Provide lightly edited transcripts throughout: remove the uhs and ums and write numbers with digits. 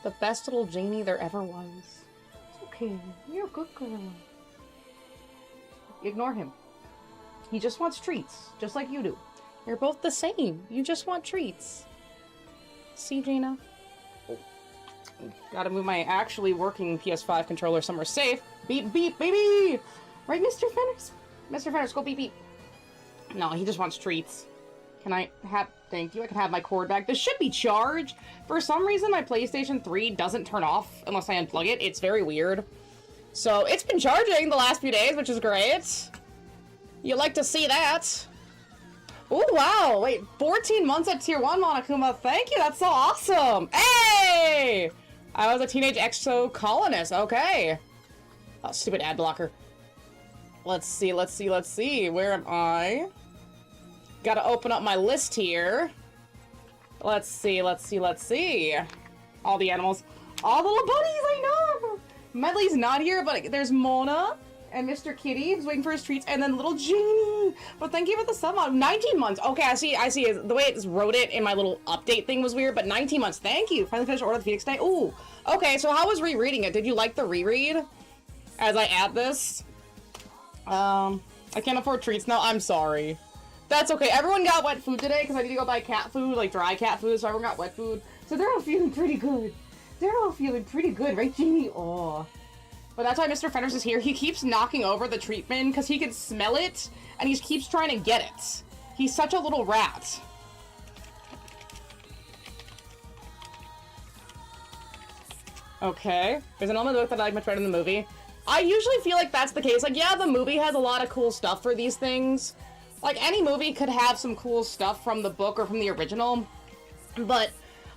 The best little Janie there ever was. It's okay. You're a good girl. Ignore him. He just wants treats, just like you do. You're both the same. You just want treats. See, Jaina? Oh. Gotta move my actually working PS5 controller somewhere safe. Beep, beep, baby! Right, Mr. Fenners? Mr. Fenners, go beep, beep. No, he just wants treats. Can I have... Thank you. I can have my cord back. This should be charged. For some reason, my PlayStation 3 doesn't turn off unless I unplug it. It's very weird. So, it's been charging the last few days, which is great. You like to see that. Oh, wow. Wait, 14 months at Tier 1, Monokuma. Thank you. That's so awesome. Hey! I was a teenage exo-colonist. Okay. Oh, stupid ad blocker. Let's see, let's see, let's see. Where am I? Gotta open up my list here. Let's see, let's see, let's see. All the animals. All the little bunnies, I know! Medley's not here, but there's Mona and Mr. Kitty, who's waiting for his treats, and then little Janie. But thank you for the sub on 19 months. Okay, I see. The way it wrote it in my little update thing was weird, but 19 months. Thank you. Finally finished Order of the Phoenix Day. Ooh. Okay, so how was rereading it? Did you like the reread? As I add this? I can't afford treats now. I'm sorry. That's okay. Everyone got wet food today because I need to go buy cat food, like dry cat food, so everyone got wet food. So they're all feeling pretty good. They're all feeling pretty good, right, Jeannie? Oh. But that's why Mr. Fenners is here. He keeps knocking over the treat bin because he can smell it, and he keeps trying to get it. He's such a little rat. Okay. There's an element of the book that I like much better than the movie. I usually feel like that's the case. Like, yeah, the movie has a lot of cool stuff for these things. Like, any movie could have some cool stuff from the book or from the original. But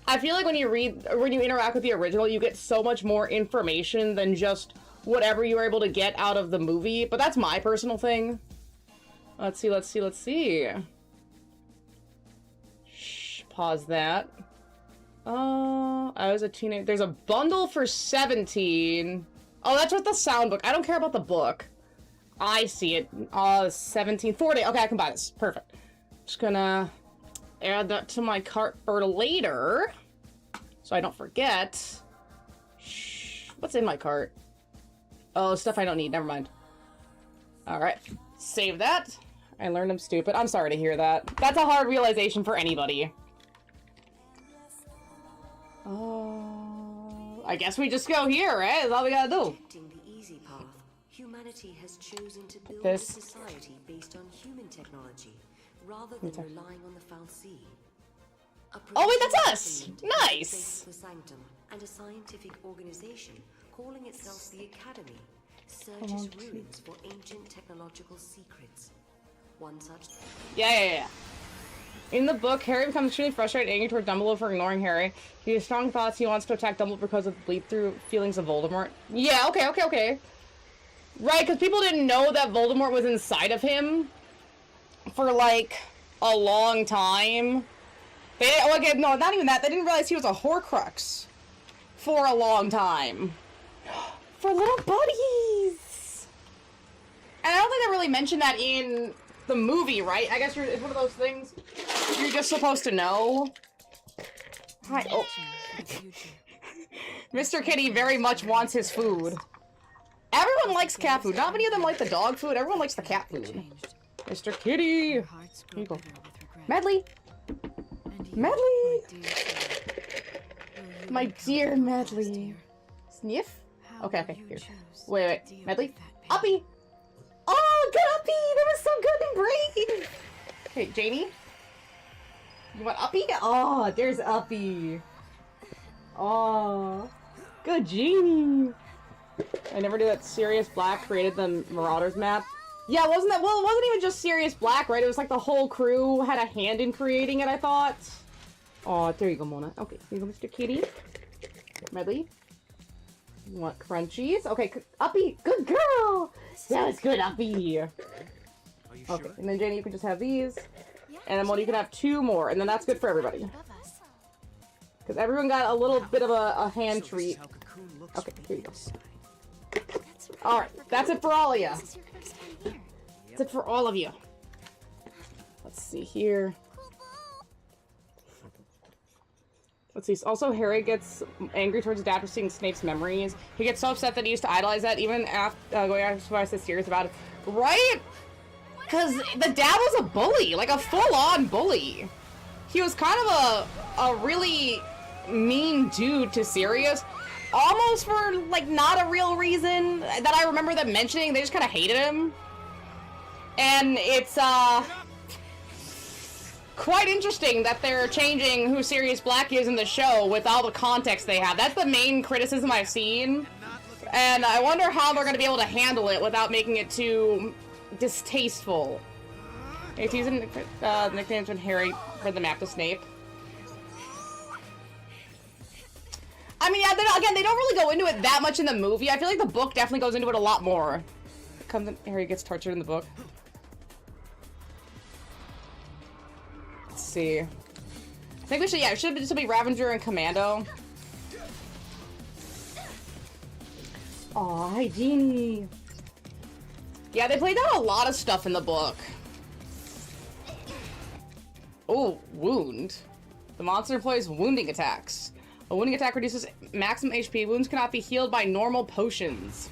I feel like when you interact with the original, you get so much more information than just whatever you were able to get out of the movie. But that's my personal thing. Let's see, let's see, let's see. Shh, pause that. I was a teenager. There's a bundle for 17. Oh, that's with the sound book. I don't care about the book. I see it. 1740. Okay, I can buy this. Perfect. Just gonna add that to my cart for later, so I don't forget. Shh. What's in my cart? Oh, stuff I don't need. Never mind. Alright. Save that. I learned I'm stupid. I'm sorry to hear that. That's a hard realization for anybody. I guess we just go here, right? That's all we gotta do. Humanity has chosen to build This. a society based on human technology rather than relying on the Fal'Cie. Oh wait, that's us! Nice! The Sanctum and a scientific organization calling itself the Academy searches ruins for ancient technological secrets. One such. Yeah. In the book, Harry becomes extremely frustrated and angry toward Dumbledore for ignoring Harry. He has strong thoughts he wants to attack Dumbledore because of the bleed-through feelings of Voldemort. Yeah, okay. Right, because people didn't know that Voldemort was inside of him for, like, a long time. No, not even that. They didn't realize he was a Horcrux for a long time. For little buddies! And I don't think they really mentioned that in the movie, right? I guess it's one of those things you're just supposed to know. Hi. Oh. Mr. Kitty very much wants his food. Everyone likes cat food. Not many of them like the dog food. Everyone likes the cat food. Mr. Kitty! Here you go. Medley! Medley! My dear Medley. Sniff? Okay, here. Wait. Medley? Uppy! Oh, good Uppy! That was so good and brave! Okay, Janie? You want Uppy? Oh, there's Uppy. Oh. Good Janie! I never knew that Sirius Black created the Marauders map. Yeah, wasn't that? Well, it wasn't even just Sirius Black, right? It was like the whole crew had a hand in creating it, I thought. Oh, there you go, Mona. Okay, here you go, Mr. Kitty. Medley. You want crunchies? Okay, Uppy, good girl! That was good, Uppy! Okay, and then Janie, you can just have these. And then Mona, you can have 2 more, and then that's good for everybody. Because everyone got a little bit of a hand treat. Okay, here you go. Alright, that's it for all of you. That's it for all of you. Let's see here. Let's see. Also, Harry gets angry towards Dad for seeing Snape's memories. He gets so upset that he used to idolize that, even after going after I said serious about it. Right? Because the dad was a bully, like a full-on bully. He was kind of a really mean dude to Sirius, almost for like not a real reason that I remember them mentioning. They just kind of hated him, and it's quite interesting that they're changing who Sirius Black is in the show with all the context they have. That's the main criticism I've seen, and I wonder how they're going to be able to handle it without making it too distasteful. It's using nicknames when Harry read the map to Snape. I mean, yeah, again, they don't really go into it that much in the movie. I feel like the book definitely goes into it a lot more. Comes in, Harry gets tortured in the book. Let's see. I think we should, yeah, it should be Ravager and Commando. Aw, hi, Jeannie. Yeah, they played down a lot of stuff in the book. Oh, wound. The monster employs wounding attacks. A wounding attack reduces maximum HP. Wounds cannot be healed by normal potions.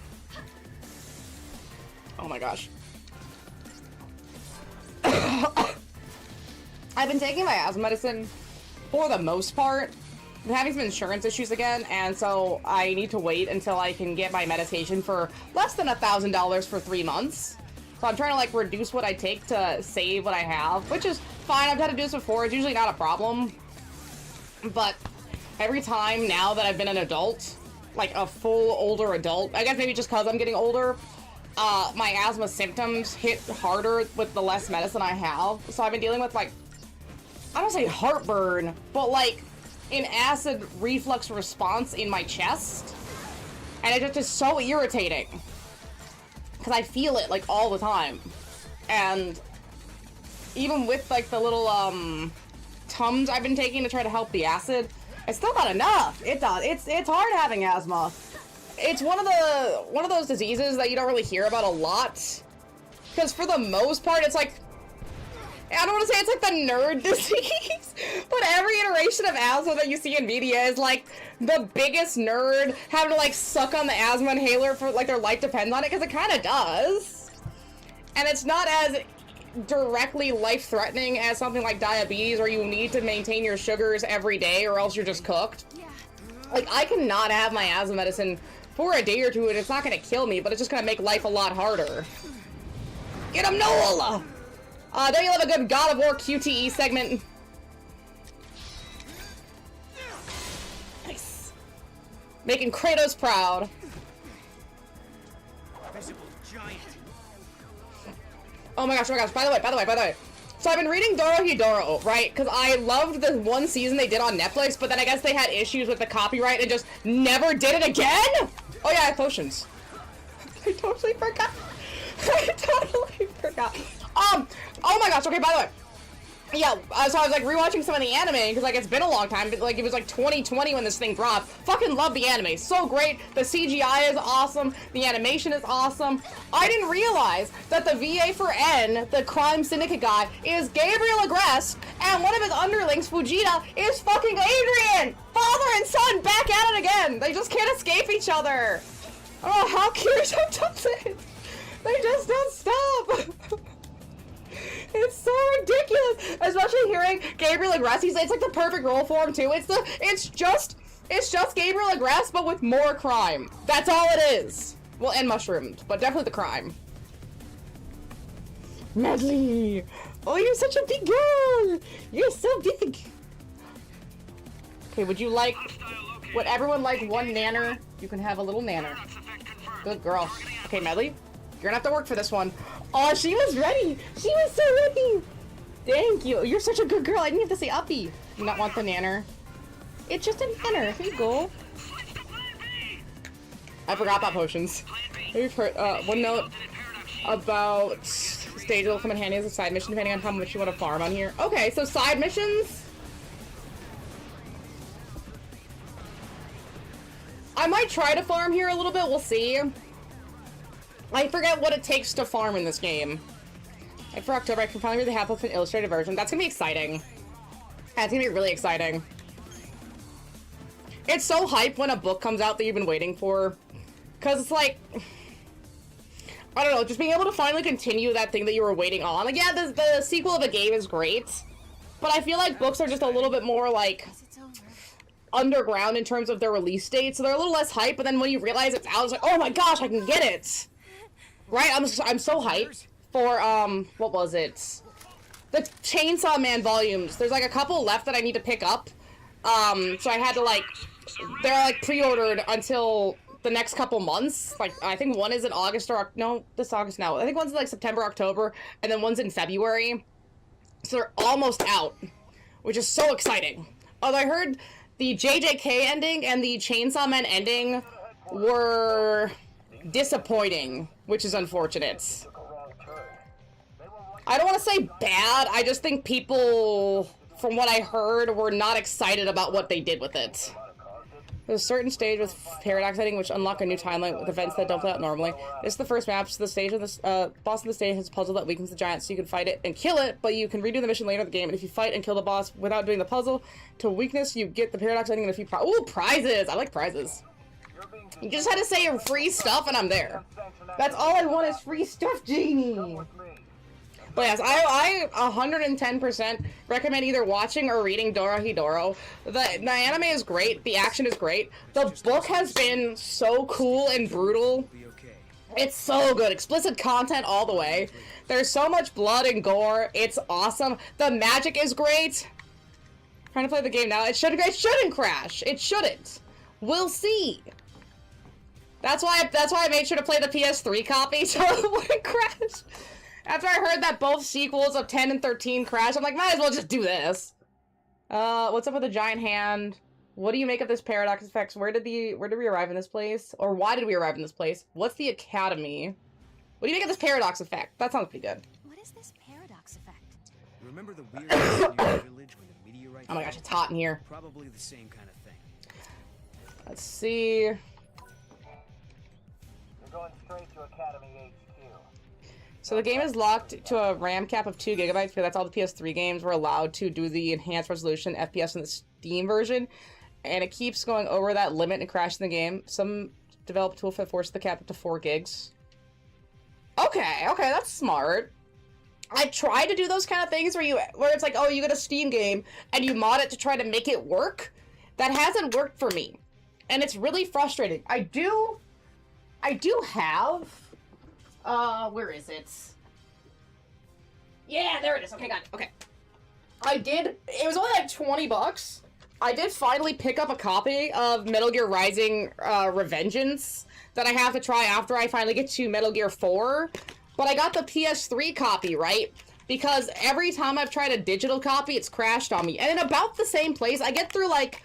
Oh my gosh. I've been taking my asthma medicine for the most part. I've been having some insurance issues again, and so I need to wait until I can get my medication for less than $1,000 for 3 months. So I'm trying to like reduce what I take to save what I have, which is fine. I've had to do this before. It's usually not a problem. But every time now that I've been an adult, like a full older adult, I guess maybe just because I'm getting older, my asthma symptoms hit harder with the less medicine I have. So I've been dealing with like, I don't say heartburn, but like an acid reflux response in my chest. And it's just so irritating. Because I feel it like all the time. And even with like the little Tums I've been taking to try to help the acid, it's still not enough. It's hard having asthma. It's one of those diseases that you don't really hear about a lot. Because for the most part, it's like, I don't want to say it's like the nerd disease, but every iteration of asthma that you see in media is like the biggest nerd having to like suck on the asthma inhaler for like their life depends on it, because it kind of does. And it's not as directly life-threatening as something like diabetes, where you need to maintain your sugars every day or else you're just cooked. Like, I cannot have my asthma medicine for a day or two and it's not going to kill me, but it's just going to make life a lot harder. Get him, Nola! There you'll have a good God of War QTE segment. Nice. Making Kratos proud. Visible giant. Oh my gosh, by the way. So I've been reading Dorohedoro, right? Because I loved the one season they did on Netflix, but then I guess they had issues with the copyright and just never did it again? Oh yeah, I have potions. I totally forgot. Oh my gosh, okay, by the way. Yeah, so I was like rewatching some of the anime, because like it's been a long time, but like it was like 2020 when this thing dropped. Fucking love the anime, so great. The CGI is awesome, the animation is awesome. I didn't realize that the VA for N, the crime syndicate guy, is Gabriel Agreste, and one of his underlings, Fujita, is fucking Adrian! Father and son back at it again! They just can't escape each other! I don't know how Kirito does it! They just don't stop! It's so ridiculous, especially hearing Gabriel Agreste. It's like the perfect role for him too. It's just Gabriel Agreste, but with more crime. That's all it is. Well, and mushrooms, but definitely the crime. Medley, oh, you're such a big girl. You're so big. Okay, would everyone like one nanner? You can have a little nanner. Good girl. Okay, Medley, you're gonna have to work for this one. Oh, she was ready! She was so ready! Thank you! You're such a good girl! I didn't have to say uppy! Do not want the nanner. It's just a nanner. Here you go. I forgot about potions. We've heard, one note about stage will come in handy as a side mission depending on how much you want to farm on here. Okay, so side missions? I might try to farm here a little bit, we'll see. I forget what it takes to farm in this game. And for October, I can finally read the half-elf and illustrated version. That's gonna be exciting. That's gonna be really exciting. It's so hype when a book comes out that you've been waiting for. Because it's like, I don't know, just being able to finally continue that thing that you were waiting on. Like, yeah, the sequel of a game is great, but I feel like books are just a little bit more, like, underground in terms of their release date, so they're a little less hype, but then when you realize it's out, it's like, oh my gosh, I can get it! Right? I'm so hyped for, what was it? The Chainsaw Man volumes. There's, like, a couple left that I need to pick up, so I had to, like, they're, like, pre-ordered until the next couple months. Like, I think one is in August or, no, this August now. I think one's in, like, September, October, and then one's in February. So they're almost out, which is so exciting. Although I heard the JJK ending and the Chainsaw Man ending were disappointing, which is unfortunate. I don't want to say bad, I just think people, from what I heard, were not excited about what they did with it. There's a certain stage with paradox ending which unlock a new timeline with events that don't play out normally. This is the first map, so the stage of this boss of the stage has a puzzle that weakens the giant, so you can fight it and kill it, but you can redo the mission later in the game, and if you fight and kill the boss without doing the puzzle to weakness, you get the paradox ending and a few prizes! I like prizes. You just had to say free stuff and I'm there. That's all I want is free stuff, Genie! But yes, I 110% recommend either watching or reading Dorohedoro. The anime is great, the action is great, the book has been so cool and brutal. It's so good, explicit content all the way. There's so much blood and gore, it's awesome. The magic is great. I'm trying to play the game now, it shouldn't crash, it shouldn't. We'll see. That's why I made sure to play the PS3 copy so it wouldn't crash. After I heard that both sequels of 10 and 13 crashed, I'm like, might as well just do this. What's up with the giant hand? What do you make of this paradox effects? Where did we arrive in this place? Or why did we arrive in this place? What's the academy? What do you make of this paradox effect? That sounds pretty good. What is this paradox effect? Remember the weird village when the meteorite Oh my gosh, it's hot in here. Probably the same kind of thing. Let's see. You're going straight to Academy HQ. So the game is locked to a RAM cap of 2 gigabytes because that's all the PS3 games were allowed to do the enhanced resolution FPS in the Steam version, and it keeps going over that limit and crashing the game. Some developed tool forced the cap up to 4 gigs. Okay, that's smart. I tried to do those kind of things where it's like, oh, you get a Steam game and you mod it to try to make it work. That hasn't worked for me, and it's really frustrating. I do have. Where is it? Yeah, there it is. Okay, got it. Okay. It was only like 20 bucks. I did finally pick up a copy of Metal Gear Rising, Revengeance that I have to try after I finally get to Metal Gear 4. But I got the PS3 copy, right? Because every time I've tried a digital copy, it's crashed on me. And in about the same place, I get through, like,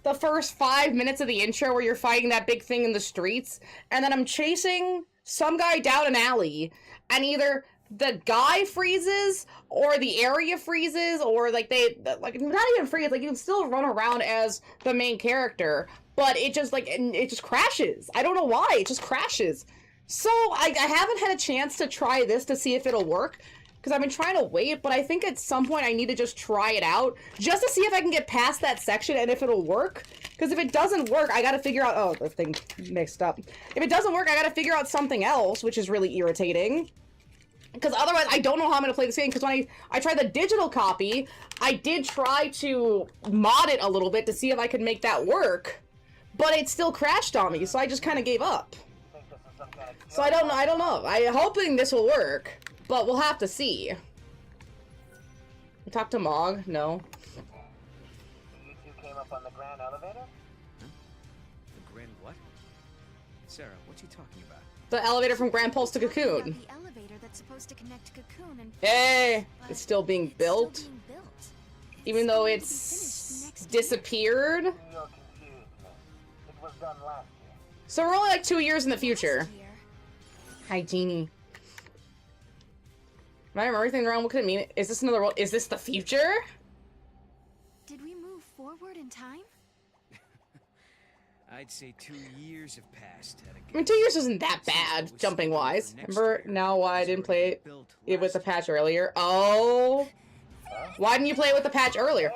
the first 5 minutes of the intro where you're fighting that big thing in the streets, and then I'm chasing some guy down an alley, and either the guy freezes, or the area freezes, or, like, not even freeze, like, you can still run around as the main character, but it just, like, it just crashes. I don't know why, it just crashes. So, I haven't had a chance to try this to see if it'll work, because I've been trying to wait, but I think at some point I need to just try it out, just to see if I can get past that section and if it'll work. Because if it doesn't work, I gotta figure out— oh, the thing mixed up. If it doesn't work, I gotta figure out something else, which is really irritating. Because otherwise, I don't know how I'm gonna play this game, because when I tried the digital copy, I did try to mod it a little bit to see if I could make that work, but it still crashed on me, so I just kind of gave up. So I don't know. I'm hoping this will work. But we'll have to see. You talk to Mog? No. You two came up on the Grand Elevator? Huh? The Grand what? Sarah, what you talking about? The elevator from Grand Pulse to Cocoon. The elevator that's supposed to connect Cocoon and Hey! but It's still being built. Still being built. Even though going to be it's finished next disappeared. You're confused, man. It was done last year. So we're only like 2 years in the year. future. Last year. Hi, Genie. Am I remembering everything wrong? What could it mean? Is this another world? Is this the future? Did we move forward in time? I'd say 2 years have passed. I mean, 2 years isn't that bad, jumping-wise. Remember now why I didn't play it with the patch earlier? Oh! Why didn't you play it with the patch earlier?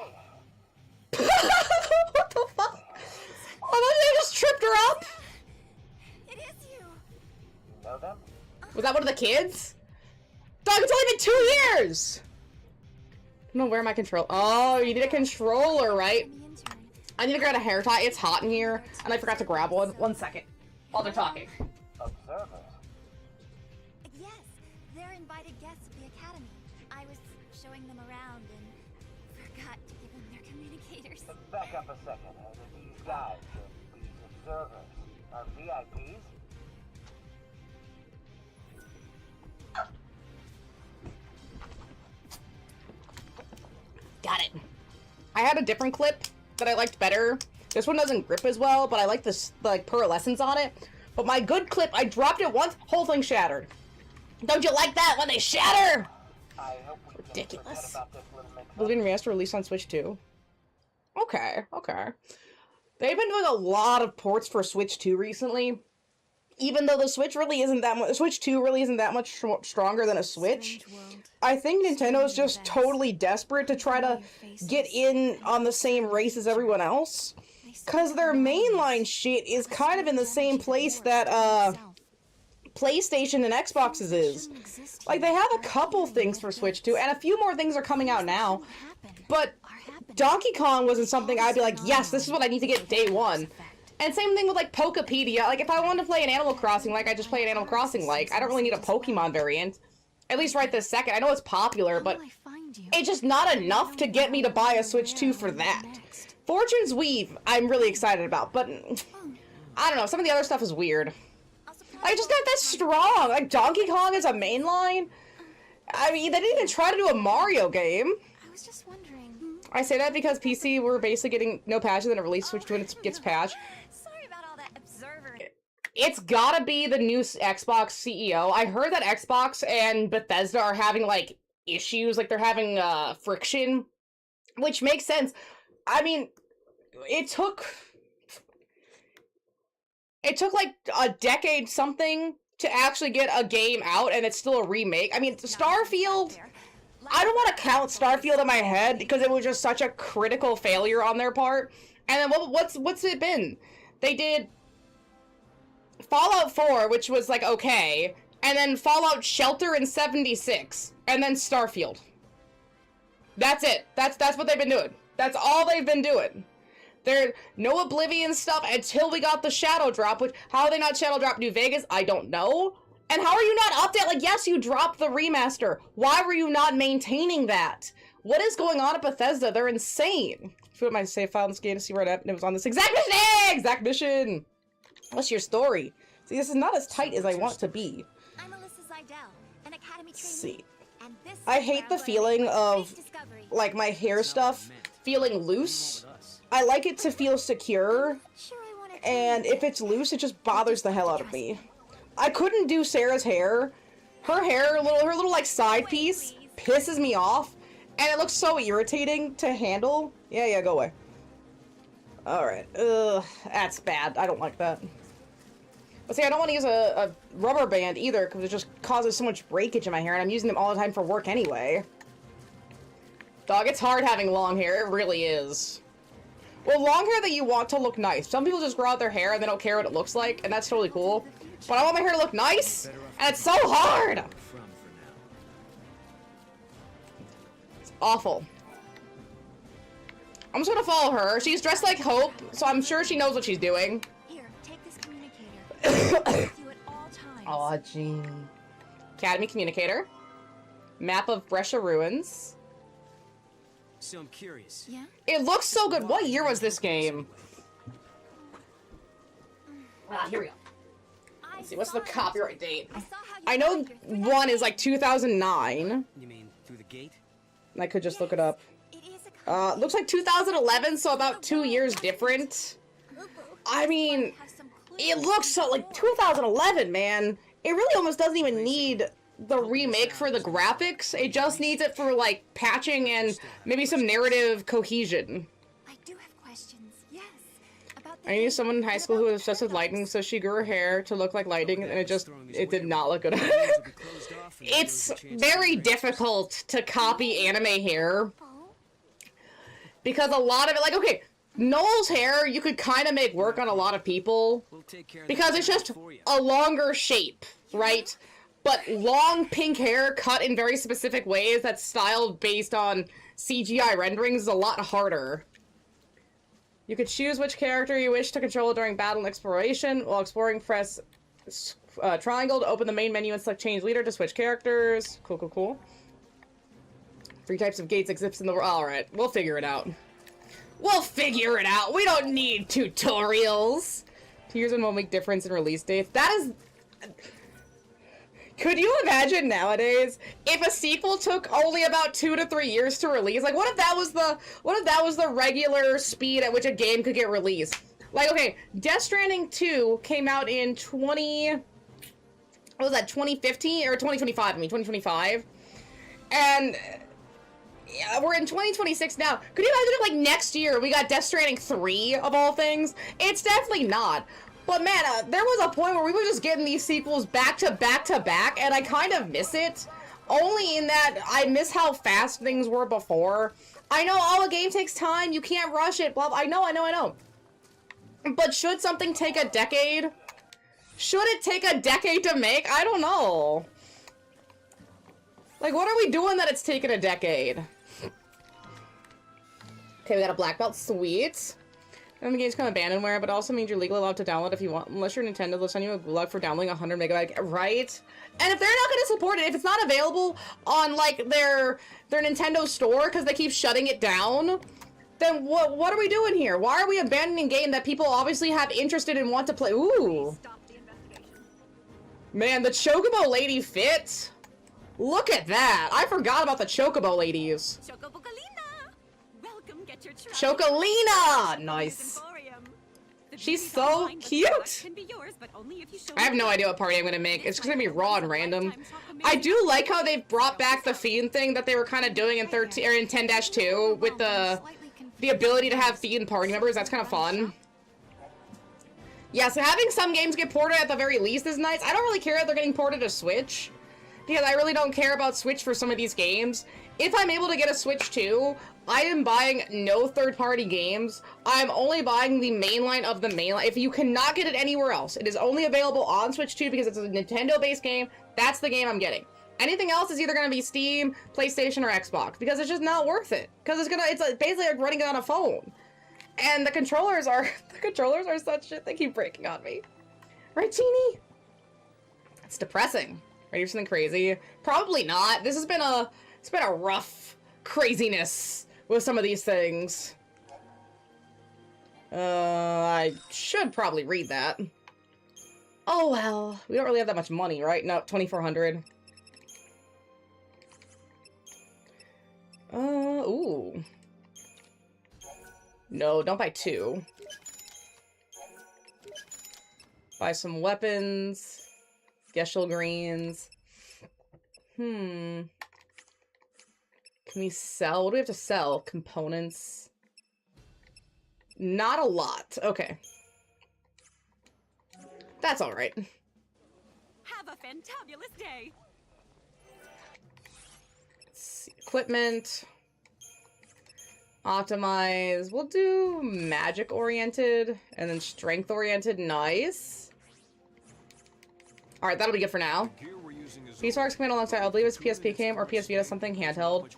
What the fuck? Was that one of the kids? Dog, it's only been 2 years! I don't know where my control- Oh, you need a controller, right? I need to grab a hair tie. It's hot in here, and I forgot to grab one. 1 second. While they're talking. Observers? Yes, they're invited guests of the Academy. I was showing them around and forgot to give them their communicators. Back up a second. These guys, these observers, are VIPs? Got it. I had a different clip that I liked better. This one doesn't grip as well, but I like this, like, pearlescence on it. But my good clip, I dropped it once, whole thing shattered. Don't you like that when they shatter? I hope we Ridiculous. about this little mix-up. Oblivion Remaster released on Switch 2. Okay, okay. They've been doing a lot of ports for Switch 2 recently. Even though the Switch really isn't that much, Switch 2 really isn't that much stronger than a Switch. I think Nintendo is just totally desperate to try to get in on the same race as everyone else. Cause their mainline shit is kind of in the same place that, PlayStation and Xbox's is. Like, they have a couple things for Switch 2, and a few more things are coming out now. But Donkey Kong wasn't something I'd be like, yes, this is what I need to get day one. And same thing with, like, Pokepedia. Like, if I wanted to play an Animal Crossing, like, I just play an Animal Crossing, like. I don't really need a Pokemon variant. At least right this second. I know it's popular, but it's just not enough to get me to buy a Switch 2 for that. Fortune's Weave, I'm really excited about, but I don't know, some of the other stuff is weird. Like, just not that strong. Like, Donkey Kong is a mainline? I mean, they didn't even try to do a Mario game. I was just wondering. I say that because PC were basically getting no patches, and it released Switch 2 when it gets patched. Sorry about all that observer. It's gotta be the new Xbox CEO. I heard that Xbox and Bethesda are having, like, issues. Like, they're having, friction. Which makes sense. I mean, it took like a decade something to actually get a game out, and it's still a remake. I mean, Starfield, I don't want to count Starfield in my head because it was just such a critical failure on their part. And then what's it been? They did Fallout 4, which was like okay, and then Fallout Shelter in 76, and then Starfield. That's it. That's what they've been doing. That's all they've been doing. There no Oblivion stuff until we got the Shadow Drop, which, how are they not Shadow Drop New Vegas? I don't know. And how are you not update? Like, yes, you dropped the remaster. Why were you not maintaining that? What is going on at Bethesda? They're insane. I put my save file in this game to see where it was on this exact mission! What's your story? See, this is not as tight as I want it to be. I'm Alyssa Zidell, an Academy trainee. See. And this I is hate where the I'm feeling learning of, space discovery. like, my hair stuff feeling loose. I like it to feel secure, Sure, I wanna and if it's loose, it just bothers the hell out of me. I couldn't do Sarah's hair. Her hair, her little like side piece, pisses me off, and it looks so irritating to handle. Yeah, go away. Alright, that's bad. I don't like that. But see, I don't want to use a rubber band either, because it just causes so much breakage in my hair, and I'm using them all the time for work anyway. Dog, it's hard having long hair. It really is. Well, long hair that you want to look nice. Some people just grow out their hair and they don't care what it looks like, and that's totally cool. But I want my hair to look nice, and it's so hard! It's awful. I'm just gonna follow her. She's dressed like Hope, so I'm sure she knows what she's doing. Here, take this communicator. With you at all times. Aw, gee. Academy Communicator. Map of Brescia Ruins. So I'm curious. Yeah? It looks so good. What year was this game? Ah, here we go. Let's see, what's the copyright date? I know one is like 2009. You mean through the gate? I could just look it up. Looks like 2011, so about 2 years different. I mean, it looks so, like, 2011, man. It really almost doesn't even need the remake for the graphics. It just needs it for, like, patching and maybe some narrative cohesion. I do have questions. Yes. About the I knew someone in high school who was obsessed with lighting, so she grew her hair to look like lighting, and it did not look good. It's very difficult to copy anime hair. Because a lot of it, like, okay, Noel's hair, you could kind of make work on a lot of people. Because it's just a longer shape, right? but long pink hair cut in very specific ways that's styled based on CGI renderings is a lot harder. You could choose which character you wish to control during battle and exploration. While exploring, press triangle to open the main menu and select change leader to switch characters. Cool, cool, cool. 3 types of gates exist in the world. Alright, we'll figure it out. We'll figure it out. We don't need tutorials. 2 years and 1 week difference in release dates. That is... Could you imagine nowadays if a sequel took only about 2 to 3 years to release? Like, what if that was the regular speed at which a game could get released? Like, okay, Death Stranding 2 came out in 2015 or 2025? I mean, 2025. And yeah, we're in 2026 now. Could you imagine if, like, next year we got Death Stranding 3 of all things? It's definitely not. But man, there was a point where we were just getting these sequels back to back to back, and I kind of miss it. Only in that I miss how fast things were before. I know, oh, a game takes time, you can't rush it, blah, blah. I know. But should something take a decade? Should it take a decade to make? I don't know. Like, what are we doing that it's taken a decade? Okay, we got a black belt, sweet. And the game's kind of abandonware, but also means you're legally allowed to download if you want, unless you're Nintendo, they'll send you a gulag for downloading 100 megabyte, right? And if they're not going to support it, if it's not available on, like, their Nintendo store, because they keep shutting it down, then what are we doing here? Why are we abandoning a game that people obviously have interest in and want to play? Ooh. Man, the Chocobo lady fit. Look at that. I forgot about the Chocobo ladies. Chocolina! Nice. She's so cute! I have no idea what party I'm gonna make. It's gonna be raw and random. I do like how they've brought back the Fiend thing that they were kind of doing in 10-2 with the ability to have Fiend party members. That's kind of fun. Yeah, so having some games get ported at the very least is nice. I don't really care if they're getting ported to Switch, because I really don't care about Switch for some of these games. If I'm able to get a Switch too, I am buying no third-party games. I'm only buying the mainline of the mainline. If you cannot get it anywhere else, it is only available on Switch 2 because it's a Nintendo-based game. That's the game I'm getting. Anything else is either going to be Steam, PlayStation, or Xbox because it's just not worth it. Because it's basically like running it on a phone. And the controllers are such shit. They keep breaking on me. Right, Teeny? It's depressing. Ready for something crazy? Probably not. It's been a rough craziness with some of these things. I should probably read that. Oh well, we don't really have that much money, right? No, 2,400. Ooh. No, don't buy 2. Buy some weapons. Geshel greens. Can we sell? What do we have to sell? Components. Not a lot. Okay. That's alright. Have a fantabulous day. Let's see. Equipment. Optimize. We'll do magic oriented and then strength oriented. Nice. Alright, that'll be good for now. Beastmarks come in alongside, I believe it's PSP game or PS Vita, something handheld.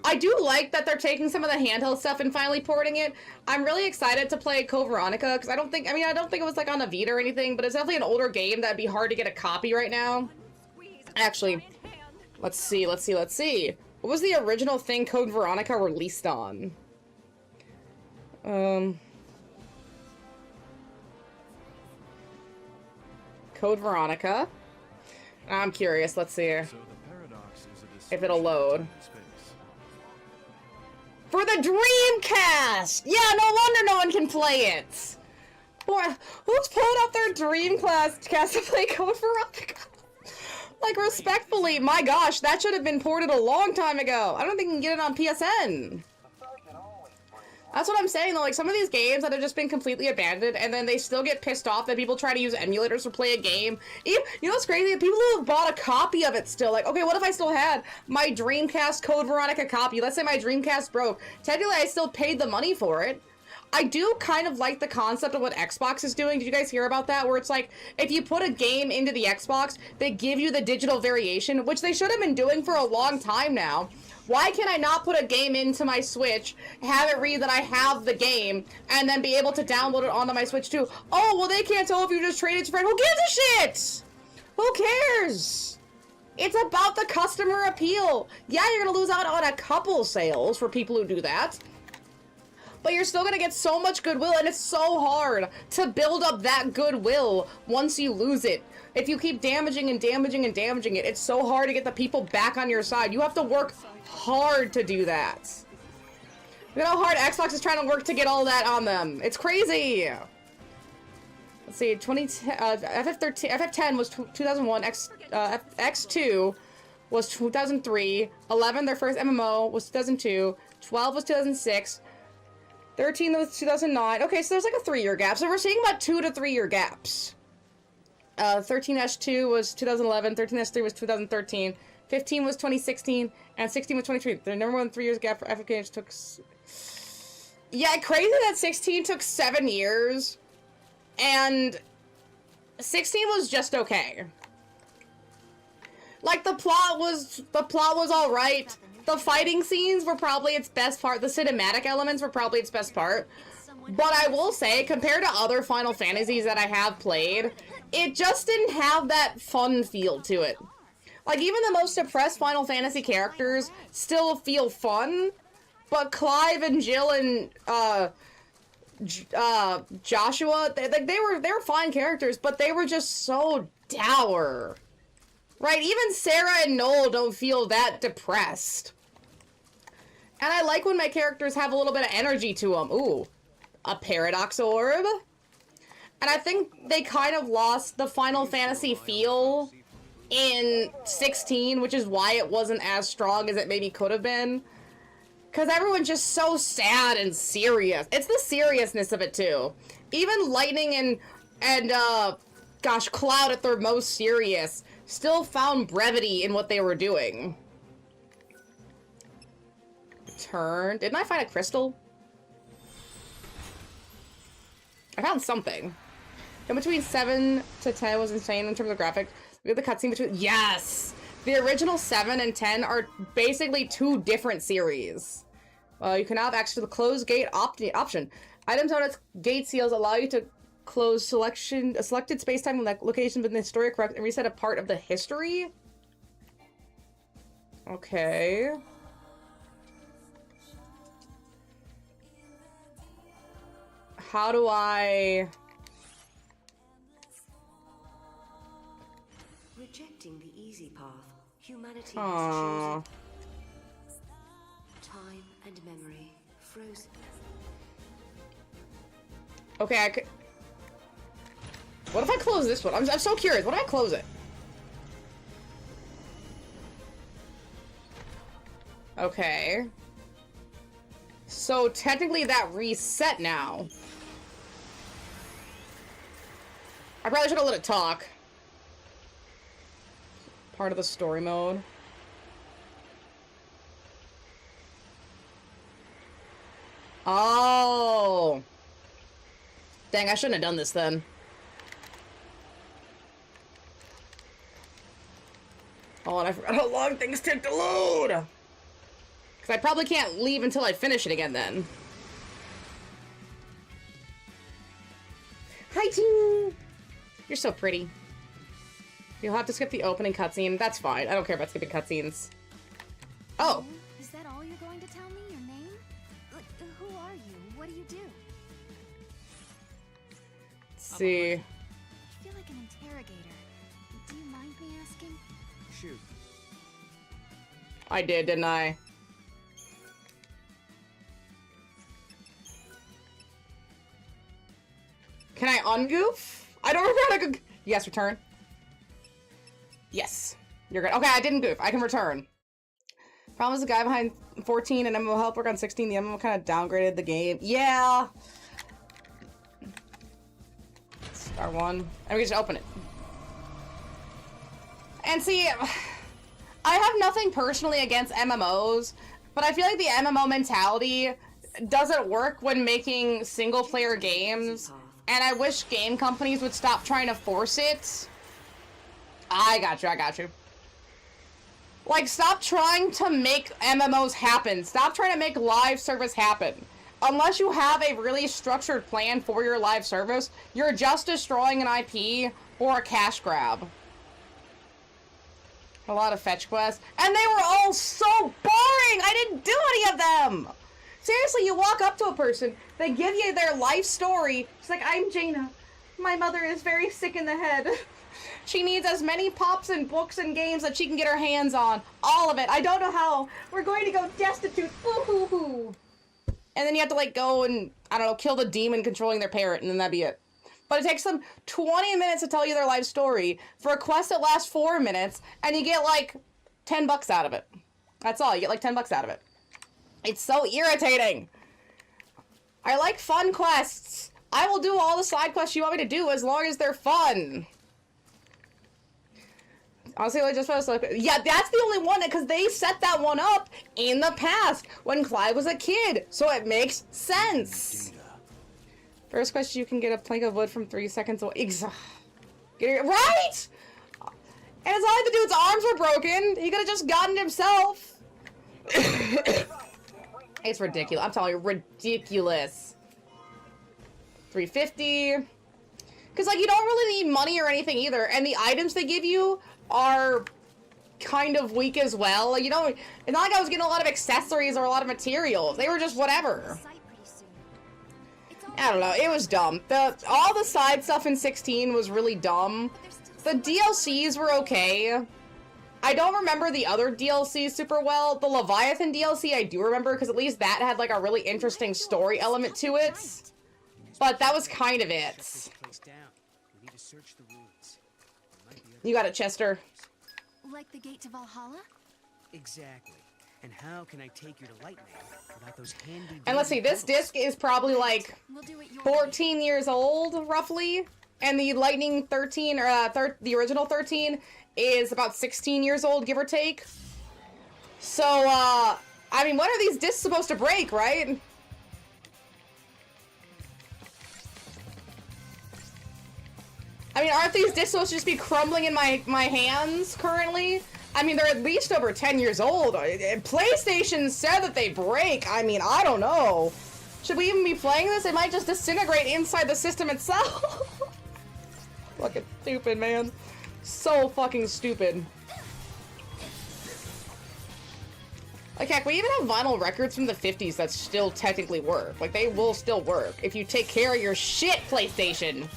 I do like that they're taking some of the handheld stuff and finally porting it. I'm really excited to play Code Veronica, because I don't think it was like on a Vita or anything, but it's definitely an older game that'd be hard to get a copy right now. Actually, let's see. What was the original thing Code Veronica released on? Code Veronica. I'm curious. Let's see here. If it'll load. For the Dreamcast! Yeah, no wonder no one can play it! Boy, who's pulling up their Dreamcast to play Code Veronica? Like, respectfully, my gosh, that should have been ported a long time ago. I don't think you can get it on PSN. That's what I'm saying, though. Like, some of these games that have just been completely abandoned, and then they still get pissed off that people try to use emulators to play a game. You know what's crazy? People who have bought a copy of it still. Like, okay, what if I still had my Dreamcast Code Veronica copy? Let's say my Dreamcast broke. Technically, I still paid the money for it. I do kind of like the concept of what Xbox is doing. Did you guys hear about that? Where it's like, if you put a game into the Xbox, they give you the digital variation, which they should have been doing for a long time now. Why can I not put a game into my Switch, have it read that I have the game, and then be able to download it onto my Switch too? Oh, well, they can't tell if you just traded to friend. Who gives a shit? Who cares? It's about the customer appeal. Yeah, you're gonna lose out on a couple sales for people who do that. But you're still gonna get so much goodwill, and it's so hard to build up that goodwill once you lose it. If you keep damaging and damaging and damaging it, it's so hard to get the people back on your side. You have to work hard to do that. Look at how hard Xbox is trying to work to get all that on them. It's crazy. Let's see, FF10 was 2001, X2 was 2003, 11, their first MMO, was 2002, 12 was 2006, 13 was 2009. Okay, so there's like a 3-year gap. So we're seeing about 2 to 3 year gaps. 13-2 was 2011, 13-3 was 2013, 15 was 2016, and 16 was 2023. The number 1 3 years gap for FF games took... Yeah, crazy that 16 took 7 years, and 16 was just okay. Like, the plot was alright. The fighting scenes were probably its best part. The cinematic elements were probably its best part. But I will say, compared to other Final Fantasies that I have played, it just didn't have that fun feel to it. Like, even the most depressed Final Fantasy characters still feel fun, but Clive and Jill and, Joshua, they were fine characters, but they were just so dour. Right? Even Sarah and Noel don't feel that depressed. And I like when my characters have a little bit of energy to them. Ooh, a Paradox Orb. And I think they kind of lost the Final Fantasy feel in 16, which is why it wasn't as strong as it maybe could have been. Because everyone's just so sad and serious. It's the seriousness of it, too. Even Lightning and gosh, Cloud, at their most serious, still found brevity in what they were doing. Turn. Didn't I find a crystal? I found something. In between 7 to 10 was insane in terms of graphics. Look at the cutscene between... Yes! The original 7 and 10 are basically 2 different series. You can now have access to the closed gate option. Items known as gate seals allow you to close selected space-time locations within the story correct and reset a part of the history? Okay. How do I... Rejecting the easy path, humanity has chosen time and memory frozen. Okay, I could... What if I close this one? I'm so curious. What if I close it? Okay. So technically that reset now. I probably should have let it talk. Part of the story mode. Oh. Dang, I shouldn't have done this then. Oh, and I forgot how long things take to load. Because I probably can't leave until I finish it again then. Hi, Team! You're so pretty. You'll have to skip the opening cutscene. That's fine. I don't care about skipping cutscenes. Oh. Is that all you're going to tell me? Your name? Who are you? What do you do? Let's see. I feel like an interrogator. Do you mind me asking? Shoot. I did, didn't I? Can I ungoof? I don't remember how to go. Yes, return. Yes. You're good. Okay, I didn't goof. I can return. Problem is the guy behind 14 and MMO help work on 16. The MMO kind of downgraded the game. Yeah. Star 1. And we just open it. And see, I have nothing personally against MMOs, but I feel like the MMO mentality doesn't work when making single-player games, and I wish game companies would stop trying to force it. I got you. Like, stop trying to make MMOs happen. Stop trying to make live service happen. Unless you have a really structured plan for your live service, you're just destroying an IP or a cash grab. A lot of fetch quests. And they were all so boring! I didn't do any of them! Seriously, you walk up to a person, they give you their life story. She's like, I'm Jaina. My mother is very sick in the head. She needs as many pops and books and games that she can get her hands on. All of it. I don't know how. We're going to go destitute. Boo-hoo-hoo. And then you have to, like, go and, I don't know, kill the demon controlling their parent, and then that'd be it. But it takes them 20 minutes to tell you their life story for a quest that lasts 4 minutes, and you get, like, 10 bucks out of it. That's all. You get, like, 10 bucks out of it. It's so irritating. I like fun quests. I will do all the side quests you want me to do as long as they're fun. Honestly, I just felt like, yeah, that's the only one, because they set that one up in the past when Clive was a kid, so it makes sense. First question, you can get a plank of wood from 3 seconds away. Get it right? And it's not like the dude's arms were broken. He could have just gotten it himself. It's ridiculous. I'm telling you, ridiculous. 350. Because, like, you don't really need money or anything either, and the items they give you are kind of weak as well. Like, you know, it's not like I was getting a lot of accessories or a lot of materials. They were just whatever. I don't know. It was dumb. All the side stuff in 16 was really dumb. The DLCs were okay. I don't remember the other DLCs super well. The Leviathan DLC I do remember, because at least that had, like, a really interesting story element to it. But that was kind of it. You got it, Chester. Like the gate to Valhalla? Exactly. And how can I take you to Lightning without those handy... And let's see, this disc is probably like We'll do it your 14 years old, roughly. And the Lightning 13, or the original 13, is about 16 years old, give or take. So, I mean, when are these discs supposed to break, right? I mean, aren't these discs supposed to just be crumbling in my hands currently? I mean, they're at least over 10 years old. PlayStation said that they break. I mean, I don't know. Should we even be playing this? It might just disintegrate inside the system itself. Fucking stupid, man. So fucking stupid. Like, heck, we even have vinyl records from the 50s that still technically work. Like, they will still work if you take care of your shit, PlayStation.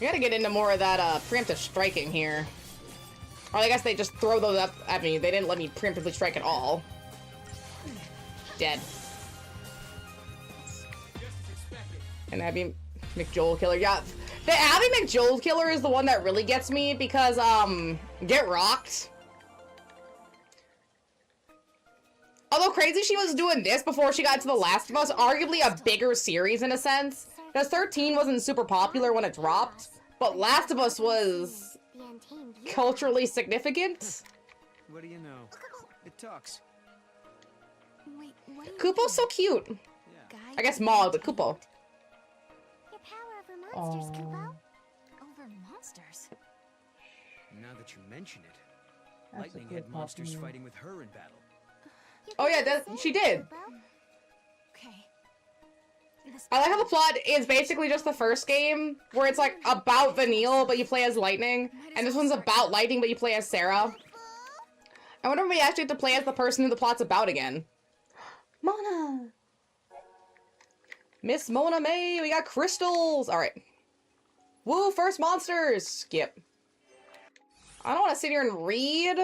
We gotta get into more of that, preemptive striking here. Or I guess they just throw those up at me. They didn't let me preemptively strike at all. Dead. And Abby McJoel Killer. Yeah, the Abby McJoel Killer is the one that really gets me because, Get Rocked. Although crazy she was doing this before she got to The Last of Us, arguably a bigger series in a sense. Because 13 wasn't super popular when it dropped, but Last of Us was culturally significant. What do you know? It talks. Wait, what are you Koopo's so cute. Yeah. I guess Maul, but Koopo. Your power over monsters, Koopo. Over monsters? Now that you mention it, Lightning had monsters fighting with her in battle. Oh yeah, she did. Okay. I like how the plot is basically just the first game, where it's like about Vanille, but you play as Lightning, and this one's about Lightning, but you play as Sarah. I wonder if we actually have to play as the person who the plot's about again. Mona! Miss Mona May, we got crystals! Alright. Woo, first monsters! Skip. I don't want to sit here and read.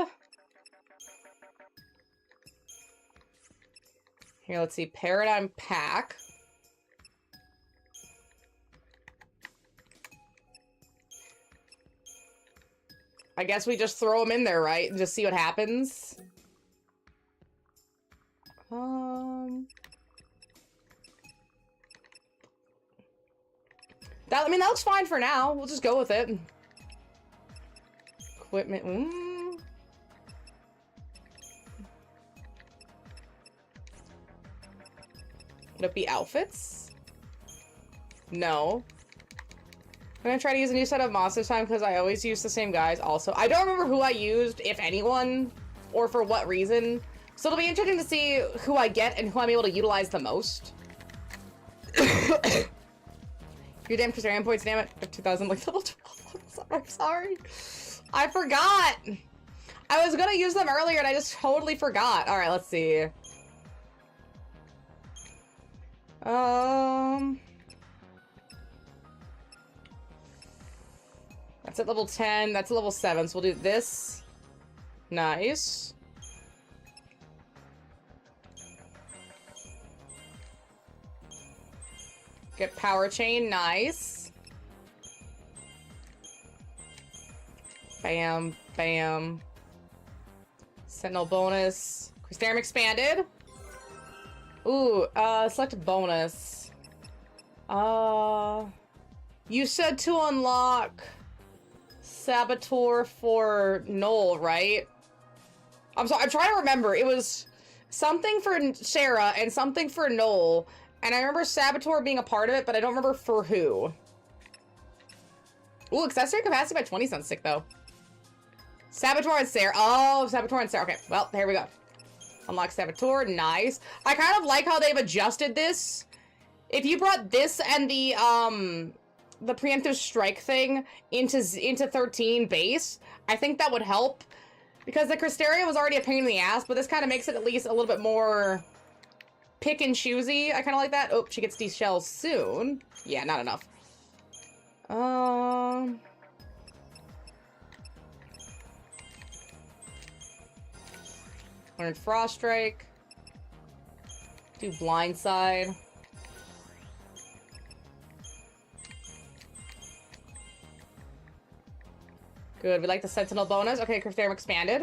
Here, let's see. Paradigm Pack. I guess we just throw them in there, right? And just see what happens. I mean, that looks fine for now. We'll just go with it. Equipment. Would it be outfits? No. I'm gonna try to use a new set of monsters time because I always use the same guys also. I don't remember who I used, if anyone, or for what reason. So it'll be interesting to see who I get and who I'm able to utilize the most. Your damn Crystarian points, damn it. 2,000, like level 12. I'm sorry. I forgot. I was gonna use them earlier and I just totally forgot. Alright, let's see. That's at level 10. That's level 7. So we'll do this. Nice. Get power chain. Nice. Bam. Bam. Sentinel bonus. Crystarium expanded. Ooh, select a bonus. You said to unlock Saboteur for Noel, right? I'm sorry, I'm trying to remember. It was something for Sarah and something for Noel. And I remember Saboteur being a part of it, but I don't remember for who. Ooh, accessory capacity by 20 sounds sick, though. Saboteur and Sarah. Oh, Saboteur and Sarah. Okay, well, here we go. Unlock Saboteur. Nice. I kind of like how they've adjusted this. If you brought this and the preemptive strike thing into 13 base, I think that would help. Because the Crystarium was already a pain in the ass, but this kind of makes it at least a little bit more pick and choosy. I kind of like that. Oh, she gets these shells soon. Yeah, not enough. Learn Frost Strike. Do Blindside. Good, we like the Sentinel bonus. Okay, Crystarium expanded.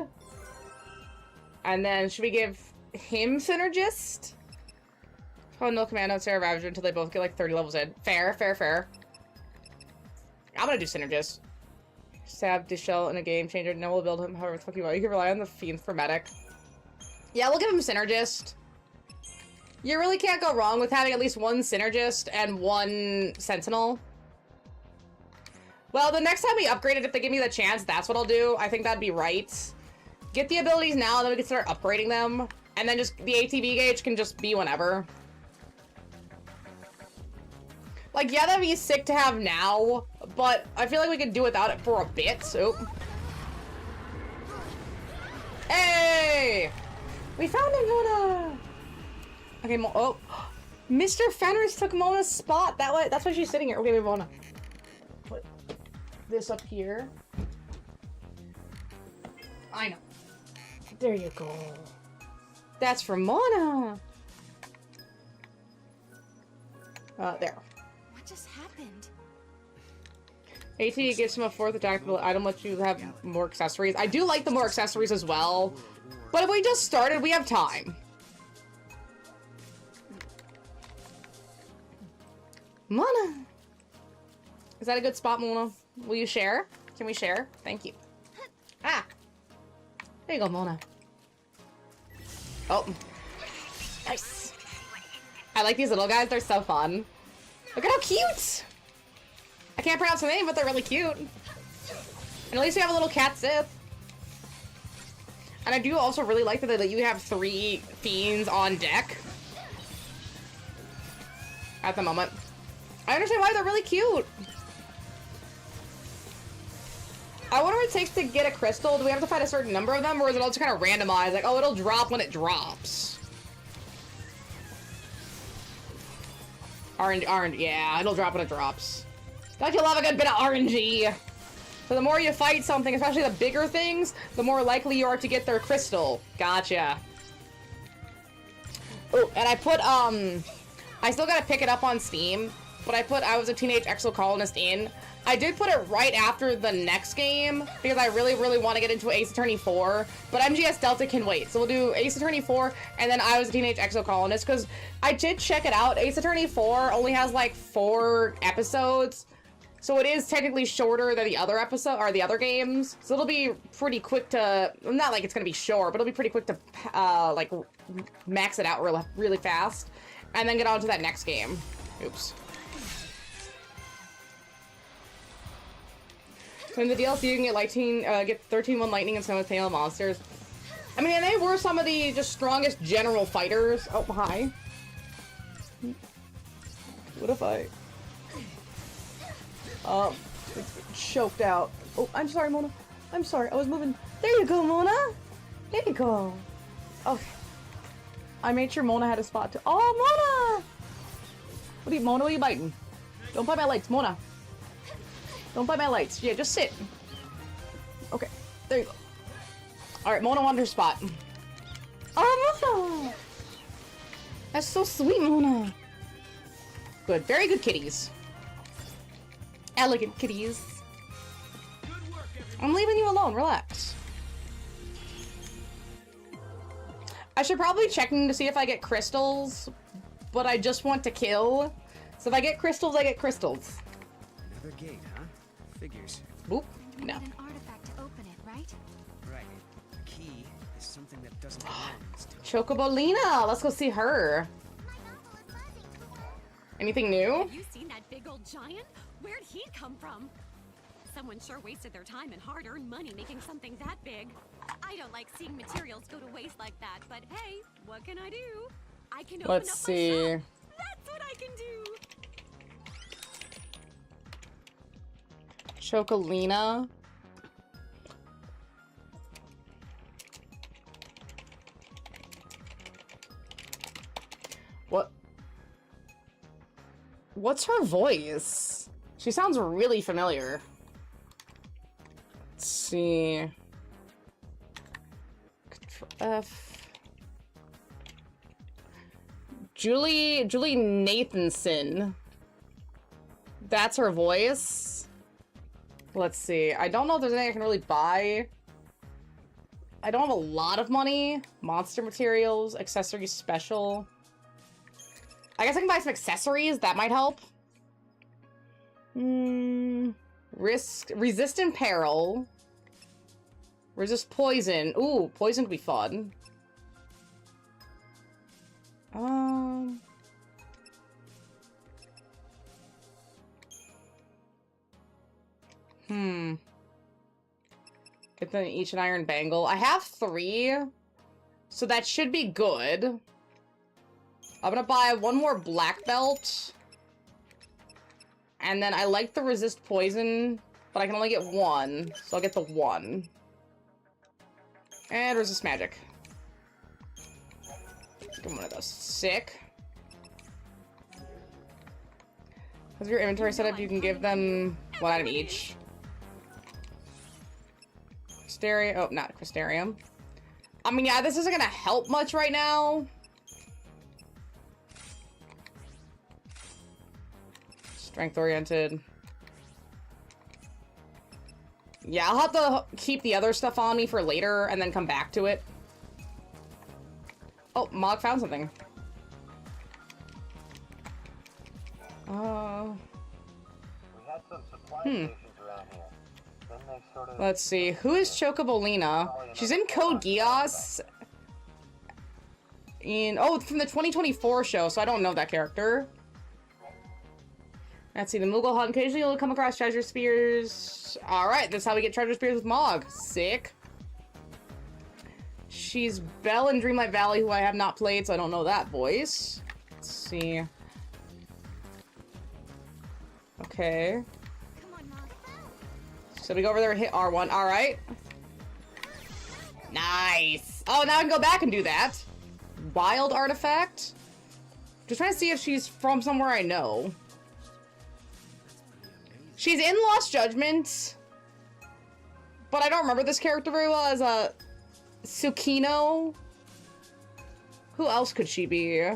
And then, should we give him Synergist? Oh, no Commando and Sarah Ravager until they both get like 30 levels in. Fair, fair, fair. I'm gonna do Synergist. Sab Dishell in a game changer. No, we'll build him however the fuck you want. You can rely on the Fiend for Medic. Yeah, we'll give him Synergist. You really can't go wrong with having at least one Synergist and one Sentinel. Well, the next time we upgrade it, if they give me the chance, that's what I'll do. I think that'd be right. Get the abilities now, and then we can start upgrading them. And then just the ATB gauge can just be whenever. Like, yeah, that'd be sick to have now, but I feel like we could do without it for a bit, so. Hey! We found him, Mona! Okay, oh. Mr. Fenris took Mona's spot. That's why she's sitting here. Okay, Mona. Put this up here. I know. There you go. That's for Mona. There. What just happened? AT gives him a 4th attackable item, lets you have more accessories. I do like the more accessories as well. But if we just started, we have time. Mona! Is that a good spot, Mona? Will you share? Can we share? Thank you. Ah! There you go, Mona. Oh. Nice. I like these little guys. They're so fun. Look at how cute! I can't pronounce the name, but they're really cute. And at least we have a little cat Sith. And I do also really like that you have 3 fiends on deck. At the moment. I understand why they're really cute. I wonder what it takes to get a crystal. Do we have to find a certain number of them, or is it all just kind of randomized? Like, oh, it'll drop when it drops. RNG, yeah, it'll drop when it drops. Don't you love a good bit of RNG? So the more you fight something, especially the bigger things, the more likely you are to get their crystal. Gotcha. Oh, and I put, I still gotta pick it up on Steam, but I put I Was a Teenage Exocolonist in. I did put it right after the next game, because I really, really want to get into Ace Attorney 4, but MGS Delta can wait. So we'll do Ace Attorney 4, and then I Was a Teenage Exocolonist, because I did check it out. Ace Attorney 4 only has like 4 episodes, so it is technically shorter than the other episode, or the other games. So it'll be pretty quick to, not like it's gonna be short, but it'll be pretty quick to, like, max it out really fast. And then get on to that next game. Oops. So in the DLC, you can get lightning, get 13-1 lightning and some of the tail monsters. I mean, and they were some of the just strongest general fighters. Oh, hi. What if I... choked out. Oh, I'm sorry, Mona. I'm sorry, I was moving. There you go, Mona! There you go. Okay. I made sure Mona had a spot to- Oh, Mona! Mona, what are you biting? Don't bite my lights, Mona. Don't bite my lights. Yeah, just sit. Okay, there you go. Alright, Mona wanted her spot. Oh, Mona! That's so sweet, Mona. Good, very good kitties. Elegant kitties. I'm leaving you alone, relax. I should probably check in to see if I get crystals, but I just want to kill. So if I get crystals, I get crystals. Another gate, huh? Figures. Boop. You No. need an artifact to open it, right? Right. The key is something that doesn't belong in this town. Chocobolina! Let's go see her. Anything new? Have you seen that big old giant? Where'd he come from? Someone sure wasted their time and hard-earned money making something that big. I don't like seeing materials go to waste like that, but hey, what can I do? I can open Let's up see. my shop. That's what I can do. Chocolina. What? What's her voice? She sounds really familiar. Let's see. Control F. Julie Nathanson. That's her voice. Let's see. I don't know if there's anything I can really buy. I don't have a lot of money. Monster materials, accessories special. I guess I can buy some accessories. That might help. Resist in peril. Resist poison. Ooh, poison could be fun. Get them each an iron bangle. I have 3, so that should be good. I'm gonna buy 1 more black belt. And then I like the resist poison, but I can only get 1, so I'll get the 1. And resist magic. Get one of those. Sick. Because your inventory setup, you can give them 1 item each. Crystarium. Oh, not Crystarium. I mean, yeah, this isn't gonna help much right now. Strength oriented. Yeah, I'll have to keep the other stuff on me for later and then come back to it. Oh, Mog found something. We had some supply stations around here. Then they sort of... Let's see. Who is Chocobolina? She's in Code Geass. Oh, from the 2024 show, so I don't know that character. Let's see. The Moogle hunt. Occasionally you'll come across treasure spears. Alright, that's how we get treasure spears with Mog. Sick. She's Belle in Dreamlight Valley, who I have not played, so I don't know that voice. Let's see. Okay. Come on, Mog. So we go over there and hit R1. Alright. Nice. Oh, now I can go back and do that. Wild artifact. Just trying to see if she's from somewhere I know. She's in Lost Judgment. But I don't remember this character very well as a Tsukino. Who else could she be?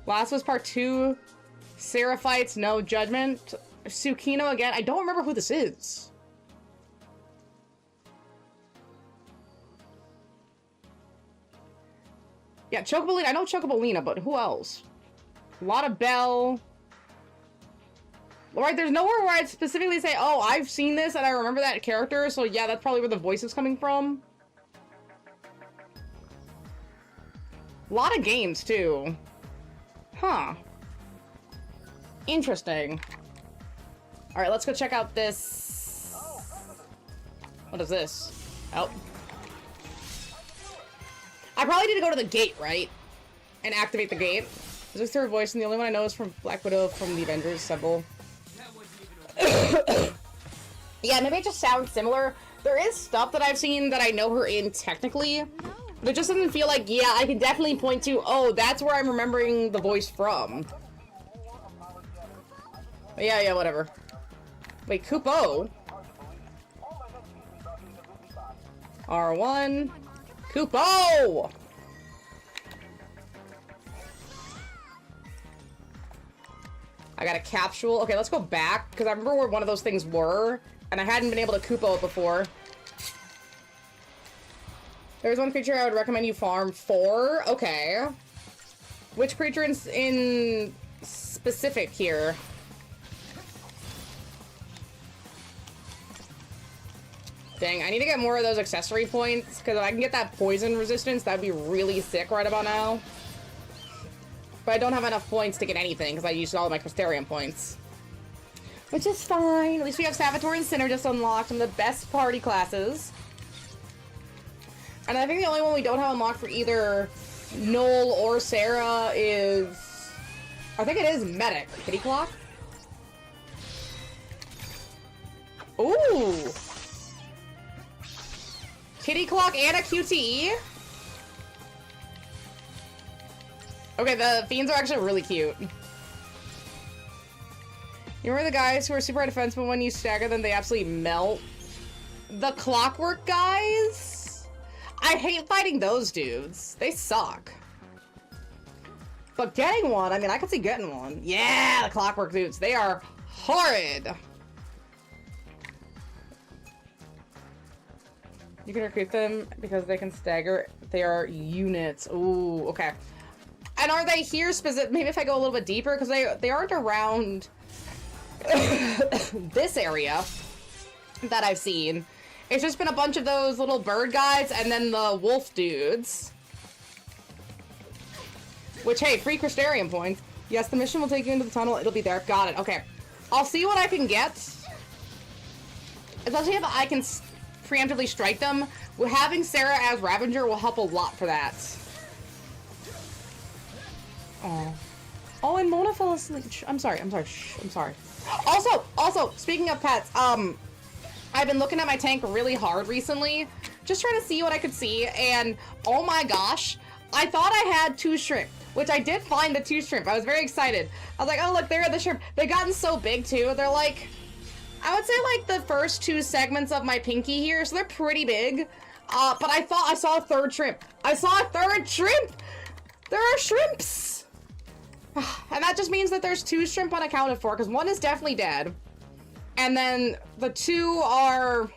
Last was part 2. Seraphites, no Judgment. Tsukino again. I don't remember who this is. Yeah, Chocobolina. I know Chocobolina, but who else? A lot of Belle. Alright, there's nowhere where I'd specifically say, oh, I've seen this and I remember that character, so yeah, that's probably where the voice is coming from. A lot of games, too. Huh. Interesting. Alright, let's go check out this... What is this? Oh. I probably need to go to the gate, right? And activate the gate. Is this third voice? And the only one I know is from Black Widow from the Avengers Assemble. Yeah, maybe it just sounds similar. There is stuff that I've seen that I know her in technically. But it just doesn't feel like, yeah, I can definitely point to, oh, that's where I'm remembering the voice from. But yeah, whatever. Wait, Kupo? R1. Kupo! I got a capsule. Okay, let's go back, because I remember where one of those things were, and I hadn't been able to Kupo it before. There's one creature I would recommend you farm for. Okay. Which creature in specific here? Dang, I need to get more of those accessory points, because if I can get that poison resistance, that'd be really sick right about now. But I don't have enough points to get anything, because I used all of my Crystarium points. Which is fine. At least we have Savitor and Synergist unlocked, and the best party classes. And I think the only one we don't have unlocked for either Noel or Sarah is... I think it is Medic. Kitty Clock? Ooh! Kitty Clock and a QTE? Okay, the Fiends are actually really cute. You remember the guys who are super defensive, but when you stagger them, they absolutely melt? The Clockwork guys? I hate fighting those dudes. They suck. But getting one, I mean, I could see getting one. Yeah, the Clockwork dudes. They are horrid. You can recruit them because they can stagger. They are units. Ooh, okay. And are they here specific? Maybe if I go a little bit deeper, because they aren't around this area that I've seen. It's just been a bunch of those little bird guys and then the wolf dudes. Which, hey, free Crystarium points. Yes, the mission will take you into the tunnel. It'll be there. Got it. Okay. I'll see what I can get. Especially if I can preemptively strike them. Having Sarah as Ravager will help a lot for that. Oh. Oh, and Mona fell asleep. I'm sorry. Shh, I'm sorry. Also, speaking of pets, I've been looking at my tank really hard recently, just trying to see what I could see, and oh my gosh, I thought I had 2 shrimp, which I did find the 2 shrimp. I was very excited. I was like, oh look, there are the shrimp. They've gotten so big too. They're like, I would say like the first 2 segments of my pinky here, so they're pretty big. But I thought I saw a 3rd shrimp. I saw a 3rd shrimp! There are shrimps! And that just means that there's 2 shrimp unaccounted for, because 1 is definitely dead. And then the 2 are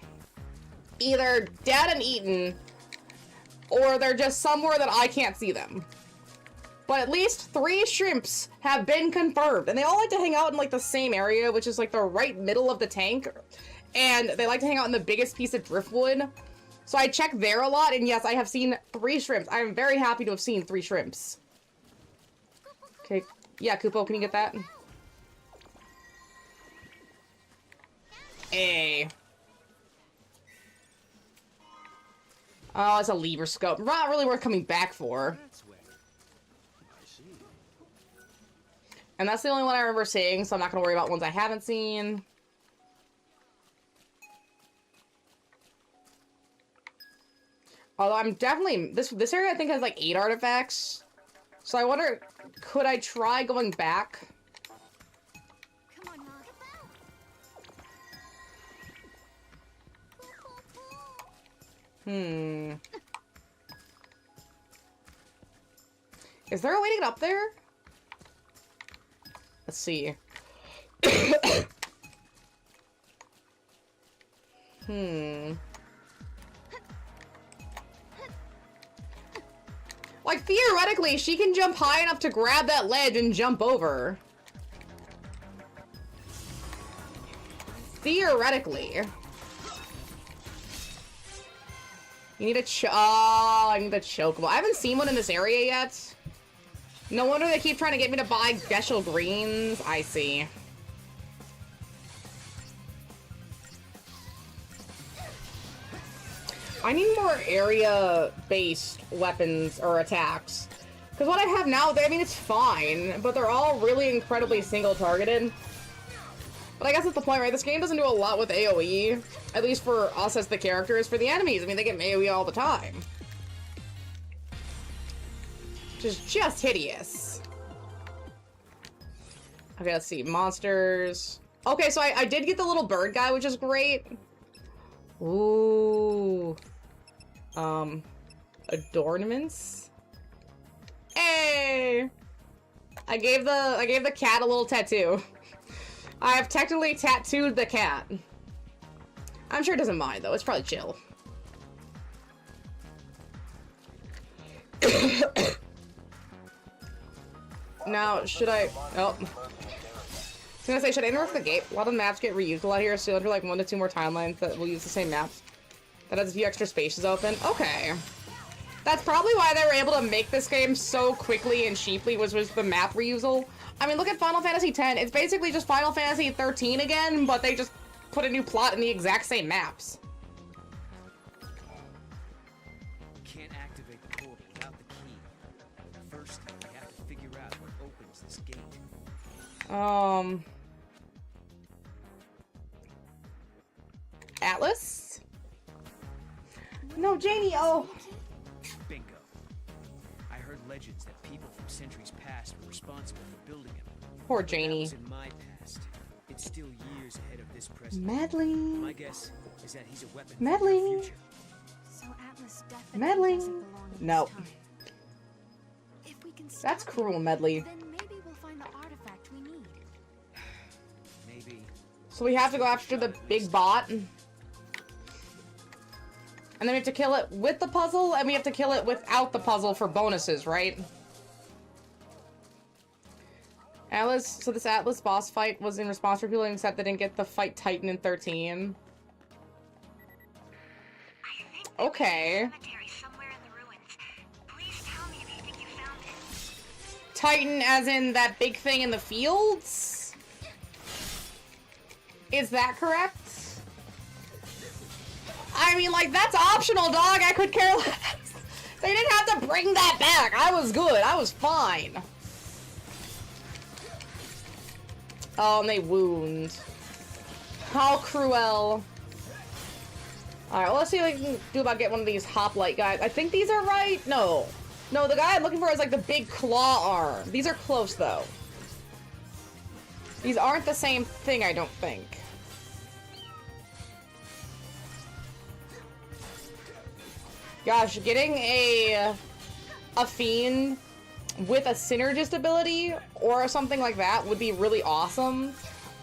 either dead and eaten, or they're just somewhere that I can't see them. But at least 3 shrimps have been confirmed. And they all like to hang out in like the same area, which is like the right middle of the tank. And they like to hang out in the biggest piece of driftwood. So I check there a lot, and yes, I have seen 3 shrimps. I am very happy to have seen 3 shrimps. Okay, yeah, Kupo, can you get that? Hey. Oh, it's a lever scope. Not really worth coming back for. And that's the only one I remember seeing, so I'm not gonna worry about ones I haven't seen. Although I'm definitely... This area I think has like 8 artifacts. So I wonder, could I try going back? Come on, Mom. Is there a way to get up there? Let's see. Like, theoretically, she can jump high enough to grab that ledge and jump over. Theoretically. You need a oh, I need a chocobo. I haven't seen one in this area yet. No wonder they keep trying to get me to buy Geshel greens. I see. I need more area-based weapons or attacks. Because what I have now, I mean, it's fine, but they're all really incredibly single-targeted. But I guess that's the point, right? This game doesn't do a lot with AoE, at least for us as the characters. For the enemies, I mean, they get AoE all the time. Which is just hideous. Okay, let's see. Monsters. Okay, so I did get the little bird guy, which is great. Ooh. Adornments. Hey! I gave the cat a little tattoo. I have technically tattooed the cat. I'm sure it doesn't mind, though. It's probably chill. Now, should I... Oh. I was gonna say, should I interrupt the gate? A lot of maps get reused a lot here, so under like 1 to 2 more timelines that will use the same maps. That has a few extra spaces open. Okay. That's probably why they were able to make this game so quickly and cheaply, was the map reusal. I mean, look at Final Fantasy X. It's basically just Final Fantasy 13 again, but they just put a new plot in the exact same maps. Can't activate the portal without the key. First, we have to figure out what opens this gate. Atlas? No, Janie, oh. Bingo. I heard legends that people from centuries past were responsible for building it. Poor Janie. That was in my past. It's still years ahead of this present. Medley. My guess is that he's a weapon Medley. for the future. So Atlas definitely Medley. doesn't belong in No. this time. If we can That's stop cruel, him, Medley. then maybe we'll find the artifact we need. Maybe. So we have to go after the big bot. And then we have to kill it with the puzzle, and we have to kill it without the puzzle for bonuses, right? Atlas, so this Atlas boss fight was in response for people except they didn't get the fight Titan in 13. Okay. Somewhere in the ruins. Please tell me if you think you found it. Titan as in that big thing in the fields? Is that correct? I mean, like, that's optional, dog. I could care less. They didn't have to bring that back. I was good. I was fine. Oh, and they wound. How cruel. Alright, well, let's see what we can do about getting one of these hoplite guys. I think these are right. No. No, the guy I'm looking for is, like, the big claw arm. These are close, though. These aren't the same thing, I don't think. Gosh, getting a fiend with a synergist ability or something like that would be really awesome.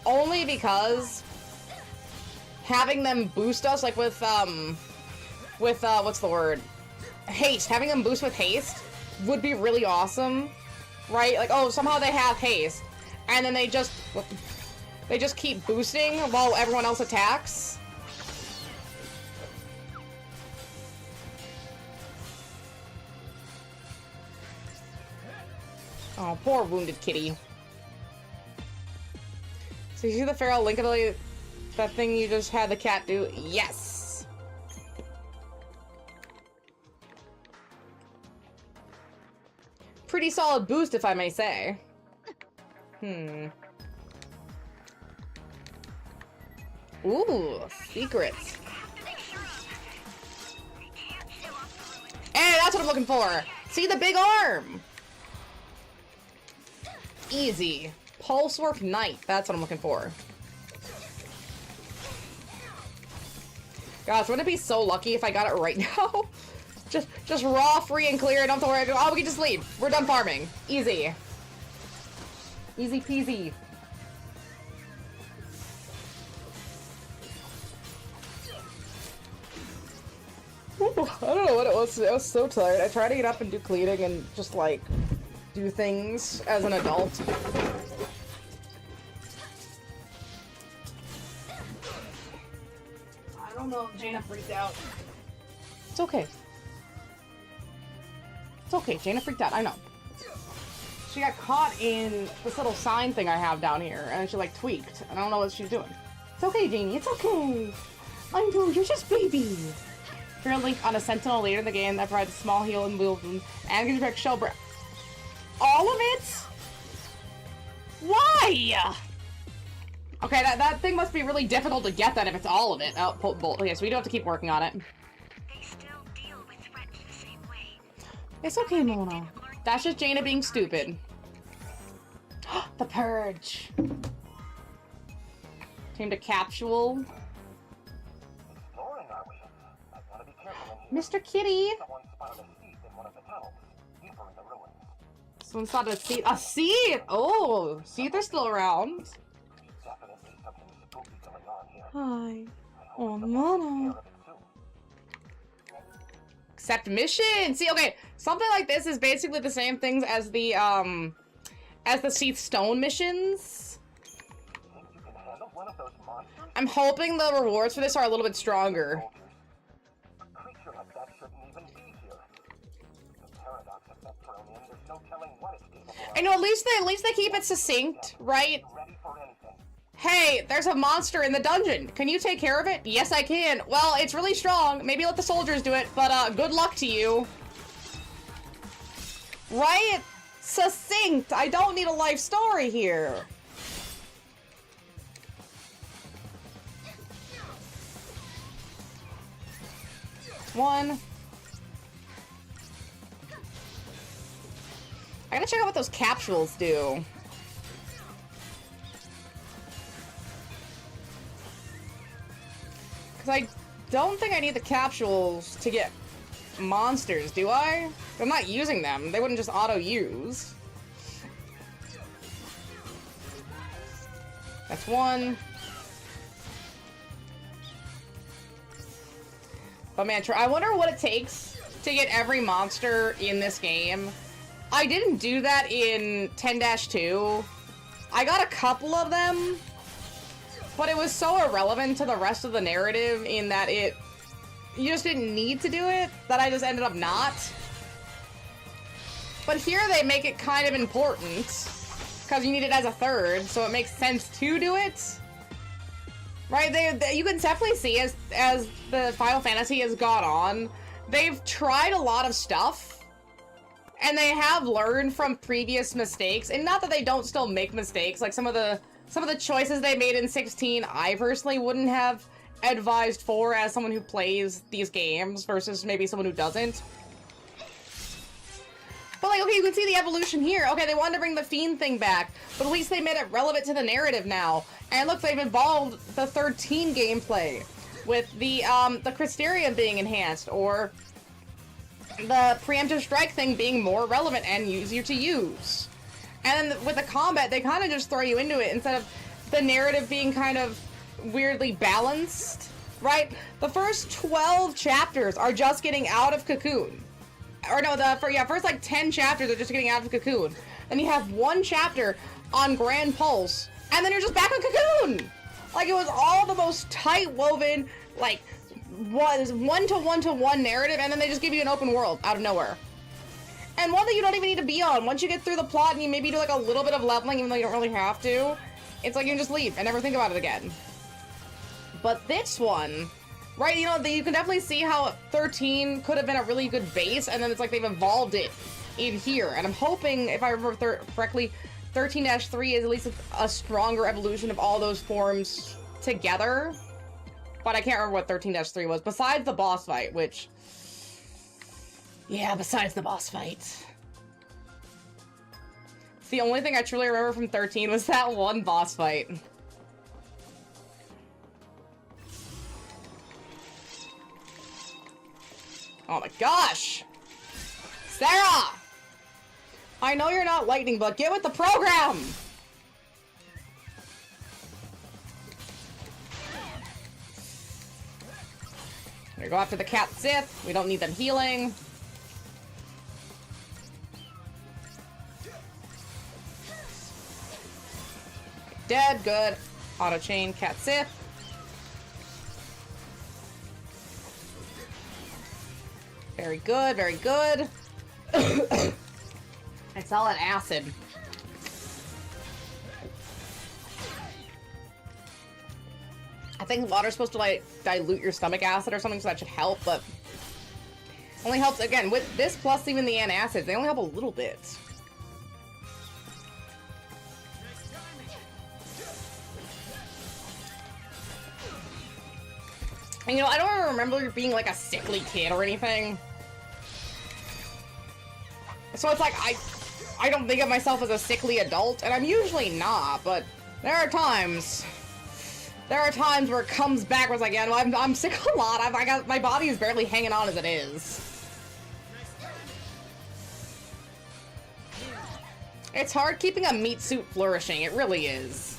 Only because having them boost us, like with what's the word? Haste. Having them boost with haste would be really awesome, right? Like, oh, somehow they have haste, and then they just keep boosting while everyone else attacks. Oh, poor wounded kitty. So you see the feral link ability? That thing you just had the cat do? Yes! Pretty solid boost, if I may say. Ooh, secrets. Hey, that's what I'm looking for! See the big arm! Easy. Pulsework Knight. That's what I'm looking for. Gosh, wouldn't it be so lucky if I got it right now? just raw, free, and clear. Don't have to worry. Oh, we can just leave. We're done farming. Easy. Easy peasy. Ooh, I don't know what it was. I was so tired. I tried to get up and do cleaning and just, like, do things as an adult. I don't know if Jaina freaked out. It's okay. It's okay. Jaina freaked out. I know. She got caught in this little sign thing I have down here, and she, like, tweaked. And I don't know what she's doing. It's okay, Janie. It's okay. I know. You're just baby. Trigger link on a sentinel later in the game that provides a small heal and wheel and can direct shell breath. All of it? Why? Okay, that thing must be really difficult to get then if it's all of it. Oh, bolt. Okay, so we do have to keep working on it. They still deal with threats the same way. It's okay, Mona. That's just Jaina being stupid. The Purge. Time to capsule. Exploring, are we? I want to be careful in here. Mr. Kitty. Someone spotted a seat in one of the tunnels, deeper in the ruins. Someone saw a seat. A seat! Oh, see, they're still around. Definitely something spooky going on here. Hi. I Oh, hope someone takes Mona. care of it soon. Accept mission! See, okay, something like this is basically the same things as the Seath Stone missions. Think you can handle one of those monsters? I'm hoping the rewards for this are a little bit stronger. Soldiers. A creature like that shouldn't even be here. The paradox effect thrown in, there's no telling what it's capable of. I know, at least they keep it succinct, right? Be ready for anything. Hey, there's a monster in the dungeon. Can you take care of it? Yes, I can. Well, it's really strong. Maybe let the soldiers do it, but good luck to you. Right? Succinct. I don't need a life story here. One. I gotta check out what those capsules do. Because I don't think I need the capsules to get monsters, do I? I'm not using them. They wouldn't just auto-use. That's one. But man, I wonder what it takes to get every monster in this game. I didn't do that in 10-2. I got a couple of them, but it was so irrelevant to the rest of the narrative in that you just didn't need to do it, that I just ended up not. But here they make it kind of important, because you need it as a third, so it makes sense to do it. Right? You can definitely see as the Final Fantasy has gone on, they've tried a lot of stuff, and they have learned from previous mistakes, and not that they don't still make mistakes, like some of the choices they made in 16, I personally wouldn't have advised for as someone who plays these games versus maybe someone who doesn't. But like, okay, you can see the evolution here. Okay, they wanted to bring the Fiend thing back, but at least they made it relevant to the narrative now. And look, they've evolved the 13 gameplay with the Crystarium being enhanced, or the preemptive strike thing being more relevant and easier to use. And then with the combat, they kind of just throw you into it instead of the narrative being kind of weirdly balanced, right? The first 12 chapters are just getting out of Cocoon. Or no, first like 10 chapters are just getting out of Cocoon. Then you have one chapter on Grand Pulse, and then you're just back on Cocoon! Like, it was all the most tight-woven, like, one-to-one-to-one narrative, and then they just give you an open world out of nowhere. And one that you don't even need to be on. Once you get through the plot and you maybe do like a little bit of leveling, even though you don't really have to, it's like you can just leave and never think about it again. But this one, right, you know, you can definitely see how 13 could have been a really good base, and then it's like they've evolved it in here. And I'm hoping, if I remember correctly, 13-3 is at least a stronger evolution of all those forms together. But I can't remember what 13-3 was, besides the boss fight, which... Yeah, besides the boss fight. It's the only thing I truly remember from 13 was that one boss fight. Oh my gosh! Sarah! I know you're not lightning, but get with the program! We go after the Cat Sith. We don't need them healing. Dead, good. Auto chain, Cat Sith. Very good, very good. It's all an acid. I think water's supposed to, like, dilute your stomach acid or something, so that should help, but... Only helps, again, with this plus even the antacids, they only help a little bit. And, you know, I don't remember being, like, a sickly kid or anything. So it's like, I don't think of myself as a sickly adult, and I'm usually not, but there are times where it comes back where it's like, yeah, no, I'm sick a lot. My body is barely hanging on as it is. It's hard keeping a meat suit flourishing. It really is.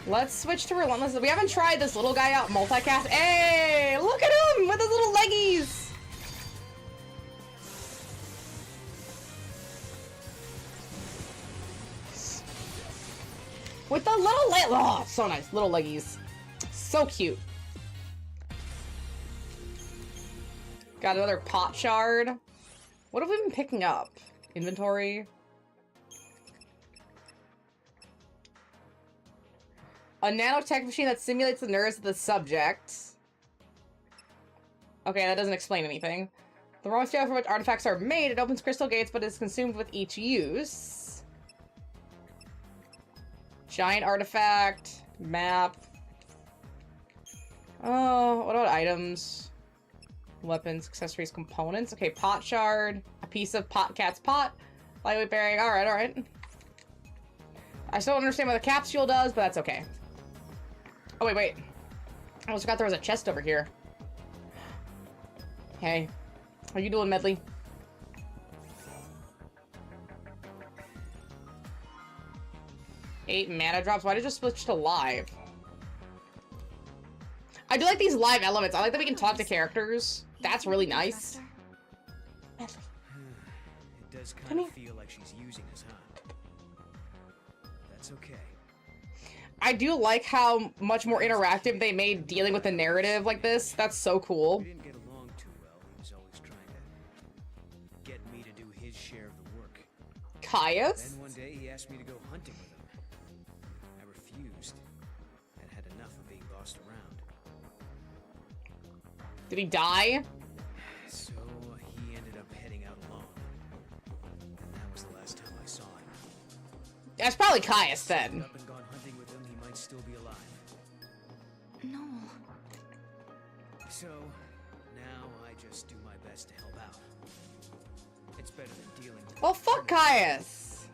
Let's switch to Relentless. We haven't tried this little guy out multicast. Hey, look at him with his little leggies. With the little oh, so nice. Little leggies. So cute. Got another pot shard. What have we been picking up? Inventory. A nanotech machine that simulates the nerves of the subject. Okay, that doesn't explain anything. The raw material from which artifacts are made, it opens crystal gates but is consumed with each use. Giant artifact. Map. Oh, what about items? Weapons, accessories, components. Okay, pot shard. A piece of cat's pot. Lightweight bearing. Alright, alright. I still don't understand what the capsule does, but that's okay. Oh, wait. I almost forgot there was a chest over here. Hey. How you doing, Medley? Eight mana drops. Why did you just switch to live? I do like these live elements. I like that we can talk to characters. That's really nice. Medley. It does kind of feel like she's using us, huh? That's okay. I do like how much more interactive they made dealing with the narrative like this. That's so cool. We didn't get along too well. He was always trying to get me to do his share of the work. Caius? Then one day he asked me to go hunting with him. I refused. I'd had enough of being bossed around. Did he die? So he ended up heading out alone. And that was the last time I saw him. That's probably Caius then. Up and gone hunting with him, he might still be alive. No. So now I just do my best to help out. It's better than dealing with. Well, fuck Caius.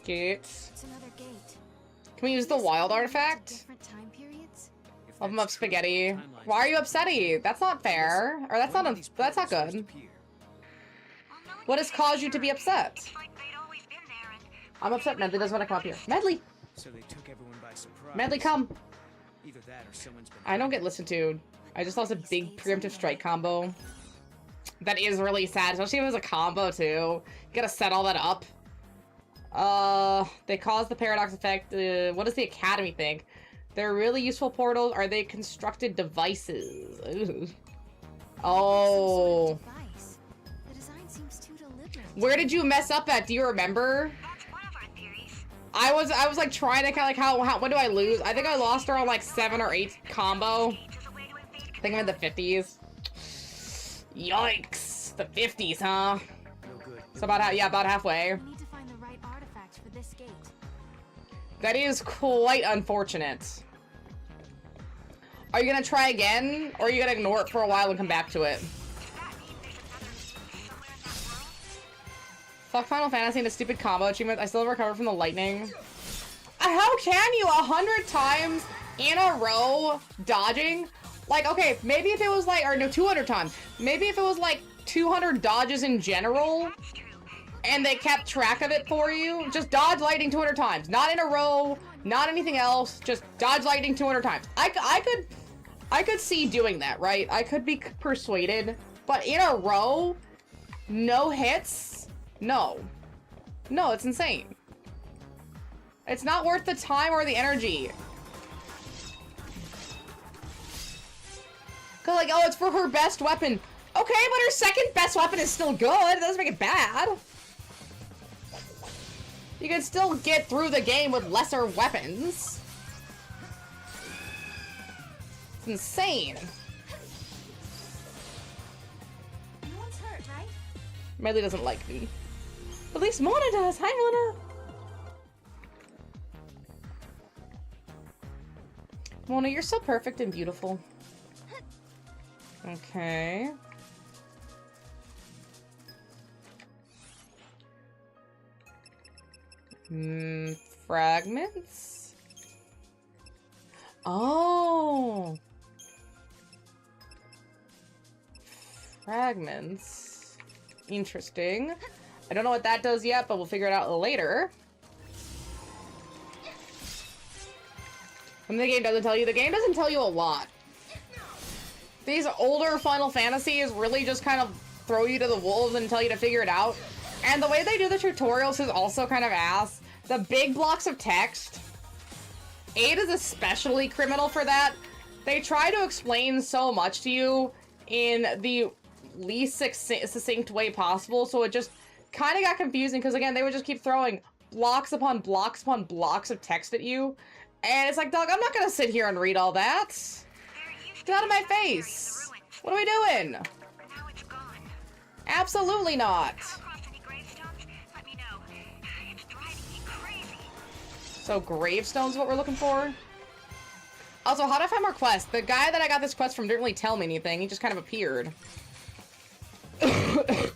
Gate. It's another gate. Can we use the wild artifact? Different time periods? Love him up spaghetti. Why are you upsetty? That's not fair. Or that's not good. What has caused you to be upset? I'm upset Medley doesn't want to come up here. Medley! So they took everyone by surprise. Medley, come! Either that or someone's been. I don't get listened to. I just lost a big preemptive strike combo. That is really sad, especially if it was a combo too. You gotta set all that up. They cause the paradox effect. What does the Academy think? They're really useful portals. Are they constructed devices? Ooh. Oh. The design seems too deliberate. Where did you mess up at? Do you remember? That's one of our theories. I was like trying to kind of like how when do I lose? I think I lost her on like 7 or 8 combo. I think I'm in the 50s. Yikes, the 50s, huh? No good. So about about halfway. We need to find the right artifact for this gate. That is quite unfortunate. Are you gonna try again, or are you gonna ignore it for a while and come back to it? Fuck Final Fantasy and the stupid combo achievement. I still haven't recovered from the lightning. How can you 100 times in a row dodging? Like, okay, maybe if it was like, or no, 200 times. Maybe if it was like 200 dodges in general, and they kept track of it for you. Just dodge lightning 200 times. Not in a row, not anything else. Just dodge lightning 200 times. I could see doing that, right? I could be persuaded. But in a row, no hits? No. No, it's insane. It's not worth the time or the energy. Cause like, oh, it's for her best weapon. Okay, but her second best weapon is still good. It doesn't make it bad. You can still get through the game with lesser weapons. It's insane. No one's hurt, right? Medley doesn't like me. At least Mona does. Hi, Mona. Mona, you're so perfect and beautiful. Okay. Fragments? Oh. Fragments. Interesting. I don't know what that does yet, but we'll figure it out later. When the game doesn't tell you, the game doesn't tell you a lot. These older Final Fantasies really just kind of throw you to the wolves and tell you to figure it out. And the way they do the tutorials is also kind of ass. The big blocks of text. 8 is especially criminal for that. They try to explain so much to you in the least succinct way possible, so it just kind of got confusing, because again, they would just keep throwing blocks upon blocks upon blocks of text at you. And it's like, dog, I'm not gonna sit here and read all that. Get out of my face. What are we doing? Now it's gone. Absolutely not. Come across any gravestones? Let me know. It's driving me crazy. So gravestones is what we're looking for? Also, how do I find more quests? The guy that I got this quest from didn't really tell me anything. He just kind of appeared. Open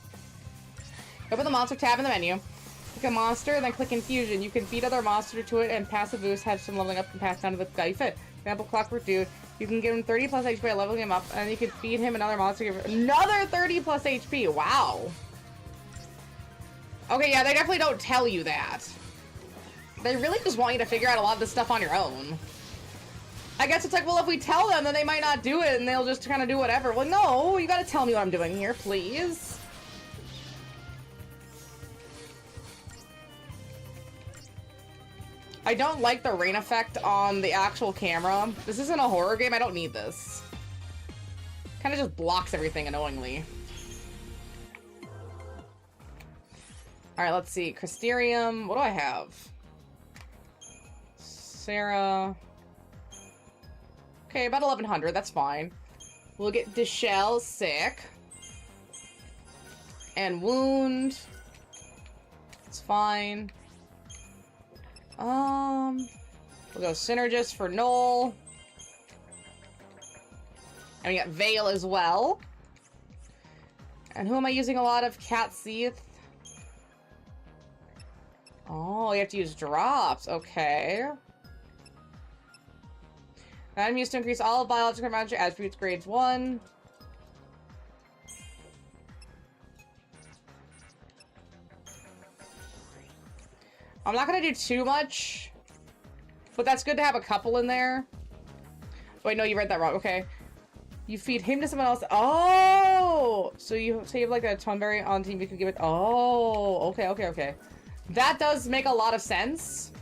the monster tab in the menu. Click a monster, then click infusion. You can feed other monster to it and passive boost, have some leveling up and pass down to the guy you fit. Example, Clockwork Dude. You can give him 30 plus HP by leveling him up, and you can feed him another monster, give him another 30 plus HP. Wow. Okay, yeah, they definitely don't tell you that. They really just want you to figure out a lot of this stuff on your own. I guess it's like, well, if we tell them, then they might not do it, and they'll just kind of do whatever. Well, no, you gotta tell me what I'm doing here, please. I don't like the rain effect on the actual camera. This isn't a horror game. I don't need this. Kind of just blocks everything annoyingly. Alright, let's see. Crystarium. What do I have? Sarah. Okay, about 1100. That's fine. We'll get Dishelle. Sick. And Wound. It's fine. We'll go Synergist for Noel. And we got Veil as well. And who am I using a lot of? Cat Seath. Oh, you have to use drops. Okay. I'm used to increase all biological magic attributes grades 1. I'm not gonna do too much, but that's good to have a couple in there. Wait, no, you read that wrong. Okay. You feed him to someone else. Oh! So you say you have like a Tonberry on team, you can give it. Oh, okay, okay, okay. That does make a lot of sense.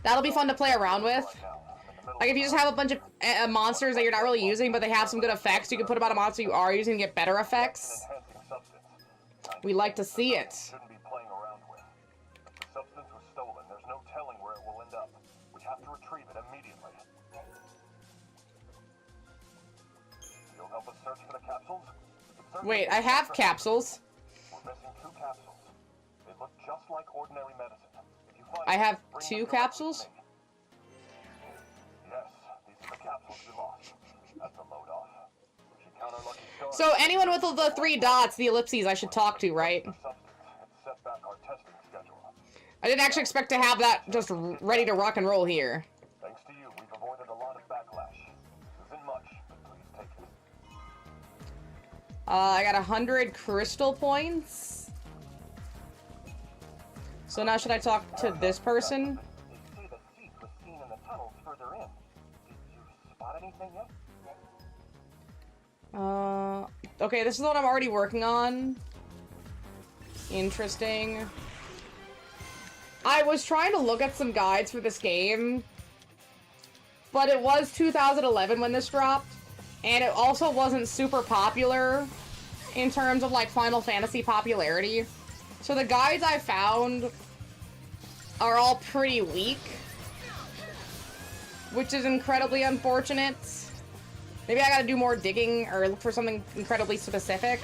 That'll be fun to play around with. Like if you just have a bunch of monsters that you're not really using, but they have some good effects, you can put them on a monster you are using and get better effects. We like to see it. Shouldn't be playing around with. If the substance was stolen, there's no telling where it will end up. We have to retrieve it immediately. You'll help us search for the capsules? Wait, I have capsules. We're missing 2 capsules. They look just like ordinary medicine. If you find I have them, bring 2 them directly capsules? to me. Yes, these are the capsules we lost. That's a load off. We should count our lucky stars. So anyone with the 3 dots, the ellipses, I should talk to, right? The substance and set back our testing schedule. I didn't actually expect to have that just ready to rock and roll here. Thanks to you, we've avoided a lot of backlash. This isn't much, but please take it. I got 100 crystal points. So now should I talk to this person? They say the thief was seen in the tunnels further in. Did you spot anything yet? Okay, this is what I'm already working on. Interesting. I was trying to look at some guides for this game, but it was 2011 when this dropped, and it also wasn't super popular in terms of, like, Final Fantasy popularity. So the guides I found are all pretty weak, which is incredibly unfortunate. Maybe I gotta do more digging or look for something incredibly specific.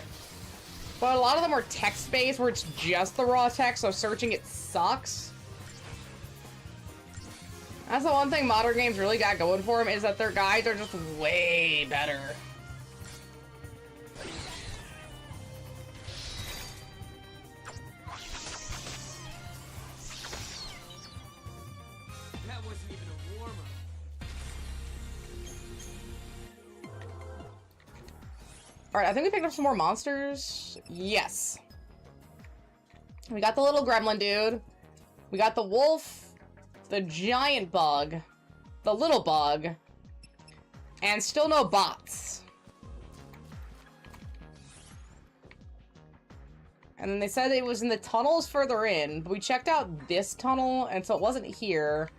But a lot of them are text-based, where it's just the raw text, so searching it sucks. That's the one thing modern games really got going for them, is that their guides are just way better. That wasn't even a warm-up. Alright, I think we picked up some more monsters. Yes. We got the little gremlin dude. We got the wolf. The giant bug. The little bug. And still no bots. And then they said it was in the tunnels further in, but we checked out this tunnel, and so it wasn't here.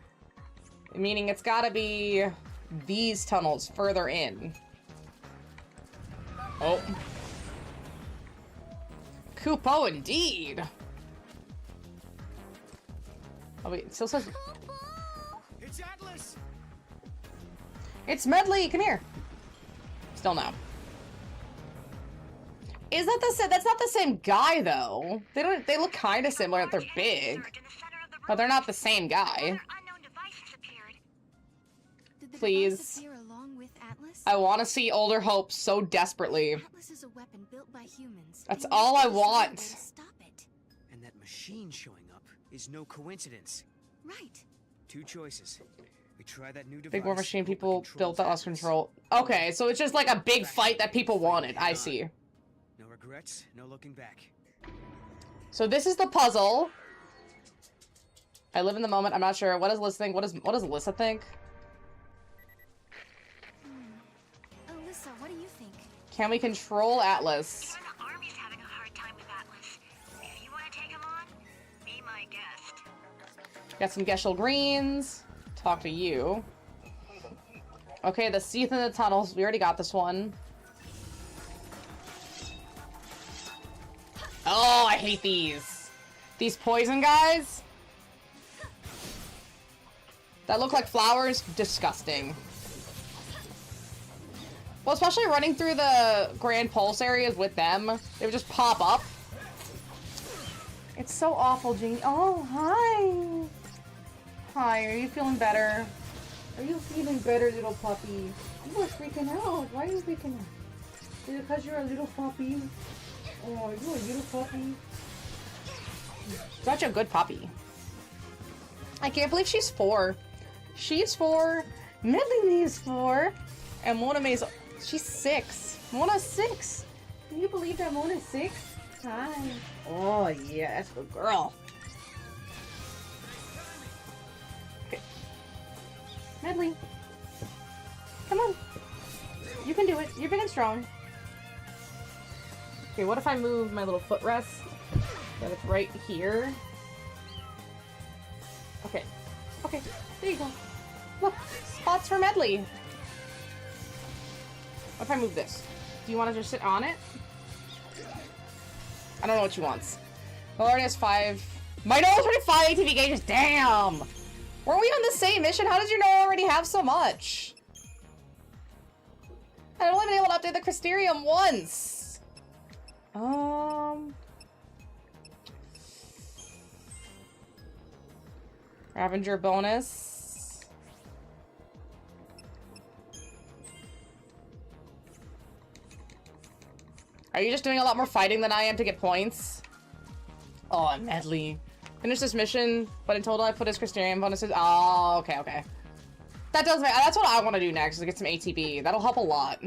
Meaning it's gotta be these tunnels further in. Oh. Kupo indeed. Oh wait, it still says... It's Atlas. It's Medley, come here. Still no. Is that the same? That's not the same guy though. They look kind of similar, they're big. But they're not the same guy. Unknown devices appeared. Did the Please. device appear along with Atlas? I want to see Older Hope so desperately. Atlas is a weapon built by humans. That's and all we I have to find a way want. to Stop it. And that machine showing up is no coincidence. Right. Two choices. We try that new device. Big war machine hope it people controls built that lost Atlas. control. Okay, so it's just like a big fight that people wanted. I see. No regrets, no looking back. So this is the puzzle. I live in the moment. I'm not sure. What does Liz think? What does Alyssa think? Alyssa, what do you think? Can we control Atlas? Even the army's having a hard time with Atlas. If you want to take him on, be my guest. Got some Geshel greens. Talk to you. Okay, the Seath in the tunnels. We already got this one. Oh, I hate these. These poison guys. That look like flowers. Disgusting. Well, especially running through the Grand Pulse areas with them. They would just pop up. It's so awful, Jeannie. Oh, hi. Hi, are you feeling better? Are you feeling better, little puppy? You are freaking out. Why are you freaking out? Is it because you're a little puppy? Oh, you're a little puppy. Such a good puppy. I can't believe she's 4. She's 4. Medley is 4. And Mona May's... She's 6. Mona's 6. Can you believe that Mona's 6? Hi. Oh, yeah. That's a good girl. Okay. Medley. Come on. You can do it. You're big and strong. Okay, what if I move my little footrest? That it's right here. Okay. Okay, there you go. Look, spots for Medley. What if I move this? Do you want to just sit on it? I don't know what she wants. Well, already has 5. My nose already 5 ATV gauges. Damn! Weren't we on the same mission? How did you know I already have so much? I've only been able to update the Crystarium once. Ravager bonus. Are you just doing a lot more fighting than I am to get points? Oh, Medley. Finish this mission, but in total I put his Crystarium bonuses. Oh, okay, okay. That does matter. That's what I want to do next, is get some ATB. That'll help a lot.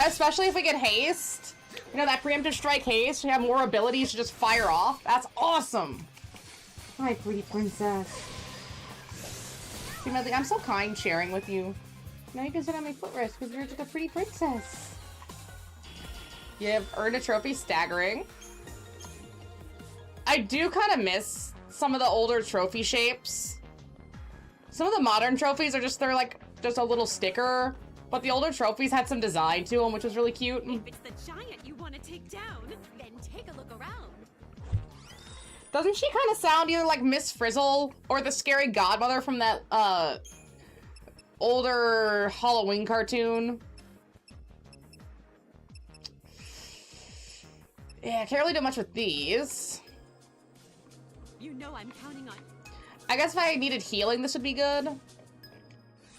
Especially if we get haste. You know, that preemptive strike haste. We have more abilities to just fire off. That's awesome. Hi, pretty princess. See, Medley, I'm so kind sharing with you. Now you can sit on my footrest because you're just a pretty princess. You have earned a trophy staggering. I do kind of miss some of the older trophy shapes. Some of the modern trophies are they're like just a little sticker, but the older trophies had some design to them, which was really cute. If it's the giant you want to take down, then take a look around. Doesn't she kind of sound either like Miss Frizzle or the scary godmother from that older Halloween cartoon? Yeah, I can't really do much with these. You know I'm counting on. I guess if I needed healing, this would be good. How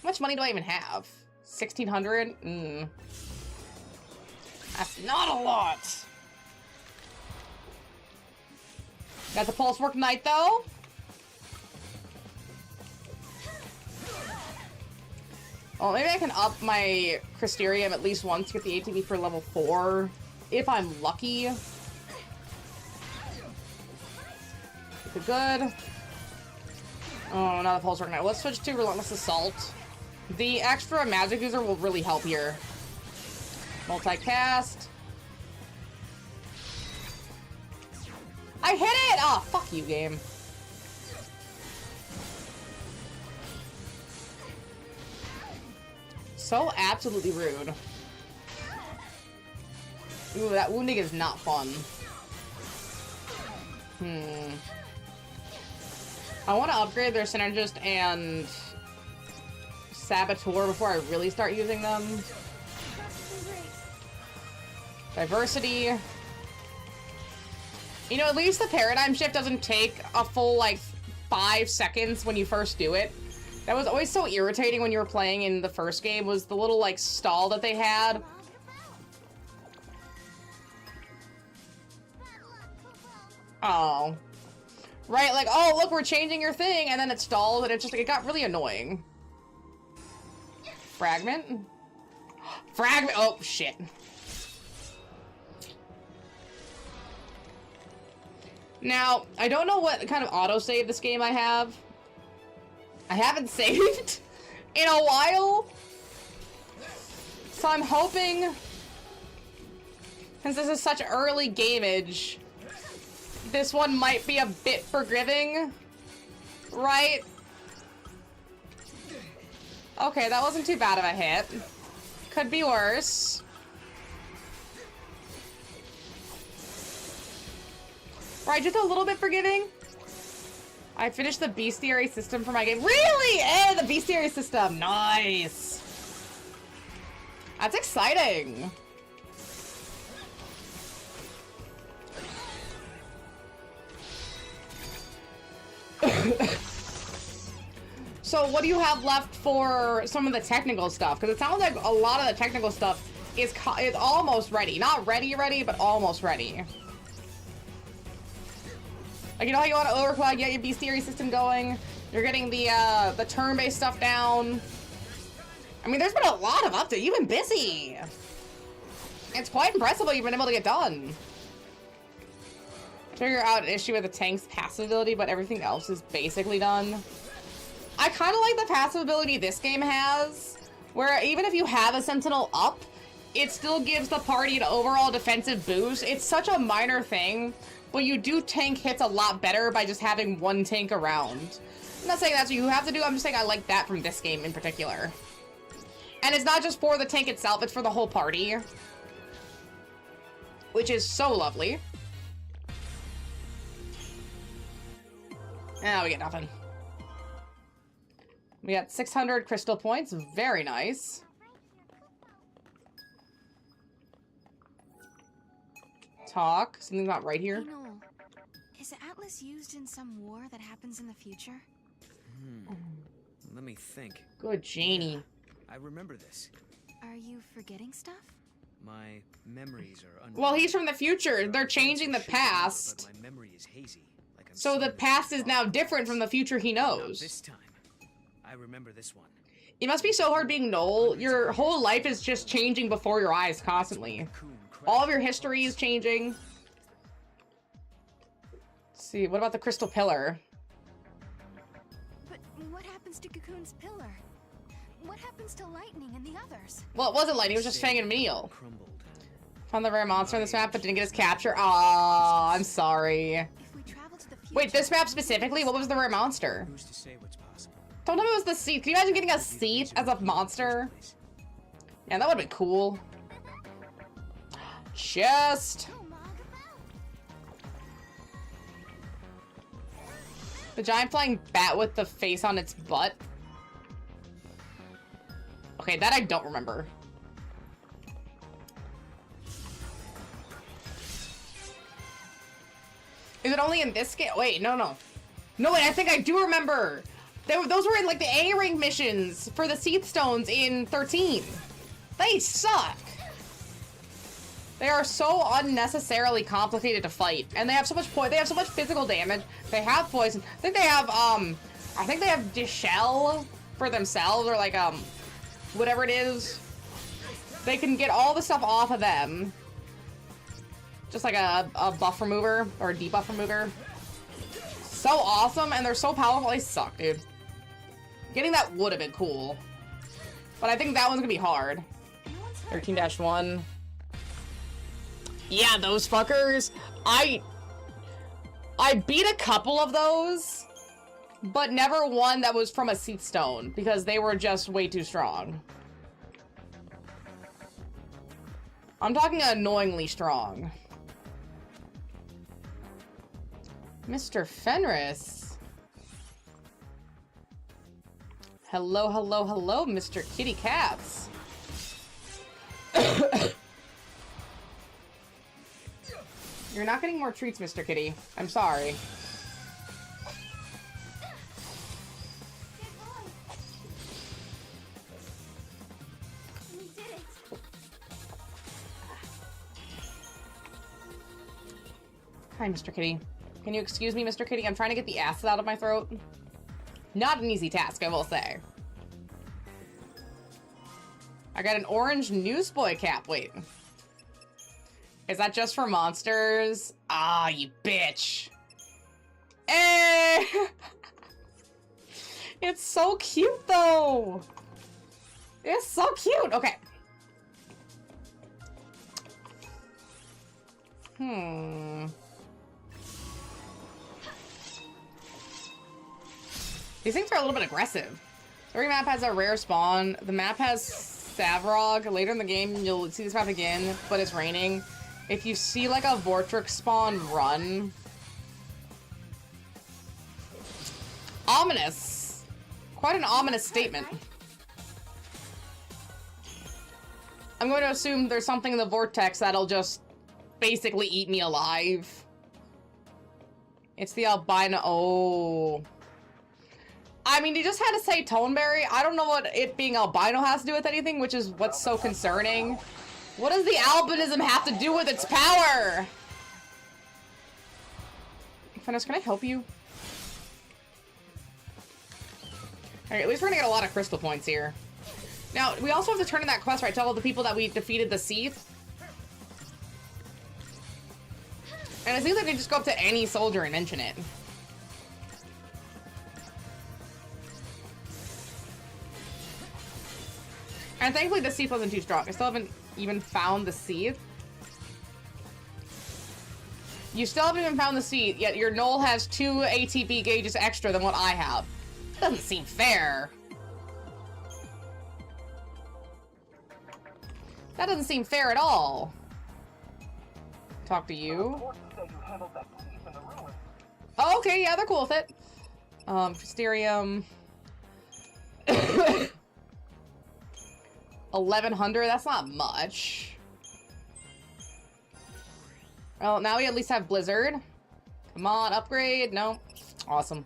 much money do I even have? 1,600? That's not a lot. Got the pulse work knight though. Well, maybe I can up my Crystarium at least once to get the ATB for level 4. If I'm lucky. Good. Oh, not a pulse work knight. Let's switch to Relentless Assault. The extra magic user will really help here. Multicast. I hit it! Oh, fuck you, game. So absolutely rude. Ooh, that wounding is not fun. I want to upgrade their Synergist and Saboteur before I really start using them. Diversity. You know, at least the paradigm shift doesn't take a full, like, 5 seconds when you first do it. That was always so irritating when you were playing in the first game, was the little, like, stall that they had. Oh. Right, like, oh, look, we're changing your thing, and then it stalled, and it got really annoying. Fragment? Fragment! Oh, shit. Now, I don't know what kind of autosave this game I have. I haven't saved in a while. So I'm hoping, since this is such early gameage, this one might be a bit forgiving, right? Okay, that wasn't too bad of a hit. Could be worse. Right, just a little bit forgiving. I finished the bestiary system for my game. Really? Eh, the bestiary system. Nice. That's exciting. So what do you have left for some of the technical stuff? Because it sounds like a lot of the technical stuff is almost ready. Not ready, but almost ready. Like, you know how you want to overclock, get your bestiary system going? You're getting the turn-based stuff down. I mean, there's been a lot of updates. You've been busy. It's quite impressive what you've been able to get done. Figure out an issue with the tank's passive ability, but everything else is basically done. I kind of like the passive ability this game has, where even if you have a Sentinel up, it still gives the party an overall defensive boost. It's such a minor thing, but you do tank hits a lot better by just having one tank around. I'm not saying that's what you have to do, I'm just saying I like that from this game in particular. And it's not just for the tank itself, it's for the whole party. Which is so lovely. Now we get nothing. We got 600 crystal points, very nice. Talk, something's not right here. Hey, Noel, is Atlas used in some war that happens in the future? Let me think. Good, Janie. I remember this. Are you forgetting stuff? My memories are Well, he's from the future. They're changing the past. But my memory is hazy. Like I'm So the seeing past is now different from the future he Not knows. this time. I remember this one. It must be so hard being Noel. Your whole life is just changing before your eyes constantly. All of your history is changing. Let's see, what about the crystal pillar? But what happens to Cocoon's pillar? What happens to Lightning and the others? Well, it wasn't Lightning, it was just Fang and Meal. Crumbled. Found the rare monster on this map, but didn't get his capture. Aww, I'm sorry. If we travel Wait, this map specifically? What was the rare monster? Who's to say what's possible? Don't tell me it was the Seath. Can you imagine getting a Seath as a monster? Yeah, that would've been cool. Chest! The giant flying bat with the face on its butt. Okay, that I don't remember. Is it only in this game? Wait, no, no. No, wait, I think I do remember. Those were in, like, the A-Ring missions for the Seath Stones in 13. They suck. They are so unnecessarily complicated to fight. And they have so much they have so much physical damage. They have poison. I think they have, Dishell for themselves, or, like, whatever it is. They can get all the stuff off of them. Just like a buff remover, or a debuff remover. So awesome, and they're so powerful, they suck, dude. Getting that would have been cool. But I think that one's gonna be hard. 13-1. Yeah, those fuckers. I beat a couple of those, but never one that was from a Seath Stone, because they were just way too strong. I'm talking annoyingly strong. Mr. Fenris. Hello, hello, hello, Mr. Kitty Cats. You're not getting more treats, Mr. Kitty. I'm sorry. We did it. Hi, Mr. Kitty. Can you excuse me, Mr. Kitty? I'm trying to get the acid out of my throat. Not an easy task, I will say. I got an orange newsboy cap. Wait. Is that just for monsters? Ah, you bitch. Eh! It's so cute, though. It's so cute. Okay. These things are a little bit aggressive. Every map has a rare spawn. The map has Savrog. Later in the game, you'll see this map again, but it's raining. If you see like a Vortrix spawn, run. Ominous. Quite an ominous statement. I'm going to assume there's something in the vortex that'll just basically eat me alive. It's the albino. Oh. I mean, you just had to say Toneberry. I don't know what it being albino has to do with anything, which is what's so concerning. What does the albinism have to do with its power? Fenris, can I help you? Alright, at least we're gonna get a lot of crystal points here. Now, we also have to turn in that quest, right? Tell all the people that we defeated the Seath. And it seems like they just go up to any soldier and mention it. And thankfully the Seath wasn't too strong. I still haven't even found the Seath. You still haven't even found the Seath, yet your Knoll has 2 ATB gauges extra than what I have. Doesn't seem fair. That doesn't seem fair at all. Talk to you. Oh, okay, yeah, they're cool with it. Fusterium. 1100, that's not much. Well, now we at least have Blizzard. Come on, upgrade. No. Awesome.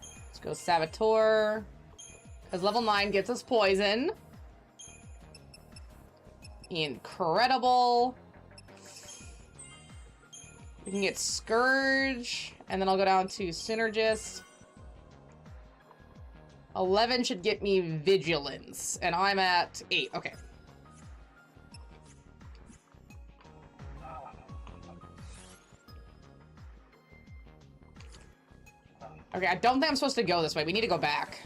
Let's go Saboteur. Because level 9 gets us poison. Incredible. We can get Scourge. And then I'll go down to Synergist. 11 should get me Vigilance. And I'm at 8. Okay. Okay, I don't think I'm supposed to go this way. We need to go back.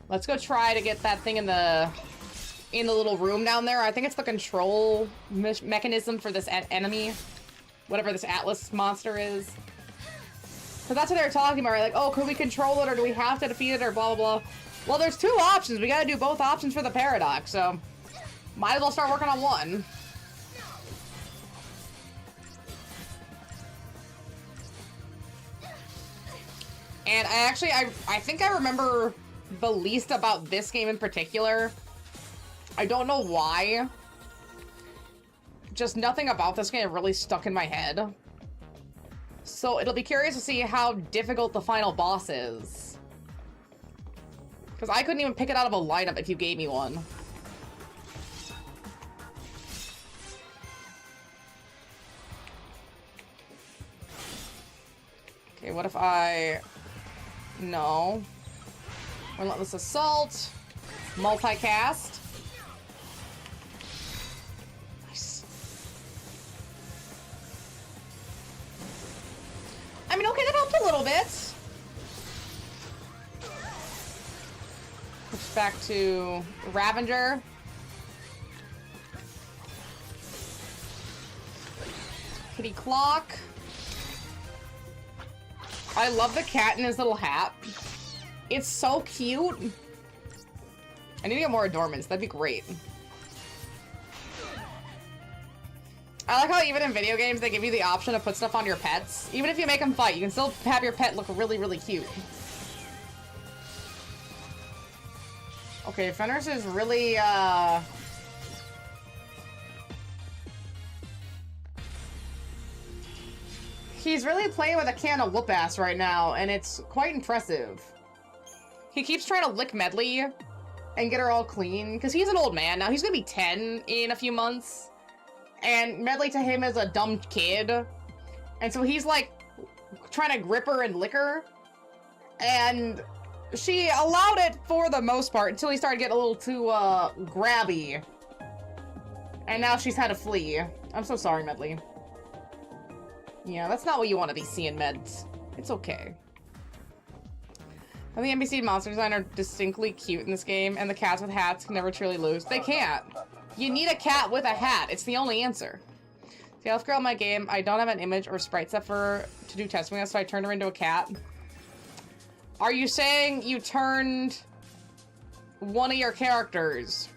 Let's go try to get that thing in the little room down there. I think it's the control mechanism for this enemy. Whatever this Atlas monster is. So that's what they were talking about, right? Like, oh, could we control it, or do we have to defeat it, or blah, blah, blah. Well, there's two options. We gotta do both options for the paradox, so might as well start working on one. And I think I remember the least about this game in particular. I don't know why. Just nothing about this game really stuck in my head. So it'll be curious to see how difficult the final boss is. Because I couldn't even pick it out of a lineup if you gave me one. Okay, what if I... No. Relentless Assault. Multicast. Nice. I mean, okay, that helped a little bit. Switch back to Ravager. Kitty Clock. I love the cat in his little hat. It's so cute. I need to get more adornments. That'd be great. I like how even in video games they give you the option to put stuff on your pets. Even if you make them fight, you can still have your pet look really, really cute. Okay, Fenris is really, he's really playing with a can of whoop ass right now, and it's quite impressive. He keeps trying to lick Medley and get her all clean, because he's an old man now. He's gonna be 10 in a few months. And Medley to him is a dumb kid. And so he's like trying to grip her and lick her. And she allowed it for the most part until he started getting a little too grabby. And now she's had to flee. I'm so sorry, Medley. Yeah, that's not what you want to be seeing, Meds. It's okay. And the NPC monster design are distinctly cute in this game, and the cats with hats can never truly lose. They can't. You need a cat with a hat. It's the only answer. The elf girl in my game, I don't have an image or sprite set for to do testing with, so I turned her into a cat. Are you saying you turned one of your characters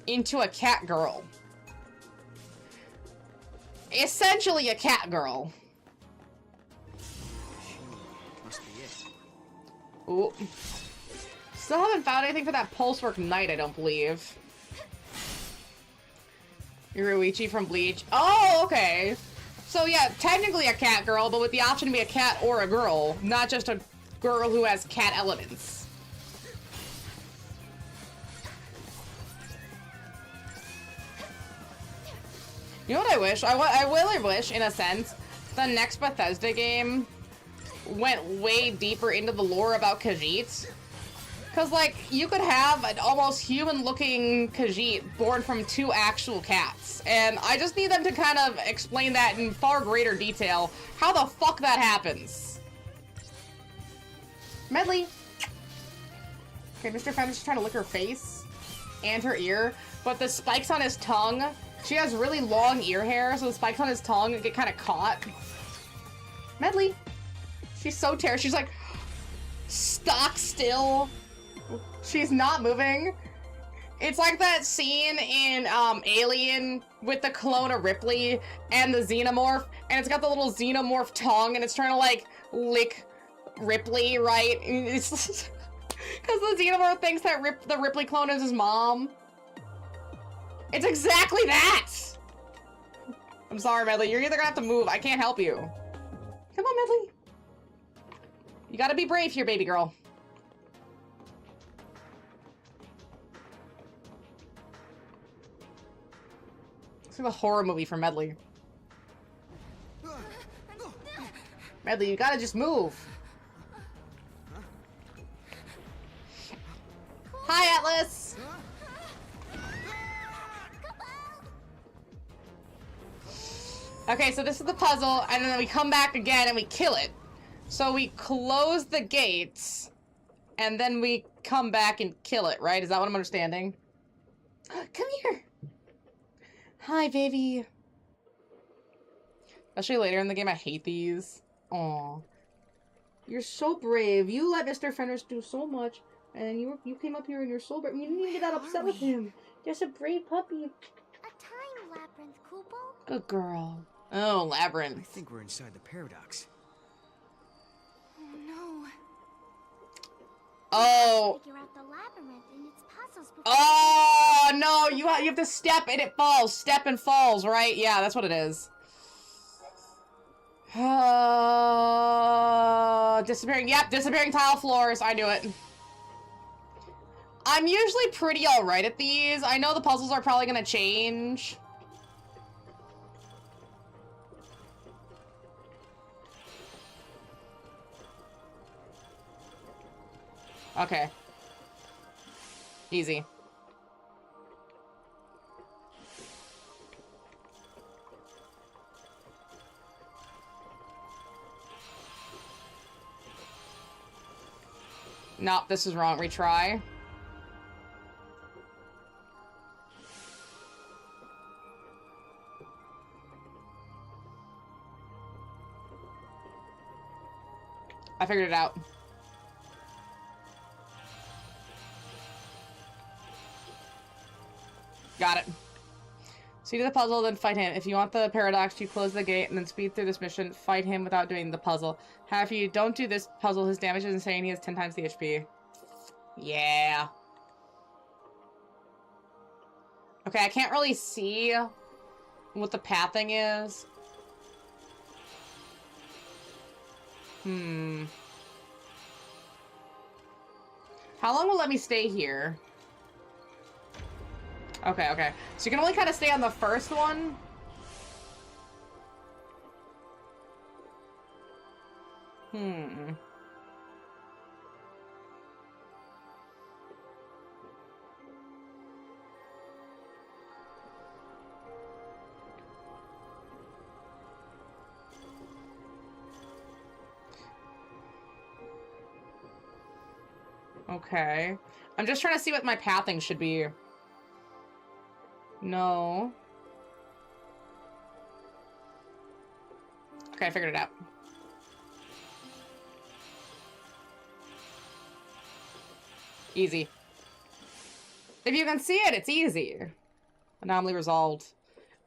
into a cat girl? Essentially a cat girl. Must be it. Ooh. Still haven't found anything for that Pulsework Knight, I don't believe. Yuruichi from Bleach. Oh, okay. So yeah, technically a cat girl, but with the option to be a cat or a girl, not just a girl who has cat elements. You know what I wish? I really wish, in a sense, the next Bethesda game went way deeper into the lore about Khajiit. Because, like, you could have an almost human-looking Khajiit born from two actual cats. And I just need them to kind of explain that in far greater detail. How the fuck that happens. Medley. Okay, Mr. Fenris is trying to lick her face and her ear. But the spikes on his tongue... She has really long ear hair, so the spikes on his tongue get kind of caught. Medley. She's so terrified. She's like, stock still. She's not moving. It's like that scene in Alien with the clone of Ripley and the xenomorph, and it's got the little xenomorph tongue, and it's trying to, like, lick Ripley, right? It's because the xenomorph thinks that the Ripley clone is his mom. It's exactly that! I'm sorry, Medley. You're either gonna have to move. I can't help you. Come on, Medley. You gotta be brave here, baby girl. It's like a horror movie for Medley. Medley, you gotta just move. Hi, Atlas! Okay, so this is the puzzle, and then we come back again and we kill it. So we close the gates, and then we come back and kill it, right? Is that what I'm understanding? Come here! Hi, baby. Especially later in the game, I hate these. Aww. You're so brave. You let Mr. Fenris do so much, and you came up here and you're so brave. You didn't even get that upset with him. Just a brave puppy. A time labyrinth, Kupo. Good girl. Oh, I labyrinth. think we're inside the paradox. Oh no. Oh. Figure out the labyrinth and its puzzles before. Oh no! You have to step and it falls. Step and falls, right? Yeah, that's what it is. Disappearing. Yep, disappearing tile floors. I knew it. I'm usually pretty alright at these. I know the puzzles are probably gonna change. Okay. Easy. Nope, this is wrong. Retry. I figured it out. Got it. So you do the puzzle, then fight him. If you want the paradox, you close the gate and then speed through this mission. Fight him without doing the puzzle. However, if you don't do this puzzle, his damage is insane. He has 10 times the HP. Yeah. Okay, I can't really see what the pathing is. How long will it let me stay here? Okay, okay. So you can only kind of stay on the first one? Okay. I'm just trying to see what my pathing should be. No. Okay, I figured it out. Easy. If you can see it, it's easy. Anomaly resolved.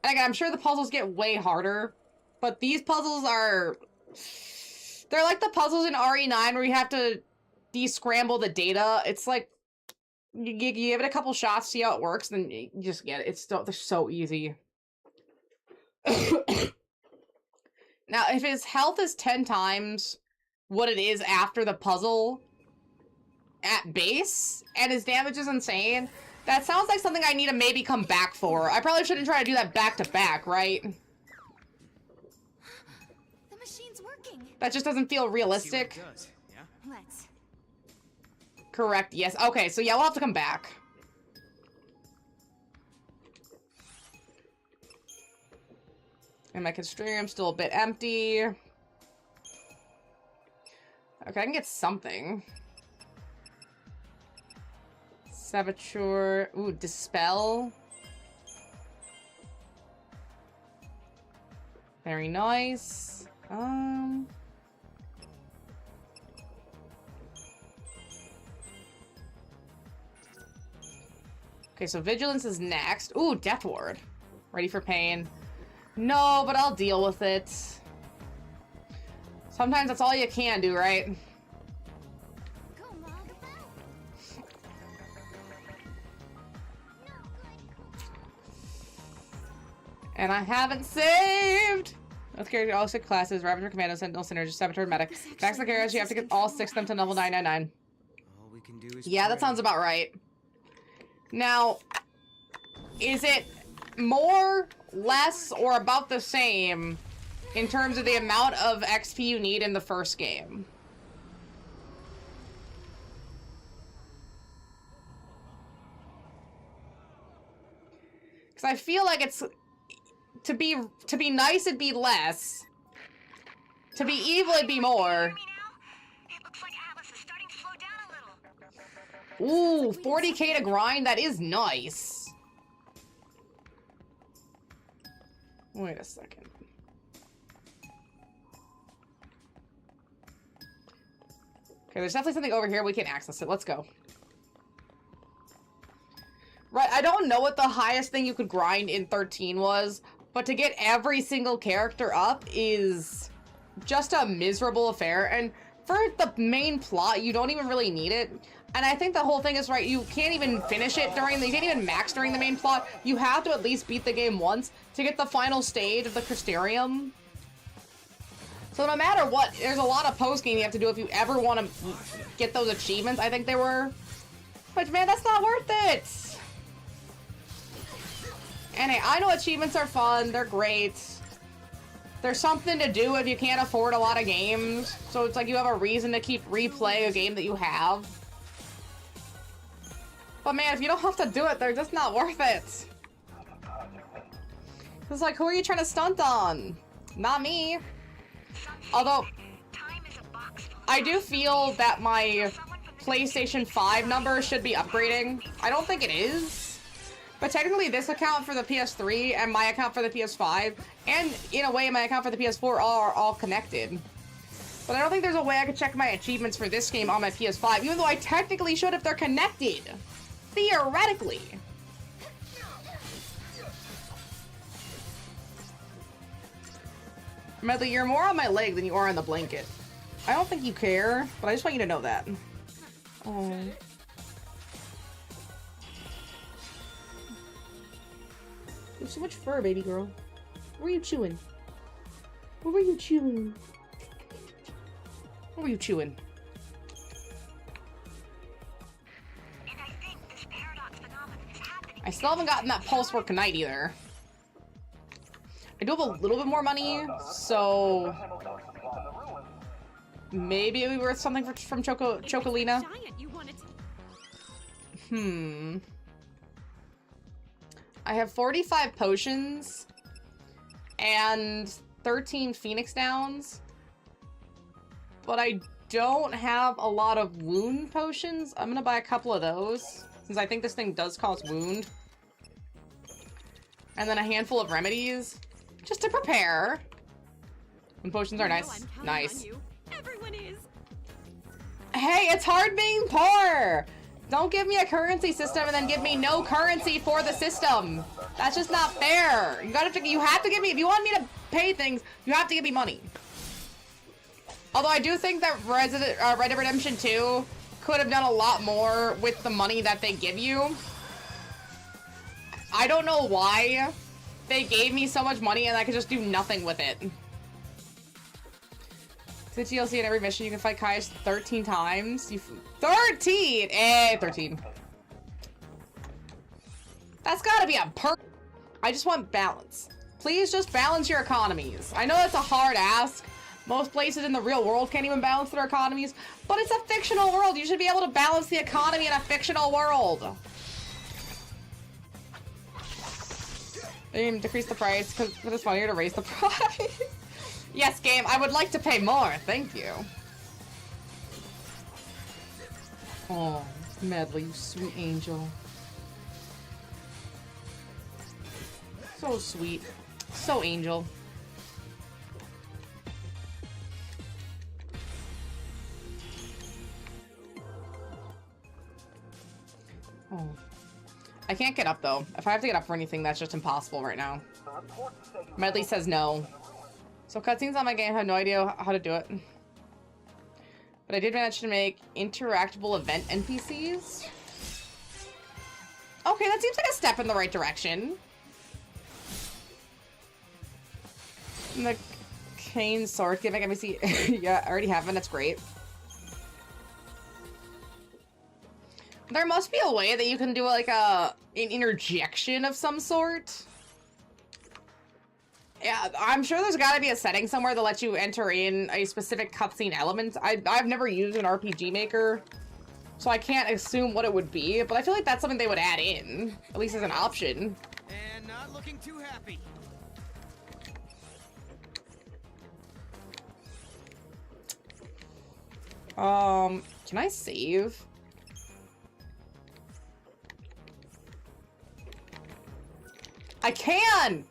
And again, I'm sure the puzzles get way harder, but these puzzles are... They're like the puzzles in RE9 where you have to de-scramble the data. It's like, you give it a couple shots, see how it works, then you just get it. It's still, they're so easy. Now, if his health is 10 times what it is after the puzzle at base, and his damage is insane, that sounds like something I need to maybe come back for. I probably shouldn't try to do that back to back, right? The machine's working. That just doesn't feel realistic. See what it does, yeah? Let's. Correct, yes. Okay, so yeah, we'll have to come back. And my constraint still a bit empty. Okay, I can get something. Saboteur. Ooh, Dispel. Very nice. Okay, so Vigilance is next. Ooh, Death Ward. Ready for pain. No, but I'll deal with it. Sometimes that's all you can do, right? Go, Margaret. And I haven't saved! Let's carry all 6 classes. Ravager, Commando, Sentinel, Synergist, Saboteur, Medic. Max the characters, you have to get all 6 of them to level 999. All we can do is Yeah, that pray. sounds about right. Now, is it more, less, or about the same in terms of the amount of XP you need in the first game? Because I feel like it's to be nice, it'd be less. To be evil, it'd be more. Hear me now? It looks like Atlas is starting to slow down a little. Ooh, 40k to grind. That is nice. Wait a second. Okay, there's definitely something over here. We can access it. Let's go. Right, I don't know what the highest thing you could grind in 13 was, but to get every single character up is just a miserable affair. And for the main plot, you don't even really need it. And I think the whole thing is, right, you can't even finish it you can't even max during the main plot. You have to at least beat the game once to get the final stage of the Crystarium. So no matter what, there's a lot of post-game you have to do if you ever want to get those achievements, I think they were. But man, that's not worth it! And hey, I know achievements are fun, they're great. There's something to do if you can't afford a lot of games. So it's like you have a reason to keep replaying a game that you have. But man, if you don't have to do it, they're just not worth it. It's like, who are you trying to stunt on? Not me. Although, I do feel that my PlayStation 5 number should be upgrading. I don't think it is. But technically this account for the PS3 and my account for the PS5, and in a way my account for the PS4 are all connected. But I don't think there's a way I could check my achievements for this game on my PS5, even though I technically should if they're connected. Theoretically. Medley, you're more on my leg than you are on the blanket. I don't think you care, but I just want you to know that. Oh. You have so much fur, baby girl. What were you chewing? What were you chewing? What were you chewing? And I think this paradox phenomenon is happening. I still haven't gotten that pulse work night either. I do have a little bit more money, so maybe it would be worth something from Chocolina. I have 45 potions and 13 Phoenix Downs, but I don't have a lot of wound potions. I'm gonna buy a couple of those, since I think this thing does cause wound. And then a handful of remedies. Just to prepare. And potions are nice. Nice. Everyone is. Hey, it's hard being poor! Don't give me a currency system and then give me no currency for the system. That's just not fair. You have to give me, if you want me to pay things, you have to give me money. Although I do think that Red Dead Redemption 2 could have done a lot more with the money that they give you. I don't know why they gave me so much money and I could just do nothing with it. It's a DLC in every mission. You can fight Kaius 13 times. 13! 13. That's gotta be a perk. I just want balance. Please just balance your economies. I know that's a hard ask. Most places in the real world can't even balance their economies, but it's a fictional world. You should be able to balance the economy in a fictional world. Decrease the price because it's funnier to raise the price. Yes, game, I would like to pay more. Thank you. Oh, Medley, you sweet angel. So sweet. So angel. Oh. I can't get up though. If I have to get up for anything, that's just impossible right now. Medley says no. So cutscenes on my game, I have no idea how to do it. But I did manage to make interactable event NPCs. Okay, that seems like a step in the right direction. And the cane sword gimmick NPC. Yeah, I already have one, that's great. There must be a way that you can do like an interjection of some sort. Yeah, I'm sure there's gotta be a setting somewhere that lets you enter in a specific cutscene element. I've never used an RPG maker, so I can't assume what it would be, but I feel like that's something they would add in, at least as an option. And not looking too happy. Can I save? I can!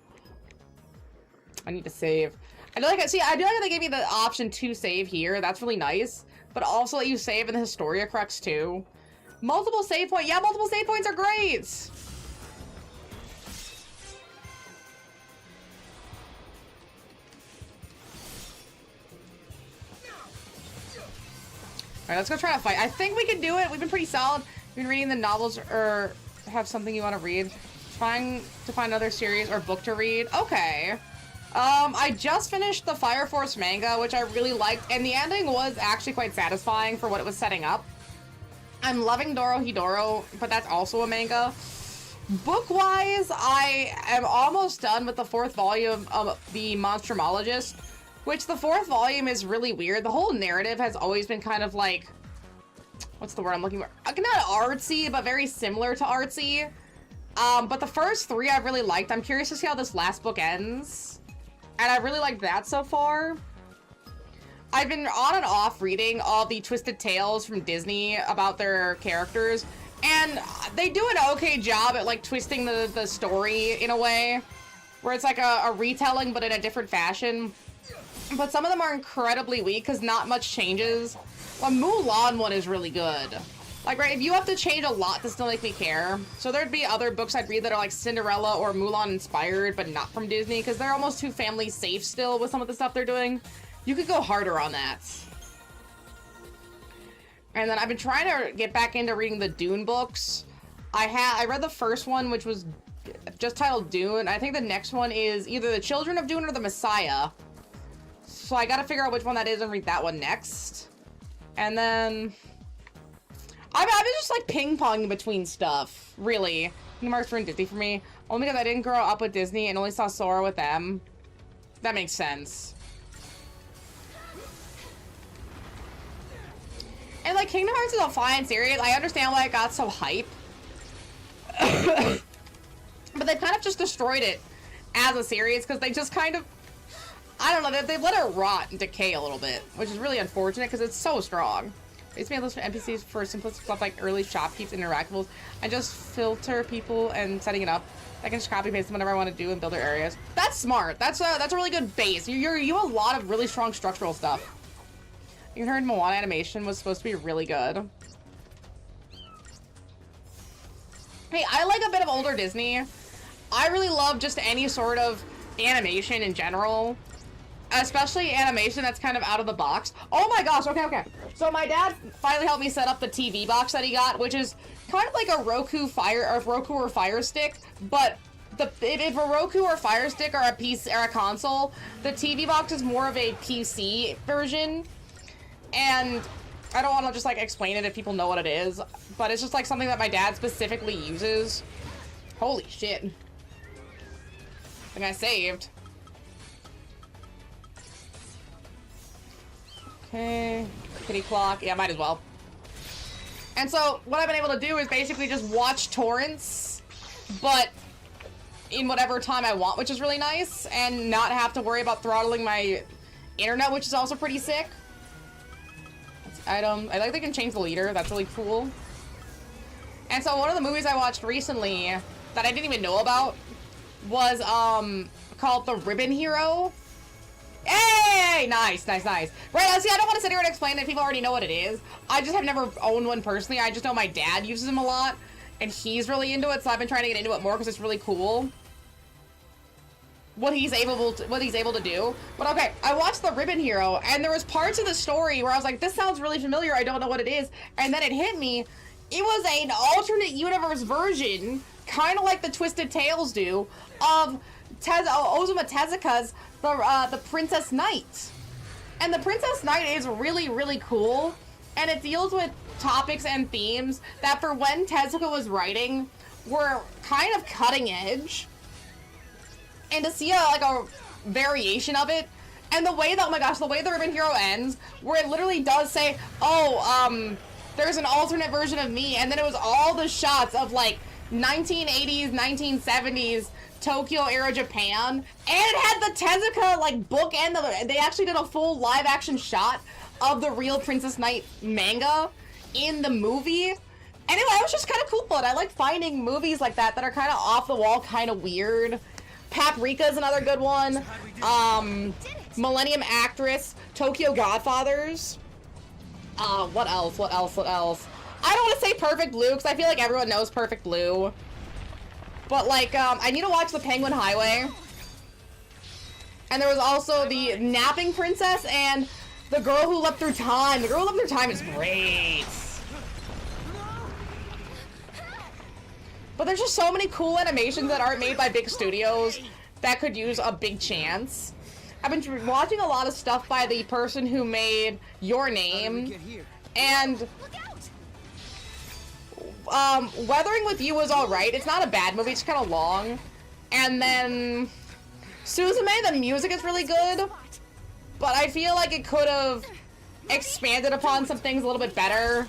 I need to save. I do like how they gave me the option to save here. That's really nice. but also let you save in the Historia Crux too. Multiple save points. Yeah, multiple save points are great. Alright, let's go try to fight. I think we can do it. We've been pretty solid. You've been reading the novels or have something you want to read. Trying to find another series or book to read. Okay. I just finished the Fire Force manga, which I really liked, and the ending was actually quite satisfying for what it was setting up. I'm loving Dorohedoro, but that's also a manga. Book-wise, I am almost done with the 4th volume of The Monstrumologist, which the 4th volume is really weird. The whole narrative has always been kind of like, what's the word I'm looking for? Not artsy, but very similar to artsy. But the first 3 I really liked. I'm curious to see how this last book ends. And I really liked that so far. I've been on and off reading all the Twisted Tales from Disney about their characters. And they do an okay job at like twisting the story in a way. Where it's like a retelling but in a different fashion. But some of them are incredibly weak because not much changes. The Mulan one is really good. Like, right, if you have to change a lot to still make me care. So there'd be other books I'd read that are like Cinderella or Mulan inspired, but not from Disney, because they're almost too family safe still with some of the stuff they're doing. You could go harder on that. And then I've been trying to get back into reading the Dune books. I read the first one, which was just titled Dune. I think the next one is either The Children of Dune or The Messiah. So I gotta figure out which one that is and read that one next. And then I've been just like ping-ponging between stuff, really. Kingdom Hearts ruined Disney for me. Only because I didn't grow up with Disney and only saw Sora with them. That makes sense. And like Kingdom Hearts is a fine series. I understand why it got so hype. But they've kind of just destroyed it as a series because they just kind of, I don't know, they've let it rot and decay a little bit, which is really unfortunate because it's so strong. It's made a list of NPCs for simplistic stuff like early shopkeeps and interactables. I just filter people and setting it up. I can just copy paste them whatever I want to do and build their areas. That's smart. That's a really good base. You have a lot of really strong structural stuff. You heard Moana animation was supposed to be really good. Hey, I like a bit of older Disney. I really love just any sort of animation in general. Especially animation that's kind of out of the box. Oh my gosh, okay. So my dad finally helped me set up the TV box that he got, which is kind of like a Roku or Fire Stick, but if a Roku or Fire Stick are a PC or a console, the TV box is more of a PC version. And I don't want to just like explain it if people know what it is, but it's just like something that my dad specifically uses. Holy shit. I think I saved. Okay, kitty clock. Yeah, might as well. And so what I've been able to do is basically just watch torrents, but in whatever time I want, which is really nice, and not have to worry about throttling my internet, which is also pretty sick. That's item. I like they can change the leader. That's really cool. And so one of the movies I watched recently that I didn't even know about was called The Ribbon Hero. Hey! Nice. Right, see, I don't want to sit here and explain it. People already know what it is. I just have never owned one personally. I just know my dad uses them a lot, and he's really into it, so I've been trying to get into it more because it's really cool what he's able to do. But okay, I watched The Ribbon Hero, and there was parts of the story where I was like, this sounds really familiar, I don't know what it is, and then it hit me. It was an alternate universe version, kind of like the Twisted Tales do, of Ozuma Tezuka's The Princess Knight. And The Princess Knight is really, really cool, and it deals with topics and themes that for when Tezuka was writing were kind of cutting edge. And to see a variation of it, and the way that, oh my gosh, the way The Ribbon Hero ends, where it literally does say, there's an alternate version of me, and then it was all the shots of like 1980s, 1970s Tokyo era Japan, and it had the Tezuka book, and they actually did a full live action shot of the real Princess Knight manga in the movie. Anyway, it was just kind of cool, and I like finding movies like that are kind of off the wall, kind of weird. Paprika's another good one. Millennium Actress, Tokyo Godfathers. What else? What else? What else? I don't want to say Perfect Blue, because I feel like everyone knows Perfect Blue. But, like, I need to watch The Penguin Highway. And there was also the Napping Princess and The Girl Who Leapt Through Time. The Girl Who Leapt Through Time is great. But there's just so many cool animations that aren't made by big studios that could use a big chance. I've been watching a lot of stuff by the person who made Your Name, and Weathering with You was alright. It's not a bad movie, it's kind of long. And then Suzume, the music is really good, but I feel like it could have expanded upon some things a little bit better.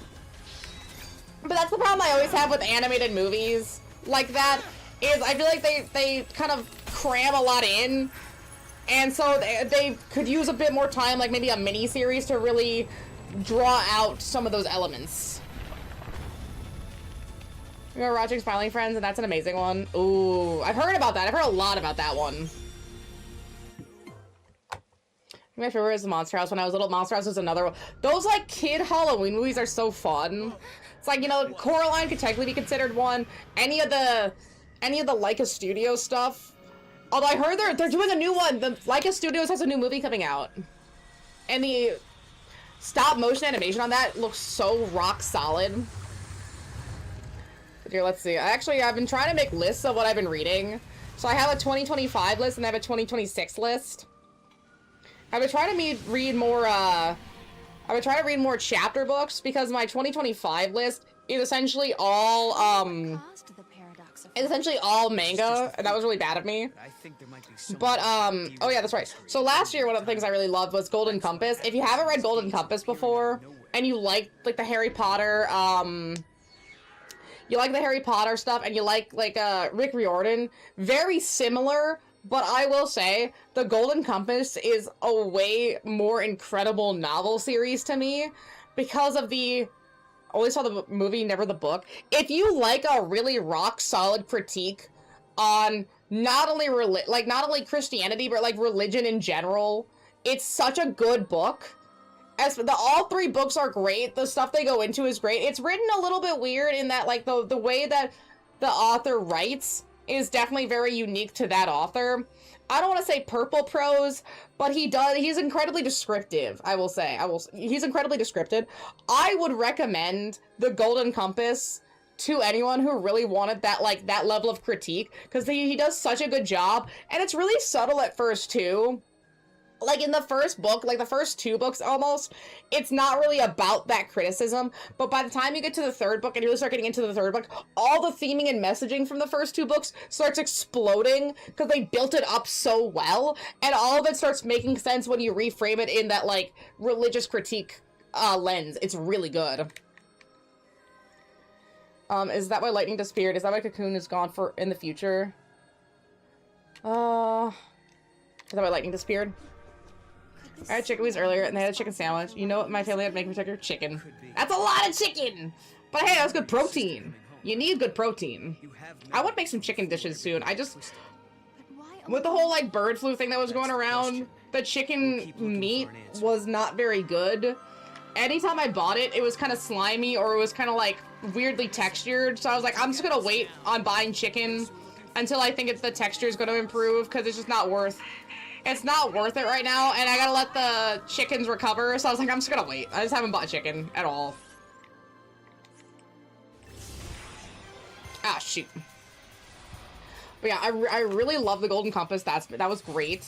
But that's the problem I always have with animated movies like that, is I feel like they kind of cram a lot in. And so they could use a bit more time, like maybe a mini-series, to really draw out some of those elements. You're watching Smiling Friends, and that's an amazing one. Ooh, I've heard about that. I've heard a lot about that one. My favorite is the Monster House. When I was little, Monster House was another one. Those, like, kid Halloween movies are so fun. It's like, you know, Coraline could technically be considered one. Any of the Leica Studios stuff. Although I heard they're doing a new one. The Leica Studios has a new movie coming out. And the stop motion animation on that looks so rock solid. But here, let's see. I've been trying to make lists of what I've been reading. So I have a 2025 list and I have a 2026 list. I've been trying to read more, I've been trying to read more chapter books, because my 2025 list is essentially all, it's essentially all manga, and that was really bad of me. But, oh yeah, that's right. So last year, one of the things I really loved was Golden Compass. If you haven't read Golden Compass before, and you like the Harry Potter, you like the Harry Potter stuff, and you like Rick Riordan, very similar, but I will say, the Golden Compass is a way more incredible novel series to me, because of the... Only saw the movie, never the book. If you like a really rock-solid critique on not only Christianity, but, like, religion in general, it's such a good book. All three books are great. The stuff they go into is great. It's written a little bit weird in that, like, the way that the author writes is definitely very unique to that author. I don't want to say purple prose, but he's incredibly descriptive, I will say. He's incredibly descriptive. I would recommend The Golden Compass to anyone who really wanted that level of critique, because he does such a good job, and it's really subtle at first, too. Like, in the first book, like the first two books almost, it's not really about that criticism, but by the time you get to the third book and you really start getting into the third book, all the theming and messaging from the first two books starts exploding, because they built it up so well, and all of it starts making sense when you reframe it in that, like, religious critique lens. It's really good. Is that why Lightning disappeared? Is that why Cocoon is gone in the future? Is that why Lightning disappeared? I had chicken wings earlier, and they had a chicken sandwich. You know what my family had to make for dinner? Chicken. That's a lot of chicken! But hey, that's good protein. You need good protein. I want to make some chicken dishes soon. With the whole, like, bird flu thing that was going around, the chicken meat was not very good. Anytime I bought it, it was kind of slimy, or it was kind of, like, weirdly textured. So I was like, I'm just gonna wait on buying chicken until I think the texture is gonna improve, because it's just not worth... It's not worth it right now, and I gotta let the chickens recover, so I was like, I'm just gonna wait. I just haven't bought chicken at all. Ah, shoot. But yeah, I really love the Golden Compass. That was great.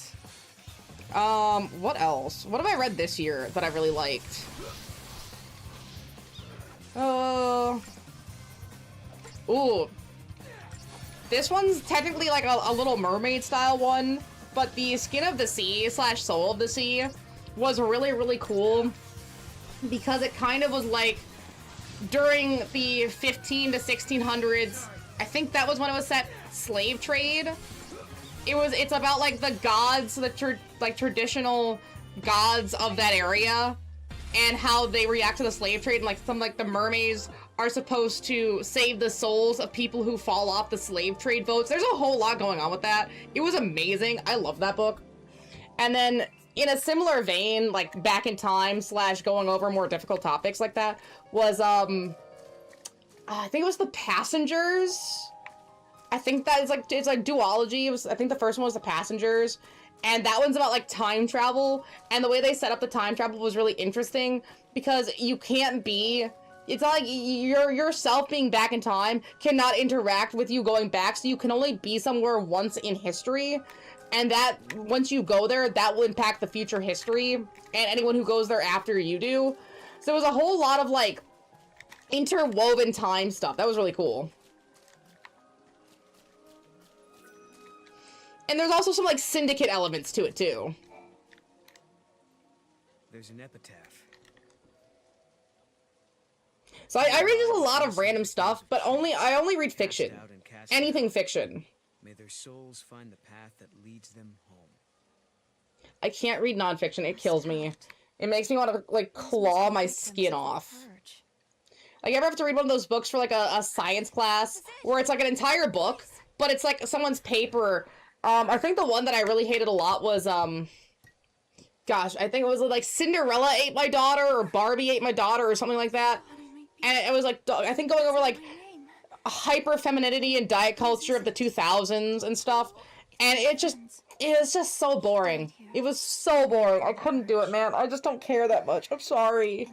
What else? What have I read this year that I really liked? Ooh. This one's technically like a Little Mermaid style one. But the Skin of the Sea / Soul of the Sea was really, really cool, because it kind of was like during the 15 to 1600s, I think that was when it was set, slave trade. It's about like the gods, the traditional gods of that area, and how they react to the slave trade, and like the mermaids are supposed to save the souls of people who fall off the slave trade boats. There's a whole lot going on with that. It was amazing. I love that book. And then in a similar vein, like back in time / going over more difficult topics like that, was I think it was The Passengers. I think that is like, it's like duology. It was, I think the first one was The Passengers, and that one's about like time travel, and the way they set up the time travel was really interesting because you can't be, it's not like yourself being back in time cannot interact with you going back, so you can only be somewhere once in history, and that once you go there, that will impact the future history and anyone who goes there after you do. So it was a whole lot of like interwoven time stuff. That was really cool. And there's also some like syndicate elements to it too. There's an epitaph. So I read just a lot of random stuff, but I only read fiction. Anything fiction. May their souls find the path that leads them home. I can't read nonfiction. It kills me. It makes me want to like claw my skin off. Like, you ever have to read one of those books for like a science class where it's like an entire book, but it's like someone's paper. I think the one that I really hated a lot was, gosh, I think it was like Cinderella ate my daughter or Barbie ate my daughter or something like that. And it was like, I think going over like hyper femininity and diet culture of the 2000s and stuff. And it was just so boring. It was so boring. I couldn't do it, man. I just don't care that much. I'm sorry.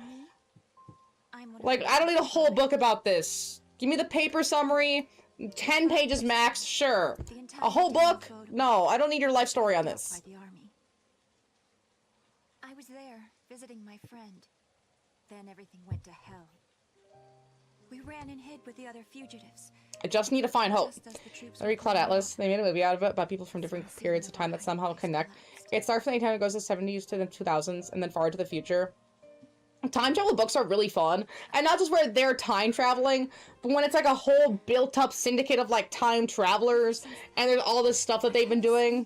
Like, I don't need a whole book about this. Give me the paper summary, 10 pages max, sure. A whole book? No, I don't need your life story on this. I was there, visiting my friend. Then everything went to hell. We ran and hid with the other fugitives. I just need to find hope. I read Cloud Atlas. They made a movie out of it about people from different periods of time that somehow connect. It starts from the time it goes to the 70s to the 2000s and then far into the future. Time travel books are really fun, and not just where they're time traveling, but when it's like a whole built-up syndicate of like time travelers, and there's all this stuff that they've been doing,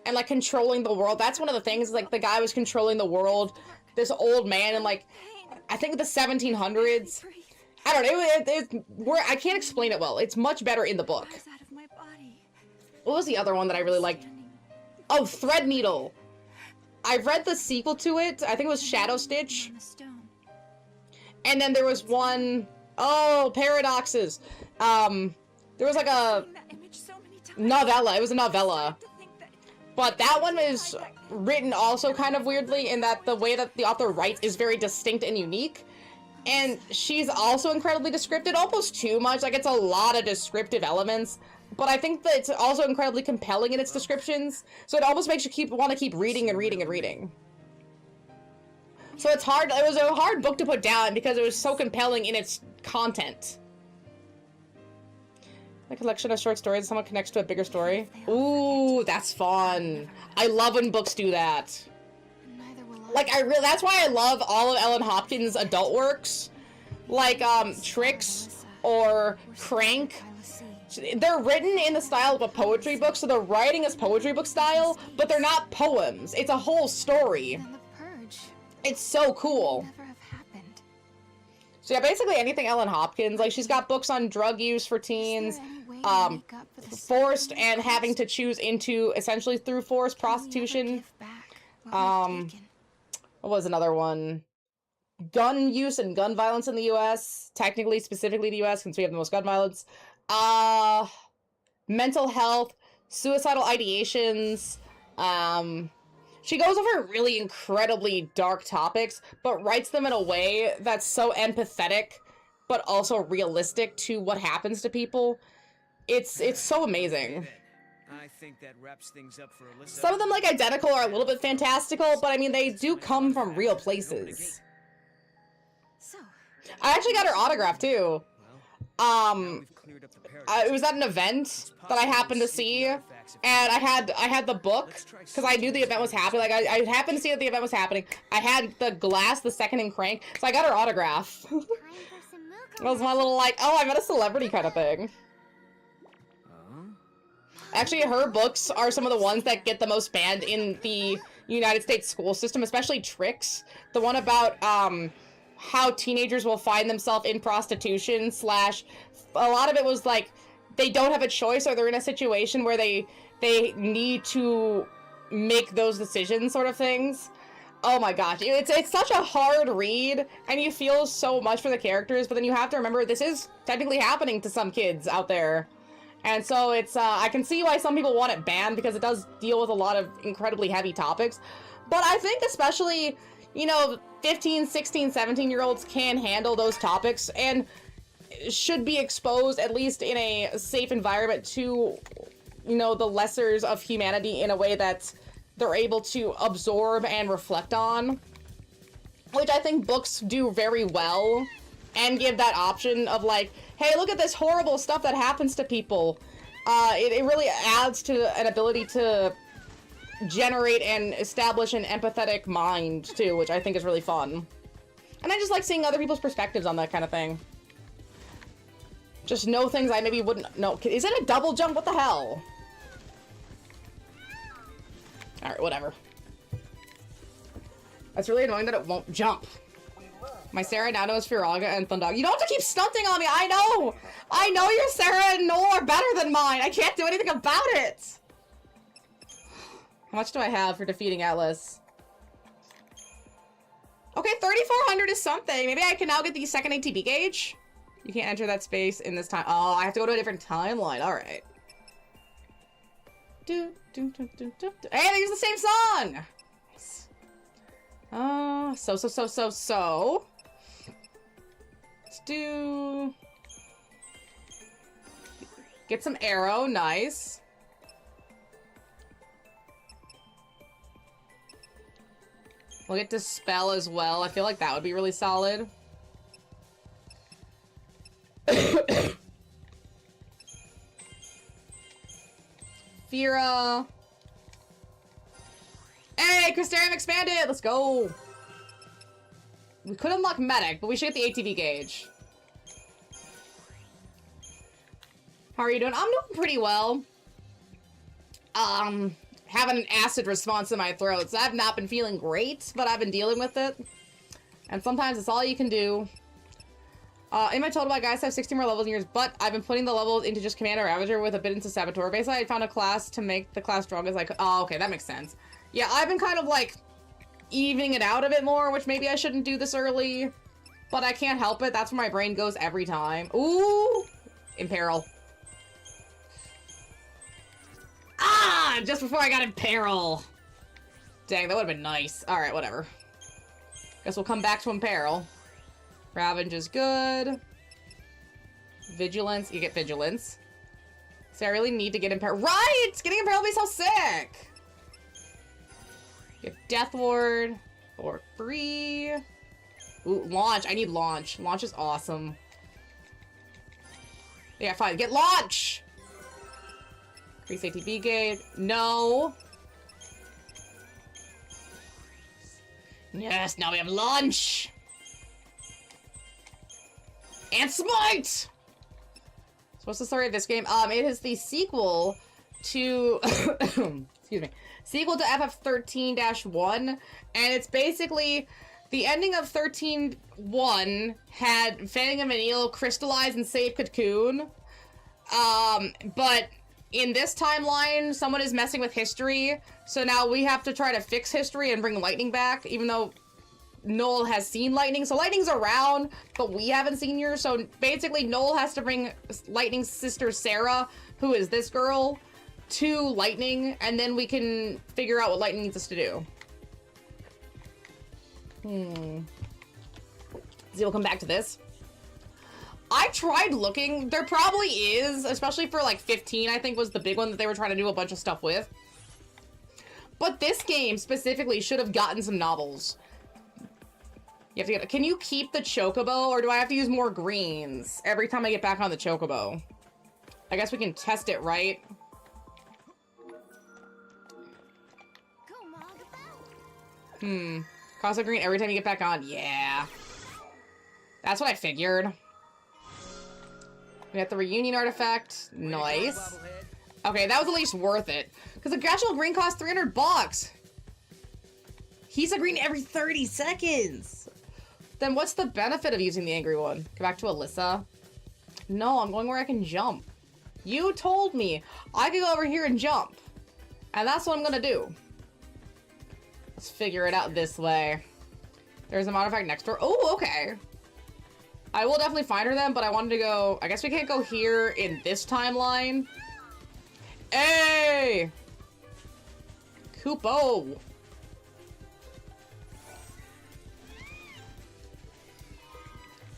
and like controlling the world. That's one of the things, like the guy was controlling the world, this old man in like, I think the 1700s. I don't know, I can't explain it well. It's much better in the book. What was the other one that I really liked? Oh, Threadneedle. I've read the sequel to it. I think it was Shadow Stitch. And then there was one, oh, Paradoxes. There was like a novella. It was a novella. But that one is written also kind of weirdly in that the way that the author writes is very distinct and unique. And she's also incredibly descriptive, almost too much. Like, it's a lot of descriptive elements. But I think that it's also incredibly compelling in its descriptions. So it almost makes you want to keep reading and reading and reading. So it's hard. It was a hard book to put down because it was so compelling in its content. A collection of short stories that someone connects to a bigger story. Ooh, that's fun. I love when books do that. Like, that's why I love all of Ellen Hopkins' adult works. Like, Tricks or Crank. They're written in the style of a poetry book, so the writing is poetry book style, but they're not poems. It's a whole story. It's so cool. So yeah, basically anything Ellen Hopkins. Like, she's got books on drug use for teens, forced and having to choose into, essentially through forced prostitution. What was another one? Gun use and gun violence in the U.S. Technically, specifically the U.S., since we have the most gun violence. Mental health, suicidal ideations. She goes over really incredibly dark topics, but writes them in a way that's so empathetic, but also realistic to what happens to people. It's so amazing. I think that wraps things up for Alyssa. Some of them, like Identical, are a little bit fantastical, but I mean, they do come from real places. I actually got her autograph too. It was at an event that I happened to see, and I had the book because I knew the event was happening. Like, I happened to see that the event was happening. I had the glass, the second in Crank, so I got her autograph. It was my little, like, oh, I met a celebrity kind of thing. Actually, her books are some of the ones that get the most banned in the United States school system, especially Tricks. The one about, how teenagers will find themselves in prostitution / a lot of it was like they don't have a choice or they're in a situation where they need to make those decisions sort of things. Oh my gosh, it's such a hard read, and you feel so much for the characters, but then you have to remember this is technically happening to some kids out there. And so it's, I can see why some people want it banned, because it does deal with a lot of incredibly heavy topics. But I think especially, you know, 15, 16, 17-year-olds can handle those topics, and should be exposed, at least in a safe environment, to, you know, the lessers of humanity in a way that they're able to absorb and reflect on, which I think books do very well, and give that option of like, hey, look at this horrible stuff that happens to people. It really adds to an ability to generate and establish an empathetic mind too, which I think is really fun. And I just like seeing other people's perspectives on that kind of thing. Just know things I maybe wouldn't know. Is it a double jump? What the hell? Alright, whatever. That's really annoying that it won't jump. My Sarah now knows Firaga and Thundog. You don't have to keep stunting on me! I know! I know your Sarah and Noel are better than mine! I can't do anything about it! How much do I have for defeating Atlas? Okay, 3,400 is something. Maybe I can now get the second ATB gauge? You can't enter that space in this time. Oh, I have to go to a different timeline. Alright. Hey, they use the same song! Nice. So. Let's do... Get some arrow. Nice. We'll get Dispel as well. I feel like that would be really solid. Fira. Hey, Crystarium expanded! Let's go! We could unlock Medic, but we should get the ATV gauge. How are you doing? I'm doing pretty well. Having an acid response in my throat, so I've not been feeling great, but I've been dealing with it. And sometimes it's all you can do. In my total, my guys have 60 more levels in yours, but I've been putting the levels into just Commander Ravager with a bit into Saboteur. Basically, I found a class to make the class strong as like, oh, okay, that makes sense. Yeah, I've been kind of like evening it out a bit more, which maybe I shouldn't do this early, but I can't help it. That's where my brain goes every time. Ooh, Imperil. Ah, just before I got Imperil. Dang, that would have been nice. All right, whatever. Guess we'll come back to Imperil. Ravenge is good. Vigilance. You get Vigilance. So I really need to get Imperil. Right! Getting Imperil would be so sick! Get Death Ward for free. Ooh, Launch. I need Launch. Launch is awesome. Yeah, fine. Get Launch! Increase ATB gauge. No. Yes, now we have Launch! And Smite! So what's the story of this game? It is the sequel to... excuse me. Sequel to FF13-1, and it's basically... The ending of 13-1 had Fang and Vanille crystallize and save Cocoon. But in this timeline, someone is messing with history, so now we have to try to fix history and bring Lightning back, even though Noel has seen Lightning. So Lightning's around, but we haven't seen her. So basically, Noel has to bring Lightning's sister, Sarah, who is this girl, to Lightning, and then we can figure out what Lightning needs us to do. So we'll come back to this. I tried looking. There probably is, especially for like 15, I think was the big one that they were trying to do a bunch of stuff with. But this game specifically should have gotten some novels. You have to get, can you keep the Chocobo, or do I have to use more greens every time I get back on the Chocobo? I guess we can test it, right? Cost a green every time you get back on. Yeah. That's what I figured. We got the reunion artifact. Nice. Okay, that was at least worth it. Because the actual green costs 300 bucks. He's a green every 30 seconds. Then what's the benefit of using the angry one? Go back to Alyssa. No, I'm going where I can jump. You told me I could go over here and jump. And that's what I'm gonna do. Let's figure it out this way. There's a modified next door. Oh, okay. I will definitely find her then, but I wanted to go... I guess we can't go here in this timeline. Hey! Kupo!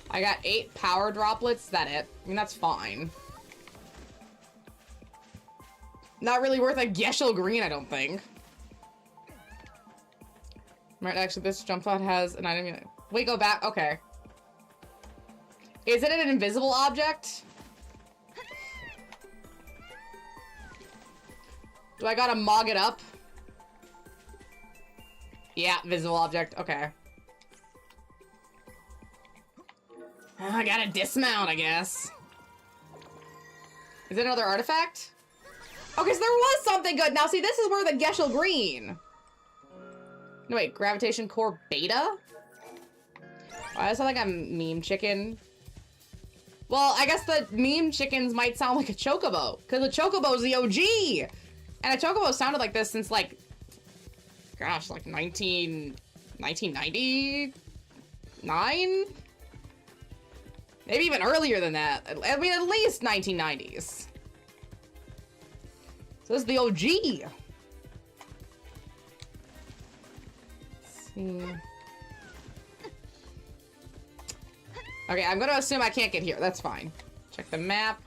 I got 8 power droplets. Is that it? I mean, that's fine. Not really worth a Geshel green, I don't think. Right, actually, this jump pod has an item. Wait, go back. Okay. Is it an invisible object? Do I gotta mog it up? Yeah, visible object. Okay. I gotta dismount, I guess. Is it another artifact? Okay, so there was something good. Now, see, this is where the Geshel green. No, wait, gravitation core beta? I sound like I'm meme chicken. Well, I guess the meme chickens might sound like a chocobo, because the chocobo is the OG! And a chocobo sounded like this since, like, gosh, like 1999? Maybe even earlier than that. I mean, at least 1990s. So this is the OG. Let's see. Okay, I'm gonna assume I can't get here. That's fine. Check the map.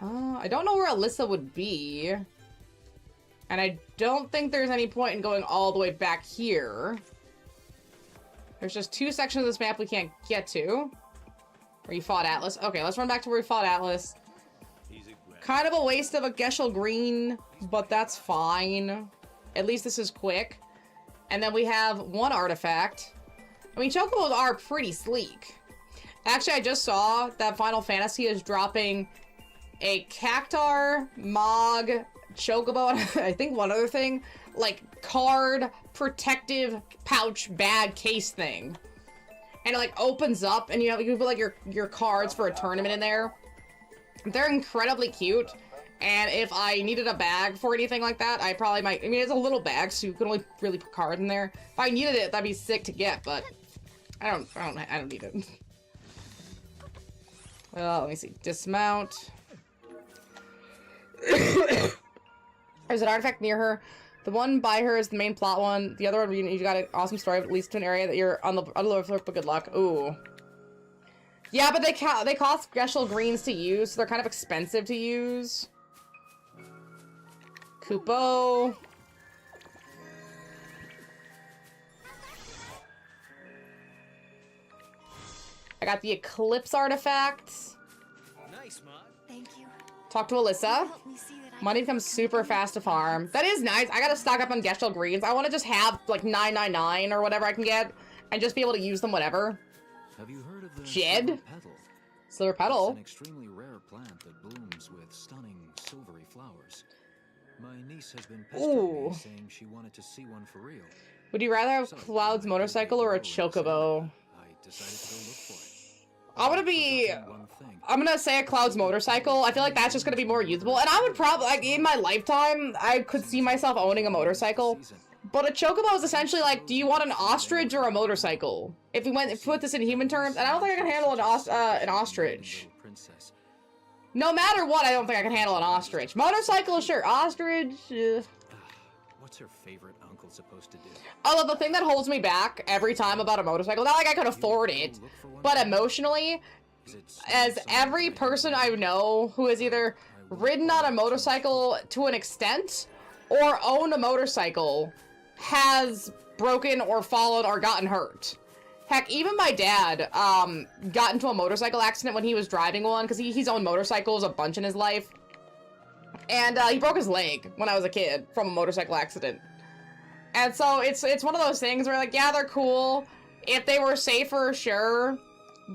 I don't know where Alyssa would be. And I don't think there's any point in going all the way back here. There's just 2 sections of this map we can't get to. Where you fought Atlas. Okay, let's run back to where we fought Atlas. Kind of a waste of a Geshel green, but that's fine. At least this is quick. And then we have 1 artifact. I mean, chocobos are pretty sleek. Actually, I just saw that Final Fantasy is dropping a Cactar, Mog, chocobo, and I think one other thing. Like, card, protective, pouch, bag, case thing. And it, like, opens up, and you can put, like, your cards for a tournament in there. They're incredibly cute, and if I needed a bag for anything like that, I probably might. I mean, it's a little bag, so you can only really put cards in there. If I needed it, that'd be sick to get, but I don't need it. Well, let me see. Dismount. There's an artifact near her. The one by her is the main plot one. The other one, you got an awesome story, at least to an area that you're on the lower floor, but good luck. Ooh. Yeah, but they cost Geshel greens to use, so they're kind of expensive to use. Kupo. I got the Eclipse artifact. Nice, Mod. Thank you. Talk to Alyssa. Help me see that I Money becomes super fast to farm. That is nice. I gotta stock up on Geshel greens. I want to just have like 999 or whatever I can get, and just be able to use them whatever. Have you heard of the Jed? silver petal? Silver petal. It's an extremely rare plant that blooms with stunning silvery flowers. My niece has been pestering me, saying she wanted to see one for real. Would you rather have So, Cloud's motorcycle or a chocobo? I decided to go look for it. I'm gonna say a Cloud's motorcycle. I feel like that's just gonna be more usable. And I would probably, like, in my lifetime, I could see myself owning a motorcycle. But a chocobo is essentially like, do you want an ostrich or a motorcycle? If we put this in human terms, and I don't think I can handle an ostrich. No matter what, I don't think I can handle an ostrich. Motorcycle, sure. Ostrich, What's her favorite uncle supposed to do? Although the thing that holds me back every time about a motorcycle, not like I could afford it, but emotionally, as every person I know who has either ridden on a motorcycle to an extent or owned a motorcycle has broken or fallen or gotten hurt. Heck, even my dad got into a motorcycle accident when he was driving one, because he's owned motorcycles a bunch in his life. And he broke his leg when I was a kid from a motorcycle accident. And so it's one of those things where, like, yeah, they're cool. If they were safer, sure.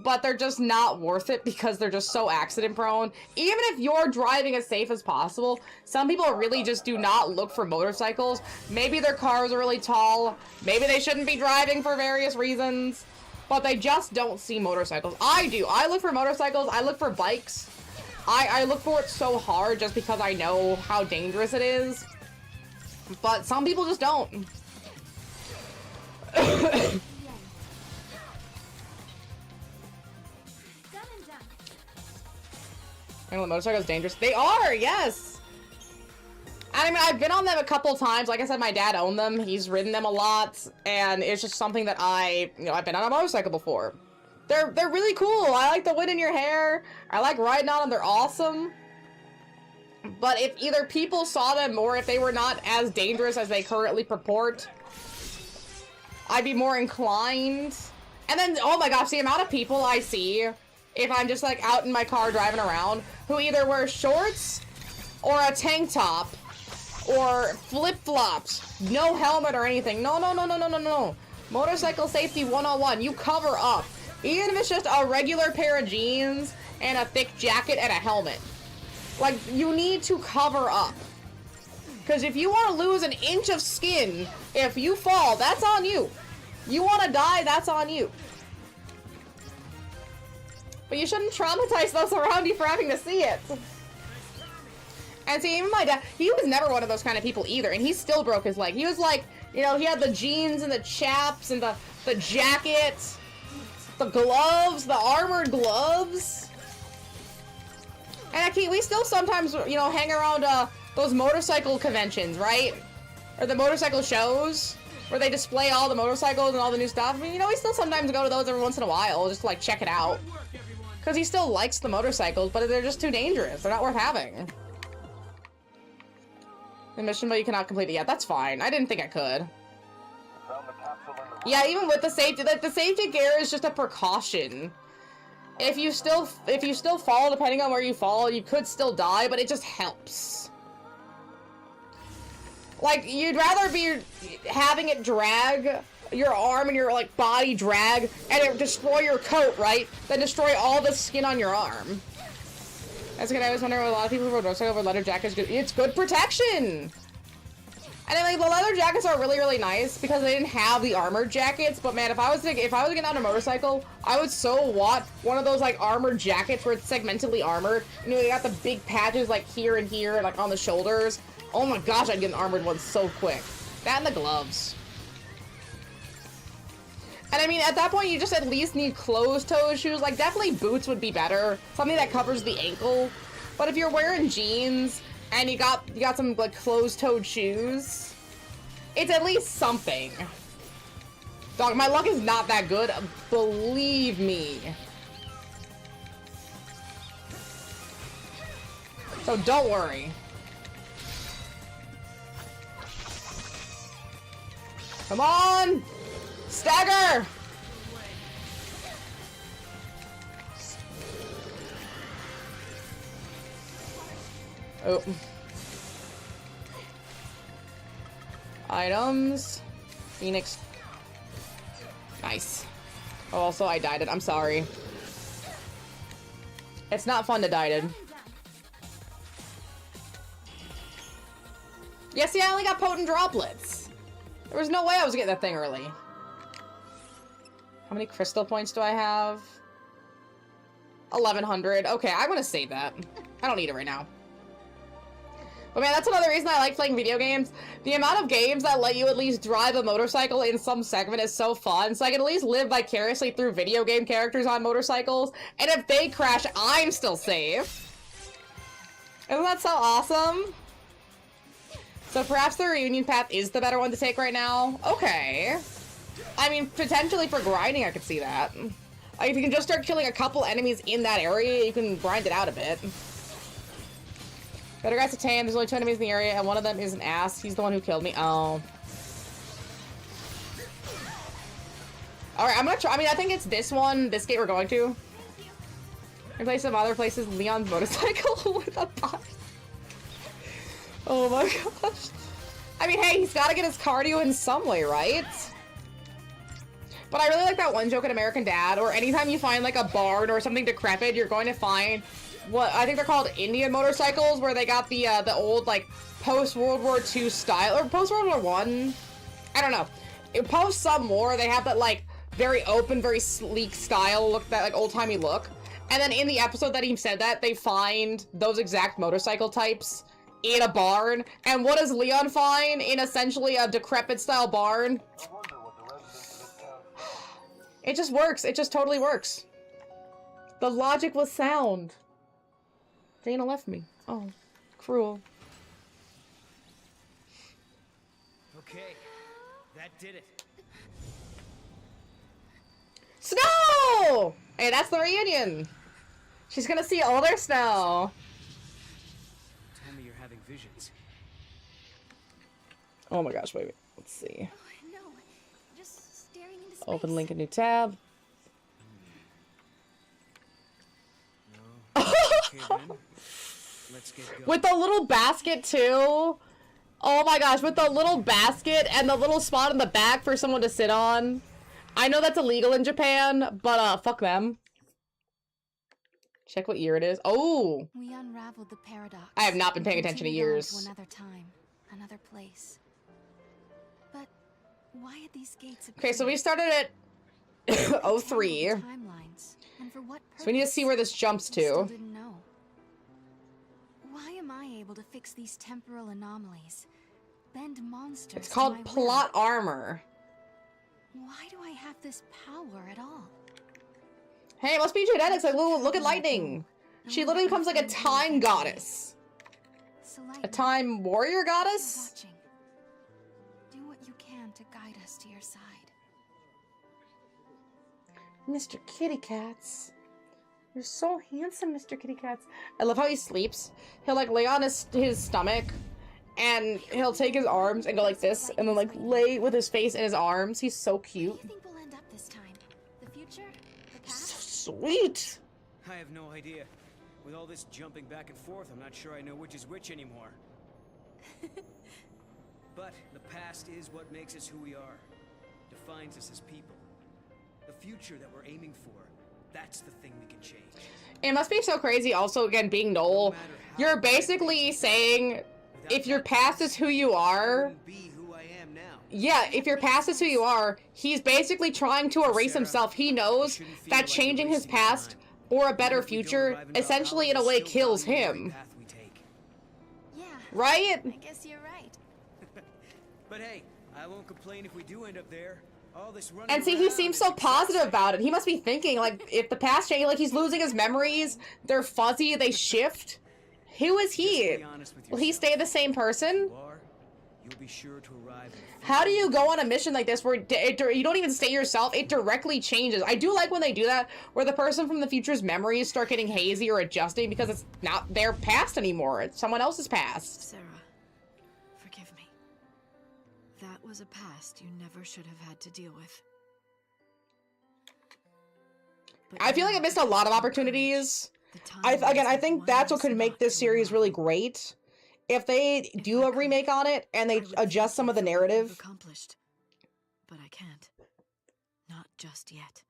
But they're just not worth it because they're just so accident prone. Even if you're driving as safe as possible, some people really just do not look for motorcycles. Maybe their cars are really tall. Maybe they shouldn't be driving for various reasons. But they just don't see motorcycles. I do. I look for motorcycles. I look for bikes. I look for it so hard just because I know how dangerous it is. But some people just don't. And the motorcycle's dangerous. They are, yes! I mean, I've been on them a couple times. Like I said, my dad owned them. He's ridden them a lot. And it's just something that I've been on a motorcycle before. They're really cool. I like the wind in your hair. I like riding on them. They're awesome. But if either people saw them or if they were not as dangerous as they currently purport, I'd be more inclined. And then, oh my gosh, the amount of people I see if I'm just like out in my car driving around who either wear shorts or a tank top or flip-flops, no helmet or anything. No, no, no, no, no, no, no. Motorcycle safety 101. You cover up. Even if it's just a regular pair of jeans and a thick jacket and a helmet. Like, you need to cover up. Because if you want to lose an inch of skin, if you fall, that's on you. You want to die, that's on you. But you shouldn't traumatize those around you for having to see it. And see, even my dad, he was never one of those kind of people either, and he still broke his leg. He was like, you know, he had the jeans and the chaps and the jacket, the gloves, the armored gloves. And we still sometimes, you know, hang around those motorcycle conventions, right? Or the motorcycle shows, where they display all the motorcycles and all the new stuff. I mean, you know, we still sometimes go to those every once in a while, just to, like, check it out. Because he still likes the motorcycles, but they're just too dangerous. They're not worth having. The mission, but you cannot complete it yet. That's fine. I didn't think I could. Yeah, even with the safety, like, the safety gear is just a precaution. If you still fall, depending on where you fall, you could still die, but it just helps. Like, you'd rather be having it drag your arm and your, like, body drag, and it destroy your coat, right? Than destroy all the skin on your arm. That's good. I was wondering, a lot of people who rode motorcycle with leather jackets, it's good protection! And then, like, the leather jackets are really, really nice because they didn't have the armored jackets. But man, if I was getting on a motorcycle, I would so want one of those like armored jackets where it's segmentally armored. You know, you got the big patches like here and here, like on the shoulders. Oh my gosh, I'd get an armored one so quick. That and the gloves. And I mean, at that point, you just at least need closed-toe shoes. Like, definitely boots would be better. Something that covers the ankle. But if you're wearing jeans and you got some like closed-toed shoes, it's at least something. Dog, my luck is not that good, believe me. So don't worry. Come on! Stagger! Oh. Items. Phoenix. Nice. Oh, also I died it. I'm sorry. It's not fun to die it. Yeah, see, I only got potent droplets. There was no way I was getting that thing early. How many crystal points do I have? 1100. Okay, I'm gonna save that. I don't need it right now. But man, that's another reason I like playing video games. The amount of games that let you at least drive a motorcycle in some segment is so fun. So I can at least live vicariously through video game characters on motorcycles. And if they crash, I'm still safe. Isn't that so awesome? So perhaps the reunion path is the better one to take right now. Okay. I mean, potentially for grinding, I could see that. Like, if you can just start killing a couple enemies in that area, you can grind it out a bit. Better guys to tame. There's only 2 enemies in the area, and one of them is an ass. He's the one who killed me. Oh. Alright, I'm gonna try. I mean, I think it's this one, this gate we're going to. Replace some other places, Leon's motorcycle with a bot. Oh my gosh. I mean, hey, he's gotta get his cardio in some way, right? But I really like that one joke in American Dad, or anytime you find like a barn or something decrepit, you're going to find what I think they're called Indian motorcycles, where they got the old like post-World War II style, or post-World War I. I don't know. Post some war, they have that like very open, very sleek style look, that like old-timey look. And then in the episode that he said that, they find those exact motorcycle types in a barn. And what does Leon find in essentially a decrepit style barn? It just works. It just totally works. The logic was sound. Dana left me. Oh, cruel. Okay, that did it. Snow! Hey, that's the reunion. She's gonna see all their snow. Tell me you're having visions. Oh my gosh, wait. Let's see. Oh, no, just staring into space. Open link a new tab. No. Okay, then. Let's get going. With the little basket too. Oh my gosh, with the little basket and the little spot in the back for someone to sit on. I know that's illegal in Japan, but fuck them. Check what year it is. Oh! We unraveled the paradox. I have not been paying attention to Continued on years. to another time, another place. But why had these gates appeared? Okay, so we started at 03. Timelines, and for what purpose? So we need to see where this jumps We still to. didn't know. Why am I able to fix these temporal anomalies? Bend monsters. It's to called my plot will? armor. Why do I have this power at all? Hey, it must be genetics. Like, look at Lightning. She literally becomes like a time goddess. So A Lightning, time warrior you're goddess? watching. Do what you can to guide us to your side. Mr. Kitty Cats. You're so handsome, Mr. Kitty Cats. I love how he sleeps. He'll like lay on his stomach and he'll take his arms and go like this and then like lay with his face in his arms. He's so Where do cute. you think we'll end up this time? The future? The past? So sweet. I have no idea. With all this jumping back and forth, I'm not sure I know which is which anymore. But the past is what makes us who we are. Defines us as people. The future that we're aiming for, that's the thing we can change. It must be so crazy also, again, being Noel. You're basically saying if your past is who you are, Be who I am now. yeah, if your past is who you are, he's basically trying to erase himself. He knows that changing his past for a better future essentially in a way kills him. Yeah. Right? I guess you're right. But hey, I won't complain if we do end up there. All this running And see, he around seems is so positive exhausting. about it. He must be thinking, like, if the past change, like, he's losing his memories, they're fuzzy, they shift. Who is Just he? be honest with Will he yourself. stay the same person? You are, you'll be sure to arrive at a How do you go on a mission like this where you don't even stay yourself? It directly changes. I do like when they do that, where the person from the future's memories start getting hazy or adjusting because it's not their past anymore. It's someone else's past. Sarah, forgive me. That was a past you never should have had to deal with. But I feel like I missed a lot of opportunities. I think that's what could make this series really great. If they do a remake on it and they adjust some of the narrative. Accomplished. But I can't. Not just yet.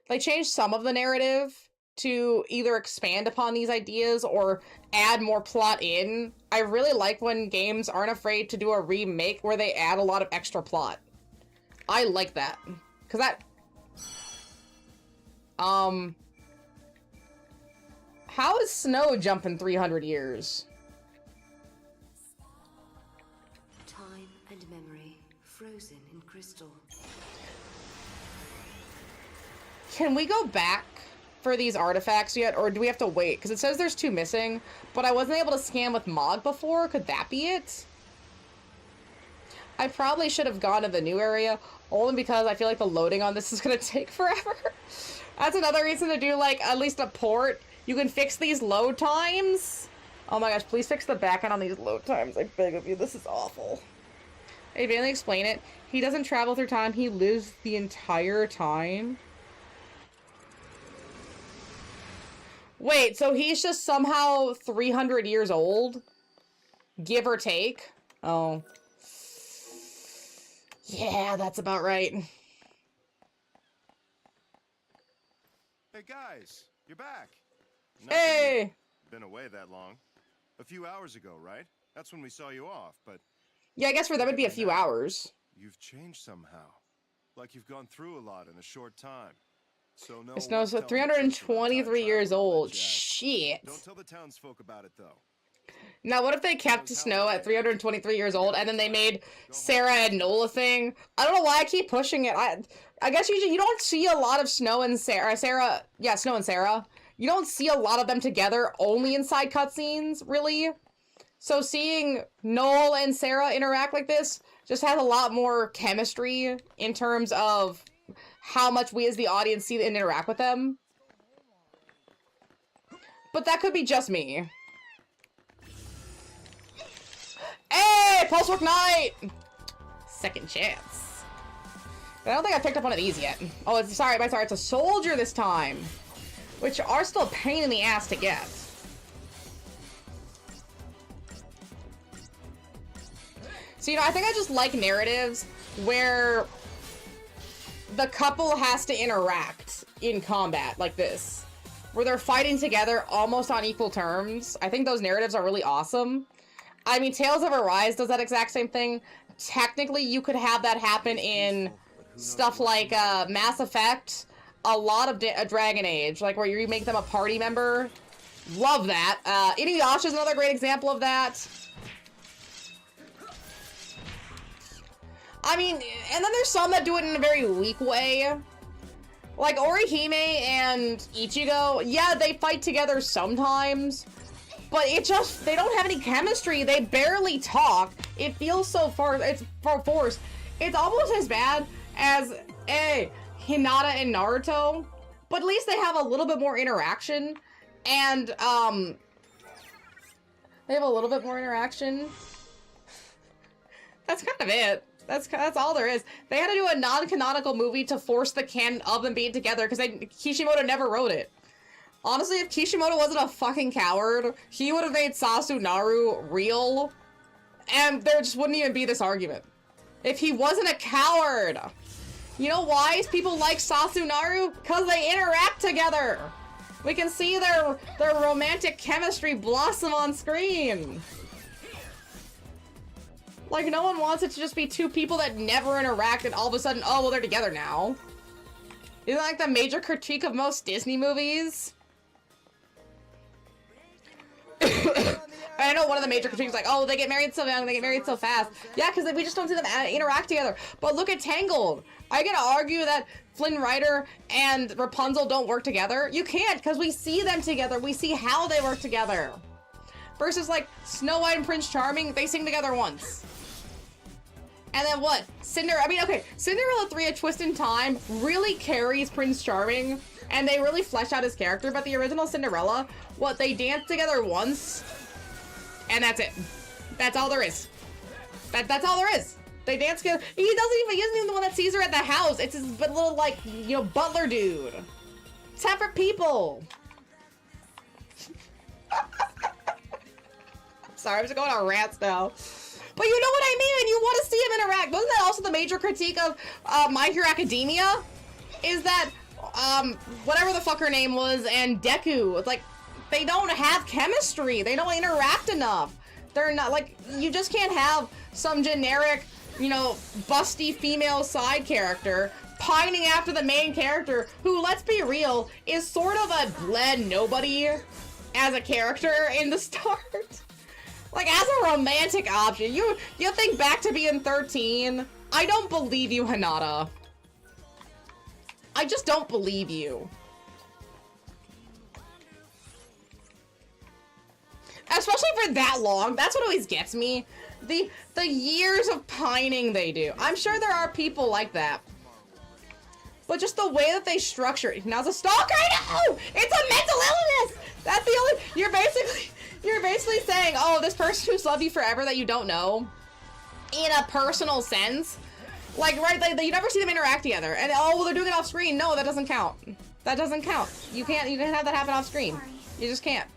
They change some of the narrative to either expand upon these ideas or add more plot in. I really like when games aren't afraid to do a remake where they add a lot of extra plot. I like that. Because that... How is Snow jumping 300 years? Time and memory frozen in crystal. Can we go back for these artifacts yet, or do we have to wait? Because it says there's 2 missing, but I wasn't able to scan with Mog before. Could that be it? I probably should have gone to the new area, only because I feel like the loading on this is going to take forever. That's another reason to do, like, at least a port. You can fix these load times. Oh my gosh, please fix the backend on these load times. I beg of you, this is awful. Hey, Bailey, explain it. He doesn't travel through time, he lives the entire time. Wait, so he's just somehow 300 years old? Give or take? Oh. Yeah, that's about right. Hey guys, you're back. Not that Hey! you've been away that long. A few hours ago, right? That's when we saw you off, but Yeah, I guess for them it'd be a few hours. you've changed somehow. Like you've gone through a lot in a short time. So no. Snow's one telling the truth about time 323 years travel and all old. that jazz. Shit. Don't tell the townsfolk about it though. Now, what if they kept Snow at 323 years old, and then they made Sarah and Noel a thing? I don't know why I keep pushing it. I guess you don't see a lot of Snow and Sarah. Yeah, Snow and Sarah. You don't see a lot of them together, only inside cutscenes, really. So seeing Noel and Sarah interact like this just has a lot more chemistry in terms of how much we as the audience see and interact with them. But that could be just me. Hey, Pulsework Knight! Second chance. But I don't think I picked up one of these yet. Oh, sorry, it's a soldier this time. Which are still a pain in the ass to get. So, you know, I think I just like narratives where the couple has to interact in combat like this. Where they're fighting together almost on equal terms. I think those narratives are really awesome. I mean, Tales of Arise does that exact same thing. Technically, you could have that happen in stuff like Mass Effect, a lot of Dragon Age, like where you make them a party member. Love that. Inuyasha is another great example of that. I mean, and then there's some that do it in a very weak way. Like Orihime and Ichigo, yeah, they fight together sometimes. But it just, they don't have any chemistry. They barely talk. It feels so it's forced. It's almost as bad as, Hinata and Naruto. But at least they have a little bit more interaction. And, they have a little bit more interaction. That's kind of it. That's all there is. They had to do a non-canonical movie to force the canon of them being together because Kishimoto never wrote it. Honestly, if Kishimoto wasn't a fucking coward, he would have made Sasunaru real, and there just wouldn't even be this argument. If he wasn't a coward. You know why people like Sasunaru? Because they interact together. We can see their romantic chemistry blossom on screen. Like, no one wants it to just be two people that never interact and all of a sudden, oh, well, they're together now. Isn't that like the major critique of most Disney movies? I know one of the major critiques is like, oh, they get married so young, they get married so fast. Yeah, because we just don't see them interact together. But look at Tangled. Are you gonna argue that Flynn Rider and Rapunzel don't work together? You can't, because we see them together. We see how they work together. Versus like Snow White and Prince Charming, they sing together once. And then what? Cinderella 3: A Twist in Time really carries Prince Charming, and they really flesh out his character, but the original Cinderella, what, they dance together once, and that's it. That's all there is. That's all there is. They dance together. He isn't even the one that sees her at the house. It's his little, like, you know, butler dude. Separate people. Sorry, I'm just going on rants now. But you know what I mean? You want to see him interact. Wasn't that also the major critique of My Hero Academia? Is that, whatever the fuck her name was, and Deku, it's like, they don't have chemistry. They don't interact enough. They're not, like, you just can't have some generic, you know, busty female side character pining after the main character who, let's be real, is sort of a bled nobody as a character in the start. Like, as a romantic option, you think back to being 13? I don't believe you, Hinata. I just don't believe you. Especially for that long. That's what always gets me. The years of pining they do. I'm sure there are people like that. But just the way that they structure it. Now it's a stalker, I know! It's a mental illness! That's the only, you're basically saying, oh, this person who's loved you forever that you don't know, in a personal sense, like, right, you never see them interact together, and oh, well, they're doing it off screen. No, that doesn't count. That doesn't count. You can't have that happen off screen. You just can't.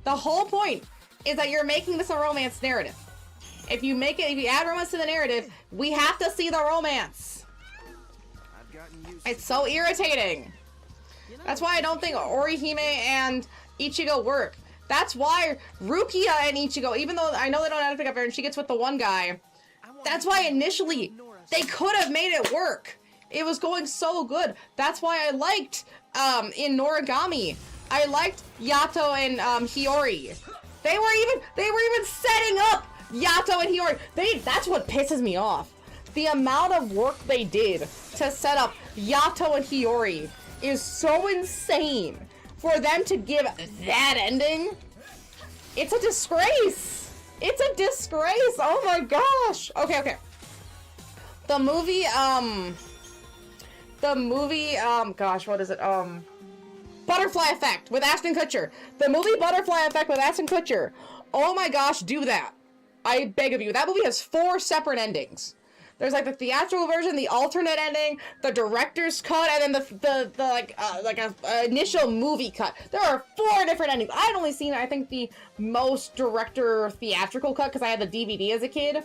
The whole point is that you're making this a romance narrative. If you add romance to the narrative, we have to see the romance. It's so irritating. That's why I don't think Orihime and Ichigo work. That's why Rukia and Ichigo, even though I know they don't have to pick up her and she gets with the one guy, that's why initially they could have made it work. It was going so good. That's why I liked in Noragami, I liked Yato and Hiyori. They were even setting up Yato and Hiyori. That's what pisses me off. The amount of work they did to set up Yato and Hiyori is so insane. For them to give that ending, it's a disgrace. It's a disgrace. Oh my gosh. Okay. The movie, gosh, what is it? Butterfly Effect with Ashton Kutcher. The movie Butterfly Effect with Ashton Kutcher. Oh my gosh, do that. I beg of you. That movie has 4 separate endings. There's like the theatrical version, the alternate ending, the director's cut, and then the initial movie cut. There are 4 different endings. I'd only seen, I think, the most director theatrical cut because I had the DVD as a kid. And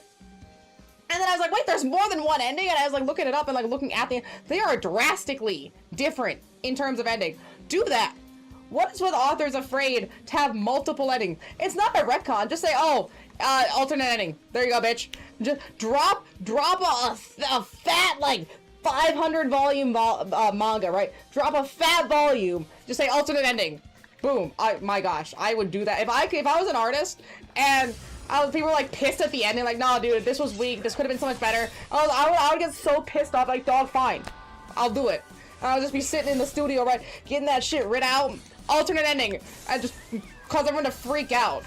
then I was like, wait, there's more than one ending? And I was like looking it up and like looking at the, they are drastically different in terms of ending. Do that. What is with authors afraid to have multiple endings? It's not a retcon. Just say, oh, alternate ending. There you go, bitch. Just drop a fat, like, 500 volume manga, right? Drop a fat volume. Just say alternate ending. Boom. My gosh, I would do that. If I was an artist and people were like pissed at the ending, like, nah, dude, this was weak. This could have been so much better. I would get so pissed off, like, dog, fine. I'll do it. I'll just be sitting in the studio, right, getting that shit writ out. Alternate ending. I just cause everyone to freak out.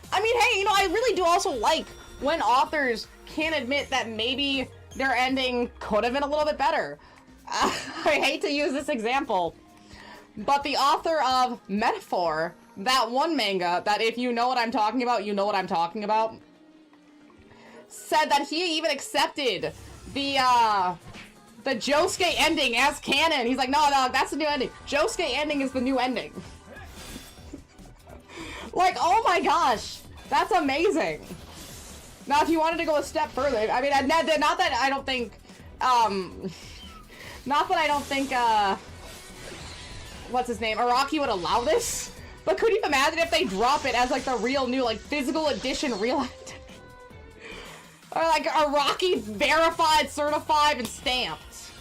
I mean, hey, you know, I really do also like when authors can admit that maybe their ending could have been a little bit better. I hate to use this example, but the author of Metaphor, that one manga that if you know what I'm talking about, you know what I'm talking about, said that he even accepted the Josuke ending as canon. He's like, no, that's the new ending. Josuke ending is the new ending. Like, oh my gosh, that's amazing. Now, if you wanted to go a step further, I mean, not that I don't think, what's his name, Araki would allow this, but could you imagine if they drop it as, like, the real new, like, physical edition real ending? Or, like, Araki verified, certified, and stamped.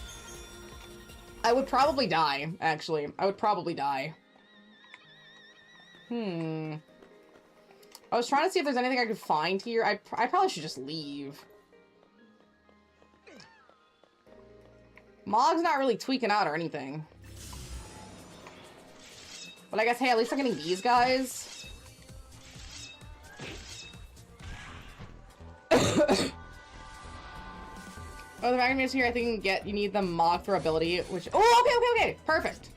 I would probably die, actually. I would probably die. I was trying to see if there's anything I could find here. I probably should just leave. Mog's not really tweaking out or anything. But I guess, hey, at least I'm getting these guys. Oh, the magnet is here. I think you need the Mog for ability, which... Oh, okay. Perfect.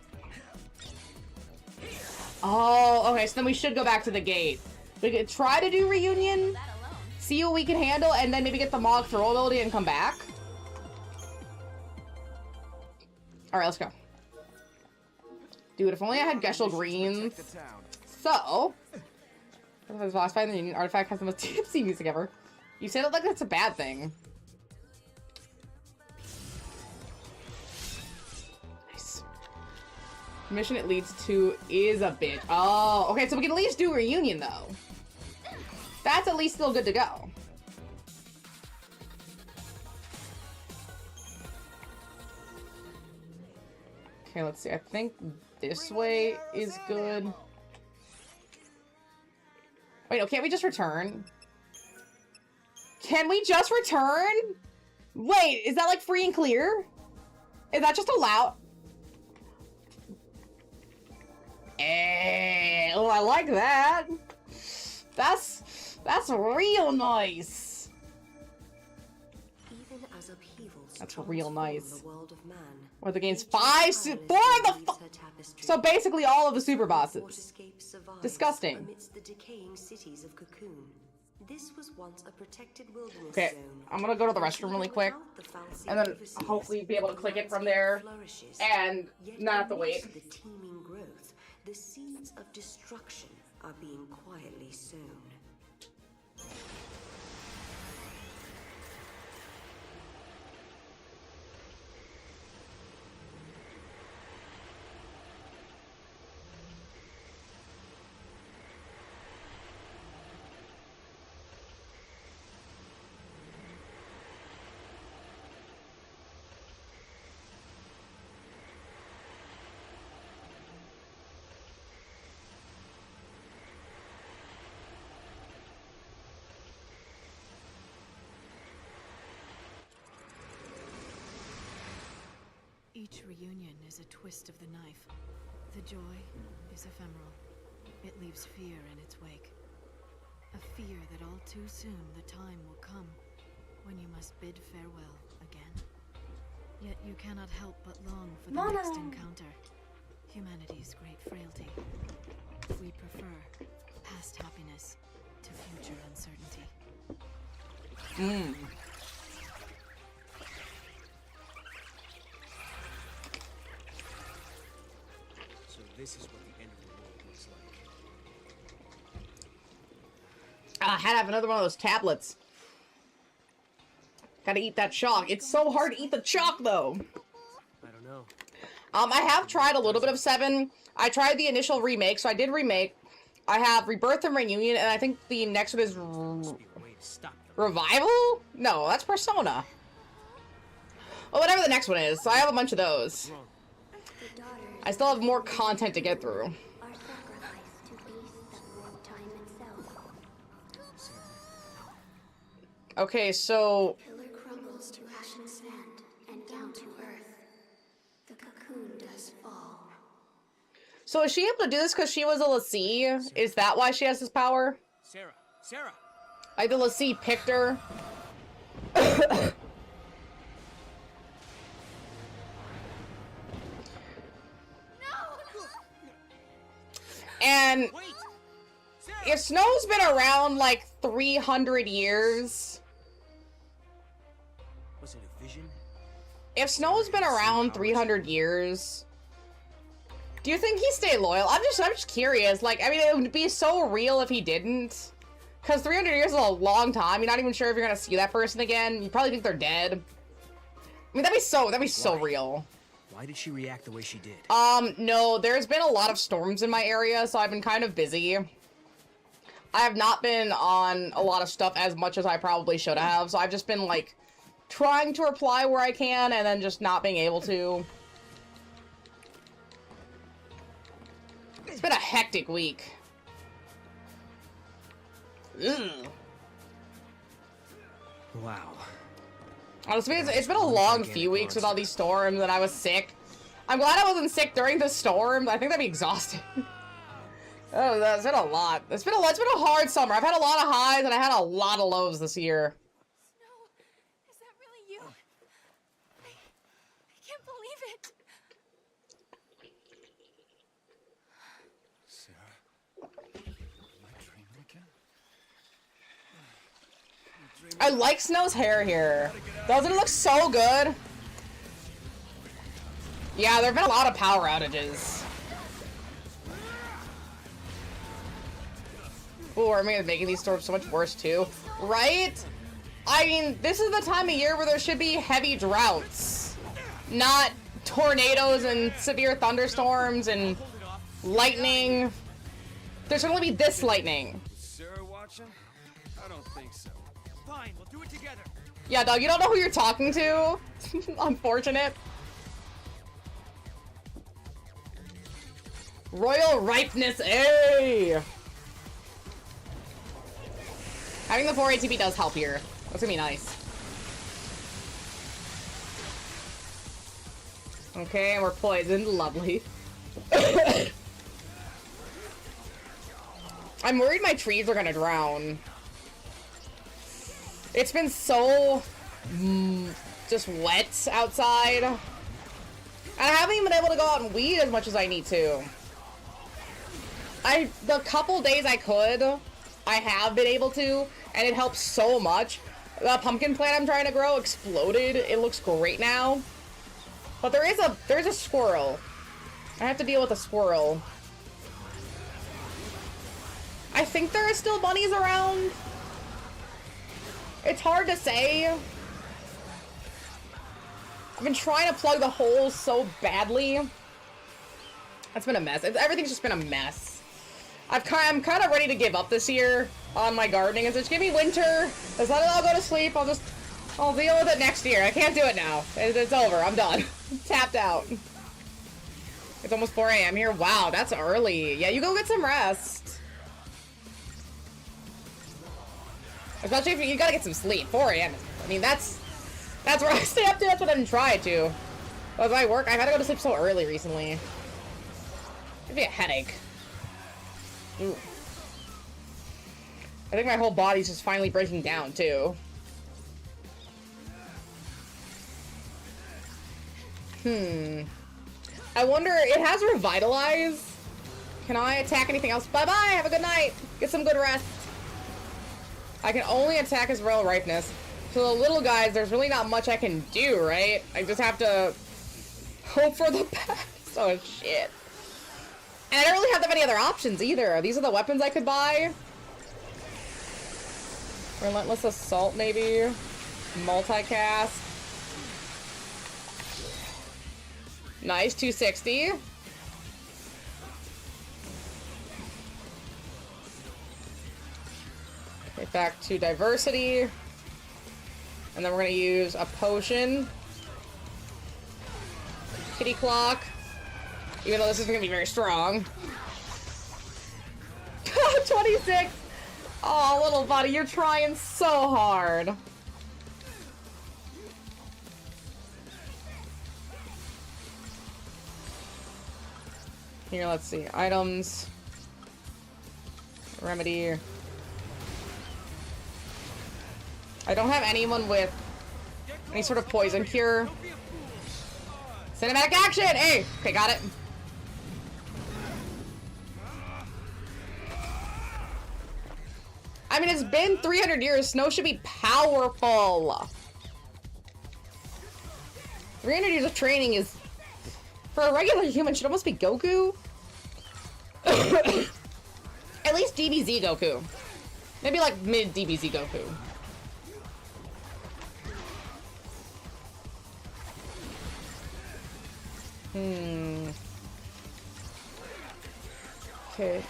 Oh, okay, so then we should go back to the gate. We could try to do reunion, see what we can handle, and then maybe get the Mog throw ability and come back. Alright, let's go. Dude, if only I had Geshel Greens. So... This boss fight in the Union artifact has the most tipsy music ever. You say that like that's a bad thing. Nice. The mission it leads to is a bitch. Oh, okay, so we can at least do a reunion, though. That's at least still good to go. Okay, let's see. I think this way is good. Wait, no, can't we just return? Can we just return? Wait, is that like free and clear? Is that just allowed? Oh, I like that. That's real nice. Even as upheavals that's real nice. the world of man, Or the game's 4 of the so basically all of the super bosses. Disgusting. Amidst the decaying cities of Cocoon. This was once a protected wilderness okay, zone. I'm gonna go to the restroom really quick, and then hopefully be able to click it from there, and not have to wait. The teeming growth, the seeds of destruction are being quietly sown. Each reunion is a twist of the knife. The joy is ephemeral. It leaves fear in its wake. A fear that all too soon the time will come when you must bid farewell again. Yet you cannot help but long for the next encounter. Humanity's great frailty. We prefer past happiness to future uncertainty. So this is what the end of the world looks like. I had to have another one of those tablets. Gotta eat that chalk. It's so hard to eat the chalk, though. I don't know. I have tried a little bit of 7. I tried the initial remake, so I did remake. I have Rebirth and Reunion, and I think the next one is Revival? No, that's Persona. Well, whatever the next one is, so I have a bunch of those. I still have more content to get through. Okay, so... Pillar crumbles to ashen sand and down to earth. The cocoon does fall. So is she able to do this because she was a Lassie? Is that why she has this power? Sarah! Like the Lassie picked her? And if Snow's been around like 300 years... Was it a vision? If Snow's been around 300 years... Do you think he stayed loyal? I'm just curious. Like, I mean, it would be so real if he didn't. Because 300 years is a long time. You're not even sure if you're gonna see that person again. You probably think they're dead. I mean, that'd be so real. Why did she react the way she did? No, there's been a lot of storms in my area, so I've been kind of busy. I have not been on a lot of stuff as much as I probably should have, so I've just been, like, trying to reply where I can, and then just not being able to. It's been a hectic week. Ugh. Wow. Honestly, it's been a long few weeks with all these storms, and I was sick. I'm glad I wasn't sick during the storm. I think that'd be exhausting. Oh, that's been a lot. It's been a hard summer. I've had a lot of highs, and I had a lot of lows this year. Snow, is that really you? I can't believe it. Sarah? Am I dreaming again? I like Snow's hair here. Doesn't it look so good? Yeah, there have been a lot of power outages. Ooh, are making these storms so much worse too. Right? I mean, this is the time of year where there should be heavy droughts. Not tornadoes and severe thunderstorms and lightning. There should only be this lightning. Is Sarah watching? I don't think so. Fine, we'll do it together. Yeah, dog, you don't know who you're talking to? Unfortunate. Royal ripeness, A. Having the 4 ATP does help here. That's gonna be nice. Okay, and we're poisoned. Lovely. I'm worried my trees are gonna drown. It's been so just wet outside. And I haven't even been able to go out and weed as much as I need to. The couple days I could, I have been able to, and it helps so much. The pumpkin plant I'm trying to grow exploded. It looks great now. But there's a squirrel. I have to deal with a squirrel. I think there are still bunnies around. It's hard to say. I've been trying to plug the holes so badly. It's been a mess. Everything's just been a mess. I'm kind of ready to give up this year on my gardening. It's just give me winter. Just let it all go to sleep. I'll deal with it next year. I can't do it now. It's over. I'm done. Tapped out. It's almost 4 a.m. here. Wow, that's early. Yeah, you go get some rest. Especially if you gotta get some sleep. 4 a.m. I mean, that's where I stay up to. That's what I'm trying to. Was I work? I've had to go to sleep so early recently. Maybe a headache. Ooh. I think my whole body's just finally breaking down, too. I wonder, it has Revitalize. Can I attack anything else? Bye-bye, have a good night. Get some good rest. I can only attack as Royal Ripeness. So the little guys, there's really not much I can do, right? I just have to hope for the best. Oh, shit. And I don't really have that many other options, either. These are the weapons I could buy. Relentless Assault, maybe. Multicast. Nice, 260. Okay, back to Diversity. And then we're gonna use a potion. Kitty Clock. Even though this isn't gonna be very strong. 26! Oh, little buddy, you're trying so hard. Here, let's see. Items. Remedy. I don't have anyone with any sort of poison cure. Cinematic action! Hey! Okay, got it. I mean, it's been 300 years. Snow should be powerful. 300 years of training is... For a regular human, should almost be Goku. At least DBZ Goku. Maybe like mid DBZ Goku. Okay.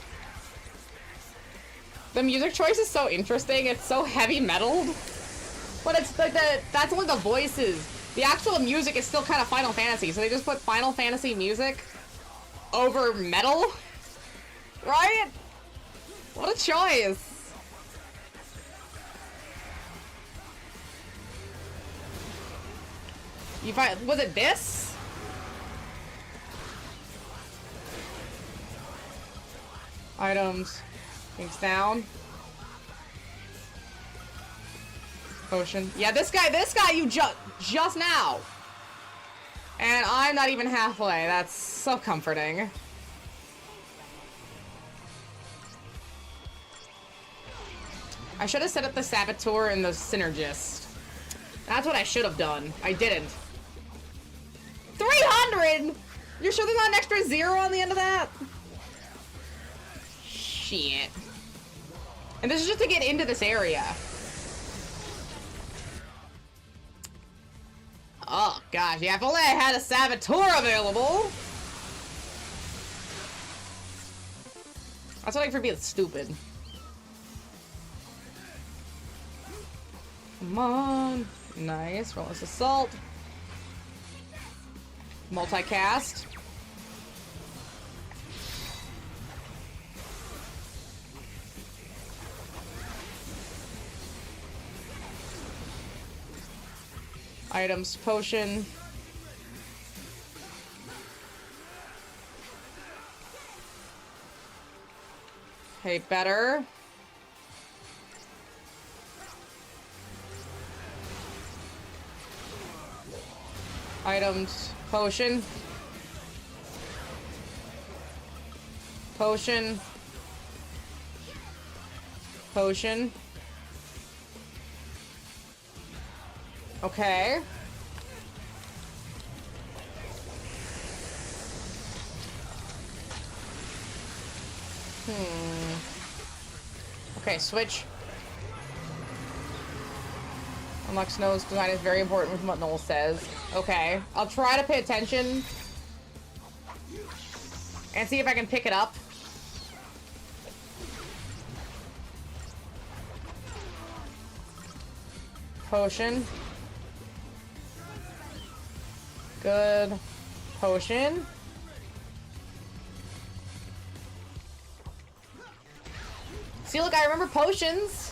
The music choice is so interesting. It's so heavy metal. But it's like that's only the voices. The actual music is still kind of Final Fantasy, so they just put Final Fantasy music over metal? Right? What a choice. You find, was it this? Items. Things down. Potion. Yeah, this guy you just now. And I'm not even halfway. That's so comforting. I should have set up the Saboteur and the Synergist. That's what I should have done. I didn't. 300? You're sure there's not an extra 0 on the end of that? Shit. And this is just to get into this area. Oh, gosh. Yeah, if only I had a Saboteur available. That's what I for being stupid. Come on. Nice. Relentless Assault. Multicast. Items, potion. Okay, better. Items, potion. Potion. Potion. Okay. Okay, switch. Unlock Snow's design is very important with what Noel says. Okay. I'll try to pay attention. And see if I can pick it up. Potion. Good. Potion. See, look, I remember potions.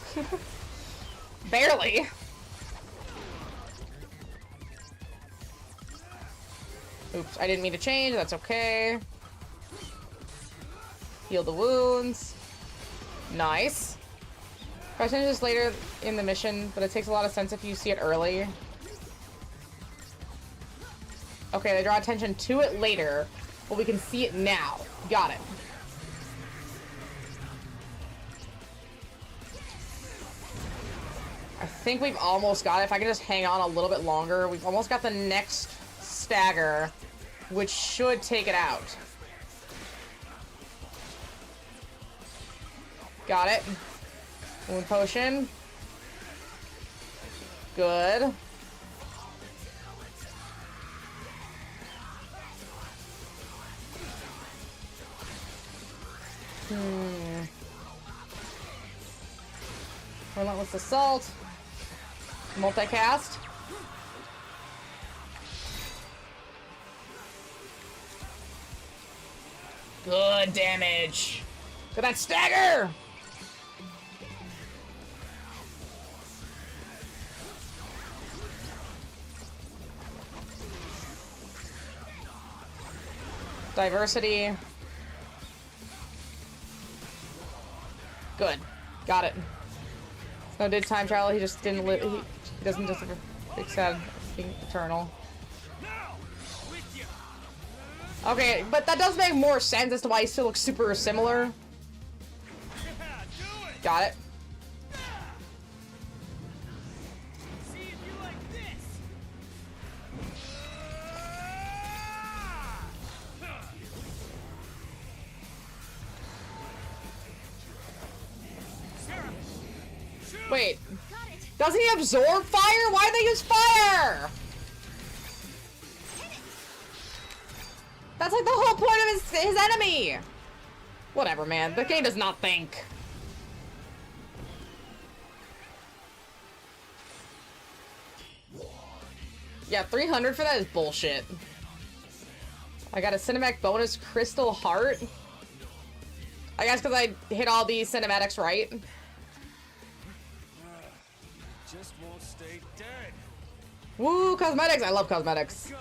Barely. Oops, I didn't mean to change. That's okay. Heal the wounds. Nice. I change this later in the mission, but it takes a lot of sense if you see it early. Okay, they draw attention to it later, but we can see it now. Got it. I think we've almost got it. If I can just hang on a little bit longer, we've almost got the next stagger, which should take it out. Got it. Wound potion. Good. Relentless Assault. Multicast. Good damage. Look at that stagger! Diversity. Good. Got it. No, did time travel. He just didn't live. He doesn't just accept being eternal. Okay, but that does make more sense as to why he still looks super similar. Got it. Wait, doesn't he absorb fire? Why do they use fire? That's like the whole point of his enemy. Whatever, man. The game does not think. Yeah, 300 for that is bullshit. I got a cinematic bonus crystal heart. I guess because I hit all these cinematics right. Just won't stay dead. Woo, cosmetics! I love cosmetics. Yeah,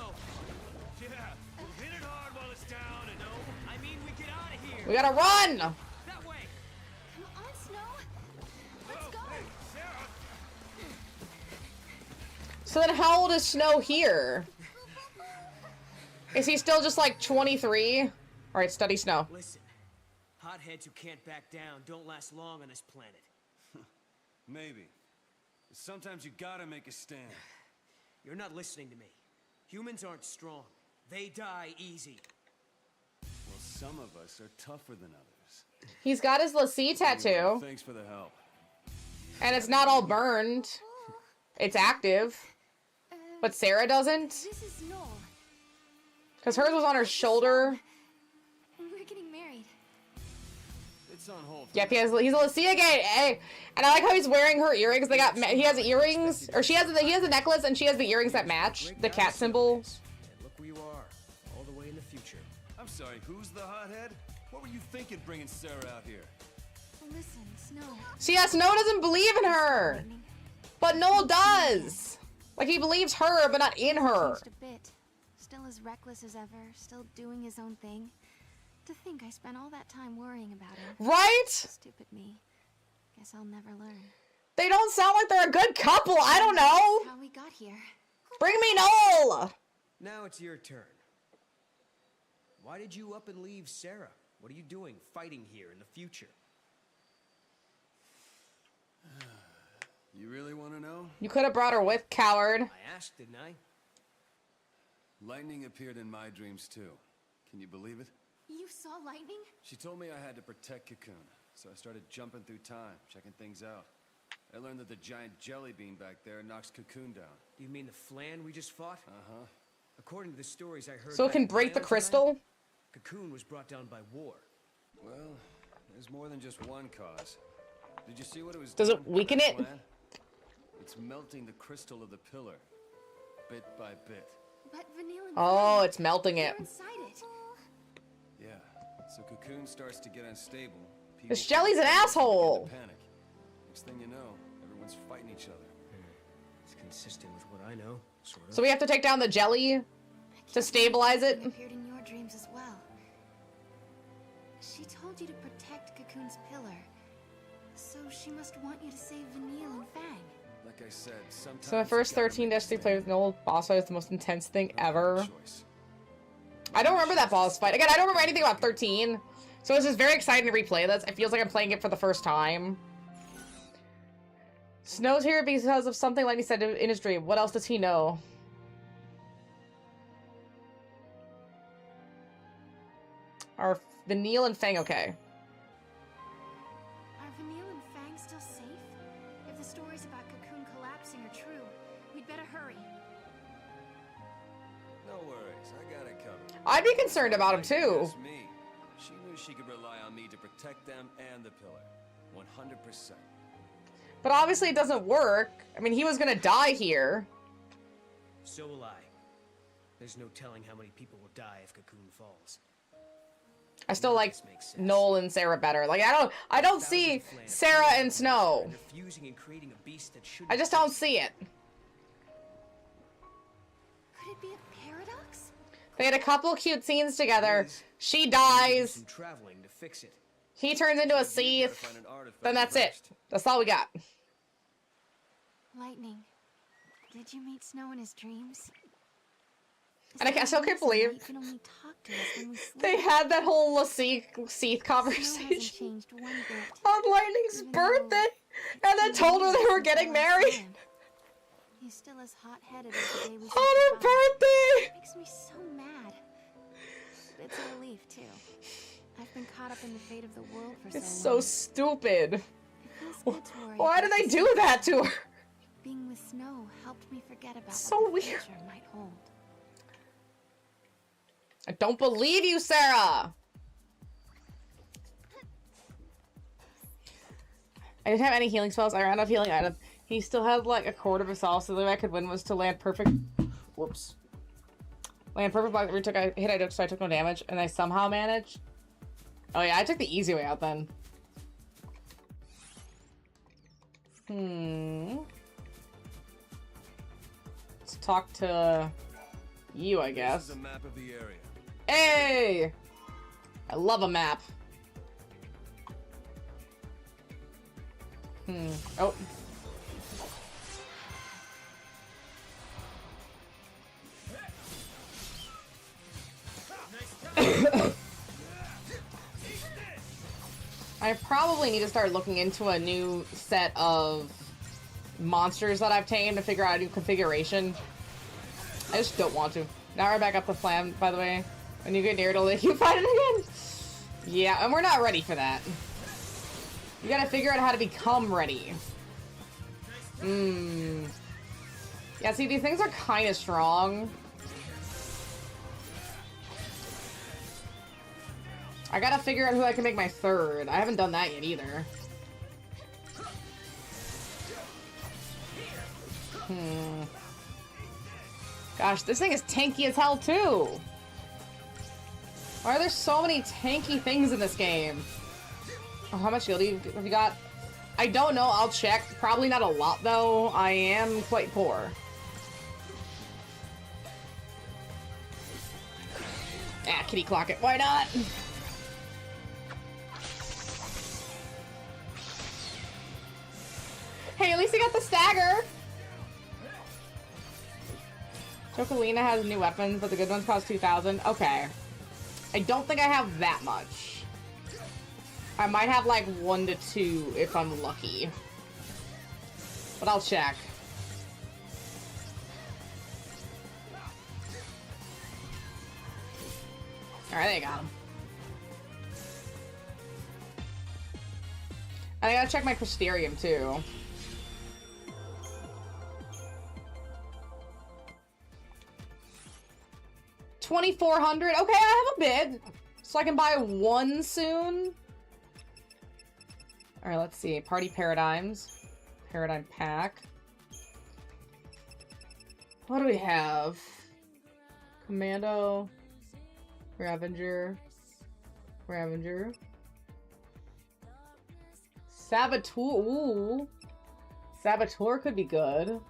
we'll hit it hard while it's down, and I mean we get out of here. We gotta run! That way. Come on, Snow. Let's go. Hey, Sarah. So then how old is Snow here? Is he still just like 23? Alright, study Snow. Listen, hotheads who can't back down don't last long on this planet. Maybe. Sometimes you gotta make a stand. You're not listening to me. Humans aren't strong. They die easy. Well, some of us are tougher than others. He's got his LaCie tattoo. Thanks for the help. And it's not all burned. It's active. But Sarah doesn't. This is Noel. Because hers was on her shoulder. We're getting married. It's on hold. Yep, he's a LaCie again. Hey. And I like how he's wearing her earrings. He has earrings, or he has a necklace, and she has the earrings that match the cat symbol. And look where you are, all the way in the future. I'm sorry, who's the hothead? What were you thinking bringing Sarah out here? Listen, Snow. See, yeah, Snow doesn't believe in her. But Noel does. Like, he believes her, but not in her. Changed a bit. Still as reckless as ever, still doing his own thing. To think I spent all that time worrying about him. Right? Stupid me. Guess I'll never learn. They don't sound like they're a good couple. I don't know. How we got here. Bring me Noel. Now it's your turn. Why did you up and leave Sarah? What are you doing fighting here in the future? You really want to know? You could have brought her with, coward. I asked, didn't I? Lightning appeared in my dreams too. Can you believe it? You saw lightning? She told me I had to protect Cocoon, so I started jumping through time, checking things out. I learned that the giant jelly bean back there knocks Cocoon down. Do you mean the flan we just fought? Uh-huh. According to the stories I heard... So it can break the crystal? Cocoon was brought down by war. Well, there's more than just one cause. Did you see what it was Does doing? it weaken it? Plan? It's melting the crystal of the pillar, bit by bit. But Vanilla and Oh, Flame, it's melting it. they're inside it. Yeah, so Cocoon starts to get unstable. This jelly's an asshole. Panic. Next thing you know, everyone's fighting each other. It's consistent with what I know, sort of. So we have to take down the jelly? I To stabilize it? Appeared in your dreams as well. She told you to protect Cocoon's pillar. So she must want you to save Vanille and Fang. Like I said, sometimes So my first 13-3 play with an old boss fight is the most intense thing ever. I don't remember that boss fight. Again, I don't remember anything about 13. So it's just very exciting to replay this. It feels like I'm playing it for the first time. Snow's here because of something Lightning said in his dream. What else does he know? Are Vanille and Fang okay? Are Vanille and Fang still safe? If the stories about Cocoon collapsing are true, we'd better hurry. No worries, I got it covered. I'd be concerned about him too. That's me. She knew she could rely on me to protect them and the pillar. 100%. But obviously it doesn't work. I mean, he was gonna die here. So will I. There's no telling how many people will die if Cocoon falls. I still like Noel and Sarah better. Like I don't see Sarah and Snow. I just don't see it. Could it be a paradox? They had a couple cute scenes together. She dies. Traveling to fix it. He turns into a Seath. Then that's it. That's all we got. Lightning, did you meet Snow in his dreams? And I still can't believe they had that whole Seath conversation on Lightning's birthday, and then told her they were getting married. He's still as hot-headed as the day we said on her goodbye. birthday. It makes me so mad. But it's a relief too. I've been caught up in the fate of the world for It's so long. so stupid. It feels good to worry Why do about they the do future. that to her? Being with Snow helped me forget about So what the weird. future might hold. I don't believe you, Sarah. I didn't have any healing spells. I ran out of healing items. He still had like a quarter of his health, so the way I could win was to land perfect. Whoops. Land perfect block. Every hit I took, so I took no damage, and I somehow managed. Oh yeah, I took the easy way out then. Let's talk to you, I guess. This is a map of the area. Hey! I love a map. Oh. I probably need to start looking into a new set of monsters that I've tamed to figure out a new configuration. I just don't want to. Now we're back up the plan, by the way. When you get near it'll make you fight it again. Yeah, and we're not ready for that. You gotta figure out how to become ready. Yeah, see, these things are kind of strong. I gotta figure out who I can make my third. I haven't done that yet either. Gosh, this thing is tanky as hell too. Why are there so many tanky things in this game? Oh, how much shield have you got? I don't know. I'll check. Probably not a lot though. I am quite poor. Ah, kitty clock it. Why not? Hey, at least I got the stagger. Chocolina has new weapons, but the good ones cost 2,000. Okay. I don't think I have that much. I might have like 1 to 2 if I'm lucky. But I'll check. Alright, there you got him. And I gotta check my Crystarium too. $2,400. Okay, I have a bid, so I can buy one soon. All right, let's see. Party Paradigms, Paradigm Pack. What do we have? Commando, Ravager, Saboteur. Ooh, Saboteur could be good.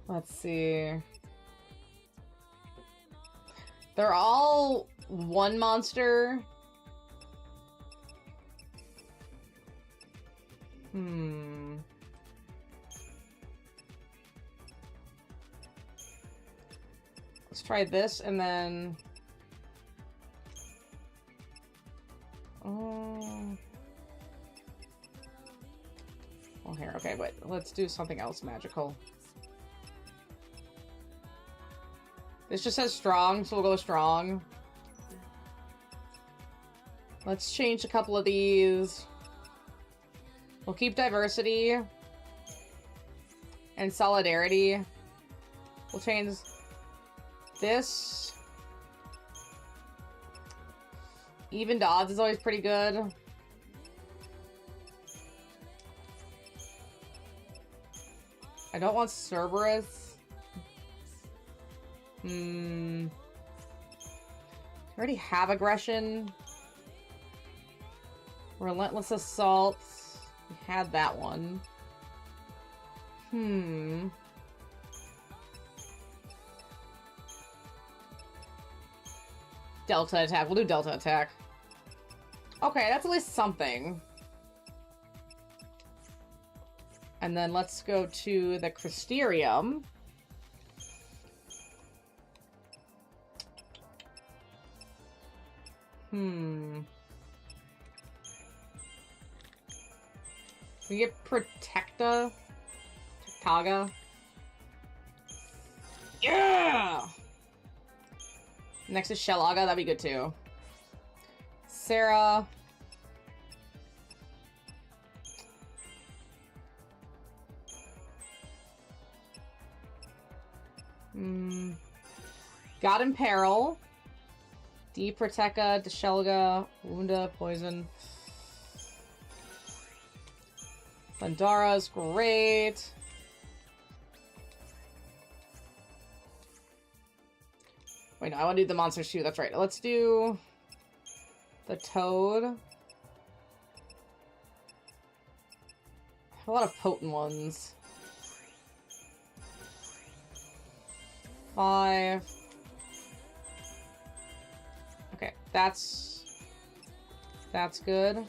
Let's see. They're all one monster. Let's try this and then... Well, here, okay, wait. Let's do something else magical. This just says strong, so we'll go strong. Let's change a couple of these. We'll keep diversity and solidarity. We'll change this. Even odds is always pretty good. I don't want Cerberus. I already have aggression. Relentless assault. We had that one. Delta attack. We'll do Delta attack. Okay, that's at least something. And then let's go to the Crystarium. We get Protecta. Taga. Yeah! Next is Shellaga, that'd be good too. Sarah. God in Peril. D Protecta, Deshelga, Wounda, Poison. Landara's great. Wait, no, I want to do the monsters too. That's right. Let's do the Toad. I have a lot of potent ones. 5. Okay, that's good.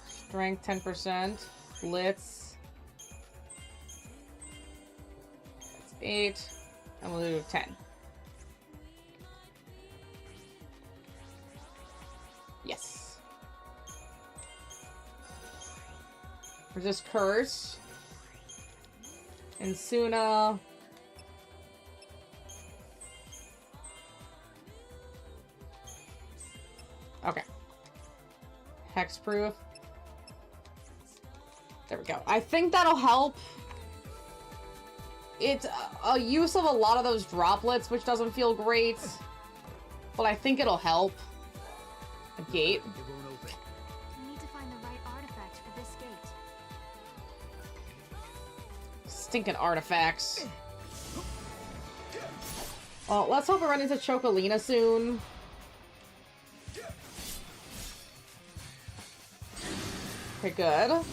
Strength 10%. Blitz. That's 8. And we'll do 10. Yes. Resist Curse. Insuna. Okay. Hexproof. There we go. I think that'll help. It's a use of a lot of those droplets, which doesn't feel great. But I think it'll help. A gate. We need to find the right artifact for this gate. Stinking artifacts. Well, let's hope we run into Chocolina soon. Okay, good.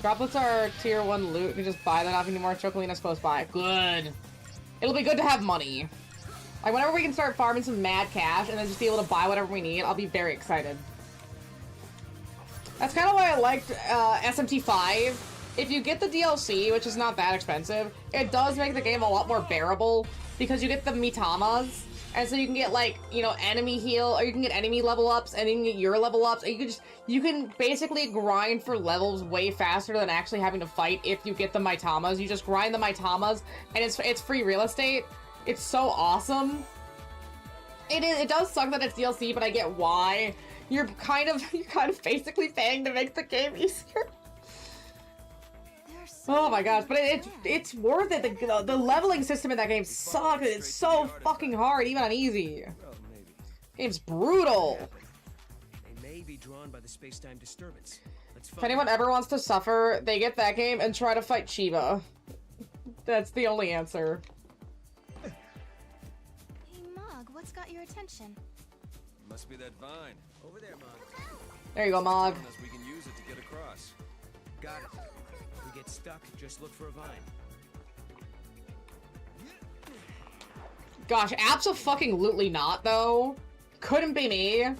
Droplets are tier 1 loot. You can just buy them off anymore. Chocolina's close by. Good. It'll be good to have money. Like, whenever we can start farming some mad cash and then just be able to buy whatever we need, I'll be very excited. That's kind of why I liked SMT5. If you get the DLC, which is not that expensive, it does make the game a lot more bearable because you get the Mitamas. And so you can get, like, you know, enemy heal, or you can get enemy level ups, and you can get your level ups, and you can basically grind for levels way faster than actually having to fight if you get the Maitamas. You just grind the Maitamas, and it's free real estate. It's so awesome. It does suck that it's DLC, but I get why. You're kind of basically paying to make the game easier. Oh my gosh, but it's worth it. The leveling system in that game sucks. It's so fucking hard, even on easy. Well, maybe. Game's brutal. They may be drawn by the space-time disturbance. Let's If anyone ever wants to suffer, they get that game and try to fight Shiva. That's the only answer. Hey, Mog, what's got your attention? Must be that vine. Over there, Mom. There you go, Mog. Unless we can use it to get across. stuck, just look for a vine. Gosh, abso-fucking-lutely not, though. Couldn't be me. Hey,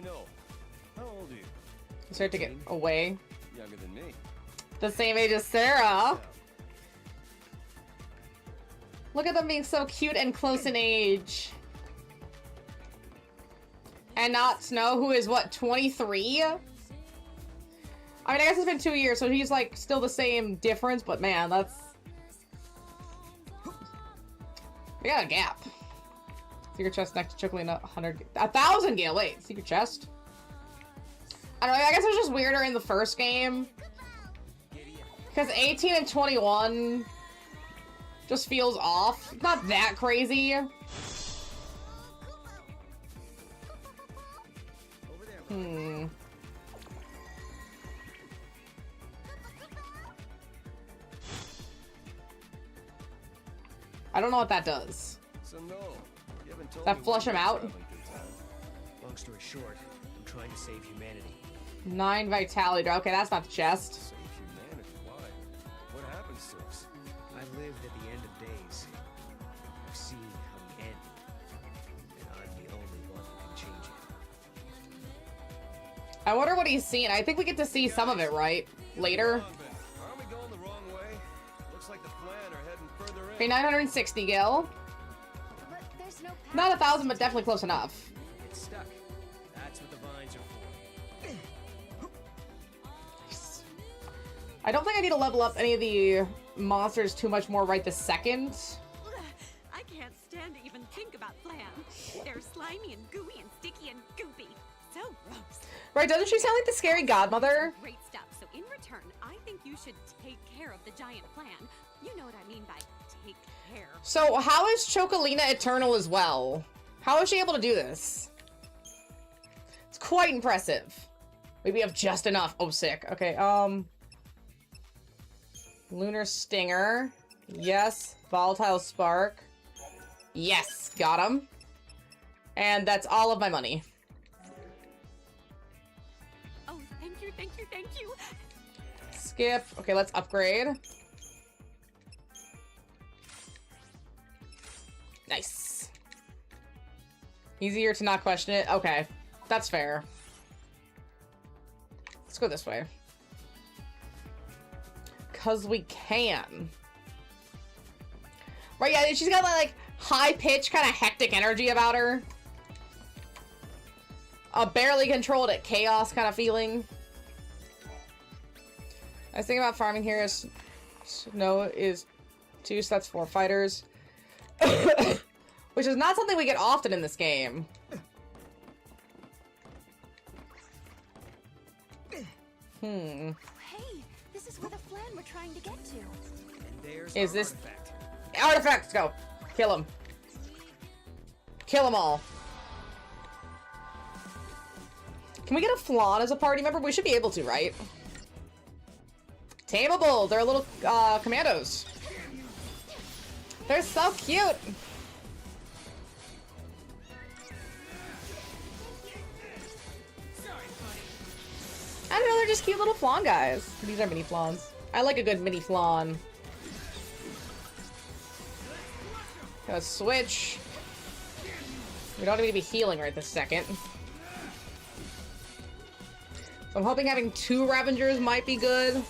Noel. How old are you? Start to get away. Younger than me. The same age as Sarah. Look at them being so cute and close in age. And not Snow, who is, what, 23? I mean, I guess it's been 2 years, so he's, like, still the same difference, but man, that's... We got a gap. Secret chest next to Chocolina, 1,000 gil. Wait, secret chest? I don't know, I guess it was just weirder in the first game. Because 18 and 21 just feels off. Not that crazy. I don't know what that does. So no, you haven't told Does that me flush what him you're out? traveling through time. Long story short, I'm trying to save humanity. 9 vitality. Okay, that's not the chest. Save humanity? Why? What happens to us? I've lived at the end of days. I've seen how we end. And I'm the only one who can change it. I wonder what he's seen. I think we get to see some of it, right? Later. Aren't we going the wrong way? Looks like the plan are heading further in. Okay, 960 gil. But there's no path. Not 1,000, but definitely close enough. It's stuck. That's what the vines are for. I don't think I need to level up any of the monsters too much more right this second. I can't stand to even think about Flan. They're slimy and gooey and sticky and goopy. So gross. Right, doesn't she sound like the scary godmother? Great stuff. So in return, I think you should take care of the giant Flan. You know what I mean by take care. So how is Chocolina eternal as well? How is she able to do this? It's quite impressive. Maybe we have just enough. Oh, sick. Okay, Lunar Stinger. Yes. Volatile Spark. Yes, got him. And that's all of my money. Oh, thank you, thank you, thank you. Skip. Okay, let's upgrade. Nice. Easier to not question it. Okay, that's fair. Let's go this way. 'Cause we can. Right, yeah, she's got like high-pitched, kind of hectic energy about her. A barely controlled at chaos kind of feeling. I was thinking about farming here is Snow is 2, so that's 4 fighters. Which is not something we get often in this game. Hey, this is where the Flan we're trying to get to. And there's Is our this- artifact. Artifacts, go! Kill him. Kill them all. Can we get a Flan as a party member? We should be able to, right? Tameable! They're little, commandos. They're so cute! I don't know, they're just cute little Flan guys. These are mini Flans. I like a good mini Flan. Gonna switch. We don't need to be healing right this second. So I'm hoping having 2 Ravengers might be good.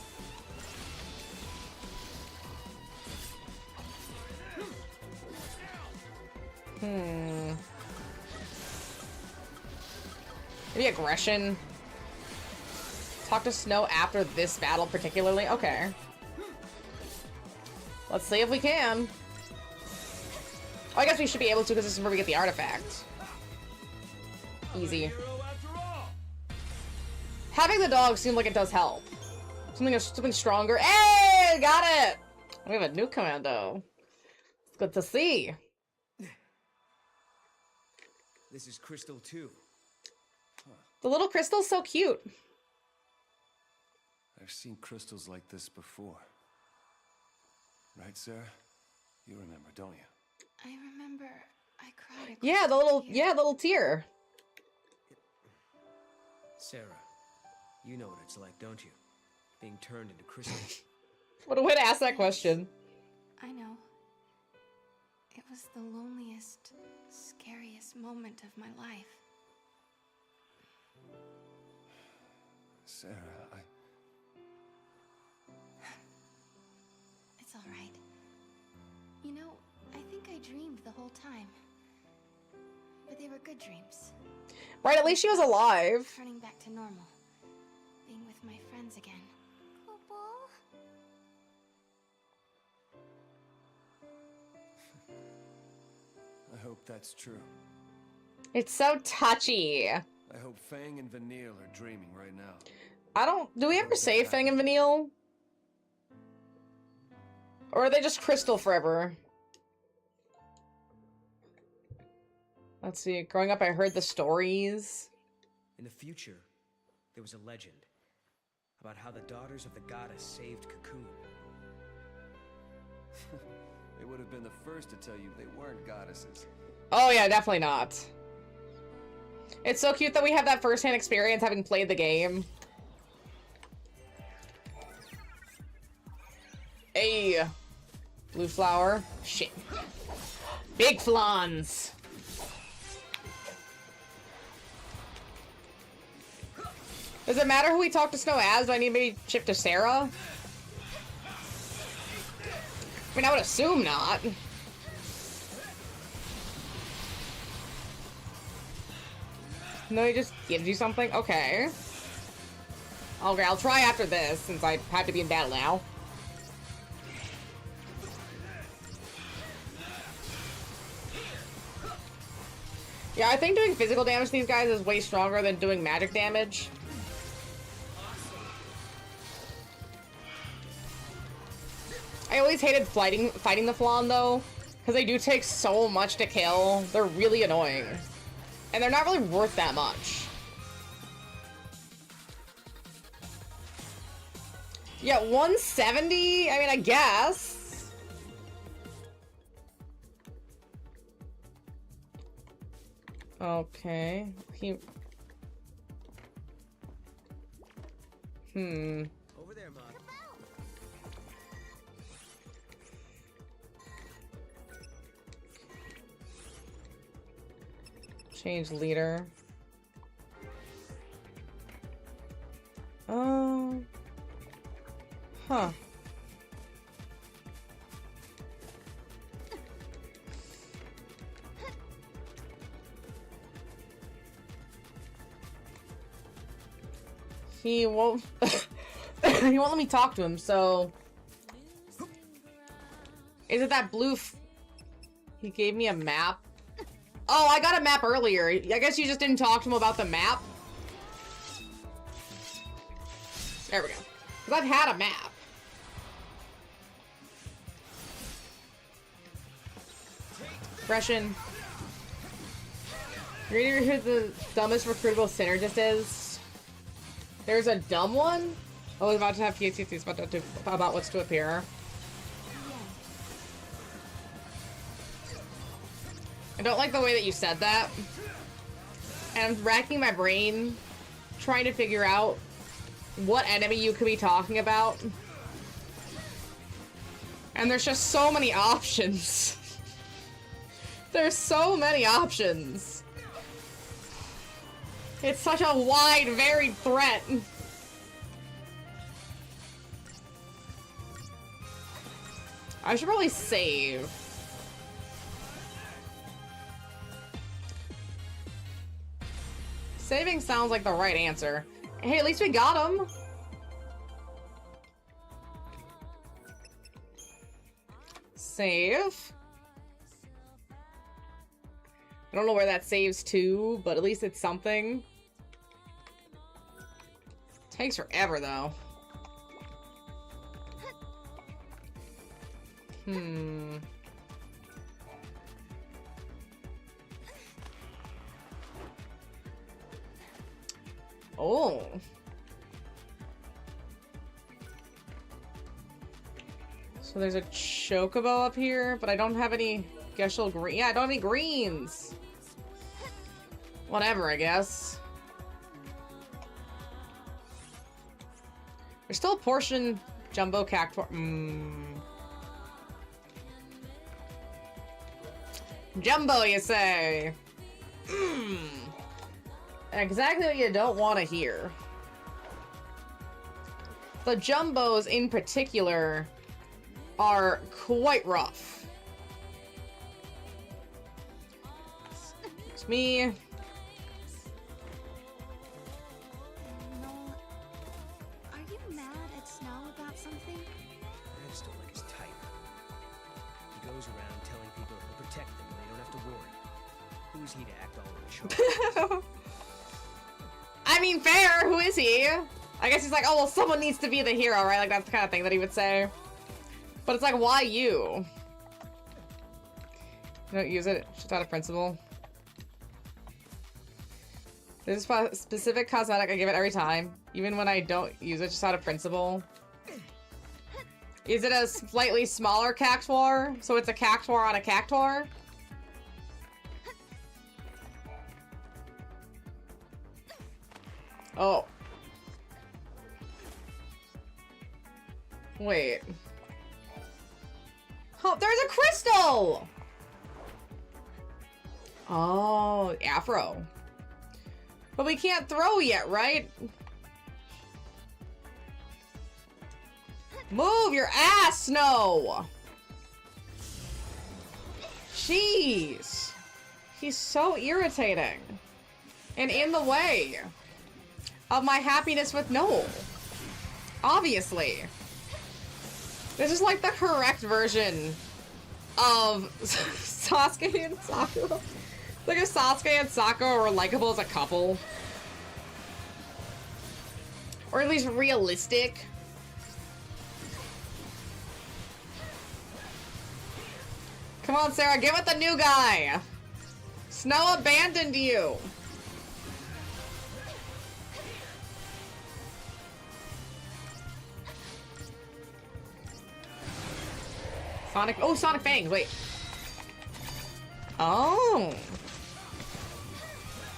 Maybe aggression. Talk to Snow after this battle particularly. Okay. Let's see if we can. Oh, I guess we should be able to because this is where we get the artifact. Easy. Having the dog seems like it does help. Something stronger. Hey, got it! We have a new commando. It's good to see. This is Crystal 2. The little crystal's so cute. I've seen crystals like this before. Right, Sarah? You remember, don't you? I remember I cried. Yeah, the little tear. Sarah, You know what it's like, don't you? Being turned into crystal. What a way to ask that question. I know. It was the loneliest, scariest moment of my life. Sarah, It's all right. You know, I think I dreamed the whole time. But they were good dreams. Right, at least she was alive. Turning back to normal. Being with my friends again. I hope that's true. It's so touchy. I hope Fang and Vanille are dreaming right now. I don't... Do we ever say Fang and Vanille? Or are they just Crystal forever? Let's see. Growing up, I heard the stories. In the future, there was a legend about how the daughters of the goddess saved Cocoon. They would have been the first to tell you they weren't goddesses. Oh yeah, definitely not. It's so cute that we have that first-hand experience having played the game. Hey! Blue flower. Shit. Big flans! Does it matter who we talk to Snow as? Do I need to maybe shift to Sarah? I mean, I would assume not. No, he just gives you something? Okay. Okay, I'll try after this, since I have to be in battle now. Yeah, I think doing physical damage to these guys is way stronger than doing magic damage. I always hated fighting the Flan, though, because they do take so much to kill. They're really annoying. And they're not really worth that much. Yeah, 170? I mean, I guess. Okay. Over there, Mom. Change leader. Huh. He won't he won't let me talk to him, so is it that blue he gave me a map? Oh, I got a map earlier. I guess you just didn't talk to him about the map. There we go. Because I've had a map. Freshen. You're ready to hear who the dumbest recruitable synergist is? There's a dumb one? Oh, he's about to have PhDs about what's to appear. I don't like the way that you said that. And I'm racking my brain trying to figure out what enemy you could be talking about. And there's just so many options. There's so many options. It's such a wide, varied threat. I should probably save. Saving sounds like the right answer. Hey, at least we got him. Save. I don't know where that saves to, but at least it's something. Takes forever, though. Oh. So there's a chocobo up here, but I don't have any Geshel green. Yeah, I don't have any greens. Whatever, I guess. There's still a portion jumbo cactuar. Jumbo, you say? Exactly what you don't want to hear. The jumbos in particular are quite rough. It's me. No. Are you mad at Snow about something? I just don't like his type. He goes around telling people he'll protect them and they don't have to worry. Who's he to act all in charge? I mean, fair. Who is he? I guess he's like, oh, well, someone needs to be the hero, right? Like, that's the kind of thing that he would say. But it's like, why you? You don't use it? Just out of principle. There's a specific cosmetic I give it every time. Even when I don't use it, just out of principle. Is it a slightly smaller cactuar? So it's a cactuar on a cactuar? Oh. Wait. Oh, there's a crystal! Oh, Afro. But we can't throw yet, right? Move your ass, Snow! Jeez. He's so irritating. And in the way of my happiness with Noel. Obviously. This is like the correct version of Sasuke and Sakura. Like if Sasuke and Sakura were likable as a couple. Or at least realistic. Come on, Sarah, get with the new guy. Snow abandoned you. Sonic, oh, Sonic Fangs, wait. Oh.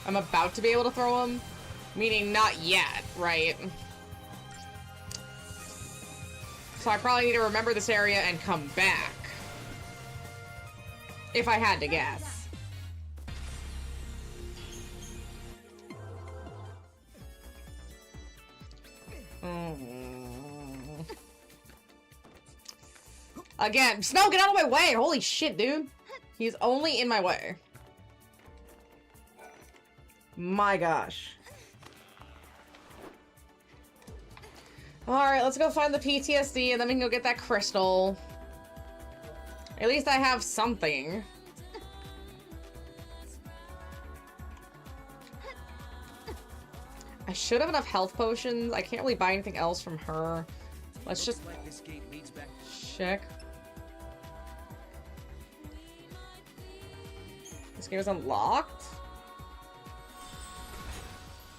I'm about to be able to throw him? Meaning not yet, right? So I probably need to remember this area and come back. If I had to guess. Again, Snow, get out of my way! Holy shit, dude. He's only in my way. My gosh. Alright, let's go find the PTSD and then we can go get that crystal. At least I have something. I should have enough health potions. I can't really buy anything else from her. Let's just check. This game is unlocked?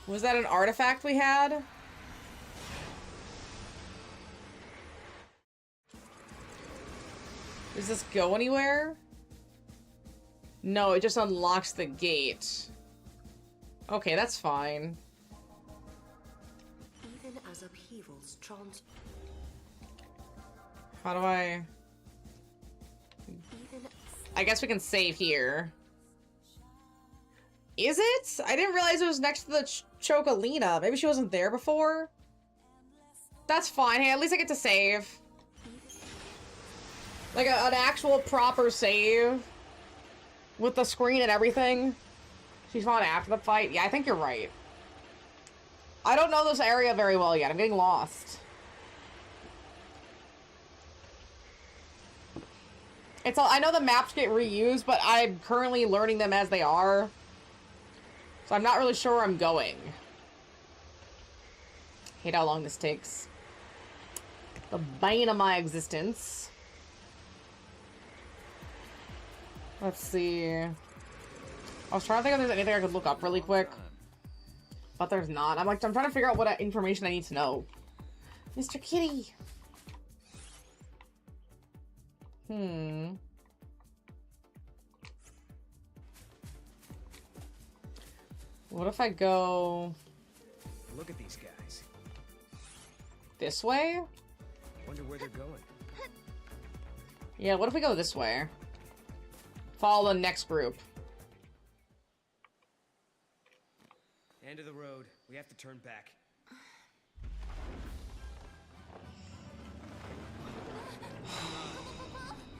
Was that an artifact we had? Does this go anywhere? No, it just unlocks the gate. Okay, that's fine. Even as upheavals How do I guess we can save here. Is it? I didn't realize it was next to the Chocolina. Maybe she wasn't there before? That's fine. Hey, at least I get to save. Like an actual proper save. With the screen and everything. She spawned after the fight. Yeah, I think you're right. I don't know this area very well yet. I'm getting lost. It's all, I know the maps get reused, but I'm currently learning them as they are. So I'm not really sure where I'm going. Hate how long this takes. The bane of my existence. Let's see. I was trying to think if there's anything I could look up really quick. But there's not. I'm trying to figure out what information I need to know. Mr. Kitty! What if I go... Look at these guys. this way? Wonder where they're going. Yeah, what if we go this way? Follow the next group. End of the road. We have to turn back.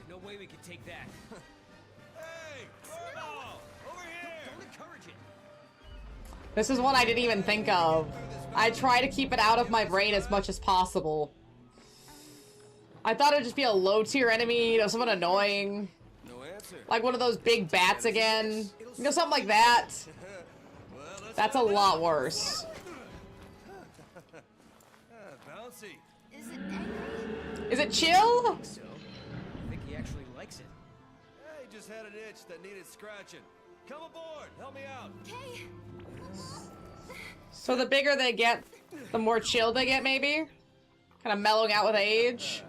No way we can take that. Hey! Fireball! Over here! Don't encourage it. This is one I didn't even think of. I try to keep it out of my brain as much as possible. I thought it would just be a low-tier enemy, you know, someone annoying. No answer. Like one of those big bats again. You know, something like that. That's a lot worse. Bouncy. Is it angry? Is it chill? So, I think he actually likes it. Hey, just had an itch that needed scratching. Come aboard, help me out. Okay. So the bigger they get, the more chill they get, maybe? Kind of mellowing out with age.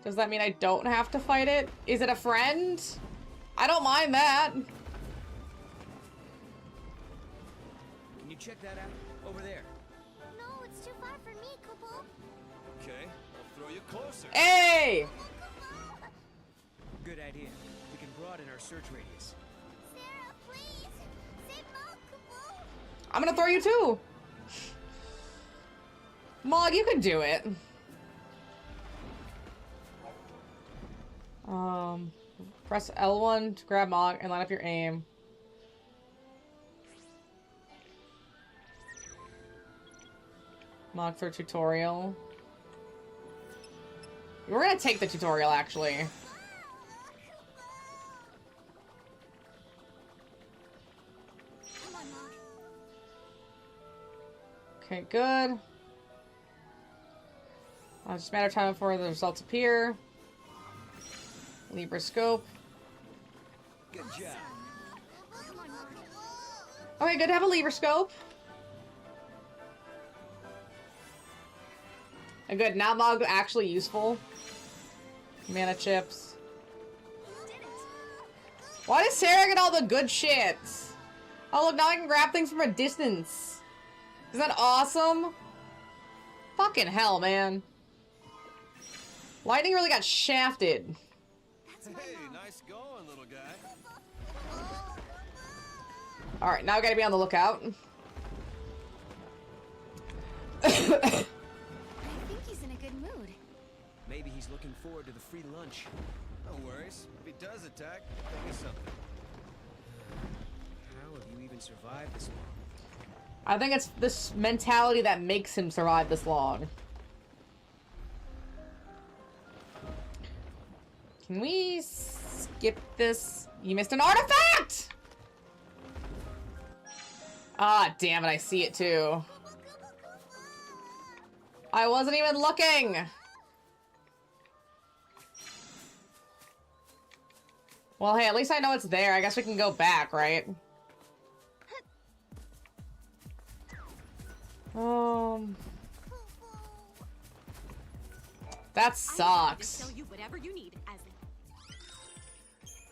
Does that mean I don't have to fight it? Is it a friend? I don't mind that. Can you check that out? Over there. No, it's too far for me, Kupo. Okay, I'll throw you closer. Hey! Good idea. We can broaden our search radius. Sarah, please! Save Mog, Kupo! I'm gonna throw you too. Mog, you can do it. Press L1 to grab Mog and line up your aim. Mog for tutorial. We're gonna take the tutorial, actually. Come on, Mog. Okay, good. Just a matter of time before the results appear. Libra scope. Good job. Come on, Mog. Okay, good to have a lever scope. And good, now Mog actually useful. Mana chips. You did it. Why does Sarah get all the good shit? Oh look, now I can grab things from a distance. Isn't that awesome? Fucking hell, man. Lightning really got shafted. That's my Hey, mom. nice going, little guy. Alright, now I gotta be on the lookout. I think he's in a good mood. Maybe he's looking forward to the free lunch. No worries. If he does attack, think of something. How have you even survived this long? I think it's this mentality that makes him survive this long. Can we skip this? You missed an artifact! Ah, damn it, I see it too. I wasn't even looking! Well, hey, at least I know it's there. I guess we can go back, right? That sucks. I'll sell you whatever you need as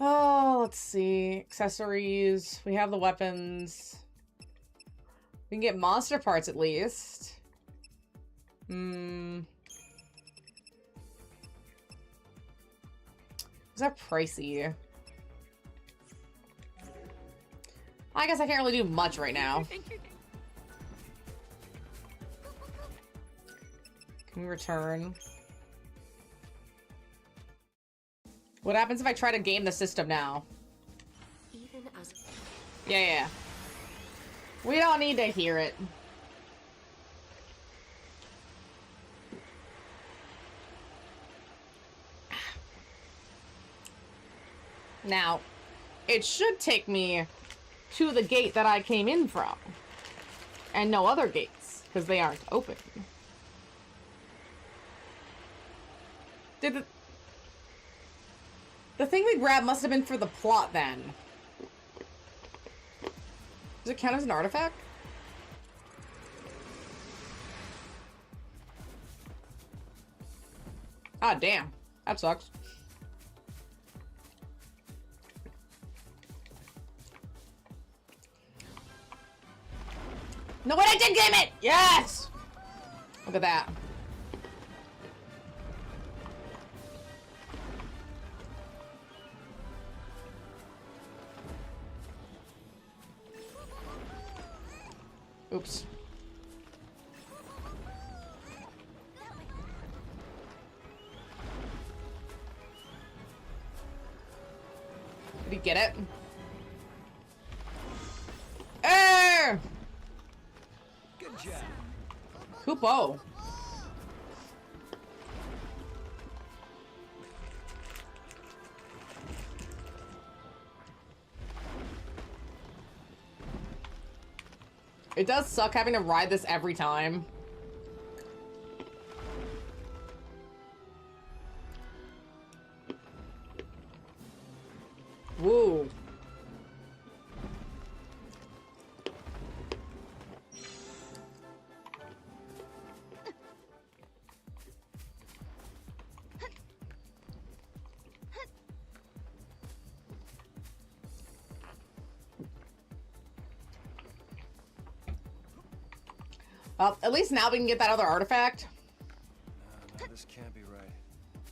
Oh, let's see. Accessories. We have the weapons. We can get monster parts at least. Is that pricey? I guess I can't really do much right now. Can we return? What happens if I try to game the system now? Even as Yeah. We don't need to hear it. Now, it should take me to the gate that I came in from. And no other gates, because they aren't open. Did the thing we grabbed must have been for the plot then. Does it count as an artifact? Ah, damn. That sucks. No, wait, I did game it! Yes! Look at that. Oops. Did he get it? Good job. Kupo. It does suck having to ride this every time. Woo. Well, at least now we can get that other artifact. No, this can't be right.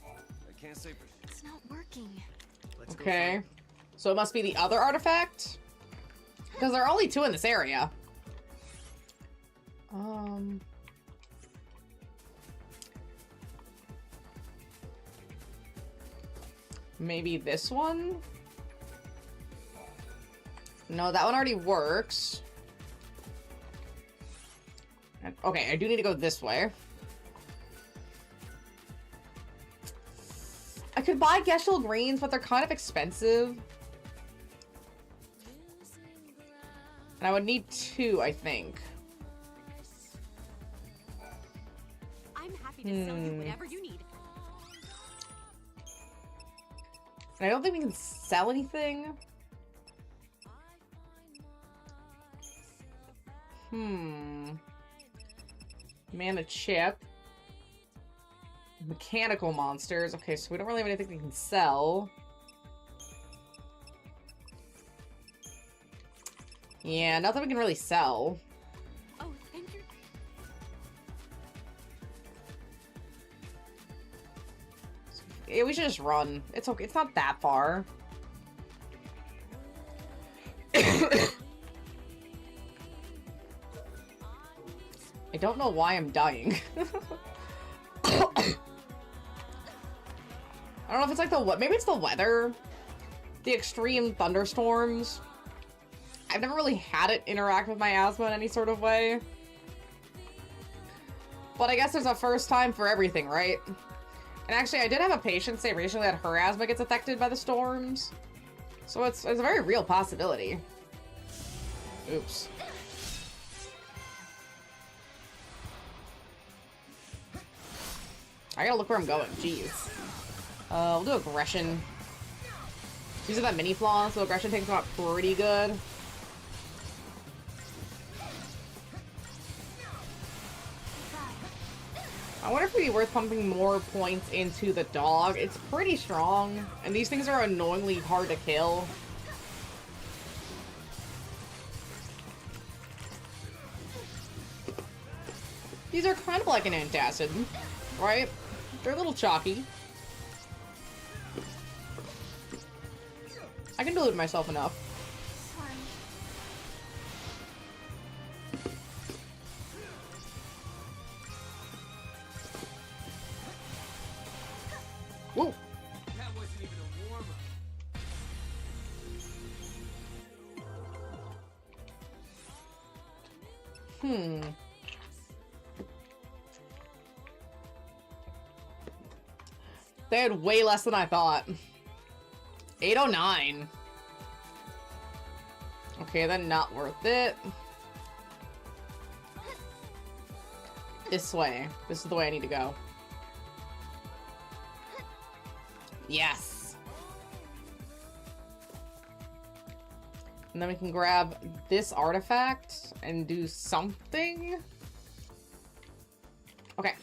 I can't say for... It's not working. Let's go Okay. find- So it must be the other artifact? Because there are only 2 in this area. Maybe this one? No, that one already works. Okay, I do need to go this way. I could buy Geshl greens, but they're kind of expensive. And I would need 2, I think. I'm happy to sell you whatever you need. And I don't think we can sell anything. Mana chip. Mechanical monsters. Okay, so we don't really have anything we can sell. Yeah, nothing we can really sell. Oh, thank you. Yeah, we should just run. It's okay. It's not that far. I don't know why I'm dying. I don't know if it's like the what. Maybe it's the weather. The extreme thunderstorms. I've never really had it interact with my asthma in any sort of way. But I guess there's a first time for everything, right? And actually, I did have a patient say recently that her asthma gets affected by the storms. So it's a very real possibility. Oops. I gotta look where I'm going. Jeez. We'll do aggression. These are that mini flaws, so aggression takes them out pretty good. I wonder if it'd be worth pumping more points into the dog. It's pretty strong, and these things are annoyingly hard to kill. These are kind of like an antacid, right? They're a little chalky. I can delude myself enough. Whoa. That wasn't even a warm-up. They had way less than I thought. 809. Okay, then not worth it. This way. This is the way I need to go. Yes. And then we can grab this artifact and do something. Okay.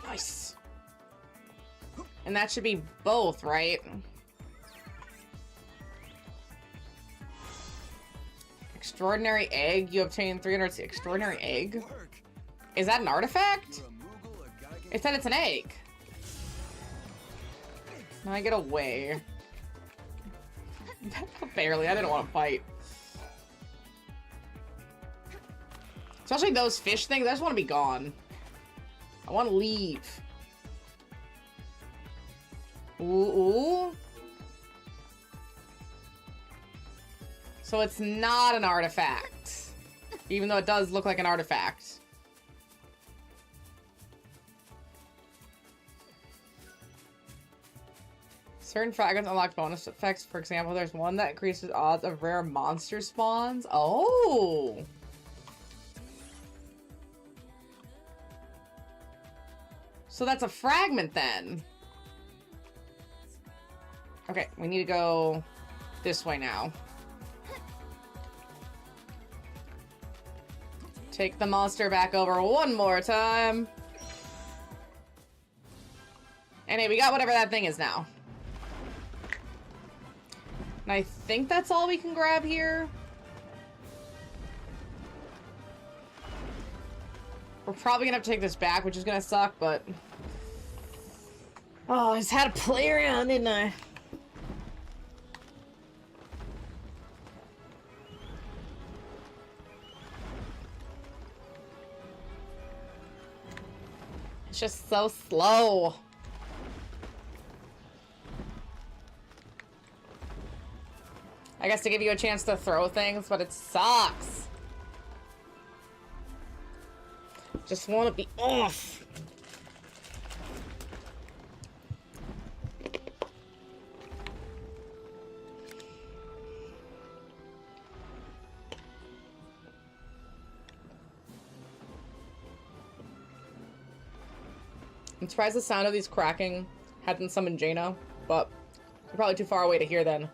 Nice. And that should be both, right? Extraordinary egg. You obtain 300. Extraordinary egg? Is that an artifact? It said it's an egg. Now I get away. Barely. I didn't want to fight. Especially those fish things. I just want to be gone. I want to leave. Ooh. So it's not an artifact. Even though it does look like an artifact. Certain fragments unlock bonus effects. For example, there's one that increases odds of rare monster spawns. Oh! So that's a fragment then. Okay, we need to go this way now. Take the monster back over one more time. And hey, we got whatever that thing is now. And I think that's all we can grab here. We're probably gonna have to take this back, which is gonna suck, but... Oh, I just had to play around, didn't I? It's just so slow. I guess to give you a chance to throw things, but it sucks. Just want to be off. I'm surprised the sound of these cracking hadn't summoned Jaina, but they're probably too far away to hear then.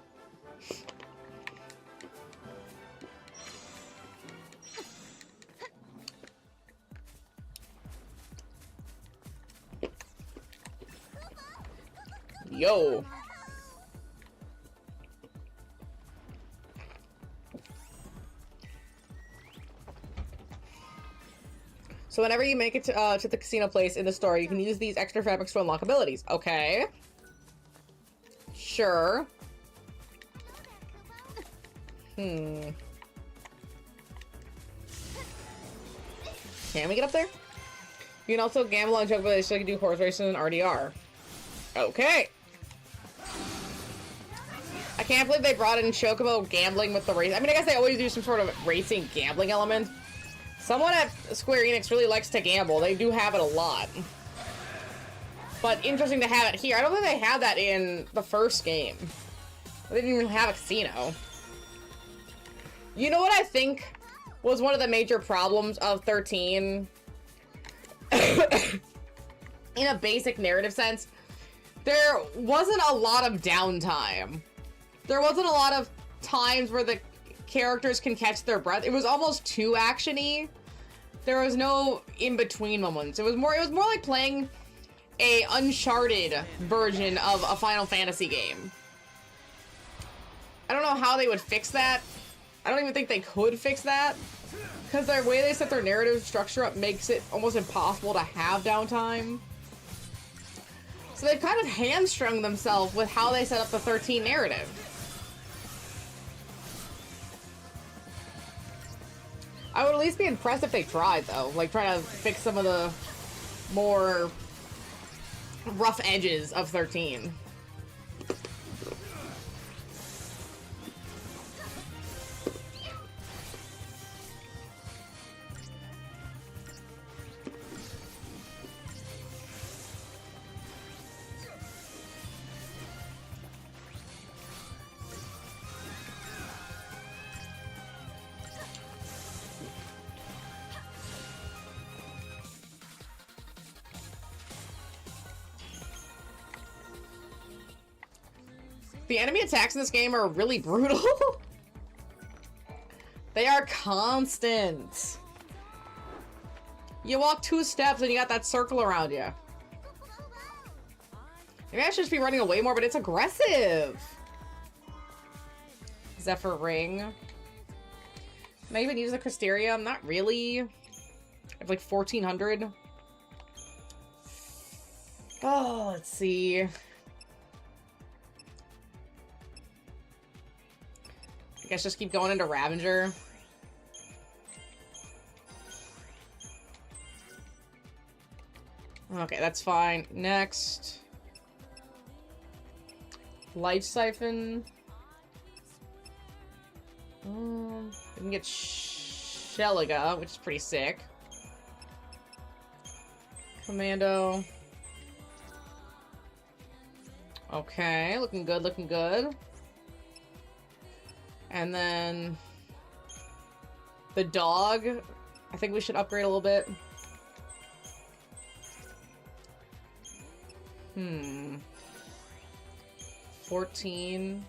Yo. So whenever you make it to the casino place in the store, you can use these extra fabrics to unlock abilities. Okay. Sure. Can we get up there? You can also gamble on chocobo, so you can do horse racing and RDR. Okay. I can't believe they brought in chocobo gambling with the race. I mean, I guess they always do some sort of racing gambling element. Someone at Square Enix really likes to gamble. They do have it a lot. But interesting to have it here. I don't think they had that in the first game. They didn't even have a casino. You know what I think was one of the major problems of 13? In a basic narrative sense, there wasn't a lot of downtime. There wasn't a lot of times where the characters can catch their breath. It was almost too action-y. There was no in-between moments. It was more like playing a Uncharted version of a Final Fantasy game. I don't know how they would fix that. I don't even think they could fix that. Because the way they set their narrative structure up makes it almost impossible to have downtime. So they've kind of hamstrung themselves with how they set up the 13 narrative. I would at least be impressed if they tried, though. Like, trying to fix some of the more rough edges of 13. The enemy attacks in this game are really brutal. They are constant. You walk 2 steps and you got that circle around you. Maybe I should just be running away more, but it's aggressive. Zephyr Ring. Can I even use the Crystarium? Not really. I have like 1400. Oh, let's see. I guess just keep going into Ravager. Okay, that's fine. Next. Life Siphon. We can get Shelliga, which is pretty sick. Commando. Okay, looking good, looking good. And then the dog. I think we should upgrade a little bit. 14.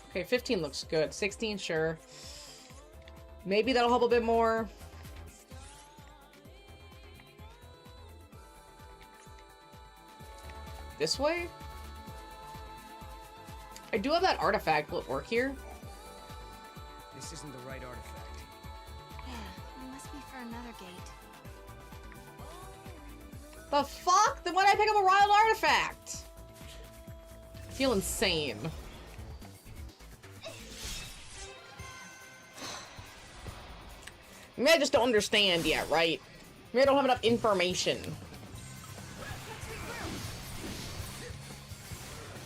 Okay, 15 looks good. 16, sure. Maybe that'll help a bit more. This way? I do have that artifact. Will it work here? This isn't the right artifact. It must be for another gate. The fuck? Then why did I pick up a wild artifact? I feel insane. Maybe I just don't understand yet, right? Maybe I don't have enough information.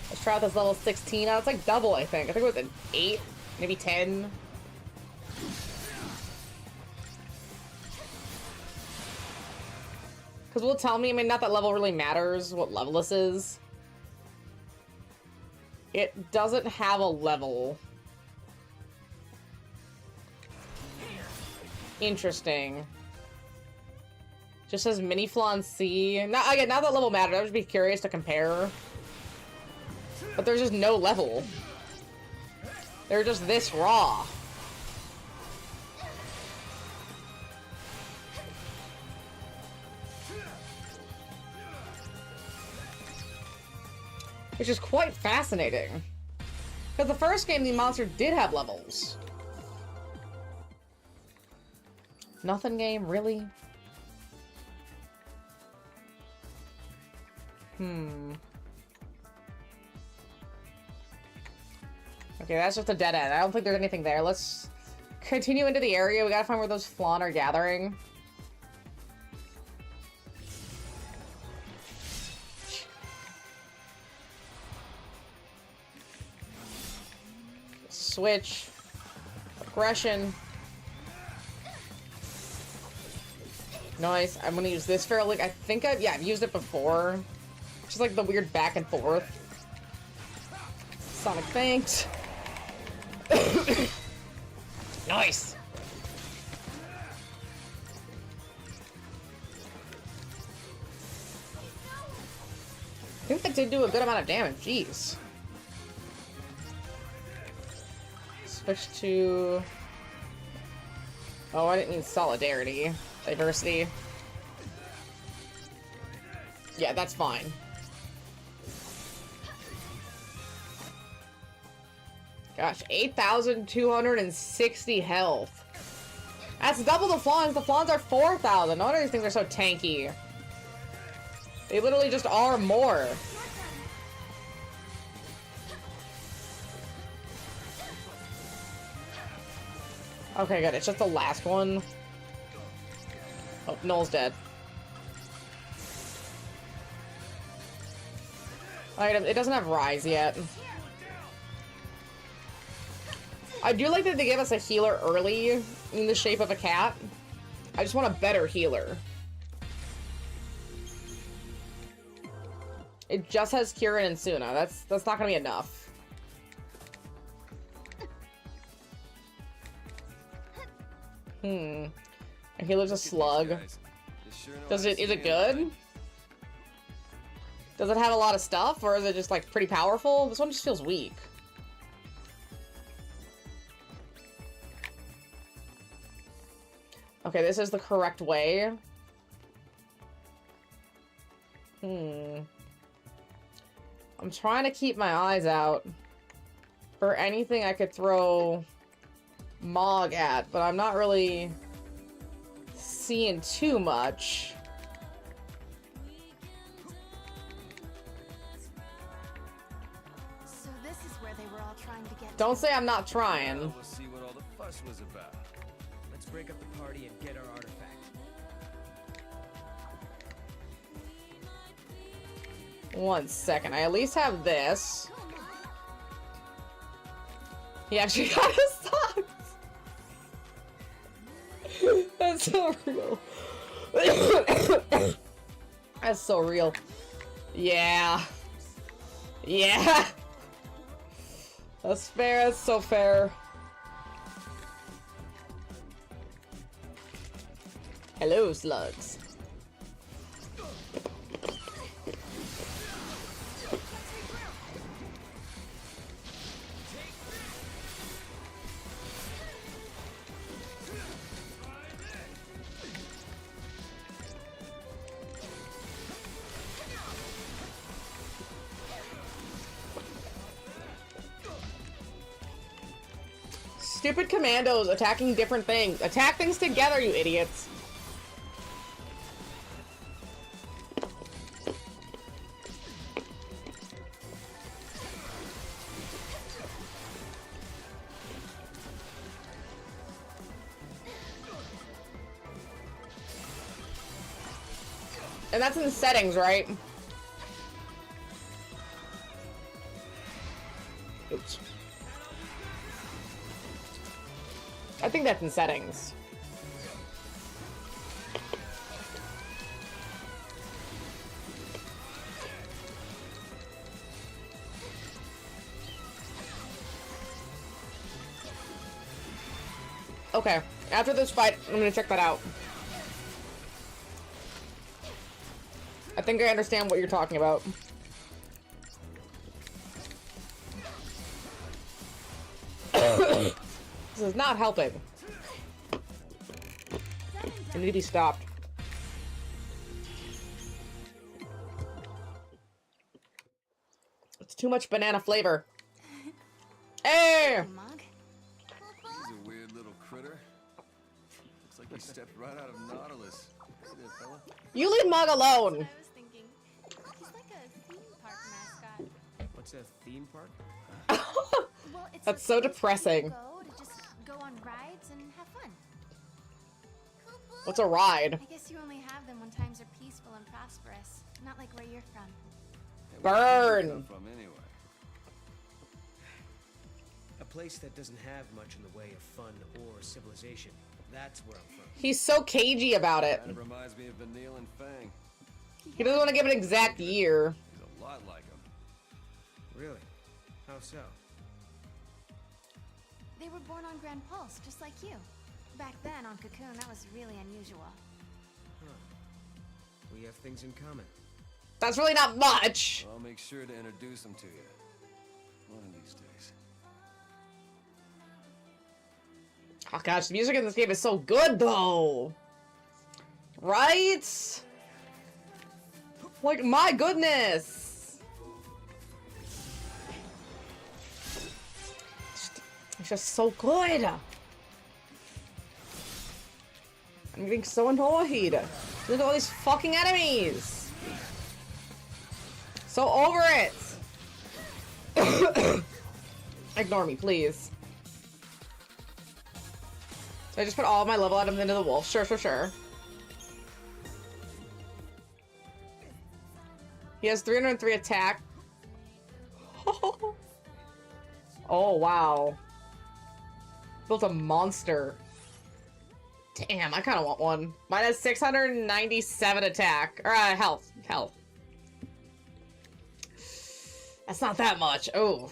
Let's try out this level 16. It's like double, I think. I think it was an 8, maybe 10. Because will it tell me? I mean, not that level really matters what level this is. It doesn't have a level. Interesting. Just says mini flan C. Now, again, not that level matters. I would just be curious to compare. But there's just no level. They're just this raw. Which is quite fascinating. Because the first game, the monster did have levels. Nothing game, really? Okay, that's just a dead end. I don't think there's anything there. Let's continue into the area. We gotta find where those flan are gathering. Switch. Aggression. Nice. I'm gonna use this fairly. I think I've used it before. Just like the weird back and forth. Sonic thanks. Nice. I think that did do a good amount of damage. Jeez. Switch to... Oh, I didn't mean solidarity. Diversity. Yeah, that's fine. Gosh, 8,260 health. That's double the flans. The flans are 4,000. No wonder these things are so tanky. They literally just are more. Okay, good. It's just the last one. Oh, Noel's dead. Item. It doesn't have Rise yet. I do like that they gave us a healer early in the shape of a cat. I just want a better healer. It just has Kieran and Suna. That's not gonna be enough. And healer's a slug. Is it good? Does it have a lot of stuff, or is it just like pretty powerful? This one just feels weak. Okay, this is the correct way. I'm trying to keep my eyes out for anything I could throw Mog at, but I'm not really seeing too much. So this is where they were all trying to get. Don't say I'm not trying. Well, we'll see what all the fuss was about. Let's break up the party and get our artifact. One second, I at least have this. He actually got his socks. That's so real. That's so real. Yeah. Yeah. That's fair, that's so fair. Hello, slugs. Stupid commandos attacking different things. Attack things together, you idiots. And that's in the settings, right? Oops. I think that's in settings. Okay, after this fight, I'm gonna check that out. I think I understand what you're talking about. This is not helping. I need to be stopped. It's too much banana flavor. Hey! He's a weird little critter. Looks like he stepped right out of Nautilus. Hey there, fella. You leave Mog alone. I was thinking, he's like a theme park mascot. What's a theme park? Well, it's That's a so place depressing. where you go to just go on rides and have fun. What's a ride? I guess you only have them when times are peaceful and prosperous, not like where you're from. Hey, where did you Burn. come from anyway? A place that doesn't have much in the way of fun or civilization. That's where I'm from. He's so cagey about it. Kind of reminds me of Vanille and Fang. He doesn't want to give an exact year. He's a lot like him. Really? How so? They were born on Grand Pulse, just like you. Back then, on Cocoon, that was really unusual. Huh. We have things in common. That's really not much. I'll make sure to introduce him to you. One of these days. Oh gosh, the music in this game is so good though. Right? Like, my goodness. It's just so good. I'm getting so annoyed. Look at all these fucking enemies. So over it. Ignore me, please. So I just put all of my level items into the wolf. Sure, sure, sure. He has 303 attack. Oh, wow. Built a monster. Damn, I kind of want one. Mine has 697 attack. Or, health. Health. That's not that much. Oh.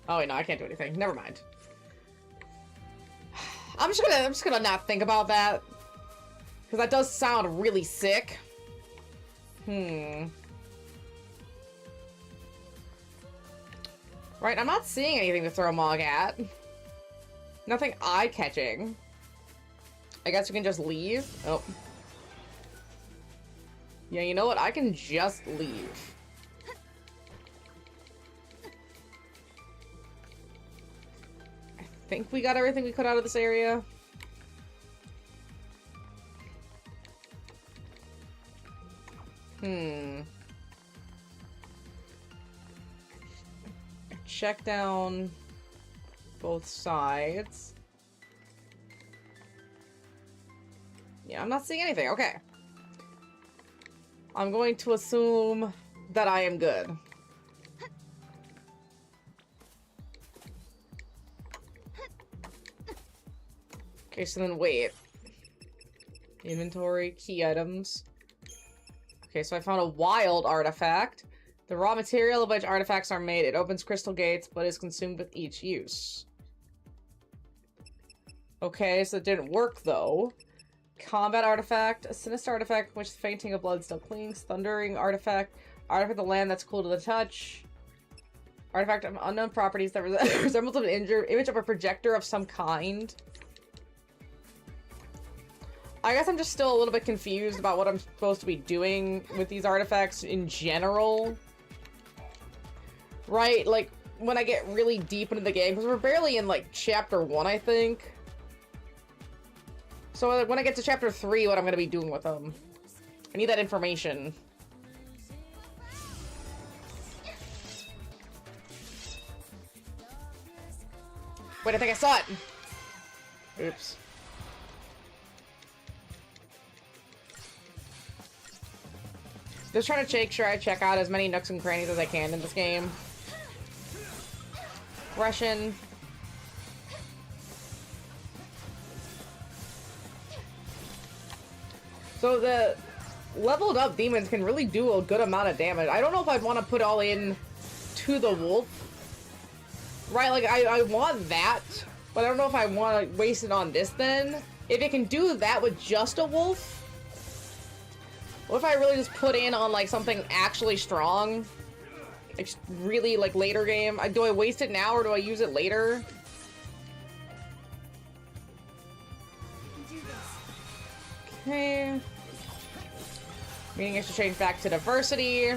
Oh, wait, no, I can't do anything. Never mind. I'm just gonna not think about that. Because that does sound really sick. Right, I'm not seeing anything to throw Mog at. Nothing eye-catching. I guess we can just leave. Oh. Yeah, you know what? I can just leave. I think we got everything we could out of this area. Check down both sides. Yeah, I'm not seeing anything. Okay. I'm going to assume that I am good. Okay, so then wait. Inventory, key items. Okay, so I found a wild artifact. The raw material of which artifacts are made. It opens crystal gates, but is consumed with each use. Okay, so it didn't work, though. Combat artifact. A sinister artifact which the fainting of blood still clings. Thundering artifact. Artifact of the land that's cool to the touch. Artifact of unknown properties that resembles an image of a projector of some kind. I guess I'm just still a little bit confused about what I'm supposed to be doing with these artifacts in general. Right? Like, when I get really deep into the game, because we're barely in, like, chapter 1, I think. So, like, when I get to chapter 3, what I'm going to be doing with them. I need that information. Wait, I think I saw it! Oops. Just trying to make sure I check out as many nooks and crannies as I can in this game. Russian. So the leveled up demons can really do a good amount of damage. I don't know if I'd want to put all in to the wolf. Right, like I want that, but I don't know if I want to waste it on this then. If it can do that with just a wolf, what if I really just put in on like something actually strong? It's really like later game. Do I waste it now or do I use it later? Okay. Meaning I should change back to diversity.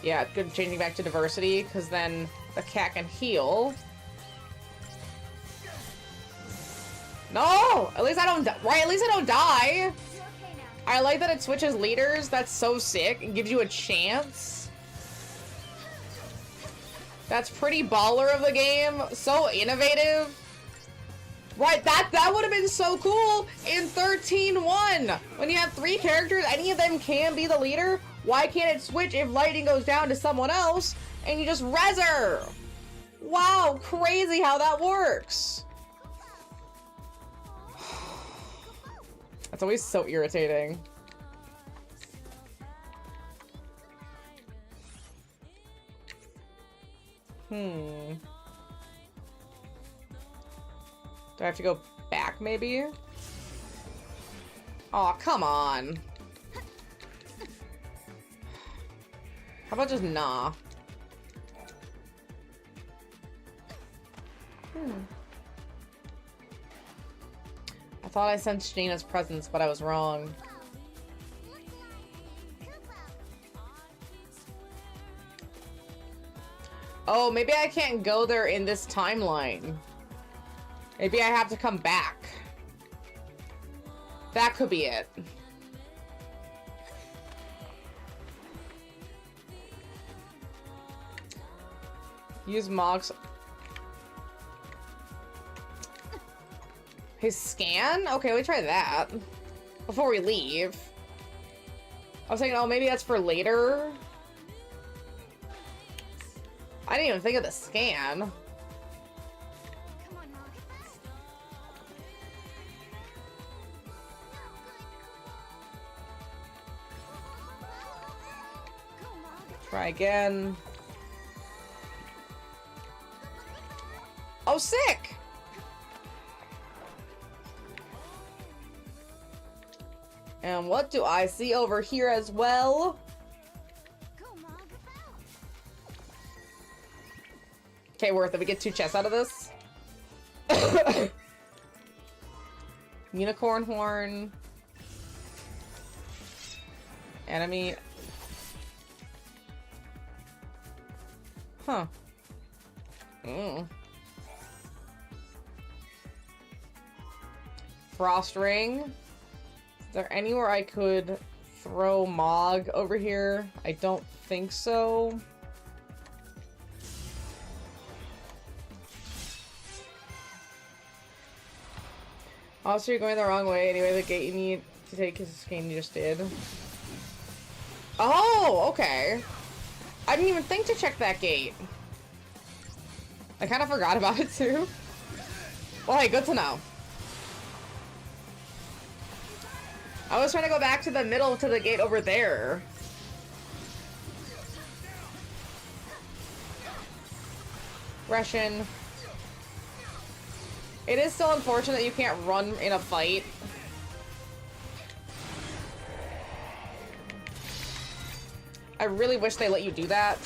Yeah, good changing back to diversity, because then the cat can heal. No! At least I don't right, at least I don't die! I like that it switches leaders. That's so sick. It gives you a chance. That's pretty baller of the game. So innovative. Right, that would have been so cool in 13-1. When you have 3 characters, any of them can be the leader. Why can't it switch if lightning goes down to someone else and you just res her? Wow, crazy how that works. That's always so irritating. Do I have to go back, maybe? Aw, come on. How about just nah? I thought I sensed Jaina's presence, but I was wrong. Oh, maybe I can't go there in this timeline. Maybe I have to come back. That could be it. Use Mog's... His scan? Okay, let me try that. Before we leave. I was thinking, oh, maybe that's for later. I didn't even think of the scan. Try again. Oh, sick! And what do I see over here as well? Okay, worth it. We get 2 chests out of this. Unicorn horn. Enemy. Huh. Mm. Frost ring. Is there anywhere I could throw Mog over here? I don't think so. Also, you're going the wrong way. Anyway, the gate you need to take is this game you just did. Oh, okay. I didn't even think to check that gate. I kind of forgot about it too. Well, hey, good to know. I was trying to go back to the middle to the gate over there. Russian. It is still unfortunate you can't run in a fight. I really wish they let you do that.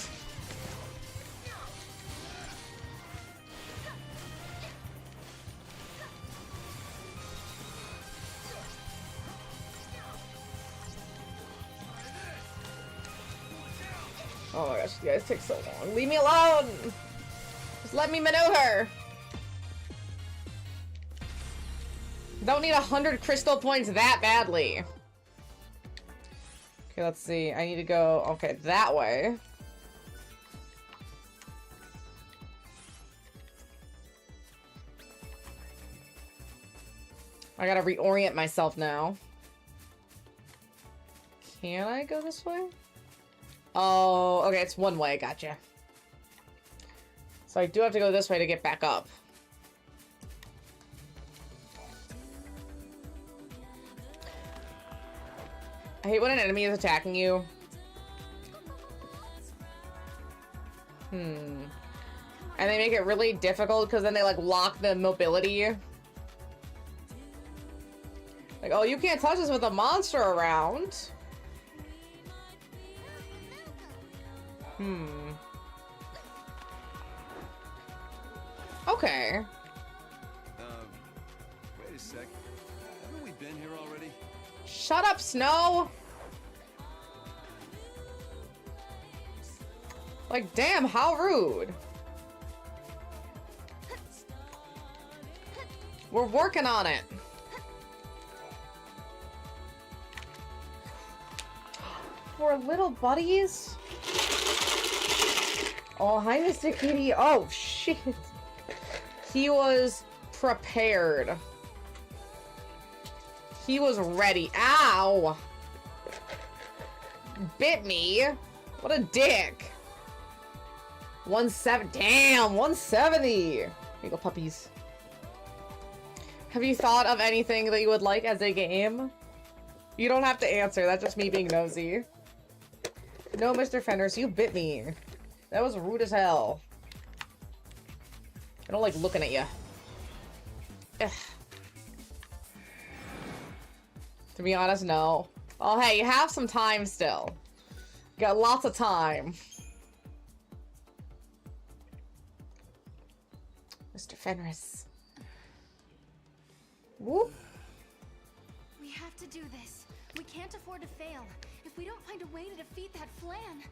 Oh my gosh, you guys take so long. Leave me alone! Just let me maneuver! Don't need 100 crystal points that badly. Okay, let's see. I need to go, okay, that way. I gotta reorient myself now. Can I go this way? Oh, okay, it's one way, gotcha. So I do have to go this way to get back up. I hate when an enemy is attacking you. And they make it really difficult because then they like lock the mobility. Like, oh, you can't touch us with a monster around. Okay. Wait a sec. Haven't we been here already? Shut up, Snow! Like, damn, how rude. We're working on it. We're little buddies? Oh, hi, Mr. Kitty. Oh, shit. He was prepared. He was ready. Ow! Bit me. What a dick. 170. Damn, 170. Here you go, puppies. Have you thought of anything that you would like as a game? You don't have to answer. That's just me being nosy. No, Mr. Fenris, you bit me. That was rude as hell. I don't like looking at you. Ugh. To be honest, no. Oh, hey, you have some time still. Got lots of time. Mr. Fenris. Whoop. We have to do this. We can't afford to fail. If we don't find a way to defeat that flan.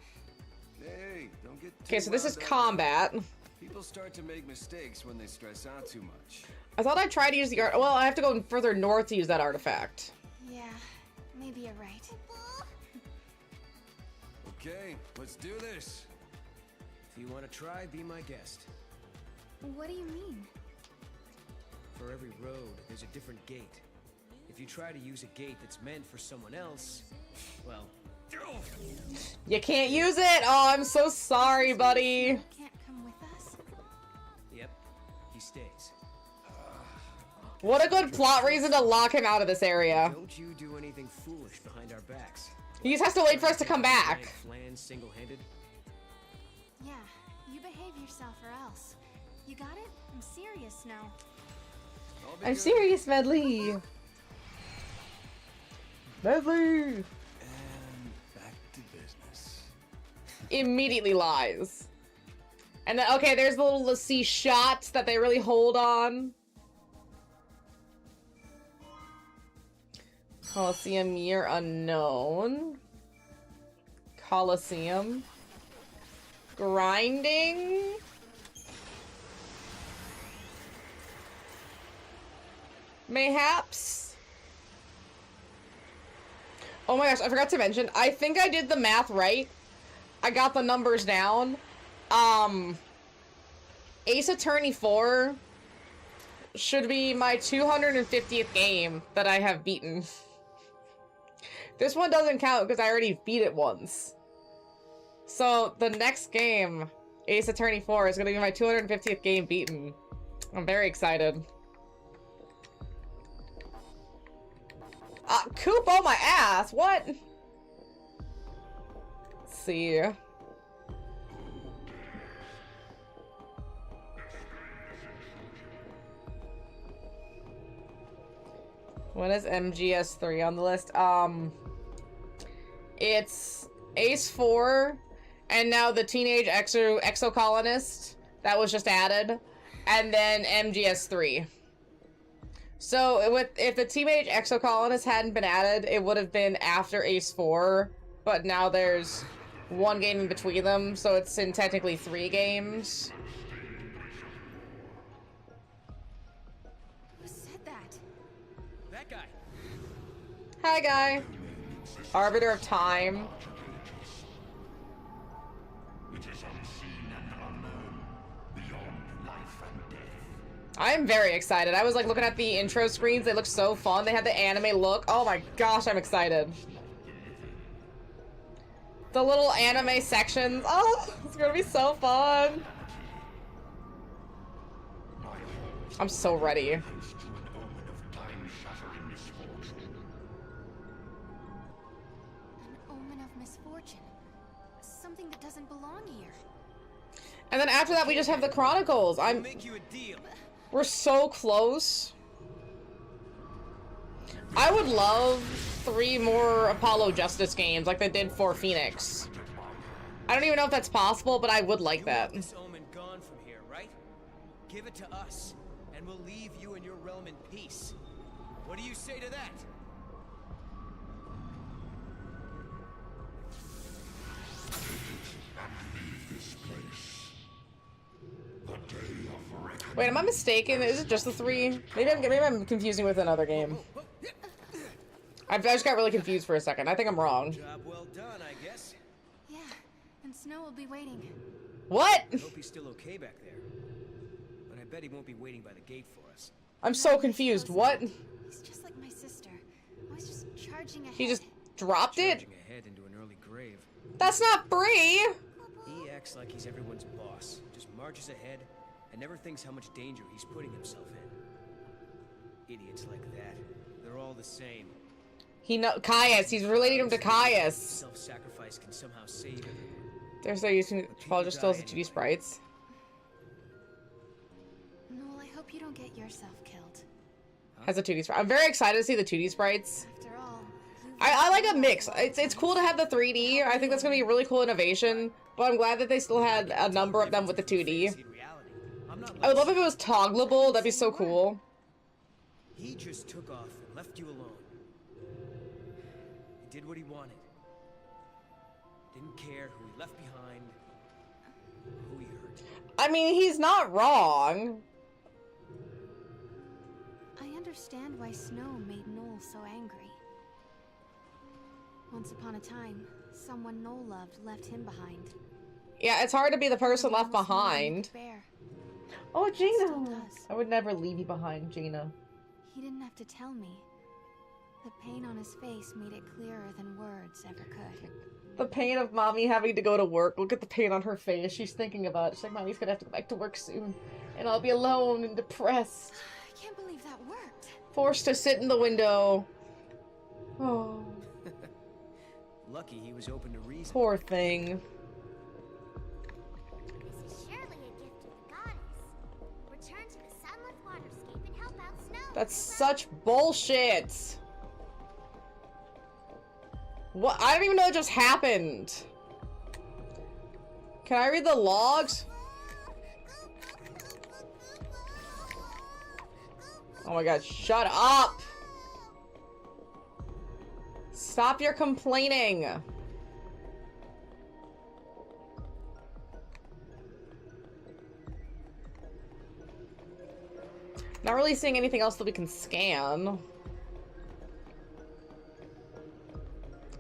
Hey, don't get too Okay, so this is wound up. combat. People start to make mistakes when they stress out too much. I thought I'd try to use the art. Well, I have to go further north to use that artifact. Yeah, maybe you're right. Okay, let's do this. If you want to try, be my guest. What do you mean? For every road, there's a different gate. If you try to use a gate that's meant for someone else, well... You can't use it! Oh, I'm so sorry, buddy. Can't come with us? Yep, he stays. What a good plot reason to lock him out of this area. Don't you do anything foolish behind our backs. He just has to wait for us to come back. Flan single-handed. Yeah, you behave yourself or else. You got it? I'm serious now. I'm serious, Medley. Medley! And back to business. Immediately lies. And then, okay, there's the little C shots that they really hold on. Colosseum year unknown. Colosseum. grinding. Mayhaps. Oh my gosh, I forgot to mention, I think I did the math right. I got the numbers down. Ace Attorney 4 should be my 250th game that I have beaten. This one doesn't count because I already beat it once. So the next game, Ace Attorney 4, is going to be my 250th game beaten. I'm very excited. Coop on my ass! What? Let's see. When is MGS3 on the list? It's Ace 4, and now the Teenage Exocolonist that was just added, and then MGS3. So if the Teenage Exocolonist hadn't been added, it would have been after Ace 4, but now there's one game in between them, so it's in technically 3 games. Who said that? That guy. Hi, guy. Arbiter of Time. I am very excited. I was like looking at the intro screens. They look so fun. They had the anime look. Oh my gosh, I'm excited. The little anime sections. Oh, it's gonna be so fun. I'm so ready. An omen of misfortune. Something that doesn't belong here. And then after that, we just have the Chronicles. Make you a deal. We're so close. I would love 3 more Apollo Justice games like they did for Phoenix. I don't even know if that's possible, but I would like that. This omen gone from here, right? Give it to us, and we'll leave you and your realm in peace. What do you say to that? Wait, am I mistaken? Is it just the 3? Maybe I'm confusing with another game. I just got really confused for a second. I think I'm wrong. Job well done, I guess. Yeah, and Snow will be waiting. What? I hope he's still okay back there. But I bet he won't be waiting by the gate for us. I'm so confused. What? He's just like my sister. Always just charging ahead. He just dropped it? Charging ahead into an early grave. That's not Bree! He acts like he's everyone's boss. Just marches ahead and never thinks how much danger he's putting himself in. Idiots like that. They're all the same. Caius. He's relating him to Caius. Self-sacrifice can somehow save everyone. There's no using Paul just still has the 2D sprites. Noel, I hope you don't get yourself killed. Has a 2D sprite. I'm very excited to see the 2D sprites. After all, I like a mix. It's cool to have the 3D. I think that's gonna be a really cool innovation. But I'm glad that they still had a number of them with the 2D. I would love if it was toggleable. That'd be so cool. He just took off and left you alone. He did what he wanted. Didn't care who he left behind, who he hurt. I mean, he's not wrong. I understand why Snow made Noel so angry. Once upon a time, someone Noel loved left him behind. Yeah, it's hard to be the person left behind. Bear. Oh, Still Gina! does. I would never leave you behind, Gina. He didn't have to tell me. The pain on his face made it clearer than words ever could. The pain of mommy having to go to work. Look at the pain on her face. She's thinking about it. She's like, mommy's gonna have to go back to work soon. And I'll be alone and depressed. I can't believe that worked. Forced to sit in the window. Oh. Lucky he was open to reason. Poor thing. This is surely a gift of the goddess. Return to the sunlit waterscape and help out Snow. That's such bullshit. What? I don't even know what just happened. Can I read the logs? Oh my god, shut up! Stop your complaining! Not really seeing anything else that we can scan.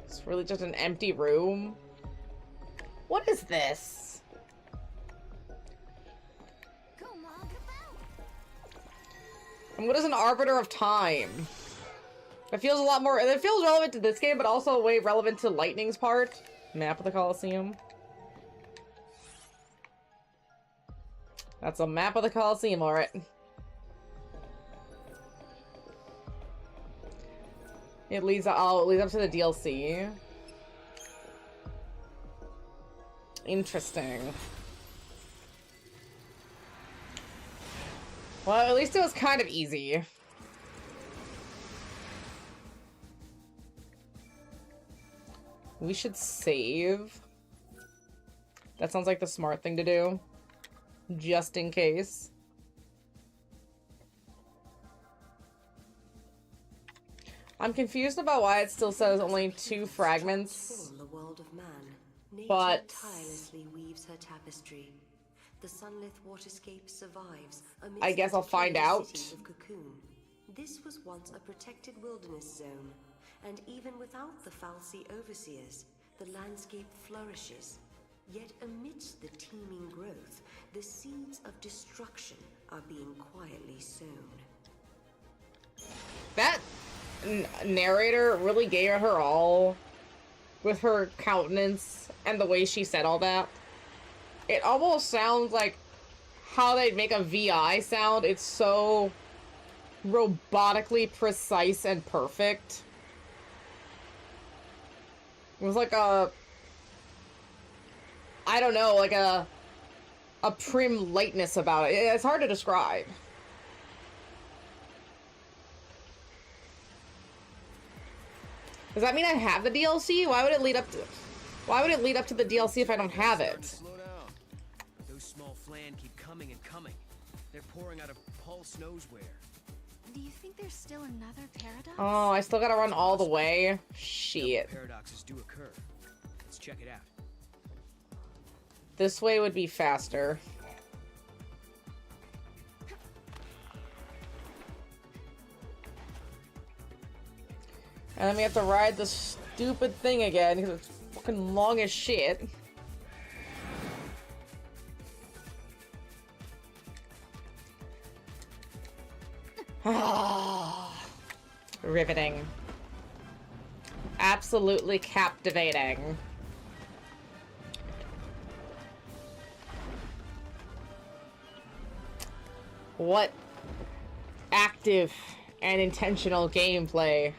It's really just an empty room. What is this? And what is an arbiter of time? It feels a lot more, it feels relevant to this game, but also way relevant to Lightning's part. Map of the Colosseum. That's a map of the Colosseum, alright. It leads up to the DLC. Interesting. Well, at least it was kind of easy. We should save. That sounds like the smart thing to do. Just in case. I'm confused about why it still says only 2 fragments. The world of man. Nature But tirelessly weaves her tapestry. The sunlit waterscape survives amidst I guess I'll find out. cities of Cocoon. This was once a protected wilderness zone, and even without the Falsi overseers, the landscape flourishes. Yet amidst the teeming growth, the seeds of destruction are being quietly sown. That narrator really gave her all with her countenance and the way she said all that. It almost sounds like how they'd make a VI sound. It's so robotically precise and perfect. It was like a, I don't know, like a prim lightness about it. It's hard to describe. Does that mean I have the DLC? Why would it lead up to the DLC if I don't have it? Slow down. Those small flan keep coming and coming. They're pouring out of Pulse knows where. Do you think there's still another paradox? Oh, I still gotta run all the way? Shit. Paradoxes do occur. Let's check it out. This way would be faster. And then we have to ride the stupid thing again because it's fucking long as shit. Riveting. Absolutely captivating. What active and intentional gameplay.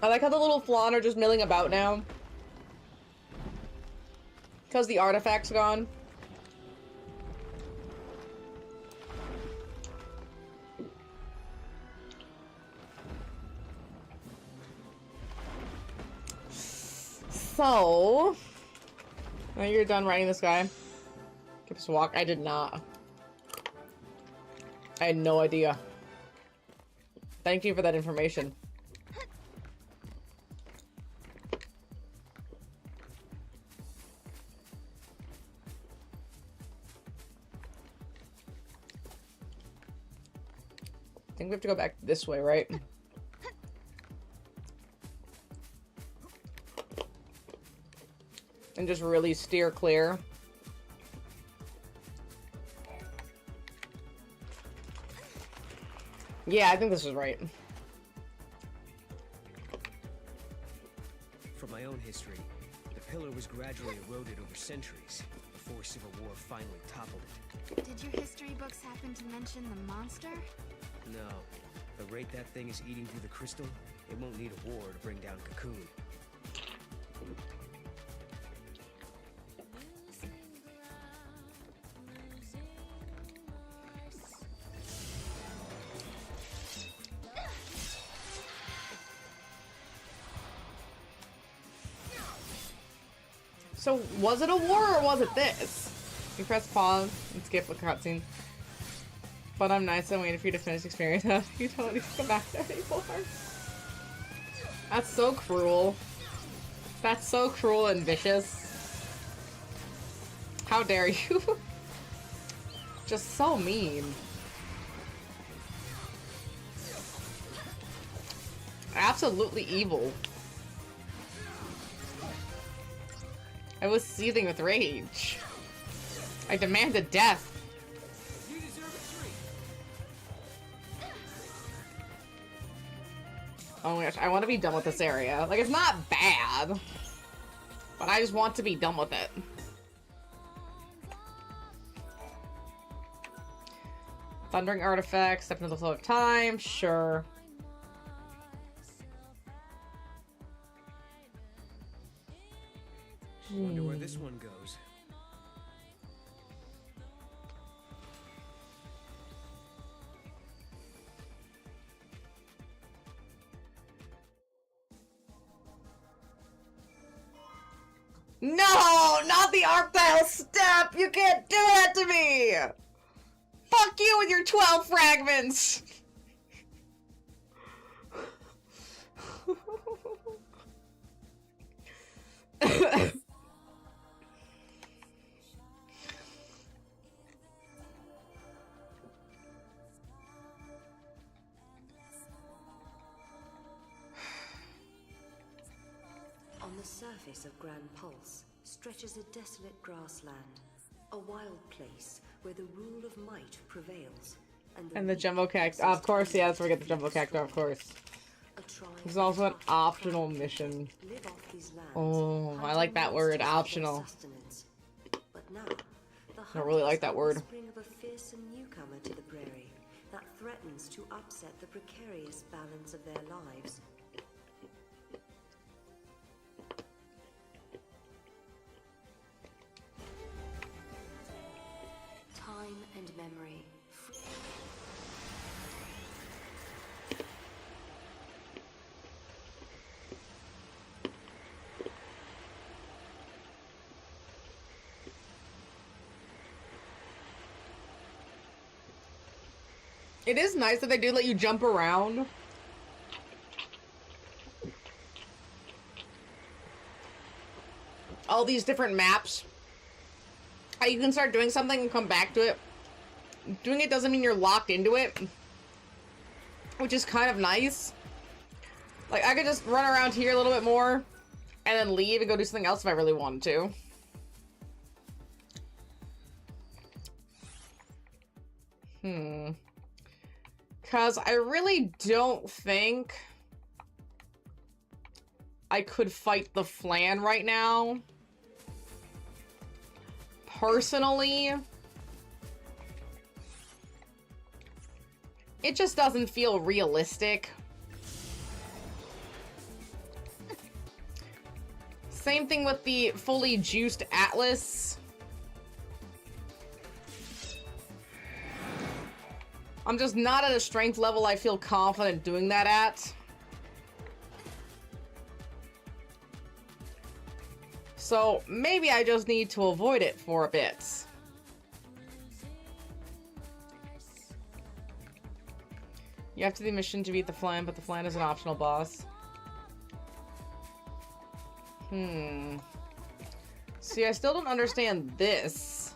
I like how the little flan are just milling about now. Because the artifact's gone. So... now you're done riding this guy. Give us a walk. I did not. I had no idea. Thank you for that information. I think we have to go back this way, right? And just really steer clear. Yeah, I think this is right. From my own history, the pillar was gradually eroded over centuries before civil war finally toppled it. Did your history books happen to mention the monster? No. The rate that thing is eating through the crystal, it won't need a war to bring down Cocoon. So, was it a war or was it this? You press pause and skip a cutscene. But I'm nice, I'm waiting for you to finish experience. You don't need to come back there anymore. That's so cruel. That's so cruel and vicious. How dare you? Just so mean. Absolutely evil. I was seething with rage. I demanded death. You deserve a treat. Oh my gosh, I want to be done with this area. Like, it's not bad, but I just want to be done with it. Thundering artifacts, step into the flow of time, sure. Wonder where this one goes. No, not the Arctile step! You can't do that to me! Fuck you with your 12 fragments! On the surface of Grand Pulse stretches a desolate grassland, a wild place where the rule of might prevails. And the Jumbo Cactus. Of course, yeah, let's forget the Jumbo Cactus, of course. There's also an optional mission. Oh, I like that word, optional. I really like that word. Spring of a fearsome newcomer to the prairie that threatens to upset the precarious balance of their lives. Time and memory. It is nice that they do let you jump around. All these different maps. How you can start doing something and come back to it. Doing it doesn't mean you're locked into it. Which is kind of nice. Like, I could just run around here a little bit more. And then leave and go do something else if I really wanted to. Because I really don't think I could fight the Flan right now. Personally, it just doesn't feel realistic. Same thing with the fully juiced Atlas. I'm just not at a strength level I feel confident doing that at. So maybe I just need to avoid it for a bit. You have to do the mission to beat the Flan, but the Flan is an optional boss. See, I still don't understand this.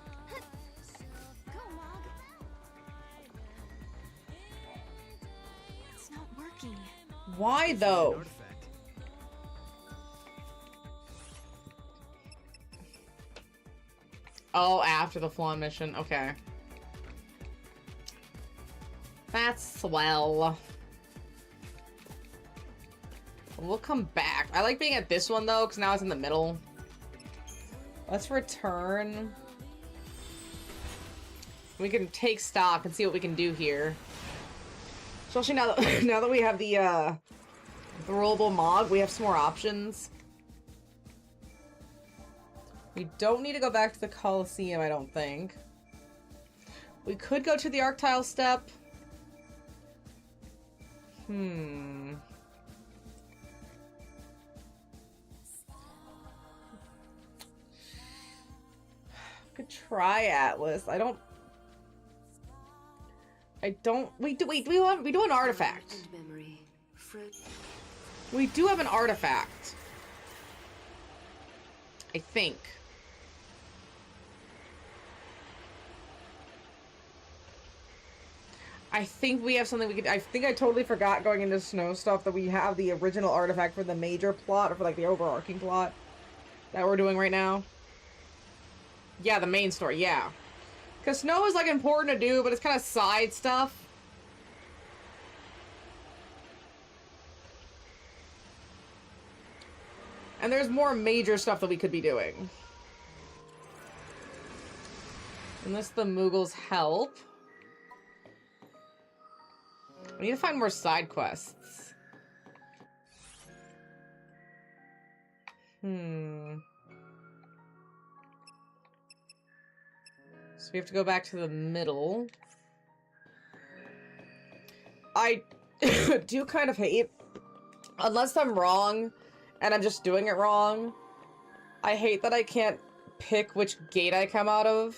It's not working. Why though? Oh, after the Flan mission. Okay. That's swell. We'll come back. I like being at this one though, because now it's in the middle. Let's return. We can take stock and see what we can do here. Especially now that now that we have the rollable mod, we have some more options. We don't need to go back to the Coliseum, I don't think. We could go to the Arctile Step. could try Atlas. I don't. We do an artifact. We do have an artifact. I think. I think we have something we could. I think I totally forgot going into snow stuff that we have the original artifact for the major plot, or for like the overarching plot that we're doing right now. Yeah, the main story, yeah. Because snow is like important to do, but it's kind of side stuff. And there's more major stuff that we could be doing. Unless the Moogles help. We need to find more side quests. So we have to go back to the middle. I do kind of hate, unless I'm wrong and I'm just doing it wrong, I hate that I can't pick which gate I come out of.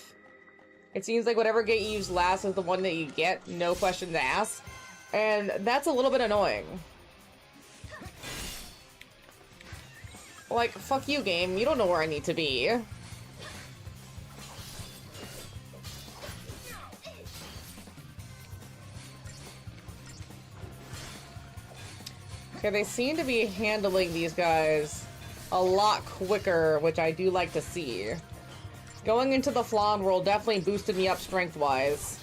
It seems like whatever gate you use last is the one that you get, no questions asked. And that's a little bit annoying. Like, fuck you, game. You don't know where I need to be. Okay, they seem to be handling these guys a lot quicker, which I do like to see. Going into the Flan world definitely boosted me up strength-wise.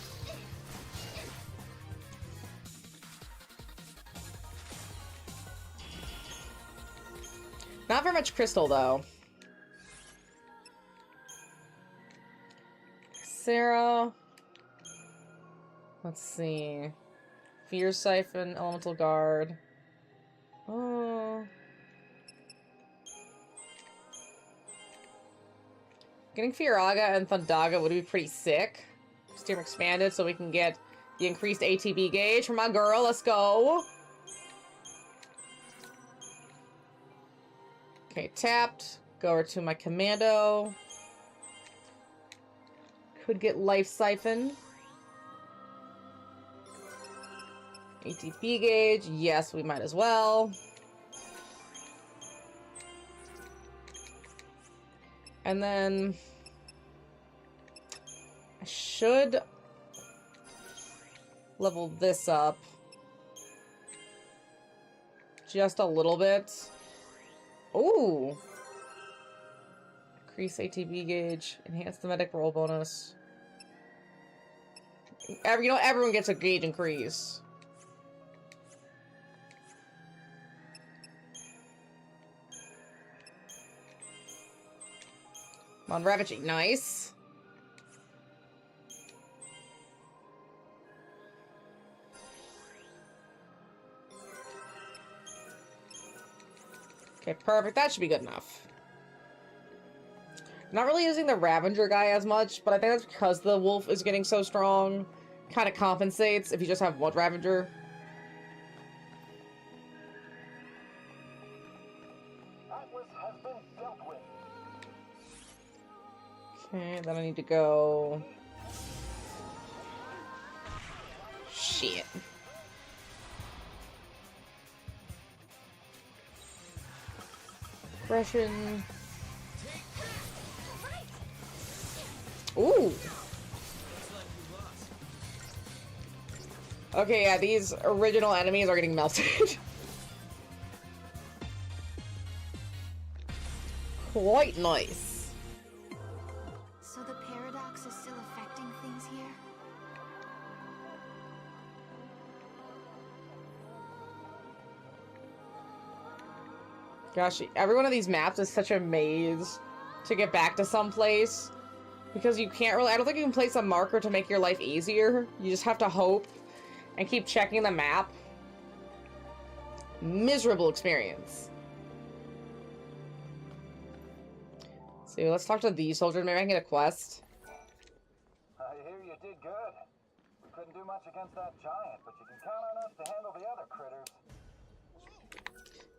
Not very much crystal, though. Sarah. Let's see. Fear Siphon, Elemental Guard. Oh. Getting Firaga and Thundaga would be pretty sick. Steam expanded so we can get the increased ATB gauge for my girl. Let's go. Okay, tapped. Go over to my commando. Could get Life Siphon. ATB gauge. Yes, we might as well. And then I should level this up just a little bit. Ooh. Increase ATB gauge. Enhance the medic roll bonus. Everyone gets a gauge increase. Come on, Ravaging. Nice. Okay, perfect. That should be good enough. I'm not really using the Ravager guy as much, but I think that's because the wolf is getting so strong. Kind of compensates if you just have one Ravager. Atlas has been dealt with. Okay, then I need to go... Shit. Aggression. Ooh. Okay, yeah, these original enemies are getting melted. Quite nice. So the paradox is still affecting things here? Gosh, every one of these maps is such a maze to get back to some place. Because you can't really... I don't think you can place a marker to make your life easier. You just have to hope and keep checking the map. Miserable experience. So let's talk to these soldiers. Maybe I can get a quest. I hear you did good. We couldn't do much against that giant, but you can count on us to handle the other critters.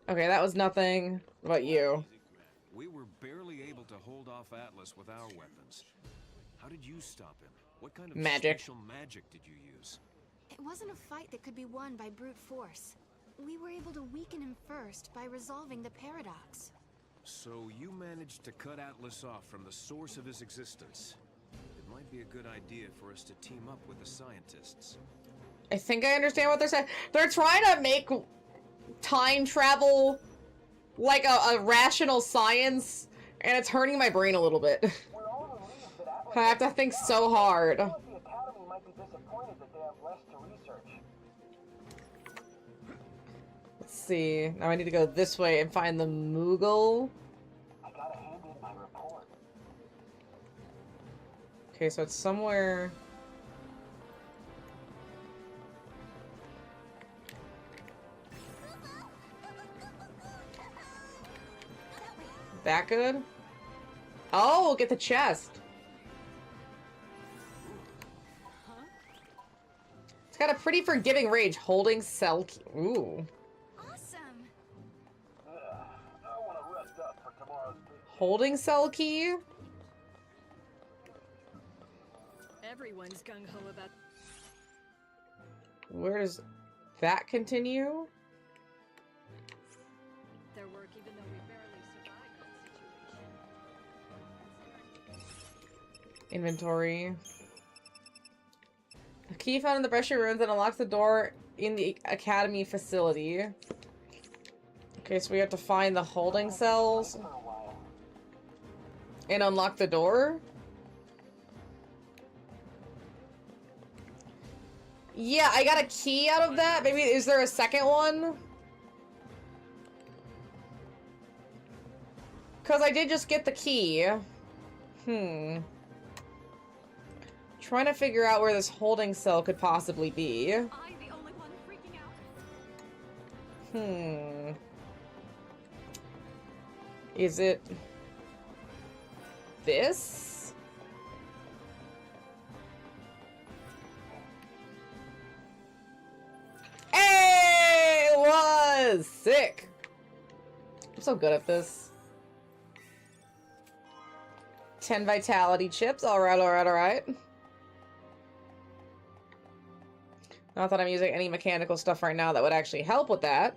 Okay, that was nothing. What about you? We were barely able to hold off Atlas with our weapons. How did you stop him? What kind of Magic. special magic did you use? It wasn't a fight that could be won by brute force. We were able to weaken him first by resolving the paradox. So you managed to cut Atlas off from the source of his existence. It might be a good idea for us to team up with the scientists. I think I understand what they're saying. They're trying to make time travel like a rational science, and it's hurting my brain a little bit. I have to think so hard. The Academy might be disappointed that they have less to research. Let's see. Now I need to go this way and find the Moogle. I gotta hand in my report. Okay, so it's somewhere... That good? Oh, we'll get the chest. It's got a pretty forgiving range. Holding cell key. Ooh. Awesome. I want to rest up for tomorrow's big Holding cell key? Everyone's gung-ho about... Where does that continue? their work, even though we barely survived that situation. Inventory. A key found in the brushy ruins that unlocks the door in the academy facility. Okay, so we have to find the holding cells and unlock the door. Yeah, I got a key out of that. Maybe, is there a second one? Because I did just get the key. Trying to figure out where this holding cell could possibly be. I'm the only one freaking out. Is it this? Hey, it was sick. I'm so good at this. 10 vitality chips. All right, all right, all right. Not that I'm using any mechanical stuff right now that would actually help with that.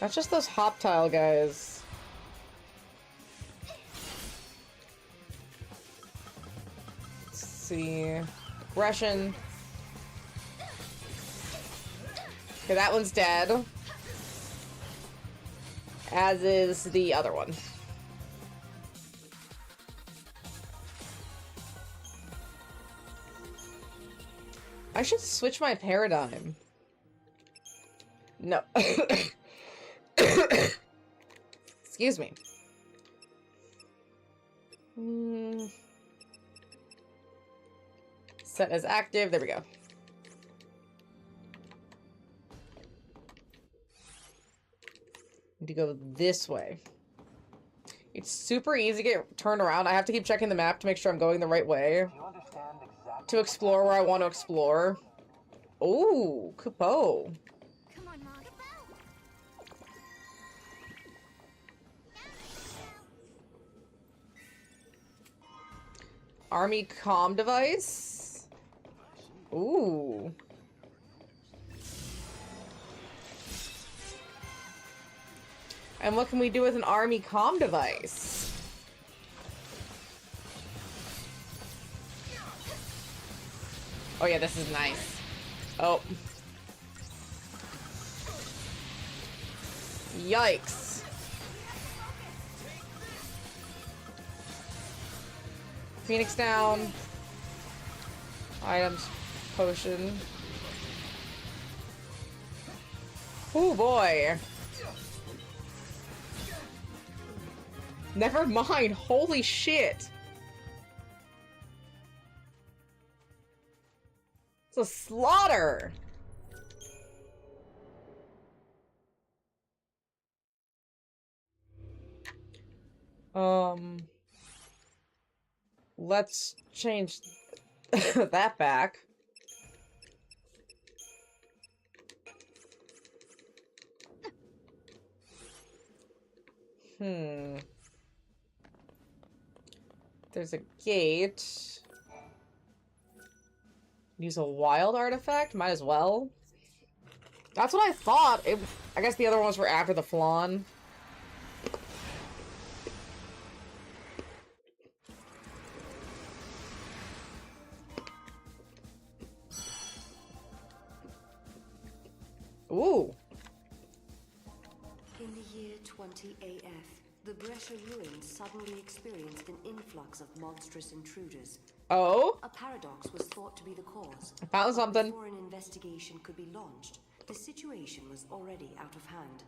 That's just those hop tile guys. Let's see. Aggression. Okay, that one's dead. As is the other one. I should switch my paradigm. No. Excuse me. Set as active. There we go. Need to go this way. It's super easy to get turned around. I have to keep checking the map to make sure I'm going the right way. To explore where I want to explore. Ooh, Kupo. Come on, Mom. Army comm device. Ooh. And what can we do with an army comm device? Oh yeah, this is nice. Oh. Yikes. Phoenix down. Items. Potion. Oh boy. Never mind. Holy shit. It's a slaughter. Let's change that back. There's a gate. Use a wild artifact? Might as well. That's what I thought. I guess the other ones were after the flan. Ooh. In the year 20 AF, the Brescia ruins suddenly experienced an influx of monstrous intruders. Oh? A paradox was thought to be the cause. I found something. Before an investigation could be launched, the situation was already out of hand.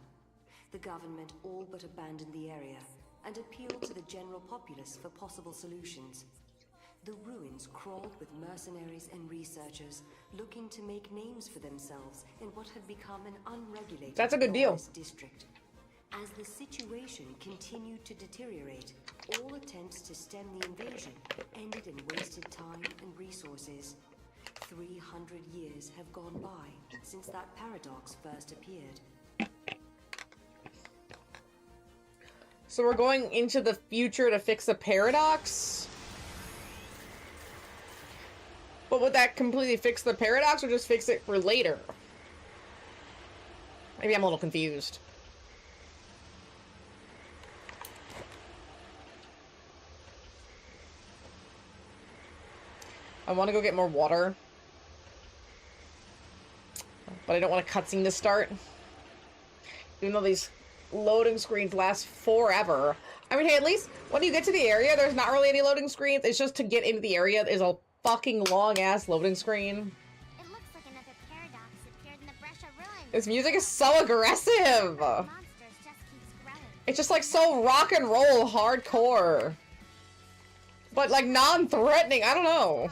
The government all but abandoned the area and appealed to the general populace for possible solutions. The ruins crawled with mercenaries and researchers looking to make names for themselves in what had become an unregulated That's a good deal. district. As the situation continued to deteriorate, all attempts to stem the invasion ended in wasted time and resources. 300 years have gone by since that paradox first appeared. So we're going into the future to fix a paradox? But would that completely fix the paradox or just fix it for later? Maybe I'm a little confused. I want to go get more water. But I don't want a cutscene to start. Even though these loading screens last forever. I mean, hey, at least when you get to the area, there's not really any loading screens. It's just to get into the area is a fucking long-ass loading screen. It looks like another paradox appeared in the Brescia ruins. This music is so aggressive. It's just like so rock and roll hardcore. But like non-threatening, I don't know.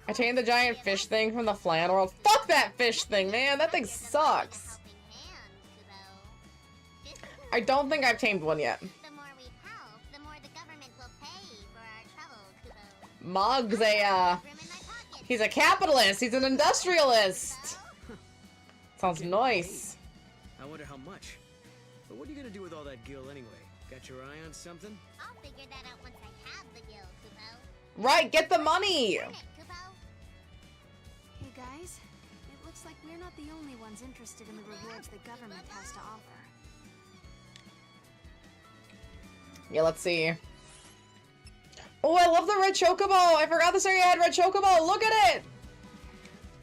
I tamed the giant fish thing from the Flan World. Fuck that fish thing, man. That thing sucks. I don't think I've tamed one yet. Muggs, he's a capitalist. He's an industrialist. Sounds nice. I wonder how much. But what are you gonna do with all that gil anyway? Got your eye on something? I'll figure that out once I have the gil, Kupo. Right, get the money. Hey guys, it looks like we're not the only ones interested in the rewards the government has to offer. Yeah, let's see. Oh, I love the red chocobo. I forgot this area had red chocobo. Look at it.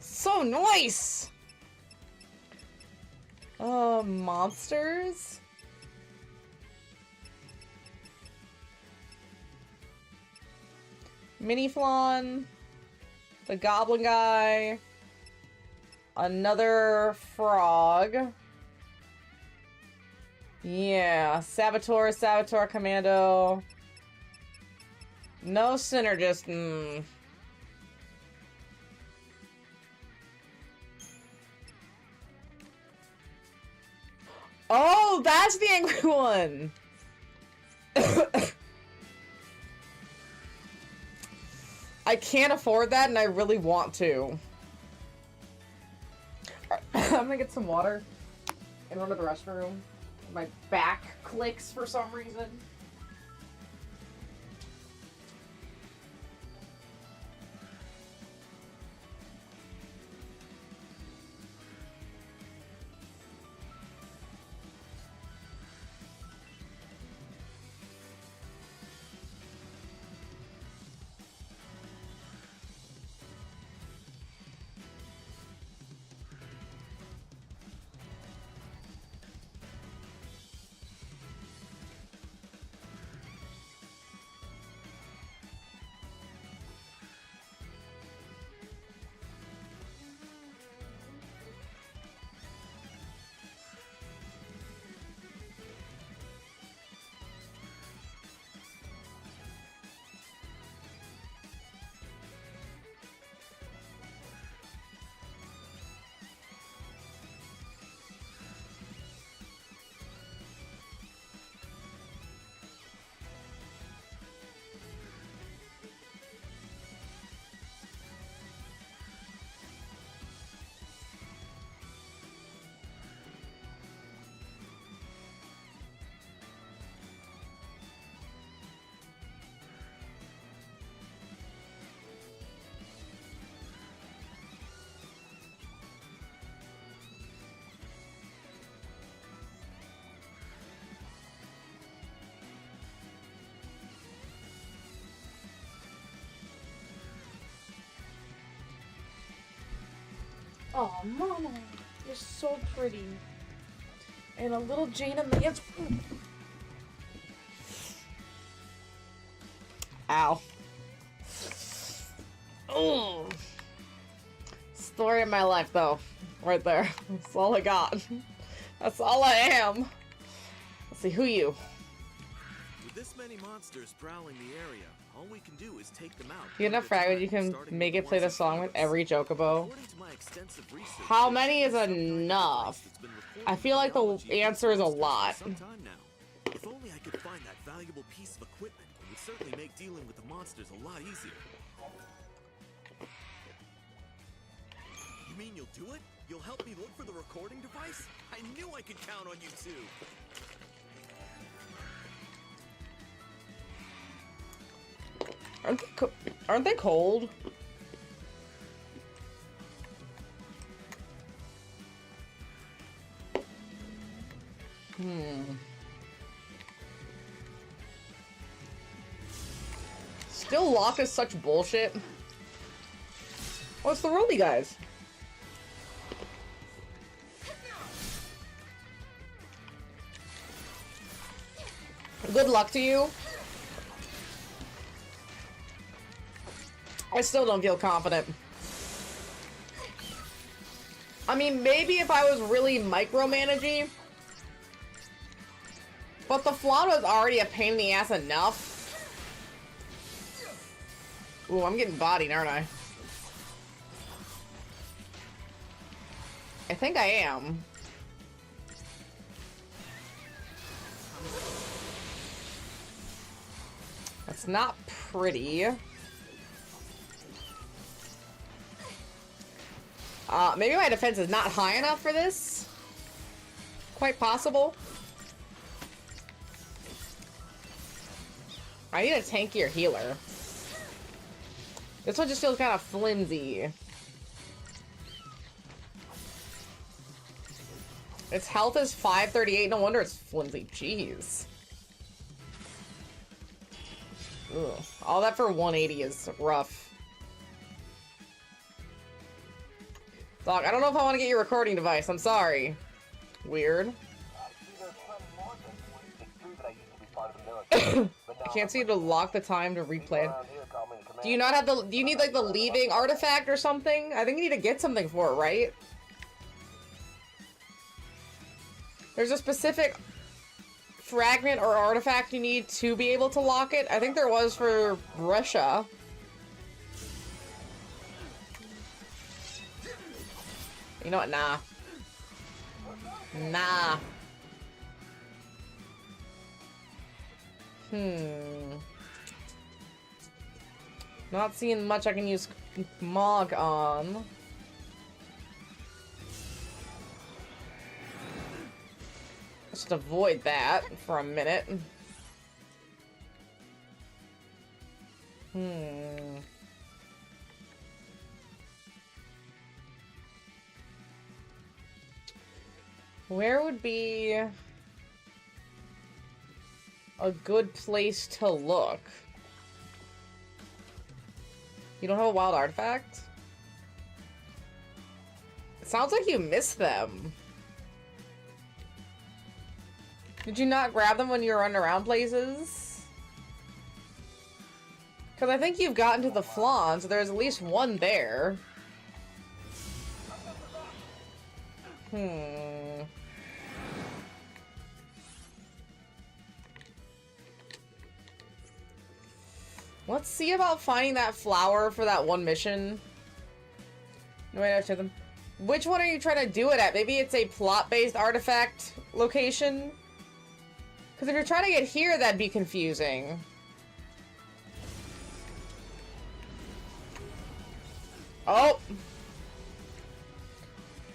So nice. Monsters. Mini Flan. The goblin guy. Another frog. Yeah, Saboteur Commando. No synergist. Oh, that's the angry one. I can't afford that, and I really want to. I'm gonna get some water and run to the restroom. My back clicks for some reason. Oh, Mama, you're so pretty. And a little Jaina Mans. Ow. Oh. Story of my life, though. Right there. That's all I got. That's all I am. Let's see, who you? With this many monsters prowling the area, all we can do is take them out. You enough fragments you can make it play the song with every chocobo. How many is enough? I feel like the answer is a lot. If only I could find that valuable piece of equipment, it would certainly make dealing with the monsters a lot easier. You mean you'll do it? You'll help me look for the recording device? I knew I could count on you two. Aren't they cold? Still locked is such bullshit. What's the rolly, guys? Good luck to you. I still don't feel confident. I mean, maybe if I was really micromanaging, but the flan was already a pain in the ass enough. Ooh, I'm getting bodied, aren't I? I think I am. That's not pretty. Maybe my defense is not high enough for this. Quite possible. I need a tankier healer. This one just feels kind of flimsy. Its health is 538. No wonder it's flimsy. Jeez. Ugh. All that for 180 is rough. Doc, I don't know if I want to get your recording device. I'm sorry. Weird. I can't seem to lock the time to replay. Do you not have the... Do you need, like, the leaving artifact or something? I think you need to get something for it, right? There's a specific fragment or artifact you need to be able to lock it. I think there was for Russia. You know what? Nah. Nah. Not seeing much I can use Mog on. Just avoid that for a minute. Where would be a good place to look? You don't have a wild artifact? It sounds like you missed them. Did you not grab them when you were running around places? Because I think you've gotten to the flan, so there's at least one there. Let's see about finding that flower for that one mission. No, wait, I show them. Which one are you trying to do it at? Maybe it's a plot-based artifact location? Because if you're trying to get here, that'd be confusing. Oh!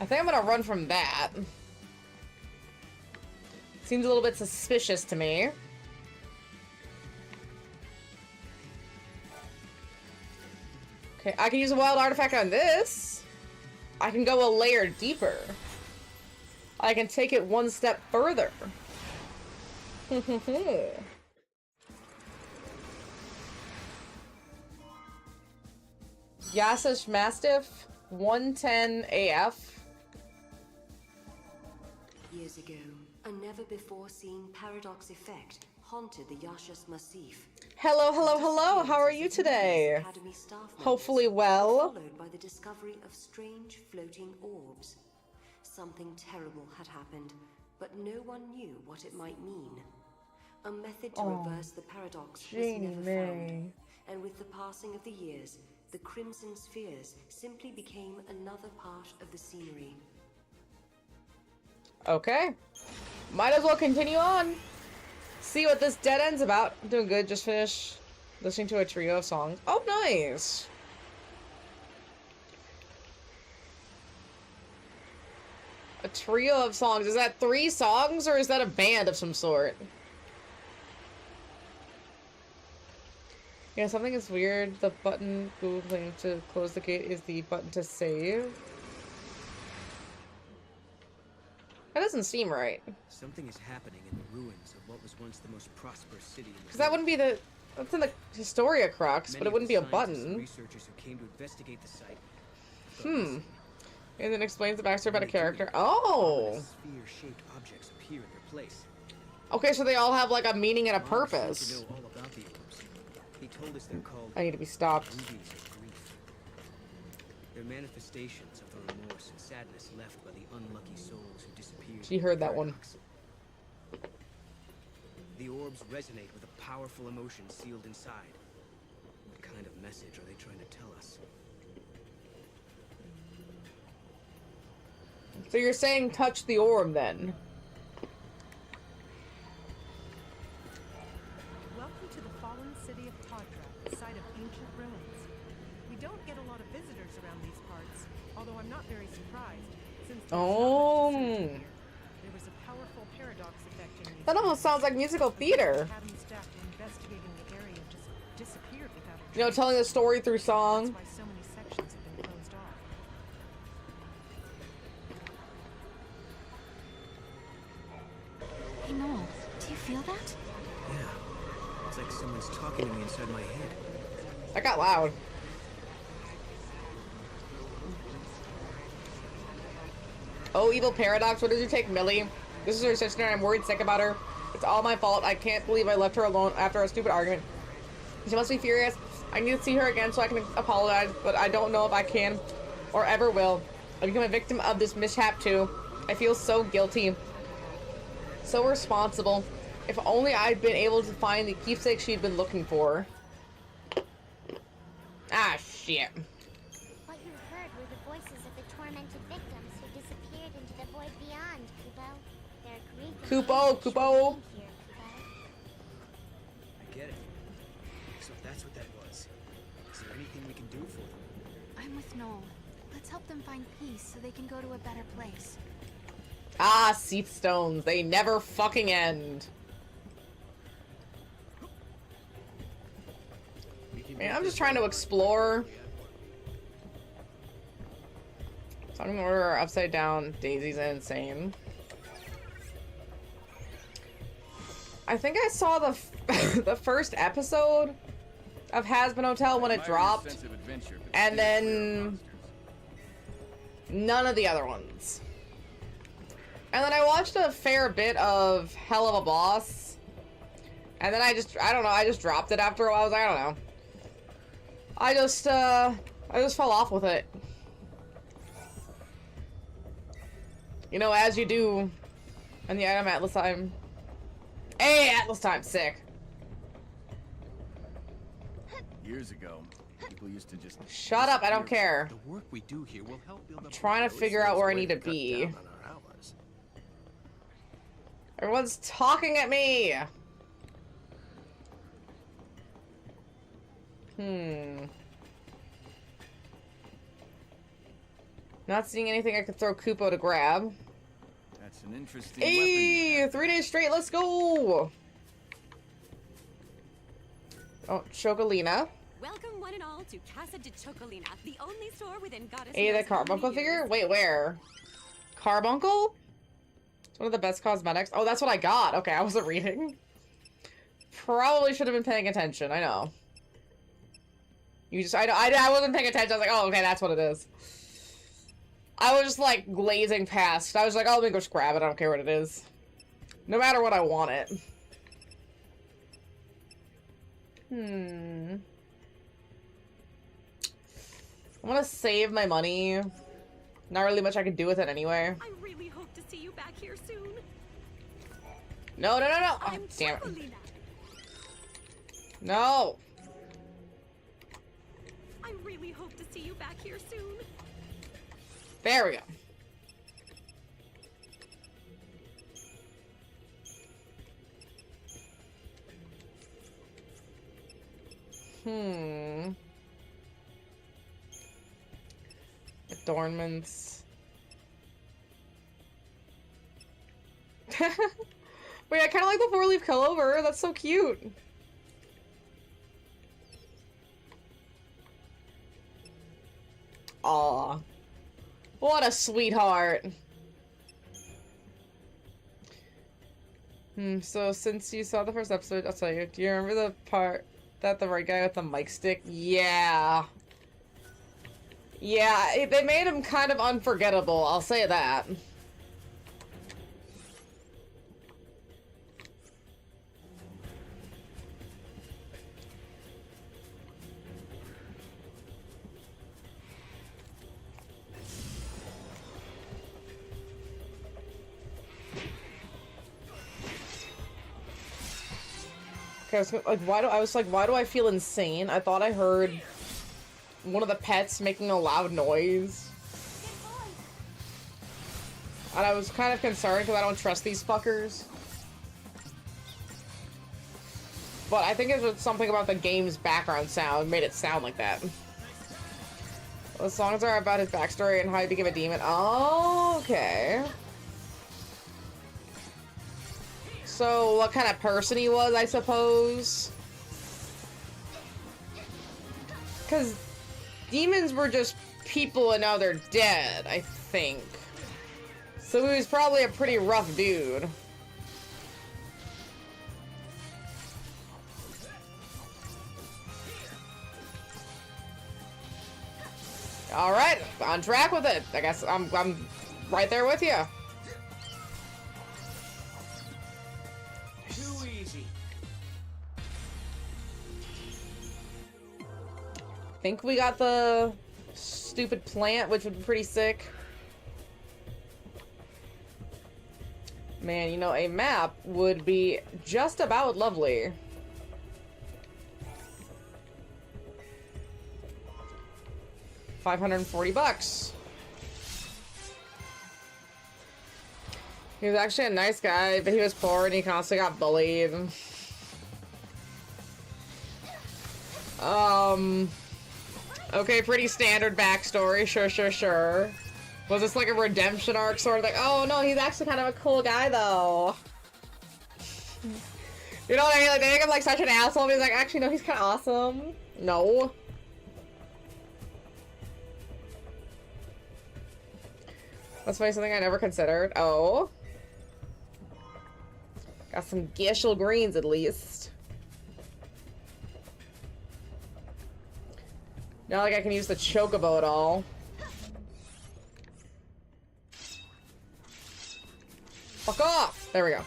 I think I'm gonna run from that. Seems a little bit suspicious to me. Okay, I can use a wild artifact on this. I can go a layer deeper. I can take it one step further. Yasish Mastiff? FF13-2 AF. Years ago, a never-before-seen paradox effect haunted the Yashas Massif. Hello, hello, hello. How are you today? Hopefully well. Followed by the discovery of strange floating orbs. Something terrible had happened, but no one knew what it might mean. A method to reverse the paradox was never found, and with the passing of the years, the Crimson Spheres simply became another part of the scenery. Okay. Might as well continue on. See what this dead end's about. Doing good. Just finished listening to a trio of songs. Oh, nice. A trio of songs. Is that 3 songs or is that a band of some sort? Yeah, something is weird. The button Google claims to close the gate is the button to save. That doesn't seem right. Something is happening in the ruins of what was once the most prosperous city in the Because that wouldn't be the... That's in the Historia Crux, but it wouldn't be a button. Researchers who came to investigate the site. And then explains the backstory about a character. Oh! Sphere-shaped objects appear in their place. Okay, so they all have like a meaning and a purpose. Know all about the orbs. He told us they're called I need to be stopped. rubies of grief. They're manifestations of the remorse and sadness left by the unlucky souls who disappeared. She heard that one. The orbs resonate with a powerful emotion sealed inside. What kind of message are they trying to tell us? So you're saying touch the orb then? Welcome to the fallen city of Tadra, site of ancient ruins. We don't get a lot of visitors around these parts, although I'm not very surprised, since there was a powerful paradox affecting these. That almost sounds like musical theater. Academy staff investigating the area just disappeared without a trace. You know, telling the story through song. That's why so many sections have been closed off. Hey, Noel, do you feel that? Yeah. It's like someone's talking to me inside my head. That got loud. Oh, evil paradox. What did you take, Millie? This is her sister and I'm worried sick about her. It's all my fault. I can't believe I left her alone after a stupid argument. She must be furious. I need to see her again so I can apologize, but I don't know if I can or ever will. I become a victim of this mishap too. I feel so guilty. So responsible. If only I'd been able to find the keepsake she'd been looking for. Ah, shit. What you heard were the voices of the tormented victims who disappeared into the void beyond, Kupo. Their grief and Kupo. here, Kupo. I get it. So if that's what that was, is there anything we can do for them? I'm with Noel. Let's help them find peace so they can go to a better place. Ah, Seath Stones. They never fucking end. Man, I'm just trying to explore. Talking order upside down. Daisy's insane. I think I saw the the first episode of Hazbin Hotel when it dropped, and then none of the other ones. And then I watched a fair bit of Hell of a Boss, and then I don't know, I just dropped it after a while. I was like, I don't know. I just fell off with it. You know, as you do in the item Atlas time. Hey, Atlas time, sick. Years ago, people used to just shut up, I don't care. The work we do here will help build up. I'm trying to figure out where I need to be. Everyone's talking at me. Not seeing anything I could throw Kupo to grab. That's an interesting Hey, 3 days straight, let's go! Oh, Chocolina. Welcome one and all to Casa de Chocolina, the only store within Goddess. Hey, the Carbuncle figure? Wait, where? Carbuncle? It's one of the best cosmetics. Oh, that's what I got. Okay, I wasn't reading. Probably should have been paying attention, I know. You just, I wasn't paying attention. I was like, oh, okay, that's what it is. I was just like glazing past. I was like, oh, let me go just grab it. I don't care what it is. No matter what, I want it. I'm gonna save my money. Not really much I can do with it anyway. I really hope to see you back here soon. No, no, no, no. Oh, damn it. No. I really hope to see you back here soon. There we go. Adornments. Wait, I kind of like the four-leaf clover. That's so cute. Aw. What a sweetheart. So since you saw the first episode, I'll tell you. Do you remember the part that the right guy with the mic stick? Yeah. Yeah, they made him kind of unforgettable, I'll say that. Okay, I was like, why do I feel insane? I thought I heard one of the pets making a loud noise. And I was kind of concerned because I don't trust these fuckers. But I think it was something about the game's background sound made it sound like that. The songs are about his backstory and how he became a demon. Oh, okay. So, what kind of person he was, I suppose? Because demons were just people and now they're dead, I think. So he was probably a pretty rough dude. Alright, on track with it. I guess I'm right there with you. Think we got the stupid plant, which would be pretty sick. Man, you know, a map would be just about lovely. $540. He was actually a nice guy, but he was poor and he constantly got bullied. Okay, pretty standard backstory. Sure. Was this like a redemption arc, sort of like, oh no, he's actually kind of a cool guy though. You know what I mean? Like, they make him like such an asshole, but he's like, actually no, he's kind of awesome. No. That's funny, something I never considered. Oh. Got some Gishel greens at least. Not like I can use the chocobo at all. Fuck off! There we go.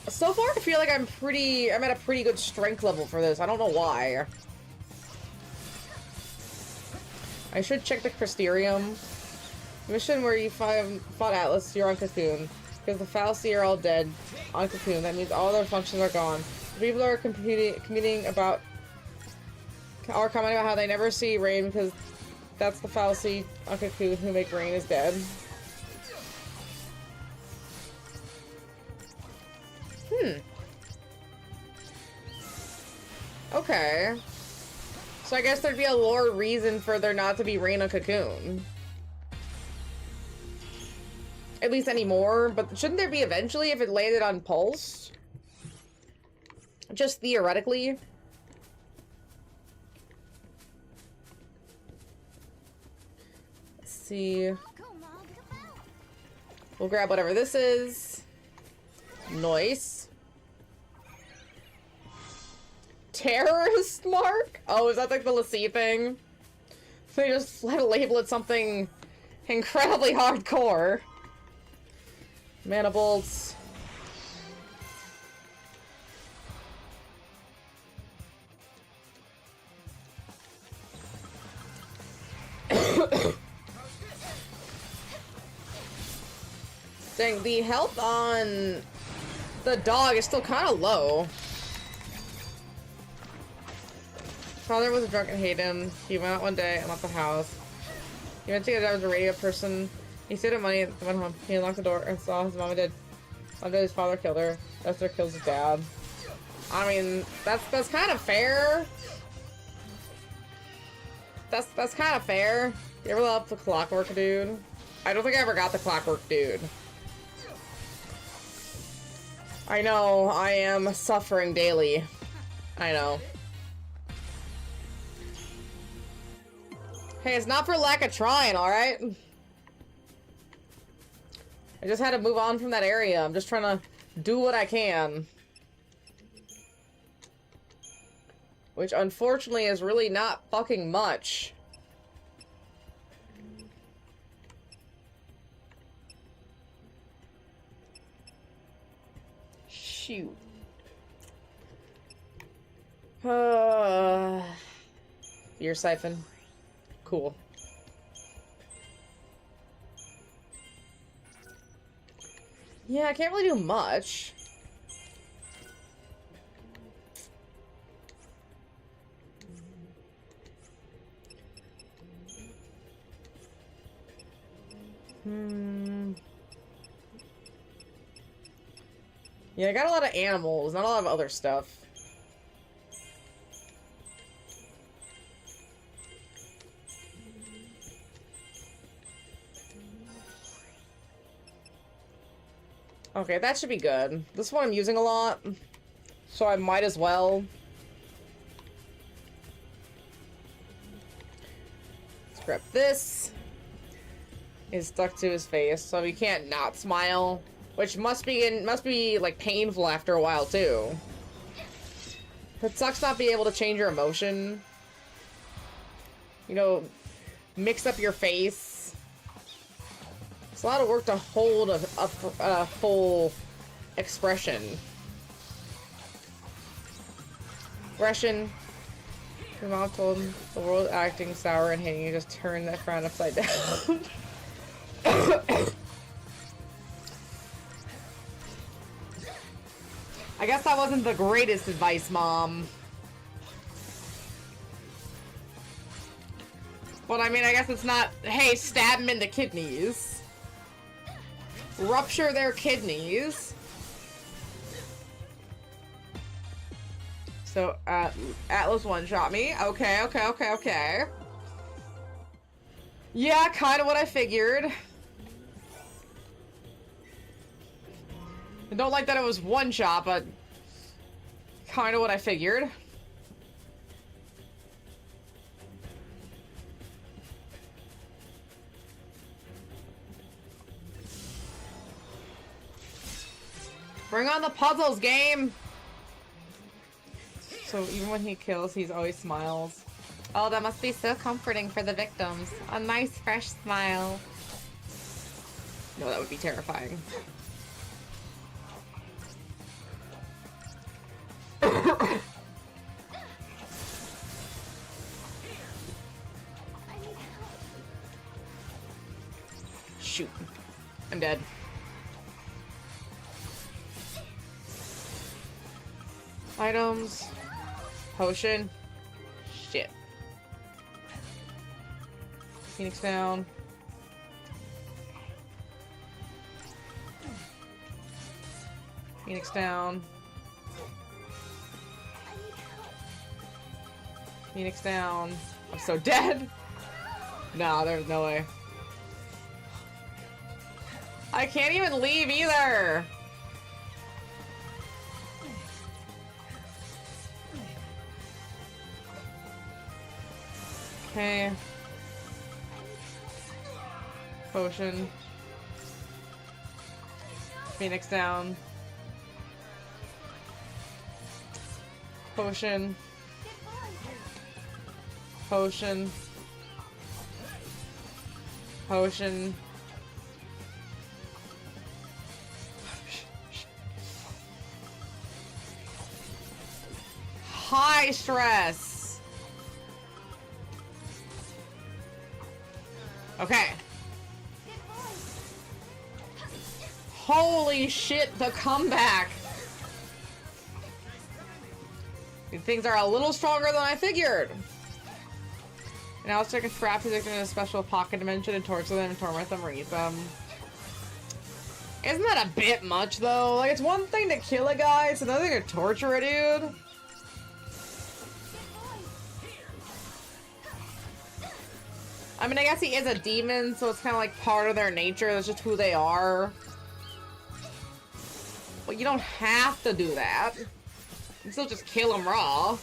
So far, I feel like I'm at a pretty good strength level for this. I don't know why. I should check the Crystarium. Mission where you fought Atlas, you're on Cocoon. Because the fallacy are all dead on Cocoon. That means all their functions are gone. The people are commenting about how they never see Rain because that's the fallacy on Cocoon who make Rain is dead. Okay. So I guess there'd be a lore reason for there not to be Rain on Cocoon. At least anymore, but shouldn't there be eventually if it landed on Pulse? Just theoretically. Let's see. We'll grab whatever this is. Nice. Terrorist mark? Oh, is that like the Lassie thing? They just had to label it something incredibly hardcore. Mana bolts. Dang, the health on the dog is still kind of low. Father was a drunk and hated him. He went out one day and left the house. He went to get a job as a radio person. He saved up money and went home. He unlocked the door and saw his mom and dad. Someday his father killed her. Esther kills his dad. I mean, that's kind of fair. That's kind of fair. You ever love the Clockwork Dude? I don't think I ever got the Clockwork Dude. I know, I am suffering daily. I know. Hey, it's not for lack of trying, alright? I just had to move on from that area. I'm just trying to do what I can. Which, unfortunately, is really not fucking much. Shoot. Beer siphon. Cool. Yeah, I can't really do much. Yeah, I got a lot of animals, not a lot of other stuff. Okay, that should be good. This one I'm using a lot, so I might as well. Let's grab this. It's stuck to his face, so he can't not smile, which must be like painful after a while too. It sucks not being able to change your emotion. You know, mix up your face. It's a lot of work to hold a full expression. Expression. Your mom told him the world acting sour and hating you, just turn that frown upside down. I guess that wasn't the greatest advice, Mom. But I mean, I guess it's not, hey, stab him in the kidneys. Rupture their kidneys. So, Atlas one-shot me. Okay. Yeah, kind of what I figured. I don't like that it was one-shot, but kind of what I figured. Bring on the puzzles, game! So even when he kills, he's always smiles. Oh, that must be so comforting for the victims. A nice, fresh smile. No, that would be terrifying. Shoot. I'm dead. Items. Potion. Shit. Phoenix down. Phoenix down. Phoenix down. I'm so dead. No, there's no way. I can't even leave either. Okay. Potion. Phoenix down. Potion. Potion. Potion. High stress. Okay. Holy shit, the comeback. These things are a little stronger than I figured. Now let's take a trap who's in a special pocket dimension and torture them and torment them or eat them. Isn't that a bit much though? Like, it's one thing to kill a guy, it's another thing to torture a dude. I mean, I guess he is a demon, so it's kind of like part of their nature. That's just who they are. But you don't have to do that. You can still just kill him raw.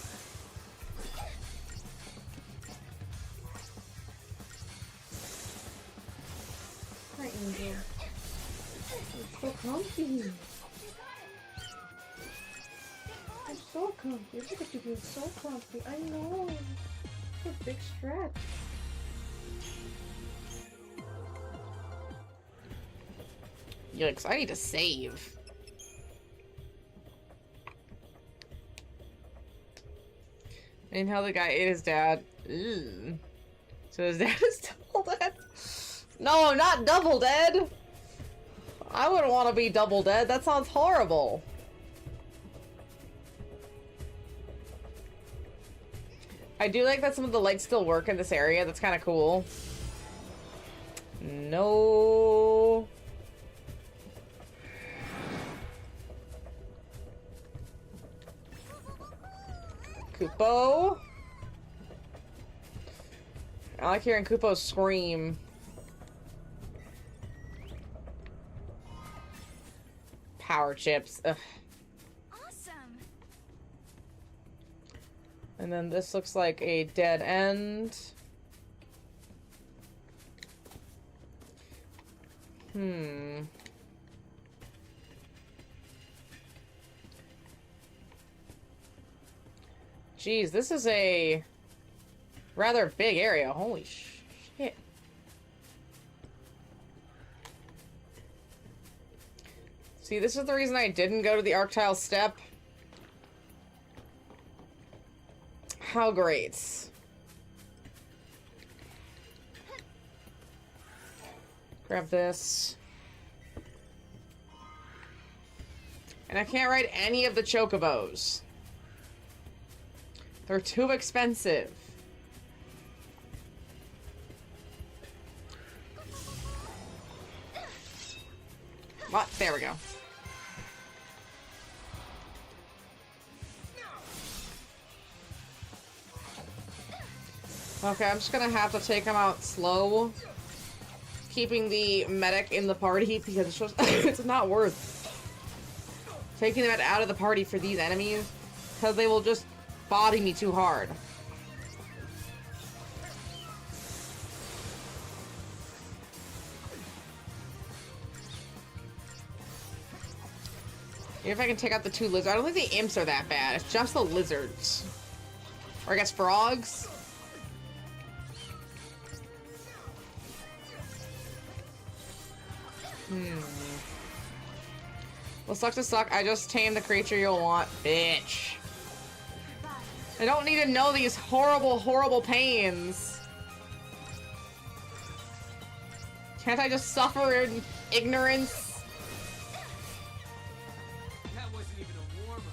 Hi, Angel. It's so comfy. I'm so comfy. Look at you being so comfy. I know. It's a big stretch. Yikes, I need to save. And how the guy ate his dad. Ew. So his dad is double dead? No, not double dead! I wouldn't want to be double dead. That sounds horrible. I do like that some of the lights still work in this area. That's kind of cool. No. Kupo. I like hearing Kupo scream. Power chips. Ugh. Awesome. And then this looks like a dead end. Jeez, this is a rather big area. Holy shit. See, this is the reason I didn't go to the Arctile Step. How great. Grab this. And I can't ride any of the chocobos. They're too expensive. What? There we go. Okay, I'm just gonna have to take him out slow. Keeping the medic in the party because it's just it's not worth taking them out of the party for these enemies because they will just body me too hard. Maybe if I can take out the two lizards. I don't think the imps are that bad. It's just the lizards. Or I guess frogs. Well, suck to suck. I just tamed the creature you'll want. Bitch. I don't need to know these horrible, horrible pains. Can't I just suffer in ignorance? That wasn't even a warm-up.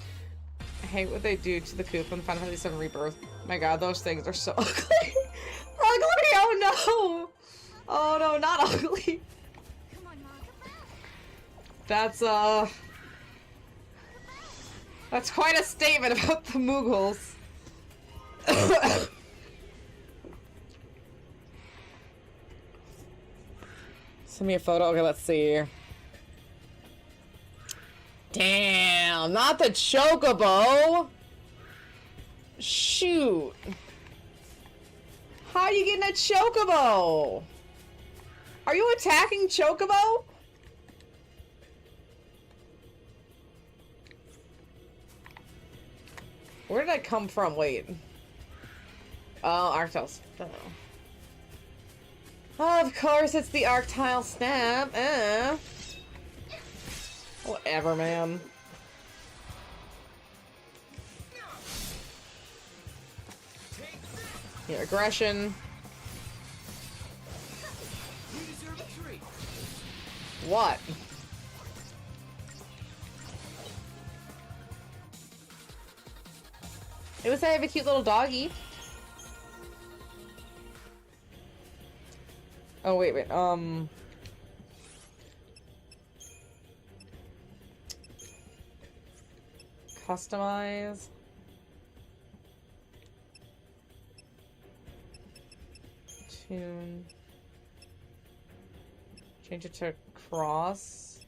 I hate what they do to the Coop in Final Fantasy VII Rebirth. My god, those things are so ugly. Ugly! Oh no! Oh no, not ugly. That's quite a statement about the Moogles. Send me a photo. Okay, let's see. Damn, not the chocobo. Shoot. How are you getting a chocobo? Are you attacking chocobo? Where did I come from? Wait. Oh, Arctiles. Oh. Of course, it's the Arctile Snap. Whatever, man. Yeah, aggression. What? It was I have a cute little doggy. Oh, wait. Customize. Tune. Change it to cross.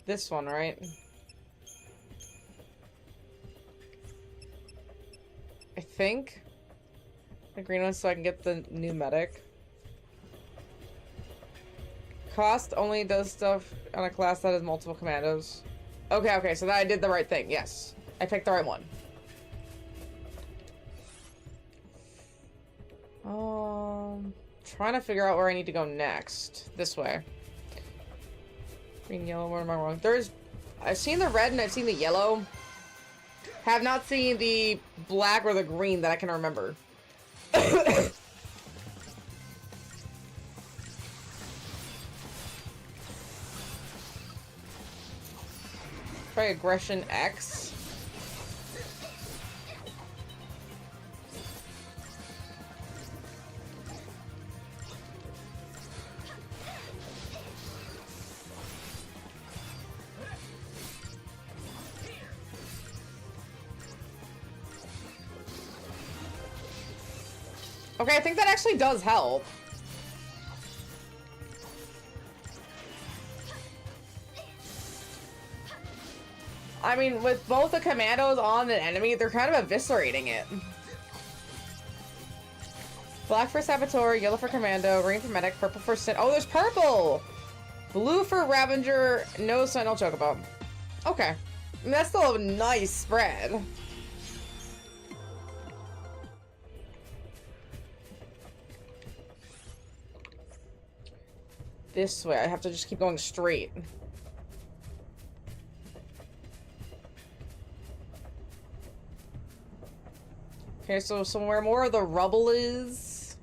This one, right? I think. The green one so I can get the new medic. Cost only does stuff on a class that has multiple commandos. Okay, so that I did the right thing, yes. I picked the right one. Trying to figure out where I need to go next. This way. Green, yellow, where am I wrong? I've seen the red and I've seen the yellow. Have not seen the black or the green that I can remember. Try aggression X. Okay, I think that actually does help. I mean, with both the commandos on an enemy, they're kind of eviscerating it. Black for Saboteur, yellow for Commando, green for Medic, purple for Sin. Oh, there's purple! Blue for Ravager, no Sentinel Chocobo. Okay. I mean, that's still a nice spread. This way, I have to just keep going straight. Okay, so somewhere more of the rubble is.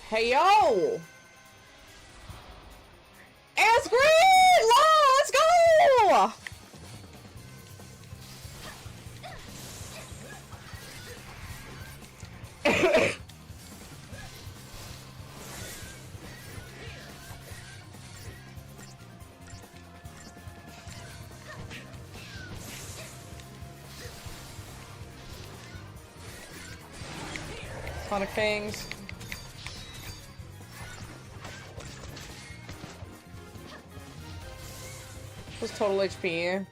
Hey, yo! It's green! Let's go! Sonic Fangs. What's total HP?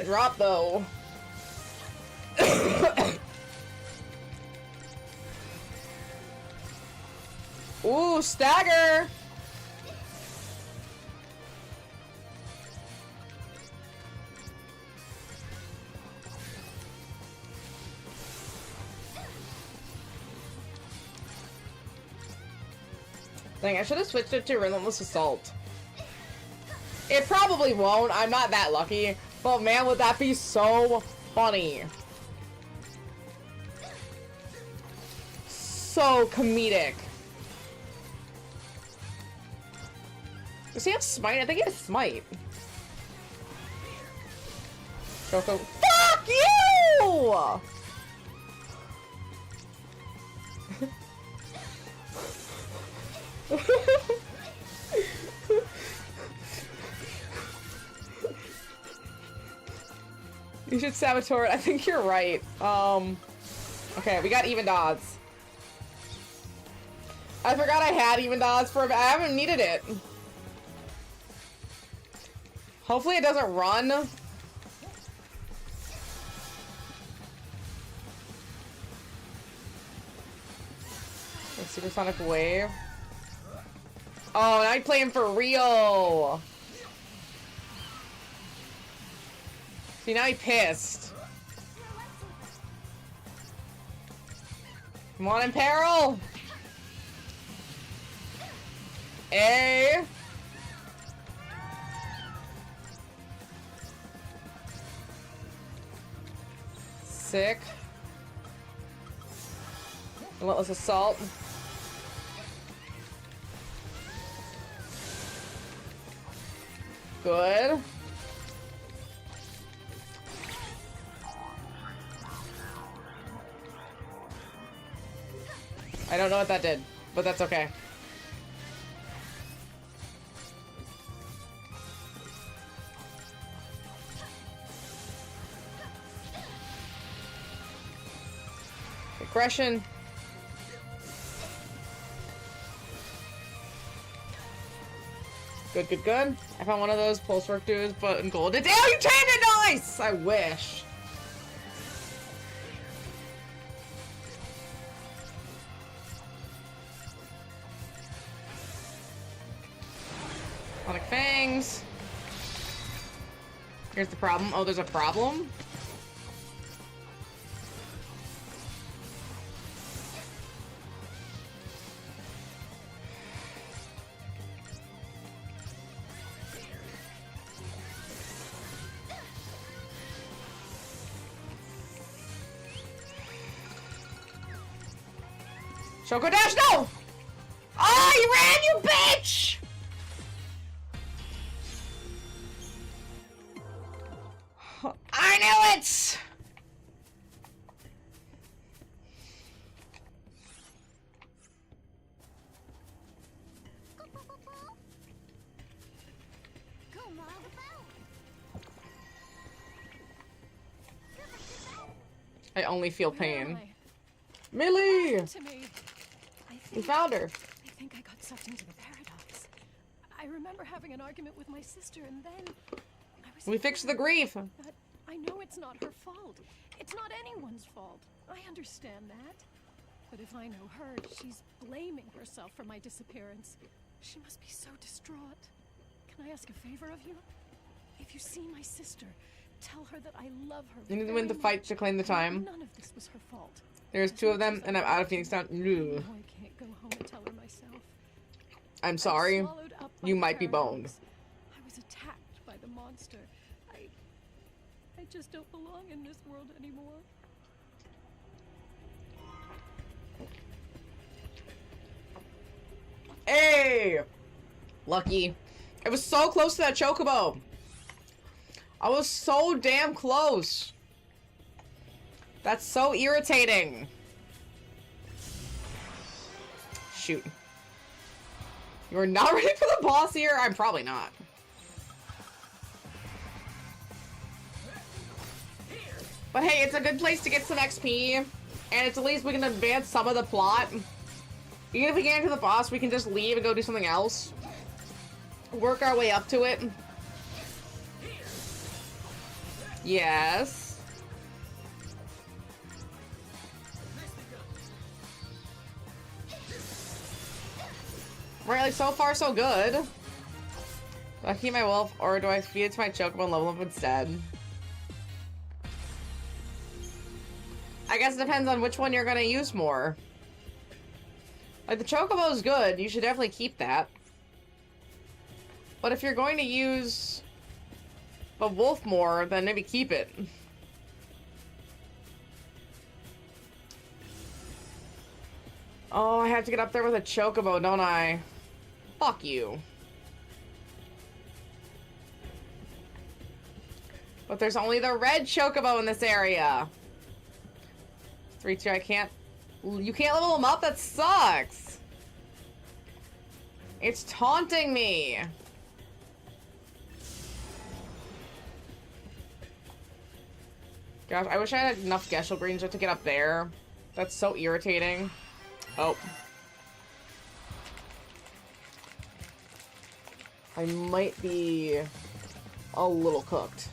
Drop though. Ooh, stagger. Dang, I should have switched it to Relentless Assault. It probably won't. I'm not that lucky. But man, would that be so funny. So comedic. Does he have Smite? I think he has Smite. Choco. Fuck you! You should saboteur it. I think you're right. Okay, we got even odds. I forgot I had even odds for a bit. I haven't needed it. Hopefully it doesn't run. Supersonic wave. Oh, now I'm playing for real. See, now he pissed. Come on, in peril. A. Sick. Relentless assault. Good. I don't know what that did, but that's okay. Aggression. Good, good, good. I found one of those pulse work dudes, but in gold. Damn, you tamed it nice! I wish. Sonic Fangs. Here's the problem. Oh, there's a problem? Choco Dash, no! Oh, you ran, you bitch! I knew it! I only feel pain. Millie! We found her. I think I got sucked into the paradox. I remember having an argument with my sister, and then We fixed the grief. But I know it's not her fault. It's not anyone's fault. I understand that. But if I know her, she's blaming herself for my disappearance. She must be so distraught. Can I ask a favor of you? If you see my sister, tell her that I love her. You need to win the fight to claim the time. None of this was her fault. There's two of them, and I'm out of Phoenix Town. I can't go home and tell her myself. I'm sorry. You might be boned. I was attacked by the monster. I just don't belong in this world anymore. Hey! Lucky. I was so close to that chocobo. I was so damn close. That's so irritating. Shoot. You're not ready for the boss here? I'm probably not. But hey, it's a good place to get some XP. And it's at least we can advance some of the plot. Even if we get into the boss, we can just leave and go do something else. Work our way up to it. Yes. Right, like so far so good. Do I keep my wolf or do I feed it to my chocobo and level up instead? I guess it depends on which one you're gonna use more. Like, the chocobo is good. You should definitely keep that. But if you're going to use the wolf more, then maybe keep it. Oh, I have to get up there with a chocobo, don't I? Fuck you. But there's only the red chocobo in this area. 3-2, I can't... You can't level them up? That sucks! It's taunting me! Gosh, I wish I had enough Gesell Greens just to get up there. That's so irritating. Oh. I might be a little cooked.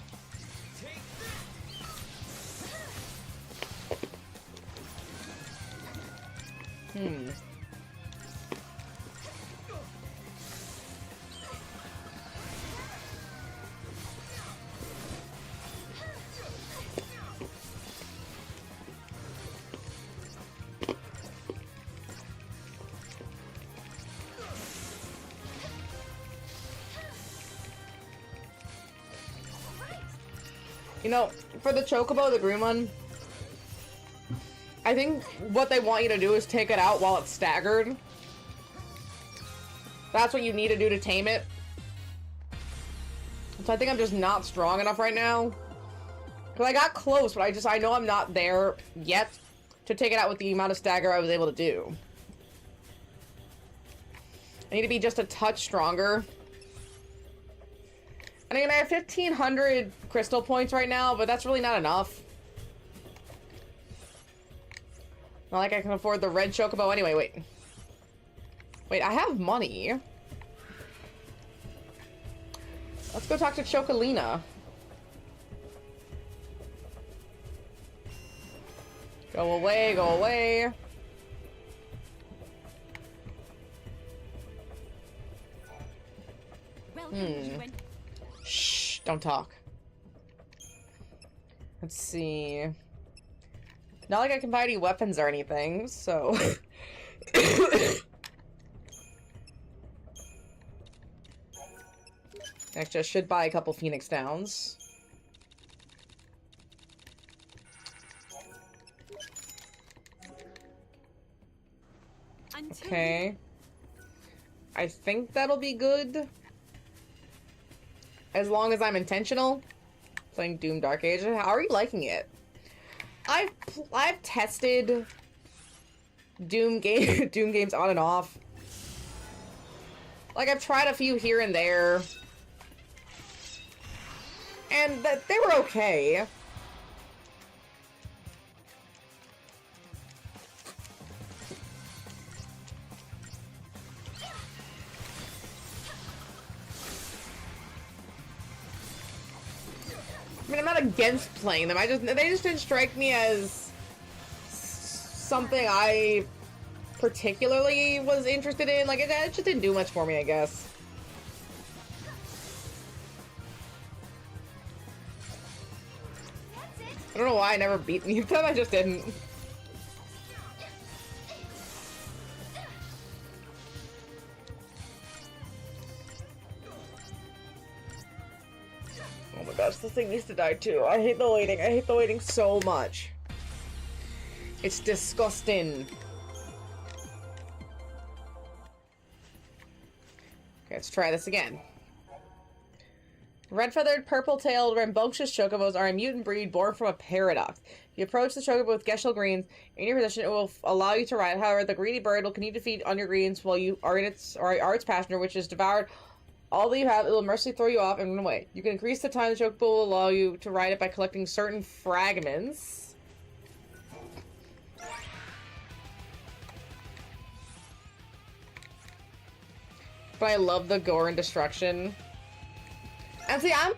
You know, for the Chocobo, the green one, I think what they want you to do is take it out while it's staggered. That's what you need to do to tame it. So I think I'm just not strong enough right now. Because I got close, but I know I'm not there yet to take it out with the amount of stagger I was able to do. I need to be just a touch stronger. I mean, I have 1,500 crystal points right now, but that's really not enough. Not like I can afford the red Chocobo anyway. Wait. Wait, I have money. Let's go talk to Chocolina. Go away, go away. Shh, don't talk. Let's see. Not like I can buy any weapons or anything, so... Actually, I should buy a couple Phoenix Downs. Okay. I think that'll be good. As long as I'm intentional. Playing Doom Dark Age. How are you liking it? I've tested Doom games on and off. Like, I've tried a few here and there. And they were okay. I mean, I'm not against playing them. They just didn't strike me as something I particularly was interested in. Like, it just didn't do much for me, I guess. I don't know why I never beat any of them, I just didn't. Oh my gosh, this thing needs to die too. I hate the waiting. I hate the waiting so much. It's disgusting. Okay, let's try this again. Red-feathered, purple-tailed, rambunctious chocobos are a mutant breed born from a paradox. If you approach the chocobo with Gesell Greens in your possession, it will allow you to ride. However, the greedy bird will continue to feed on your greens while you are its passenger, which is devoured. All that you have, it will mercilessly throw you off and run away. You can increase the time the chocobo will allow you to ride it by collecting certain fragments. But I love the gore and destruction. And see, I'm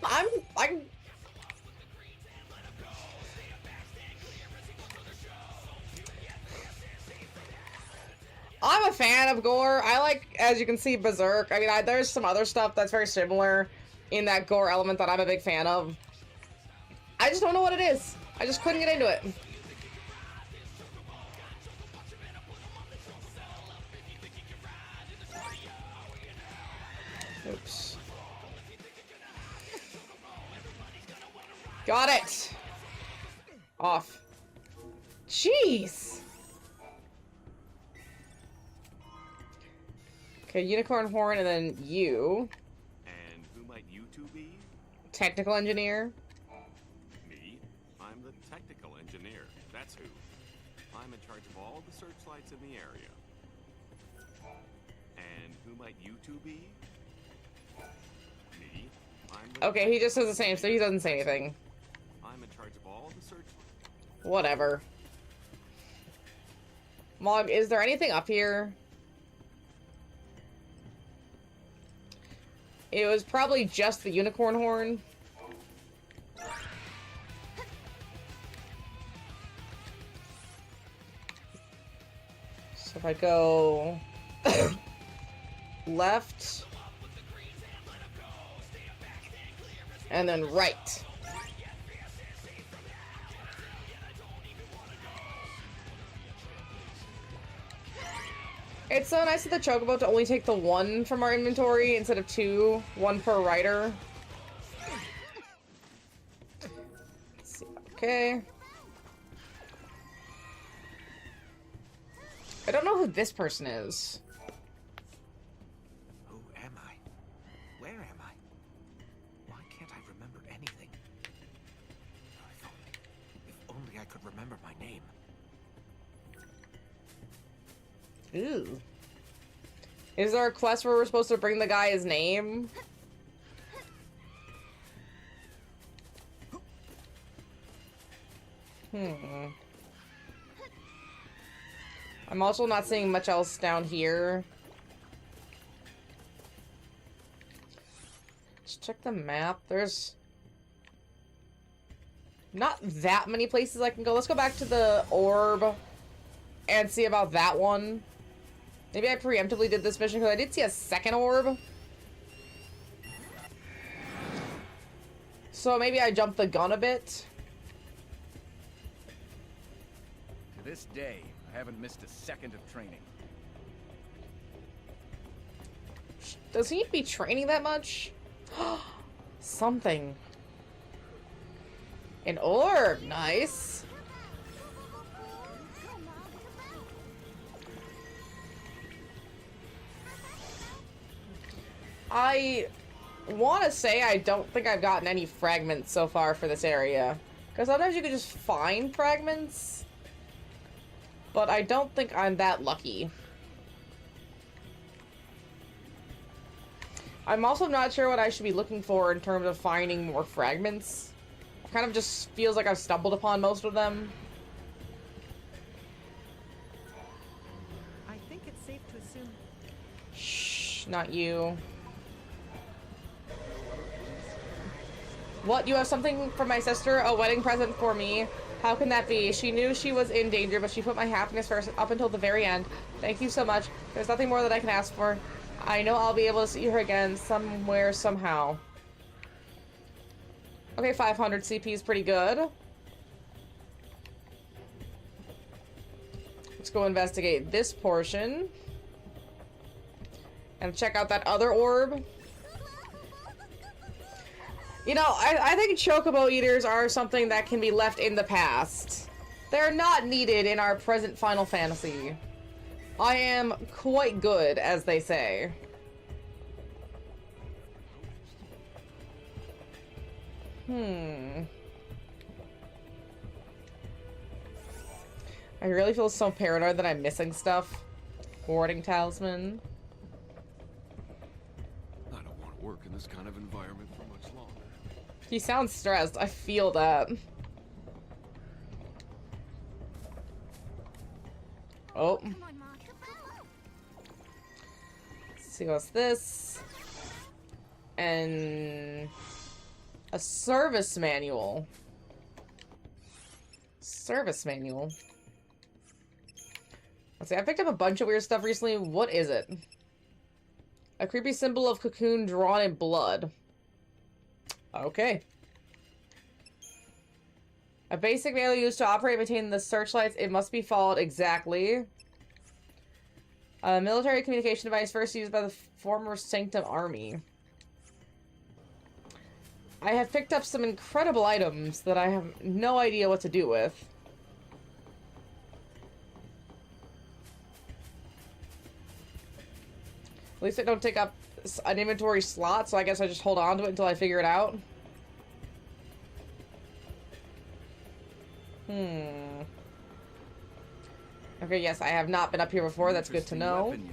a fan of gore. I like, as you can see, Berserk. I mean, there's some other stuff that's very similar in that gore element that I'm a big fan of. I just don't know what it is. I just couldn't get into it. Oops. Got it! Off. Jeez! Okay, unicorn horn and then you. And who might you two be? Technical engineer. Me? I'm the technical engineer. That's who. I'm in charge of all the searchlights in the area. And who might you two be? Me? I'm the Okay, he just says the same, so he doesn't say anything. I'm in charge of all the searchlights Whatever. Mog, is there anything up here? It was probably just the unicorn horn. So if I go left and then right. It's so nice of the Chocobo to only take the one from our inventory instead of two, one per rider. Let's see. Okay. I don't know who this person is. Who am I? Where am I? Why can't I remember anything? If only I could remember my name. Ooh. Is there a quest where we're supposed to bring the guy his name? I'm also not seeing much else down here. Let's check the map. There's not that many places I can go. Let's go back to the orb and see about that one. Maybe I preemptively did this mission because I did see a second orb. So maybe I jumped the gun a bit. To this day, I haven't missed a second of training. Does he be training that much? Something. An orb, nice. I want to say I don't think I've gotten any fragments so far for this area. Because sometimes you can just find fragments. But I don't think I'm that lucky. I'm also not sure what I should be looking for in terms of finding more fragments. It kind of just feels like I've stumbled upon most of them. I think it's safe to assume. Shh, not you. What? You have something for my sister? A wedding present for me? How can that be? She knew she was in danger, but she put my happiness first up until the very end. Thank you so much. There's nothing more that I can ask for. I know I'll be able to see her again somewhere, somehow. Okay, 500 CP is pretty good. Let's go investigate this portion. And check out that other orb. You know, I think Chocobo Eaters are something that can be left in the past. They're not needed in our present Final Fantasy. I am quite good, as they say. I really feel so paranoid that I'm missing stuff. Warding Talisman. I don't want to work in this kind of environment for much longer. He sounds stressed. I feel that. Oh. Let's see what's this. And a service manual. Service manual. Let's see, I picked up a bunch of weird stuff recently. What is it? A creepy symbol of cocoon drawn in blood. Okay. A basic manual used to operate and maintain the searchlights. It must be followed exactly. A military communication device first used by the former Sanctum Army. I have picked up some incredible items that I have no idea what to do with. At least I don't take up an inventory slot, so I guess I just hold on to it until I figure it out. Okay, yes, I have not been up here before. That's good to know. Weapon you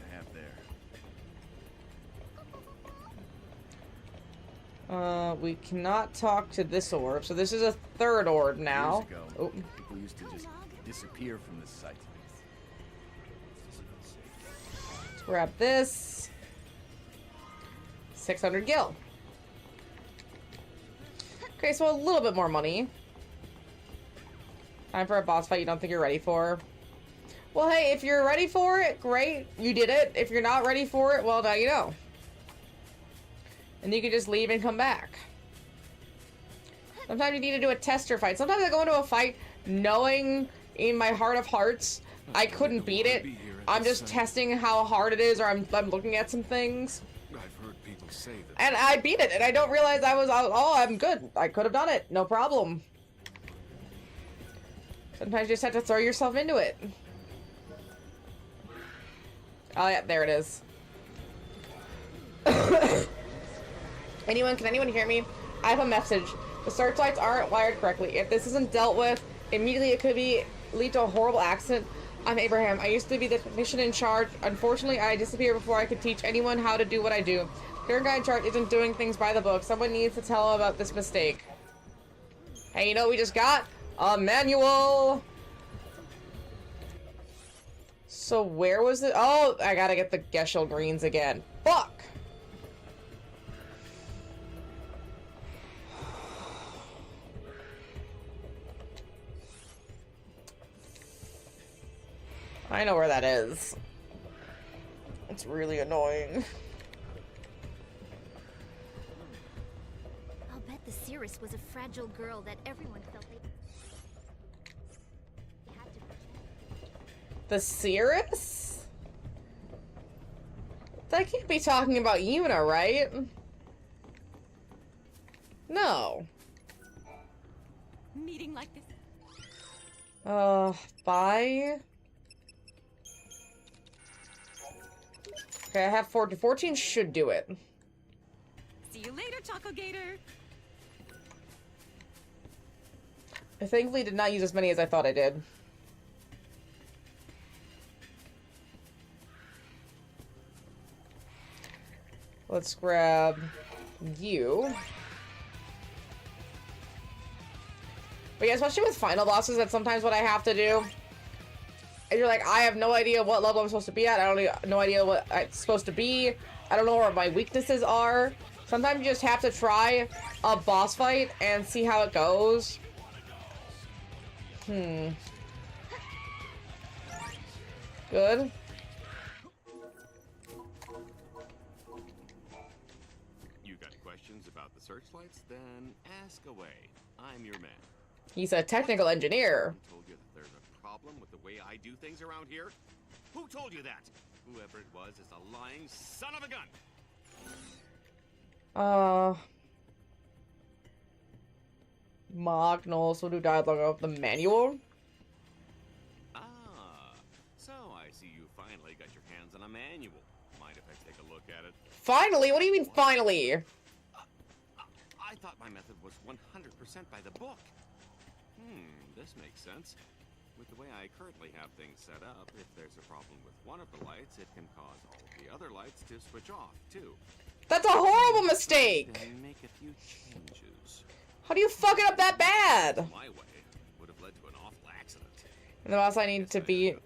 have there. We cannot talk to this orb. So this is a third orb now. Oh. people used to just disappear from this site. Let's grab this. 600 gil. Okay, so a little bit more money. Time for a boss fight you don't think you're ready for. Well, hey, if you're ready for it, great. You did it. If you're not ready for it, well, now you know. And you can just leave and come back. Sometimes you need to do a tester fight. Sometimes I go into a fight knowing in my heart of hearts I couldn't beat it. I'm just testing how hard it is, or I'm looking at some things. I've heard people say that. And I beat it, and I don't realize oh, I'm good. I could have done it. No problem. Sometimes you just have to throw yourself into it. Oh, yeah, there it is. Can anyone hear me? I have a message. The searchlights aren't wired correctly. If this isn't dealt with, immediately it could lead to a horrible accident. I'm Abraham. I used to be the technician in charge. Unfortunately, I disappeared before I could teach anyone how to do what I do. The current guy in charge isn't doing things by the book. Someone needs to tell him about this mistake. Hey, you know what we just got? A manual! So where was it? Oh, I gotta get the Gesell greens again. Fuck! I know where that is. It's really annoying. I'll bet the Cirrus was a fragile girl that everyone felt they had to protect. The Cirrus? That can't be talking about Yuna, right? No. Meeting like this. Bye. Okay, I have 14. 14 should do it. See you later, Choco Gator. I thankfully did not use as many as I thought I did. Let's grab you. But yeah, especially with final bosses, that's sometimes what I have to do. And you're like, I have no idea what level I'm supposed to be at. I don't no idea what it's supposed to be. I don't know where my weaknesses are. Sometimes you just have to try a boss fight and see how it goes. Good. You got questions about the searchlights? Then ask away. I'm your man. He's a technical engineer. Who told you that there's a problem with the way I do things around here? Who told you that? Whoever it was is a lying son of a gun. Magnus, who died long ago. The manual? Ah, so I see you finally got your hands on a manual. Mind if I take a look at it? Finally? What do you mean finally? I thought my method was 100% by the book. This makes sense. With the way I currently have things set up, if there's a problem with one of the lights, it can cause all of the other lights to switch off, too. That's a horrible mistake! Then make a few changes. How do you fuck it up that bad? My way would have led to an awful accident. And the boss I need to do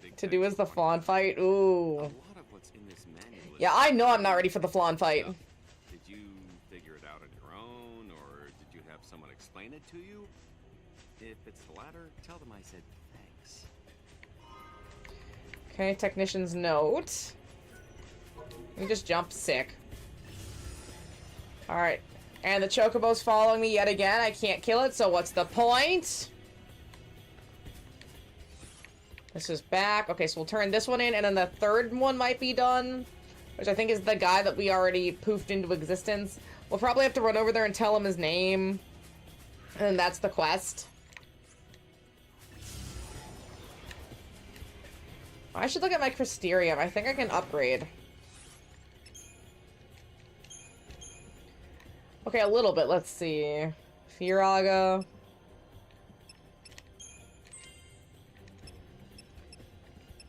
is the Flan fight. Ooh. A lot of what's in this manual. Yeah, I know I'm not ready for the Flan fight. Did you figure it out on your own, or did you have someone explain it to you? If it's the latter, tell them I said thanks. Okay, technician's note. Let me just jump. Sick. Alright. And the Chocobo's following me yet again. I can't kill it, so what's the point? This is back. Okay, so we'll turn this one in, and then the third one might be done, which I think is the guy that we already poofed into existence. We'll probably have to run over there and tell him his name. And then that's the quest. I should look at my Crysterium. I think I can upgrade. Okay, a little bit. Let's see. Firaga.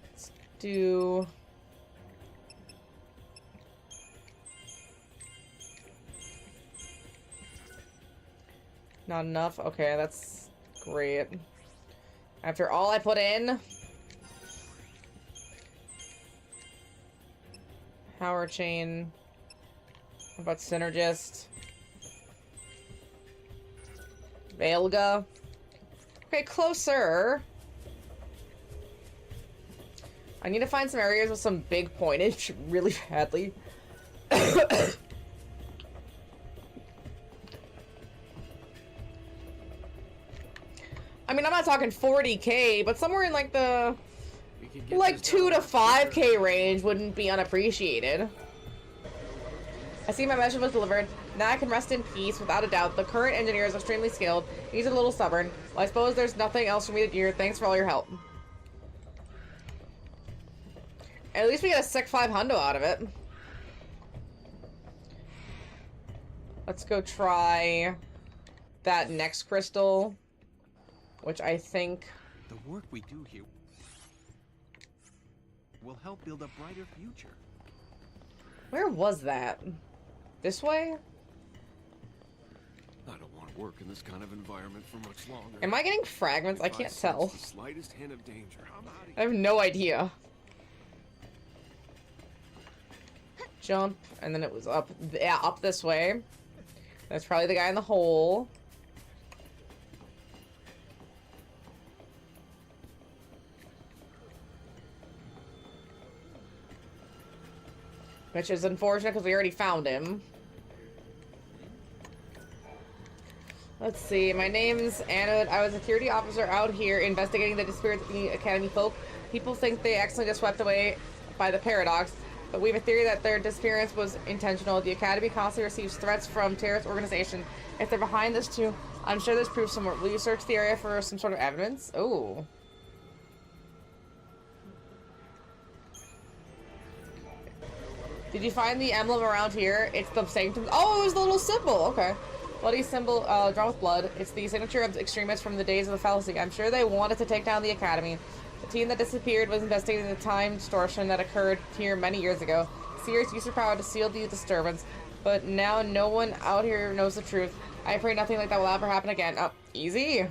Let's do... Not enough? Okay, that's great. After all I put in. Power chain. How about synergist? Velga. Okay, closer. I need to find some areas with some big pointage really badly. I mean, I'm not talking 40K, but somewhere in like the like 2 to 5K range wouldn't be unappreciated. I see my message was delivered. Now I can rest in peace. Without a doubt, the current engineer is extremely skilled. He's a little stubborn. Well, I suppose there's nothing else for me to do. Thanks for all your help. At least we get a sick 500 out of it. Let's go try that next crystal, which I think... The work we do here will help build a brighter future. Where was that? This way? I don't want to work in this kind of environment for much longer. Am I getting fragments? I can't tell. The slightest hint of danger, I'm out of here. I have no idea. Jump, and then it was up. Yeah, up this way. That's probably the guy in the hole. Which is unfortunate because we already found him. Let's see. My name's Anna. I was a security officer out here investigating the disappearance of the Academy folk. People think they accidentally just swept away by the paradox, but we have a theory that their disappearance was intentional. The Academy constantly receives threats from terrorist organizations. If they're behind this too, I'm sure there's proof somewhere. Will you search the area for some sort of evidence? Oh. Did you find the emblem around here? It's the sanctum. Oh, it was the little symbol. Okay. Bloody symbol drawn with blood. It's the signature of the extremists from the days of the fallacy. I'm sure they wanted to take down the Academy. The team that disappeared was investigating the time distortion that occurred here many years ago. Seers used their power to seal the disturbance, but now no one out here knows the truth. I pray nothing like that will ever happen again. Oh, easy.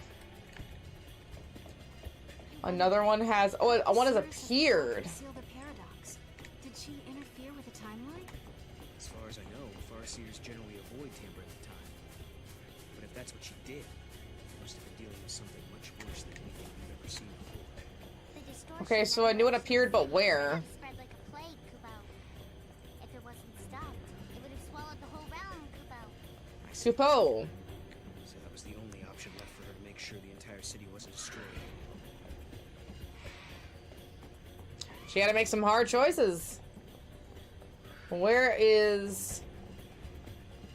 Another one has... Oh, one has appeared. Seal the paradox. Did she interfere with the timeline? As far as I know, Farseers generally avoid tampering with time. But if that's what she did, she must have been dealing with something much worse than anything we've ever seen before. Okay, so I knew it appeared, but where? Spread like a plague, Kubo. If it wasn't stopped, it would have swallowed the whole realm, Kubo. Supo. So that was the only option left for her to make sure the entire city wasn't destroyed. She had to make some hard choices. Where is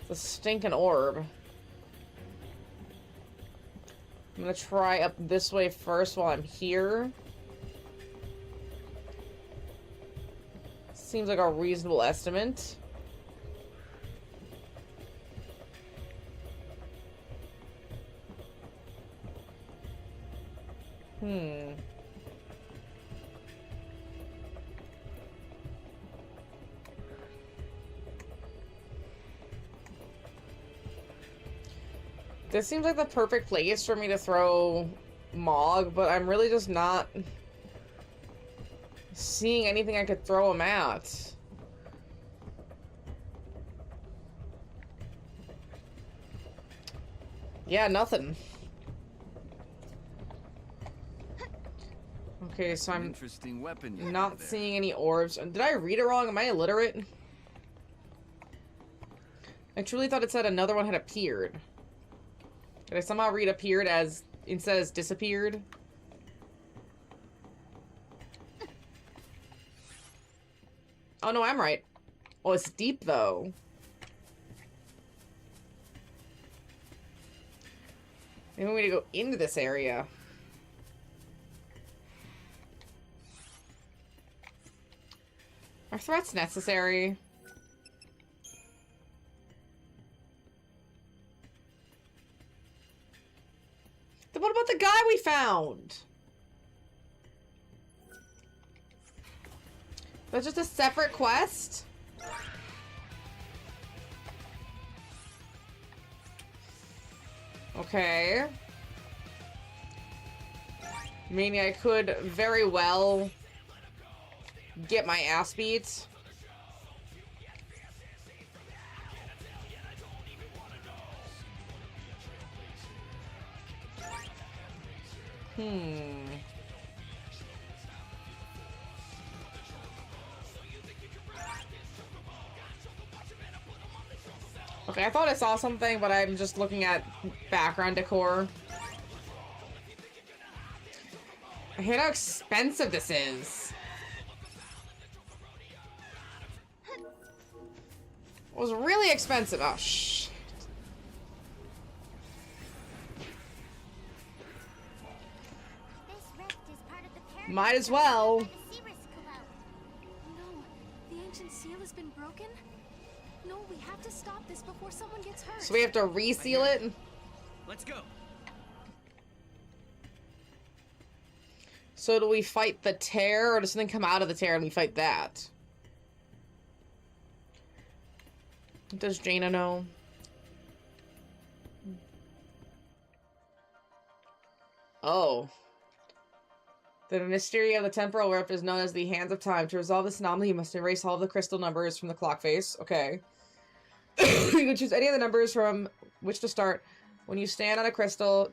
the stinking orb? I'm gonna try up this way first while I'm here. Seems like a reasonable estimate. This seems like the perfect place for me to throw Mog, but I'm really just not seeing anything I could throw him at. Yeah, nothing. Okay, so I'm interesting weapon you not have there. seeing any orbs. Did I read it wrong? Am I illiterate? I truly thought it said another one had appeared. Did I somehow read appeared as instead as disappeared? Oh no, I'm right. Oh, it's deep though. Maybe we need to go into this area. Are threats necessary? Then what about the guy we found? That's just a separate quest? Okay. Meaning I could very well get my ass beat. Okay, I thought I saw something, but I'm just looking at background decor. I hate how expensive this is. It was really expensive. Oh, shh. Might as well. No, the ancient seal has been broken. No, we have to stop this before someone gets hurt. So we have to reseal it? Let's go. So do we fight the tear, or does something come out of the tear and we fight that? Does Jaina know? Oh. The mystery of the temporal rift is known as the Hands of Time. To resolve this anomaly, you must erase all of the crystal numbers from the clock face. Okay. You can choose any of the numbers from which to start. When you stand on a crystal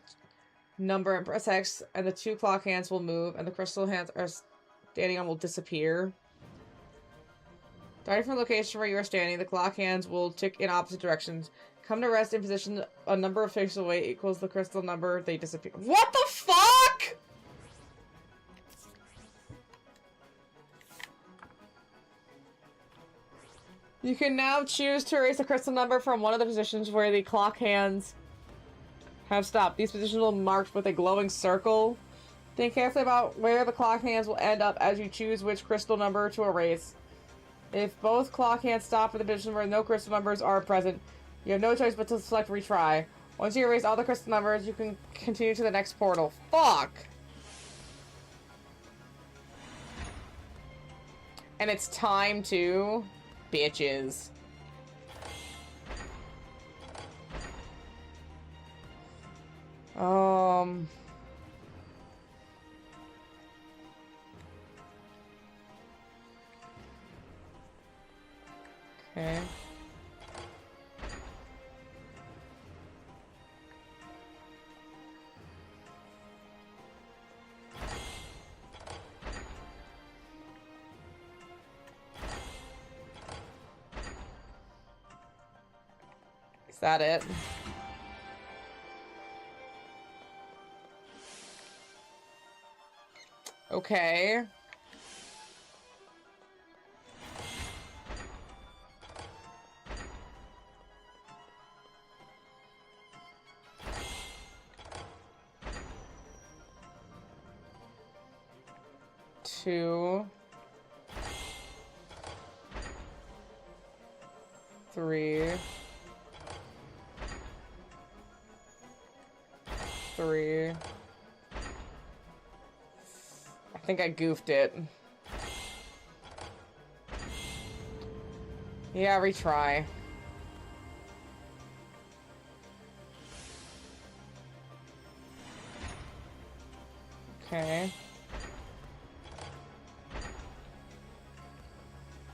number and press X, and the two clock hands will move, and the crystal hands are standing on will disappear. Starting from the location where you are standing, the clock hands will tick in opposite directions. Come to rest in position a number of pixels away equals the crystal number, they disappear. What the fuck?! You can now choose to erase the crystal number from one of the positions where the clock hands have stopped. These positions will be marked with a glowing circle. Think carefully about where the clock hands will end up as you choose which crystal number to erase. If both clock hands stop at the position where no crystal numbers are present, you have no choice but to select retry. Once you erase all the crystal numbers, you can continue to the next portal. Fuck! And it's time to... Bitches. Okay. Is that it? Okay. Two. 3. 3. I think I goofed it. Yeah, retry. Okay.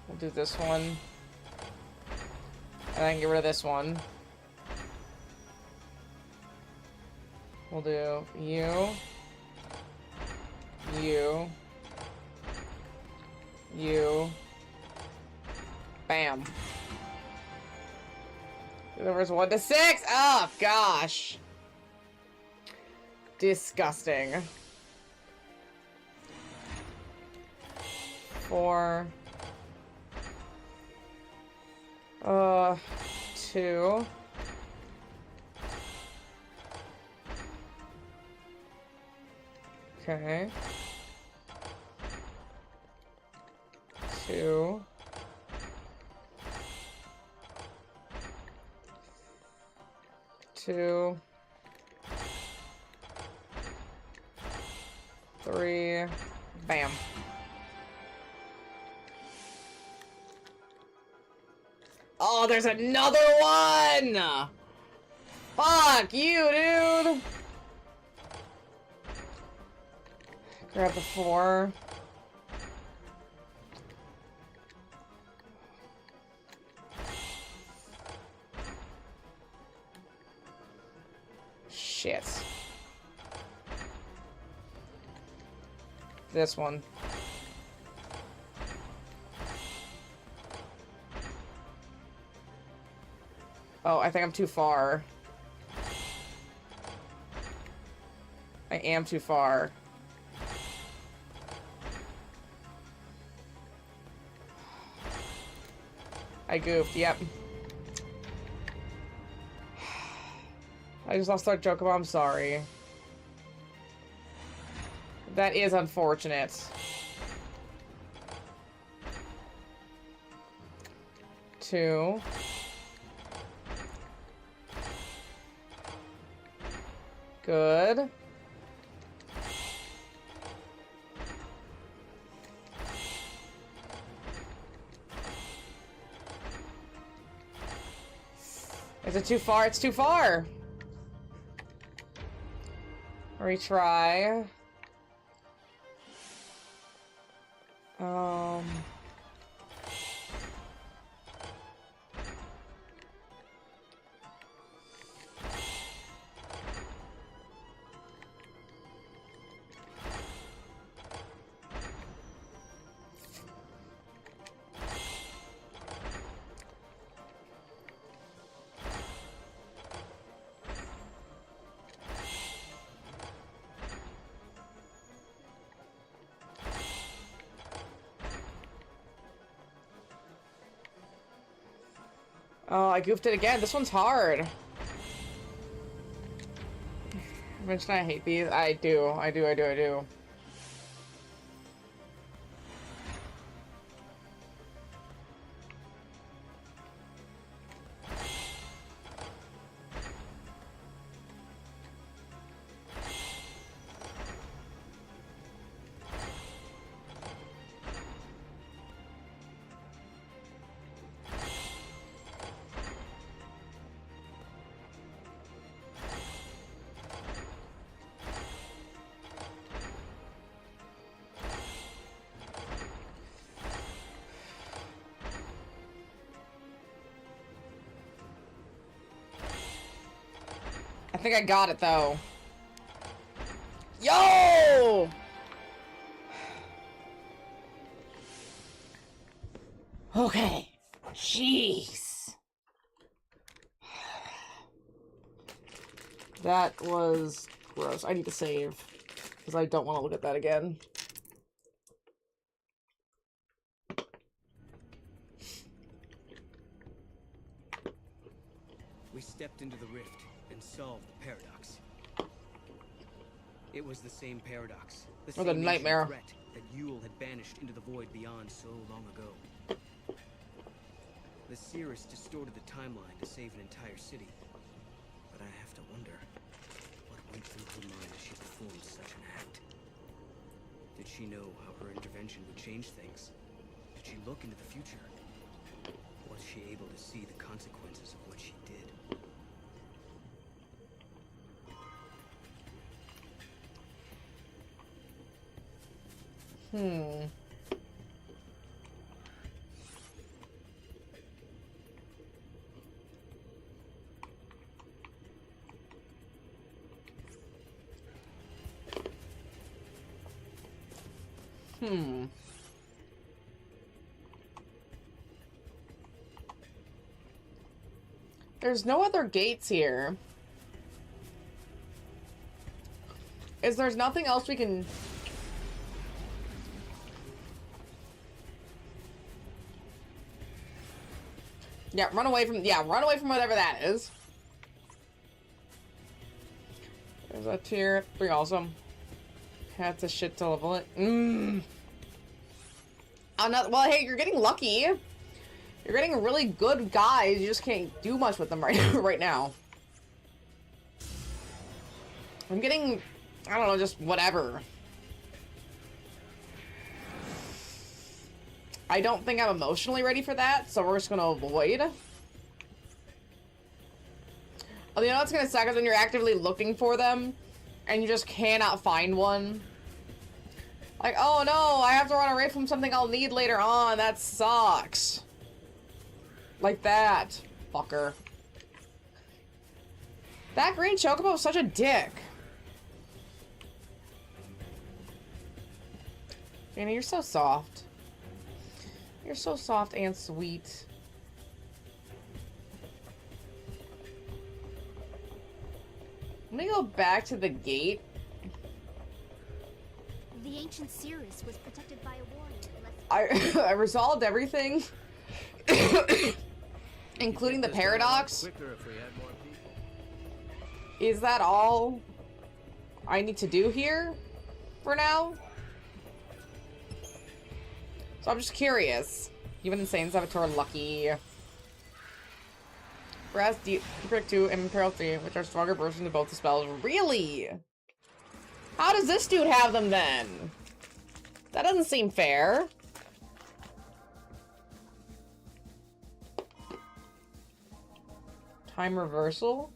We'll do this one. And then get rid of this one. We'll do you. You. You. Bam. Numbers 1 to 6. Oh, gosh. Disgusting. 4. 2. Okay. 2. 2. 3. Bam. Oh, there's another one! Fuck you, dude! Grab the 4. Shit. This one. Oh, I think I'm too far. I am too far. I goofed, yep. I just lost our Chocobo, I'm sorry. That is unfortunate. 2. Good. Is it too far? It's too far! Retry. Oh, I goofed it again. This one's hard. Mention I hate these. I do. I think I got it though. Yo! Okay. Jeez. That was gross. I need to save because I don't want to look at that again. We stepped into the rift and solved the paradox. It was the same paradox, the same ancient nightmare threat that Yule had banished into the void beyond so long ago. The Cirrus distorted the timeline to save an entire city. But I have to wonder, what went through her mind as she performed such an act? Did she know how her intervention would change things? Did she look into the future? Was she able to see the consequences of what she did? There's no other gates here. There's nothing else we can... Yeah, run away from whatever that is. There's a tier. Pretty awesome. That's a shit to level it. Well, hey, you're getting lucky. You're getting really good guys. You just can't do much with them right now. I'm getting, I don't know, just whatever. I don't think I'm emotionally ready for that, so we're just gonna avoid. Oh, you know what's gonna suck is when you're actively looking for them and you just cannot find one. Like, oh no, I have to run away from something I'll need later on. That sucks. Like that. Fucker. That green chocobo was such a dick. Anna, you're so soft. You're so soft and sweet. Let me go back to the gate. The ancient Cirrus was protected by a warrior. I resolved everything. Including the paradox. Is that all I need to do here for now? So I'm just curious. Even Insane Saboteur lucky. Brass Deep, Brick 2, and Imperial 3, which are stronger versions of both the spells. Really? How does this dude have them then? That doesn't seem fair. Time reversal?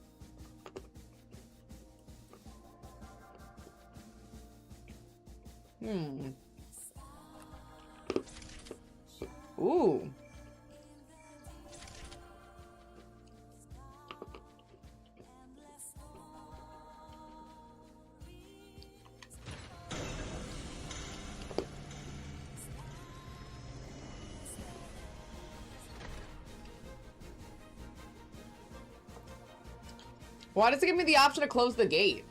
Ooh. Why does it give me the option to close the gate?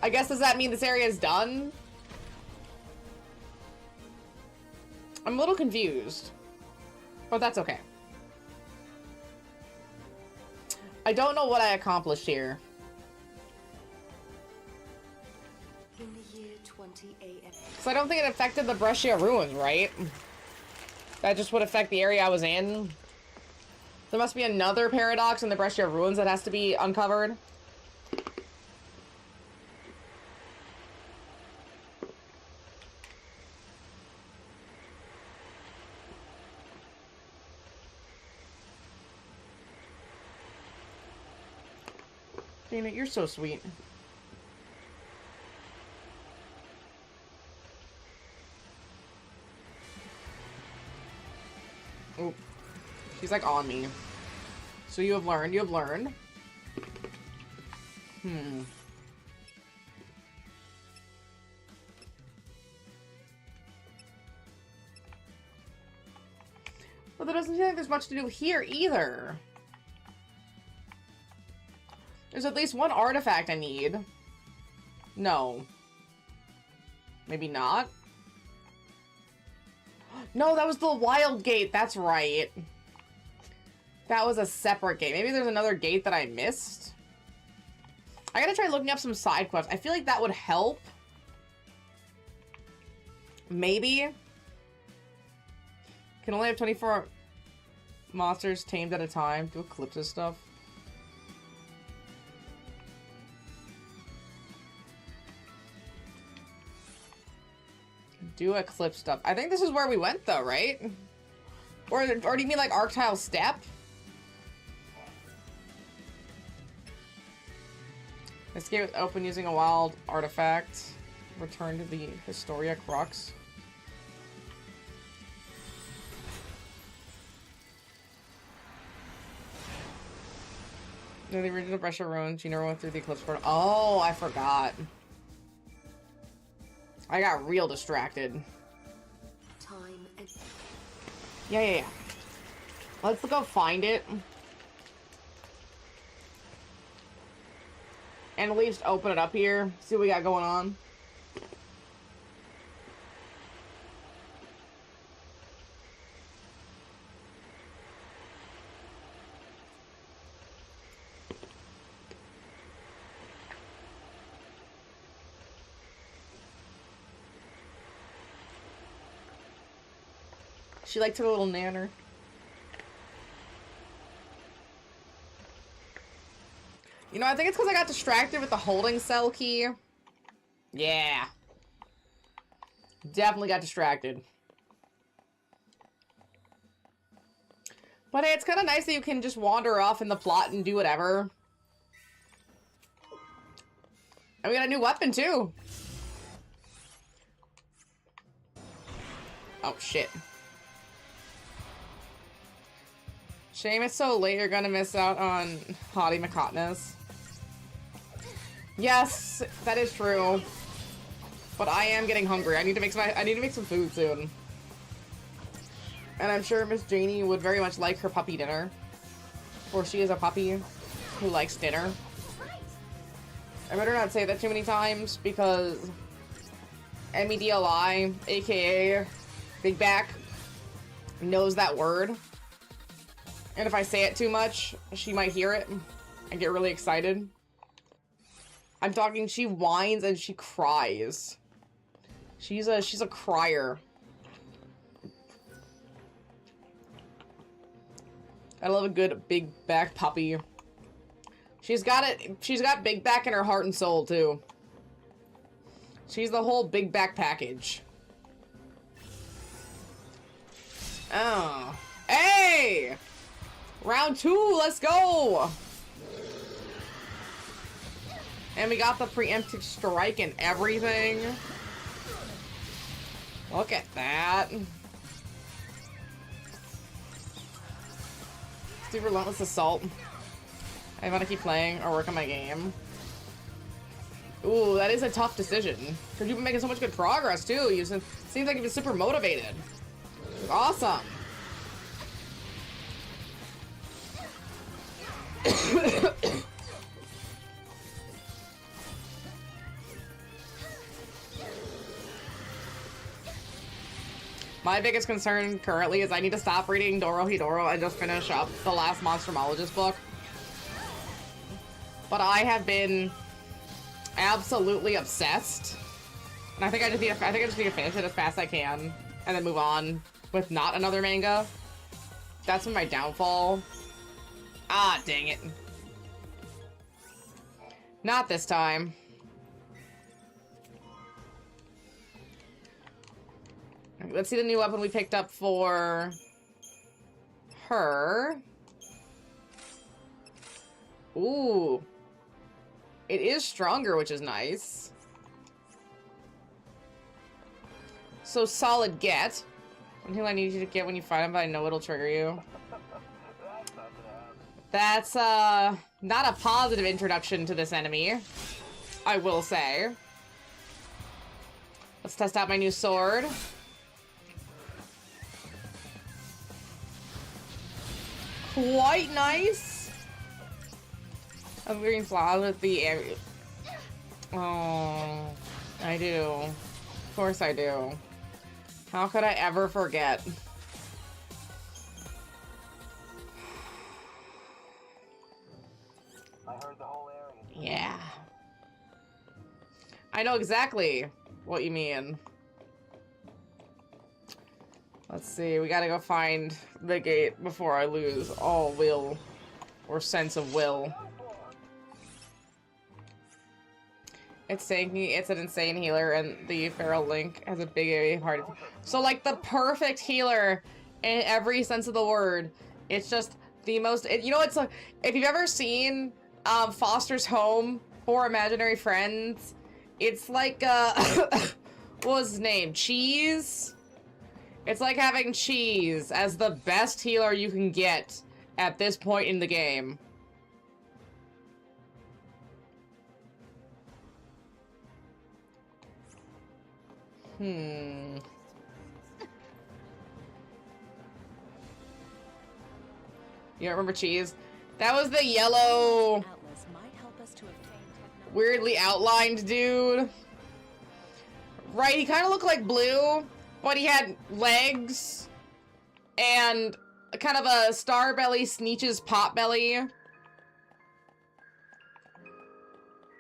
I guess, does that mean this area is done? I'm a little confused. But that's okay. I don't know what I accomplished here. In the year 20 AF. So I don't think it affected the Brescia ruins, right? That just would affect the area I was in. There must be another paradox in the Brescia ruins that has to be uncovered. Dana, you're so sweet. Oh, she's like on me. So you have learned, Well, there doesn't seem like there's much to do here either. There's at least one artifact I need. No. Maybe not. No, that was the wild gate. That's right. That was a separate gate. Maybe there's another gate that I missed. I gotta try looking up some side quests. I feel like that would help. Maybe. Can only have 24 monsters tamed at a time. Do Eclipse's stuff. Do Eclipse stuff. I think this is where we went though, right? Or do you mean like Arctile Step? This gate was open using a wild artifact. Return to the Historia Crux. No, the original Brescia ruins. You never went through the Eclipse portal. Oh, I forgot. I got real distracted. Time and... Yeah. Let's go find it. And at least open it up here. See what we got going on. She liked her little nanner. You know, I think it's because I got distracted with the holding cell key. Yeah. Definitely got distracted. But hey, it's kind of nice that you can just wander off in the plot and do whatever. And we got a new weapon, too. Oh, shit. Shame it's so late, you're gonna miss out on Hottie McHotness. Yes, that is true. But I am getting hungry. I need to make some food soon. And I'm sure Miss Janie would very much like her puppy dinner. For she is a puppy who likes dinner. I better not say that too many times because MEDLI, aka Big Back, knows that word. And if I say it too much, she might hear it and get really excited. I'm talking, she whines and she cries. She's a crier. I love a good big back puppy. She's got big back in her heart and soul too. She's the whole big back package. Oh. Hey! Round 2, let's go! And we got the preemptive strike and everything. Look at that. Let's do Relentless Assault. I want to keep playing or work on my game. Ooh, that is a tough decision. Because you've been making so much good progress, too. You seems like you've been super motivated. Awesome. My biggest concern currently is I need to stop reading Dorohedoro and just finish up the last Monstromologist book. But I have been absolutely obsessed. And I think I just need to finish it as fast as I can and then move on with not another manga. That's my downfall. Ah, dang it. Not this time. Let's see the new weapon we picked up for her. Ooh. It is stronger, which is nice. So solid get. Something I need you to get when you find him, but I know it'll trigger you. That's, not a positive introduction to this enemy, I will say. Let's test out my new sword. Quite nice. I'm wearing flaws with the area. Oh, I do. Of course I do. How could I ever forget? I heard the whole area. Yeah. I know exactly what you mean. Let's see, we gotta go find the gate before I lose all will or sense of will. It's saying it's an insane healer and the Feral Link has a big area part. So like the perfect healer in every sense of the word. It's just the most, you know, it's like, if you've ever seen Foster's Home for Imaginary Friends, it's like, what was his name? Cheese? It's like having Cheese as the best healer you can get at this point in the game. You don't remember Cheese? That was the yellow, weirdly outlined dude. Right, he kind of looked like Blue, but he had legs and kind of a Starbelly Sneetch's Potbelly.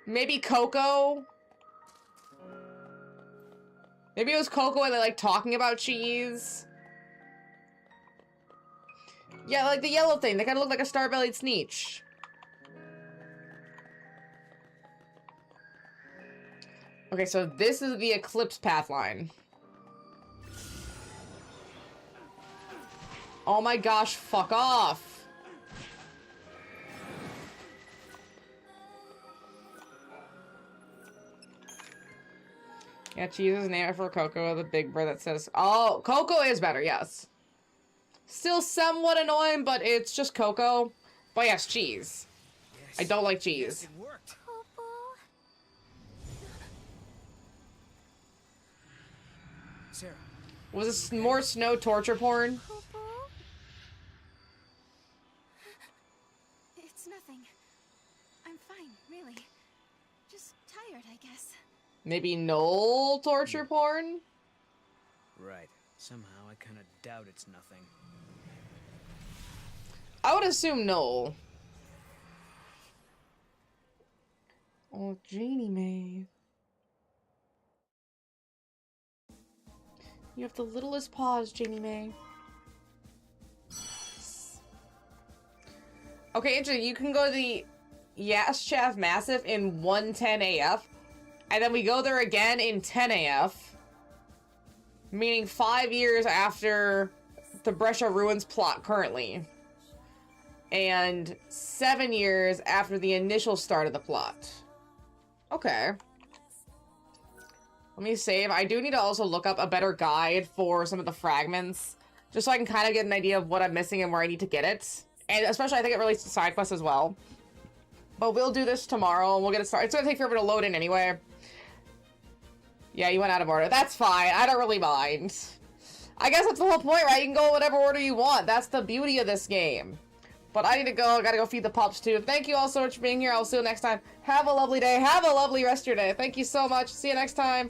Maybe Coco. Maybe it was Coco and they like talking about Cheese. Yeah, like the yellow thing. They kind of look like a star-bellied Sneetch. Okay, so this is the Eclipse Pathline. Oh my gosh, fuck off. Yeah, cheese is named for Coco, the big bird that says... Oh, Coco is better, yes. Still somewhat annoying, but it's just Coco. But yes, cheese. I don't like cheese. Yes, it worked. Sarah. Was this more snow torture porn? It's nothing. I'm fine, really. Just tired, I guess. Maybe no torture porn? Right. Somehow I kind of doubt it's nothing. I would assume no. Oh, Janie Mae. You have the littlest paws, Janie Mae. Okay, interesting. You can go to the Yaschav Massif in 110 AF. And then we go there again in 10 AF. Meaning 5 years after the Brescia Ruins plot currently. And 7 years after the initial start of the plot. Okay. Let me save. I do need to also look up a better guide for some of the fragments. Just so I can kind of get an idea of what I'm missing and where I need to get it. And especially I think it relates to side quests as well. But we'll do this tomorrow and we'll get it started. It's going to take forever to load in anyway. Yeah, you went out of order. That's fine. I don't really mind. I guess that's the whole point, right? You can go in whatever order you want. That's the beauty of this game. But I need to go. I gotta go feed the pups too. Thank you all so much for being here. I'll see you next time. Have a lovely day. Have a lovely rest of your day. Thank you so much. See you next time.